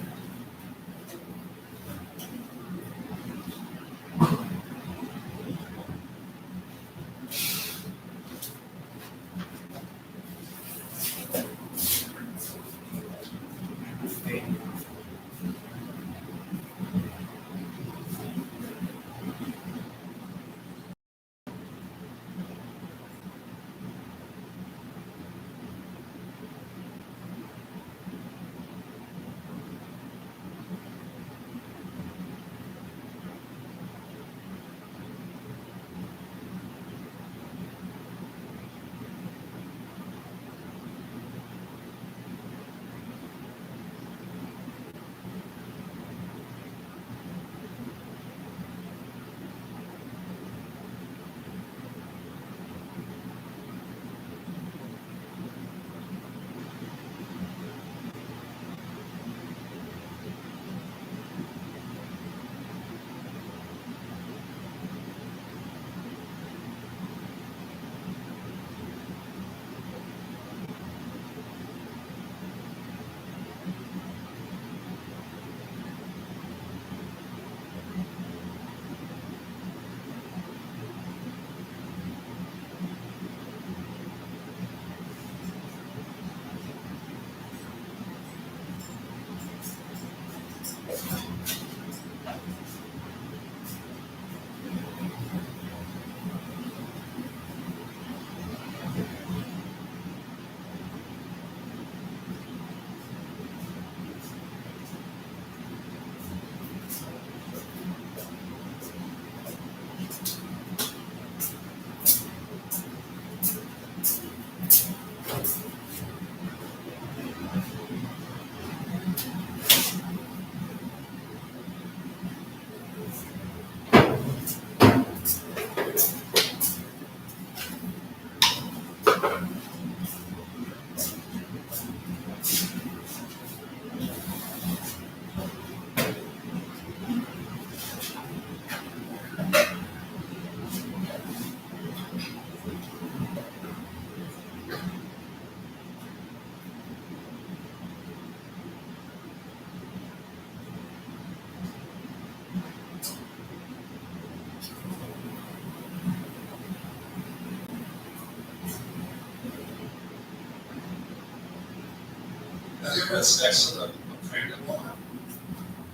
I think that's next to the payment one.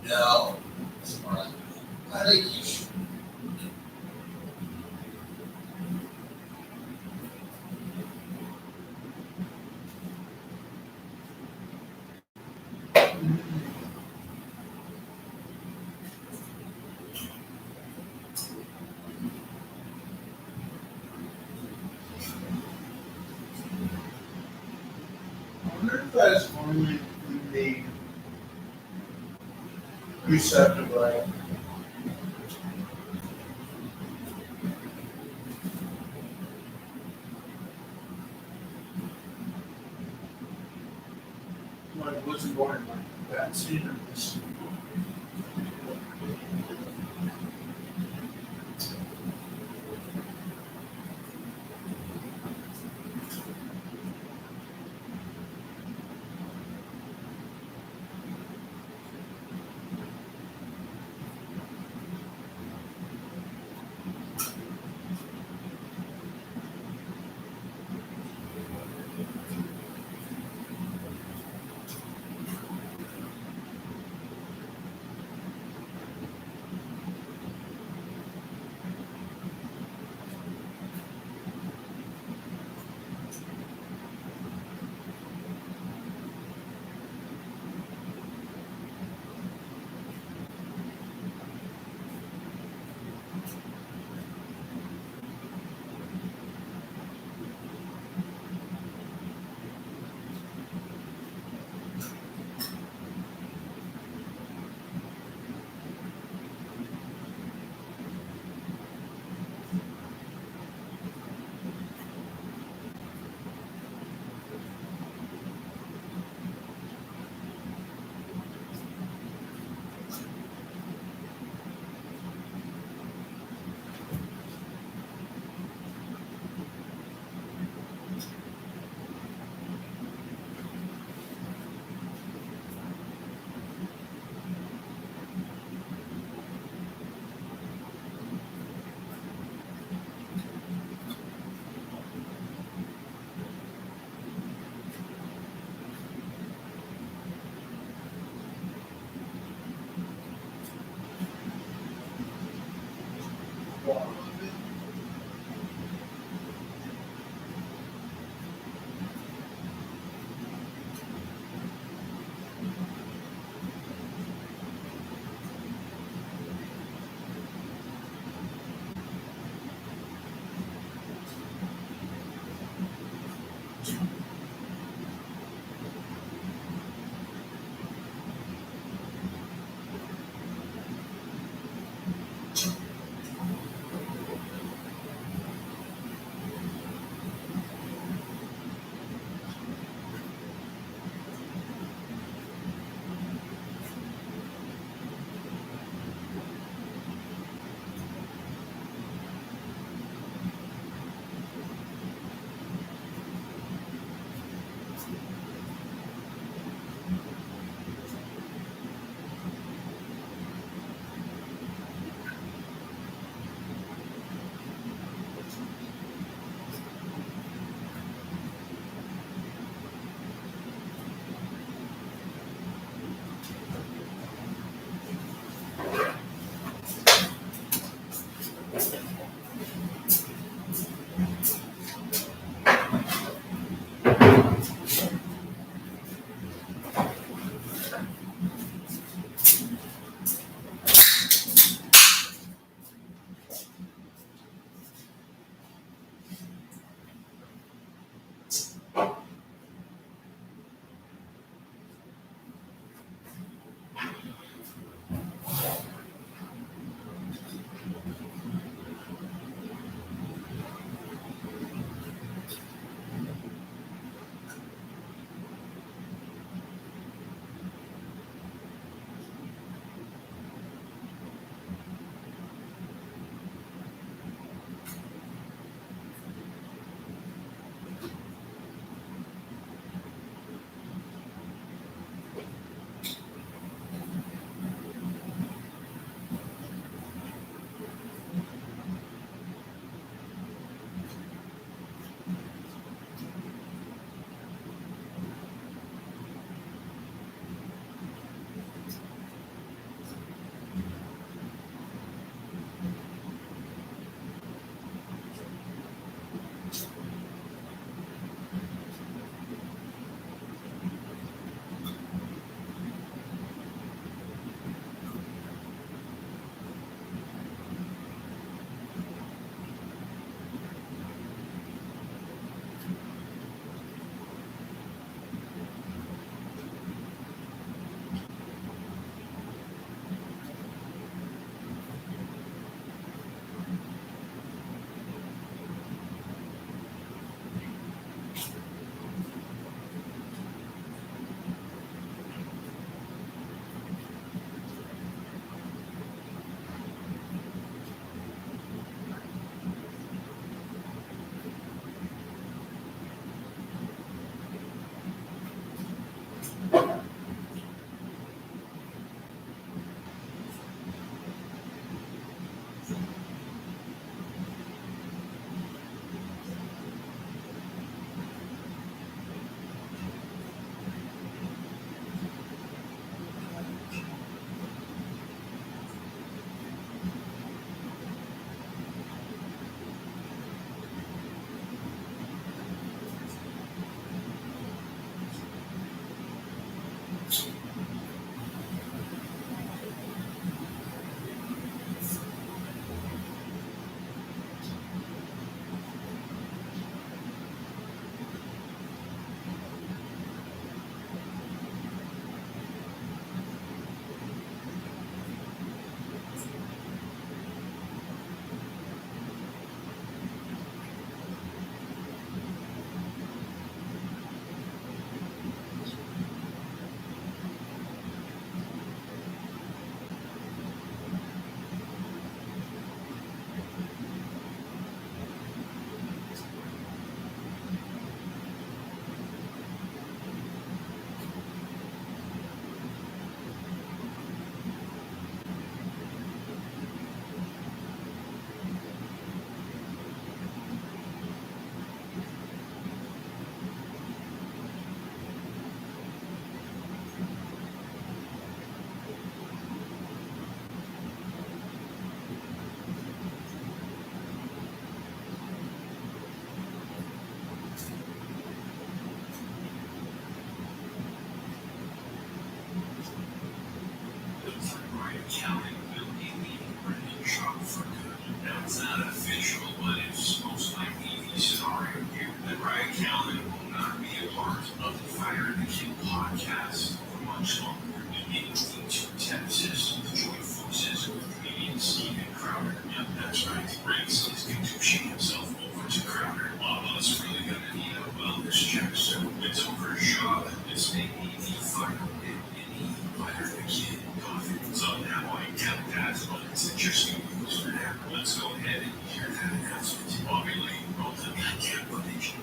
No. I think you should. I wonder if that's only in the preceptive right. Like, wasn't going like that scenery. Calvin will be leaving Brendan shop for good. Now it's not official, but it's most likely the scenario here that Ryan Calvin will not be a part of the Fire and the Kid podcast for much longer. Immediately to Texas, the joint forces with comedian Steven Crowder. Yep, that's right. Riggs is conducting himself over to Crowder. Lala's really gonna need a wellness check, so it's over Shaw. It's maybe the final bit in the Fire and the Kid coffee. So now I doubt that, but it's interesting news for now. Let's go ahead and hear that announcement. Bobby Lee, roll the goddamn footage.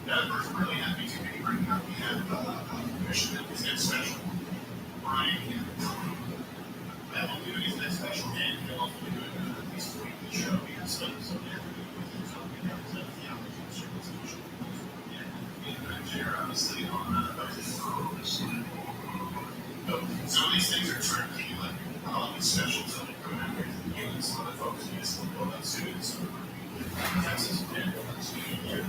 That was really happy to be bringing up. We had a mission that was next special. Brian and that will do his next special, and he'll also be doing at least a weekly show because so they're doing something that was the opportunity to special. And Jared obviously on some of these things are trying to be like these special until they come out here to the beginning. Some of the folks need to still build up students or Texas and here.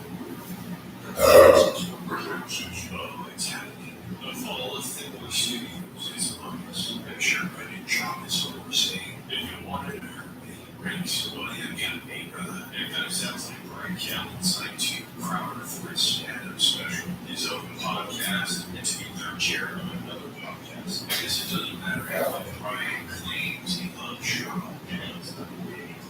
It's happening. The fall of Thickboy Studios is among us. I'm sure Brendan Chop is what we're saying. If you wanted to hurt me, Riggs, well, you got me, brother. It kind of sounds like Brian Calvin signed to Crowder for his stand-up special, his own podcast, and to be third chair of another podcast. I guess it doesn't matter how Brian claims he loves Shaw.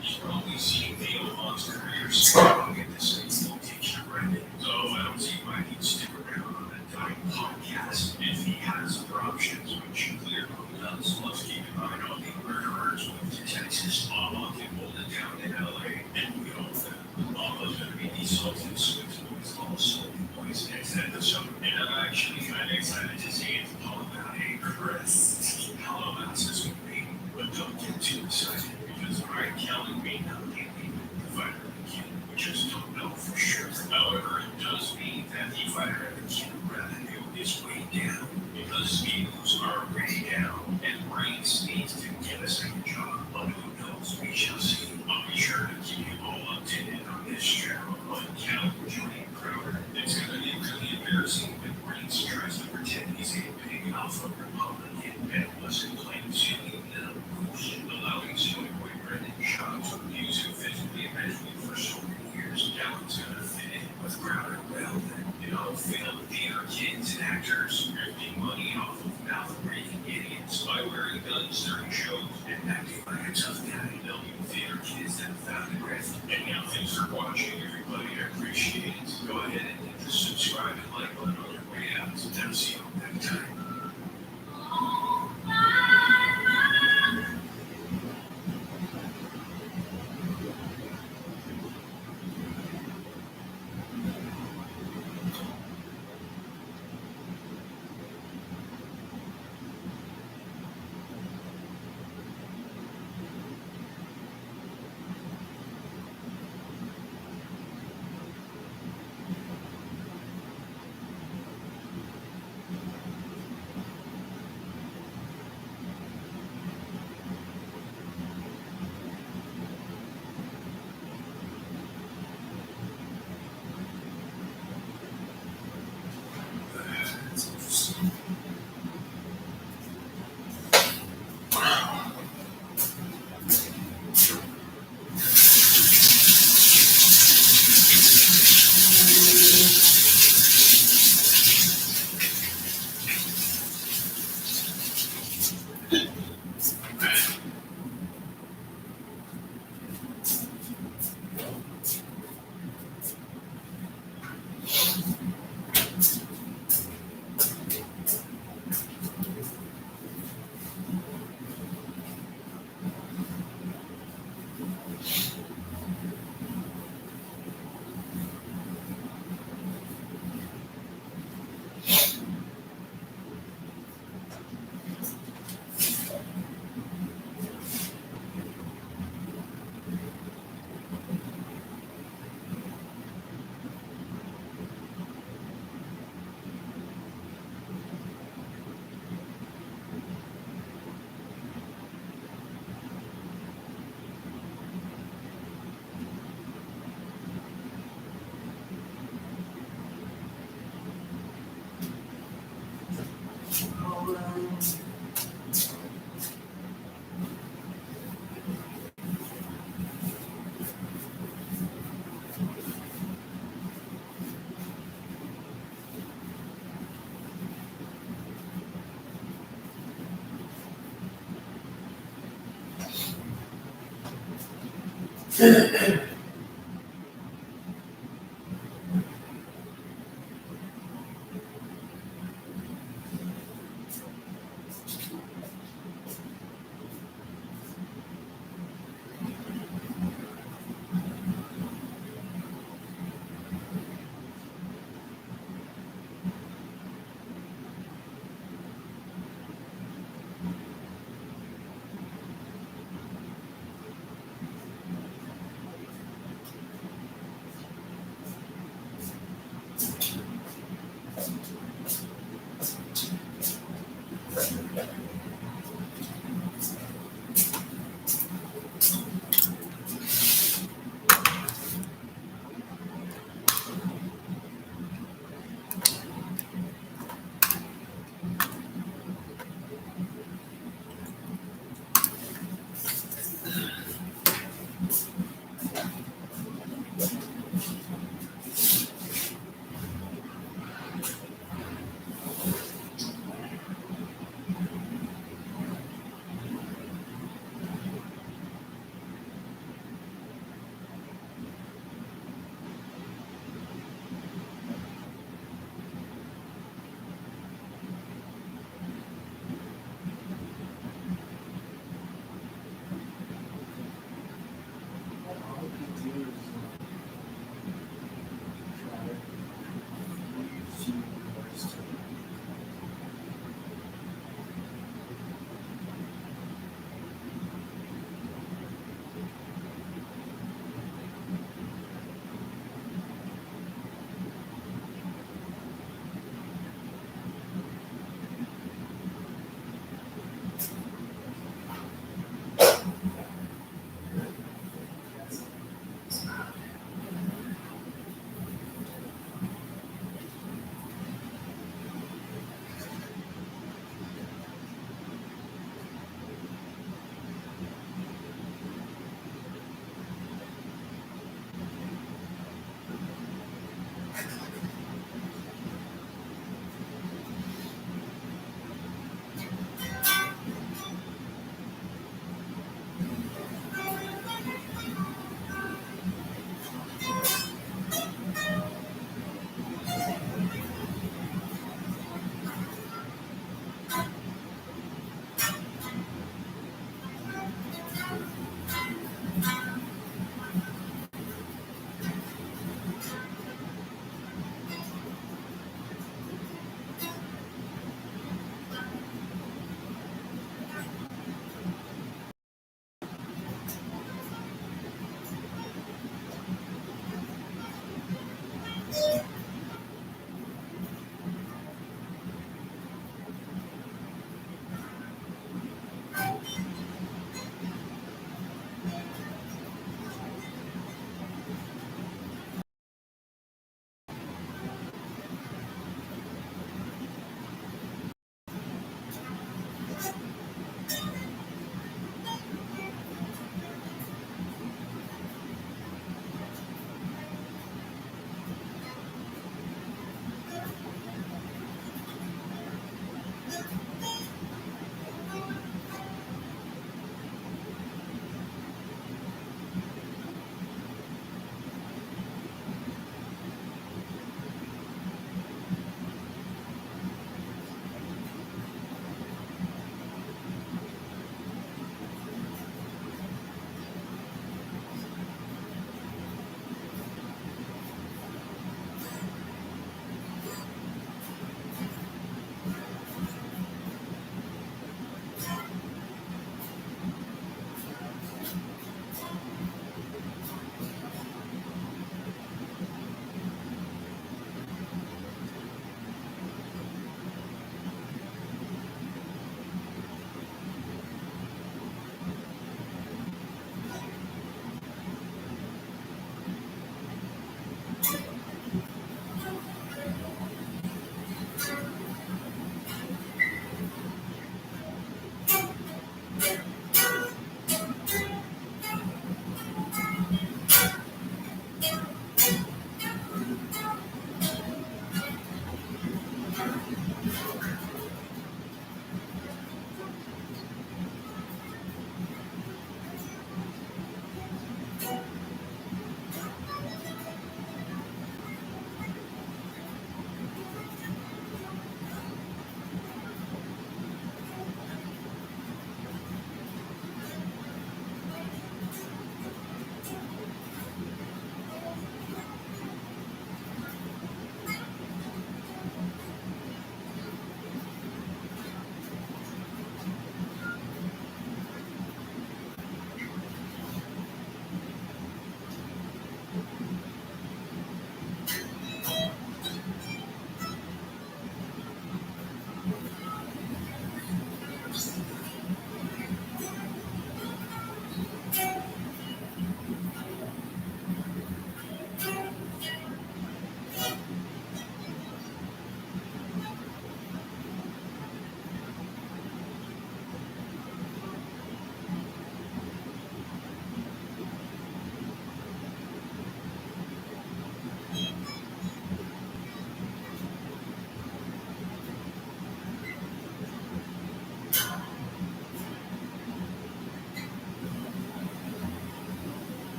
He's probably seen Theo Vaughn's career skyrocket this thing won't take you Brendan. So I don't see why he'd stick around on that dying podcast if he has other options, which clearly does. Let's keep in mind all the murderers moved to Texas. Mama can hold it down in LA, and we all know Mama's gonna be the salty Swiss boys, all salty boys next episode. And I'm actually kind of excited to see it's all about a Chris. Hello, that's his name. But don't get too excited because Brian Calvin may not be leaving the Fire and the Kid. We just don't know for sure. However, it does mean that the Fire and the Kid revenue is way down because views are way down and Riggs needs to get a second job. But who knows? We shall see. I'll be sure to keep you all updated on this channel on Calvin joining Crowder. It's gonna be really embarrassing when Riggs tries to pretend he's a big alpha Republican and wasn't playing silly little moves, allowing silly boy Brendan Shaw to abuse him physically and mentally for so many years. Calvin's gonna fit in with Crowder well then. You know, failed theater kids and actors making money off of mouth-breathing idiots by wearing guns during shows and acting like a tough guy. They'll be theater kids that found the rest. And now thanks for watching, everybody. I appreciate it. Go ahead and hit the subscribe and like button on your way out. Now see you next time.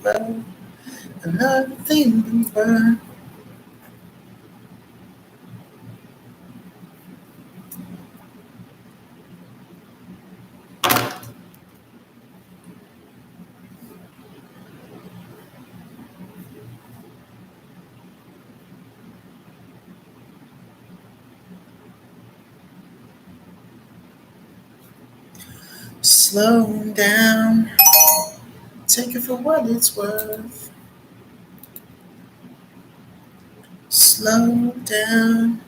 world. Another thing in the world. Slow down, take it for what it's worth. Slow down,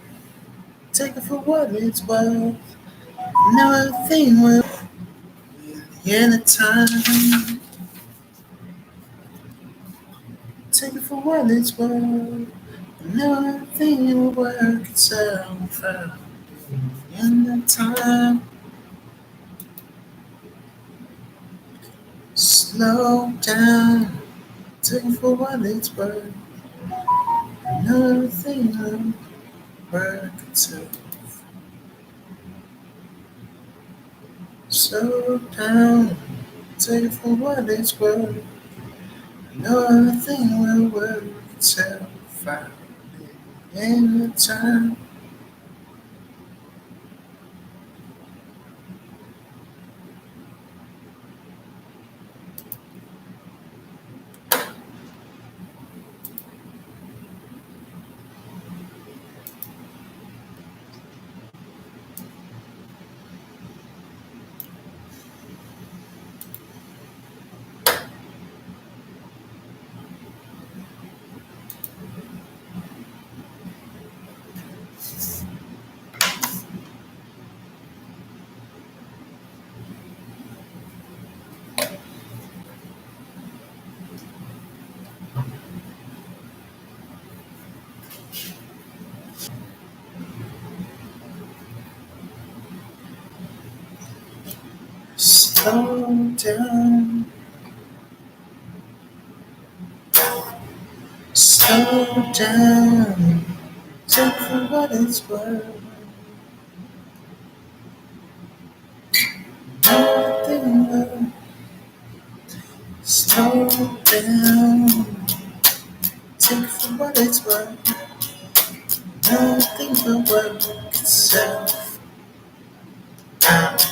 take it for what it's worth. Nothing will be any time. Take it for what it's worth. Nothing will work itself out in the time. Slow down, take it for what it's worth. Nothing will work itself. Slow down, take it for what it's worth. Nothing will work itself out in the time. Slow down, slow down, take for what it's worth. Nothing will slow down, take for what it's worth. Nothing will work itself out.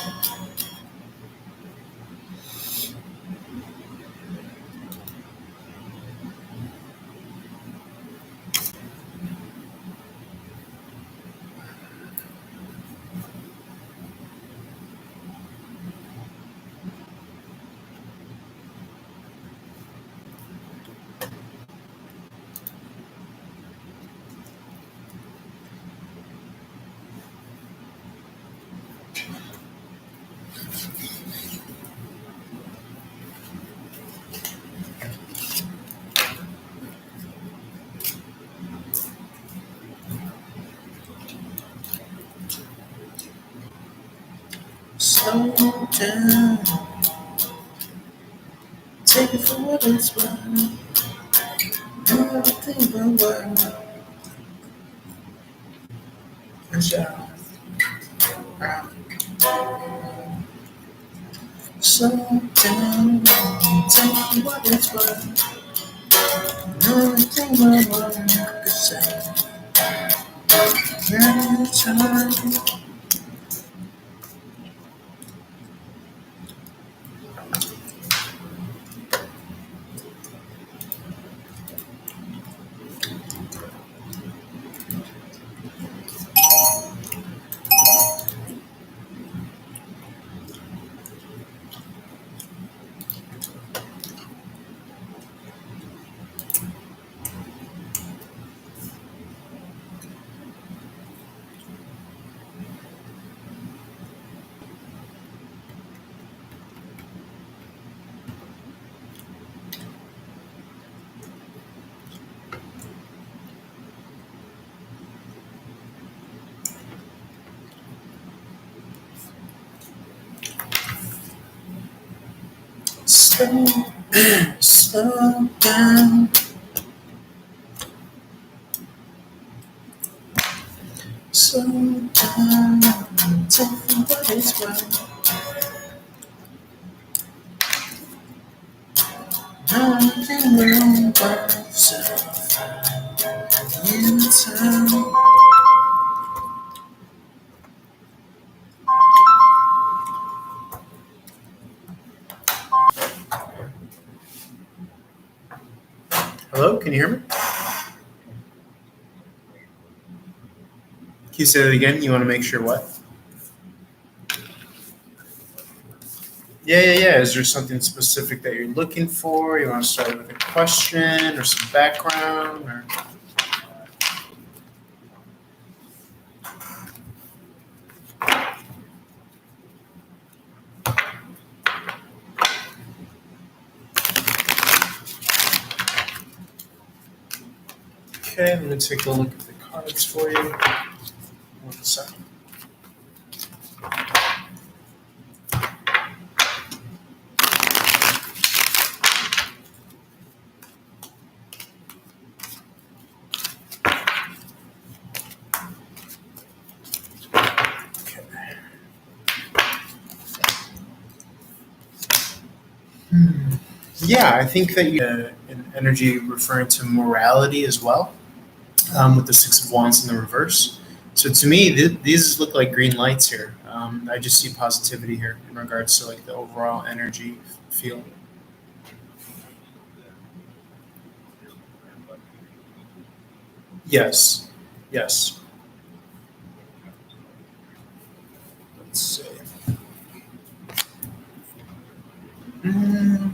Slow down, take it for what it's worth. Nothing will work. Slow down, take it for what it's worth. Nothing will work itself. Every time. Slow down, slow down, take what it's worth. Something will work itself in time. Hello, can you hear me? Can you say that again? You want to make sure what? Yeah. Is there something specific that you're looking for? You want to start with a question or some background? Or? Okay, I'm going to take a look at the cards for you. One second. Yeah, I think that you an energy referring to morality as well, with the Six of Wands in the reverse. So to me, these look like green lights here. I just see positivity here in regards to like the overall energy feel. Yes. Let's see. Mm,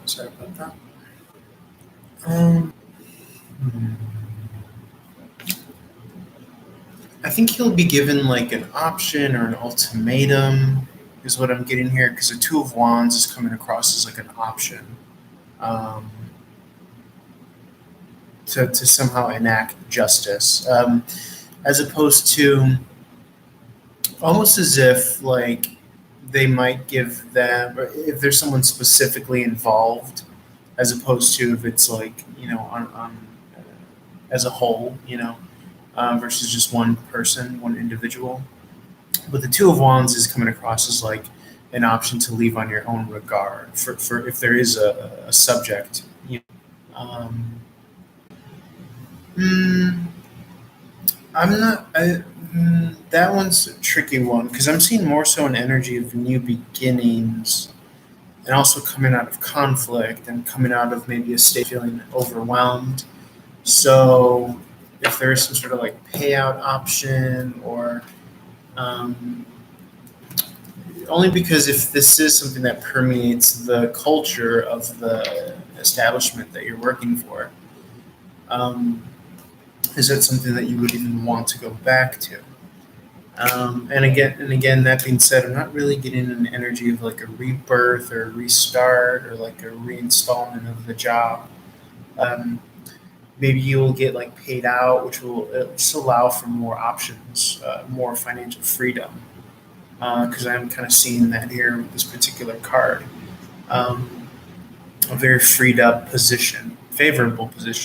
Sorry about that. Hmm. I think he'll be given like an option or an ultimatum, is what I'm getting here, because the Two of Wands is coming across as like an option, um, to somehow enact justice, as opposed to almost as if like they might give them, or if there's someone specifically involved, as opposed to if it's like, on as a whole, versus just one person, one individual. But the Two of Wands is coming across as like an option to leave on your own regard for if there is a subject. Mm, I'm not. That one's a tricky one because I'm seeing more so an energy of new beginnings and also coming out of conflict and coming out of maybe a state feeling overwhelmed. So if there is some sort of like payout option or um, only because if this is something that permeates the culture of the establishment that you're working for, um, is that something that you would even want to go back to? And again, that being said, I'm not really getting an energy of like a rebirth or a restart or like a reinstallment of the job. Um, Maybe you'll get like paid out, which will just allow for more options, more financial freedom. Because I'm kind of seeing that here with this particular card. A very freed up position, favorable position.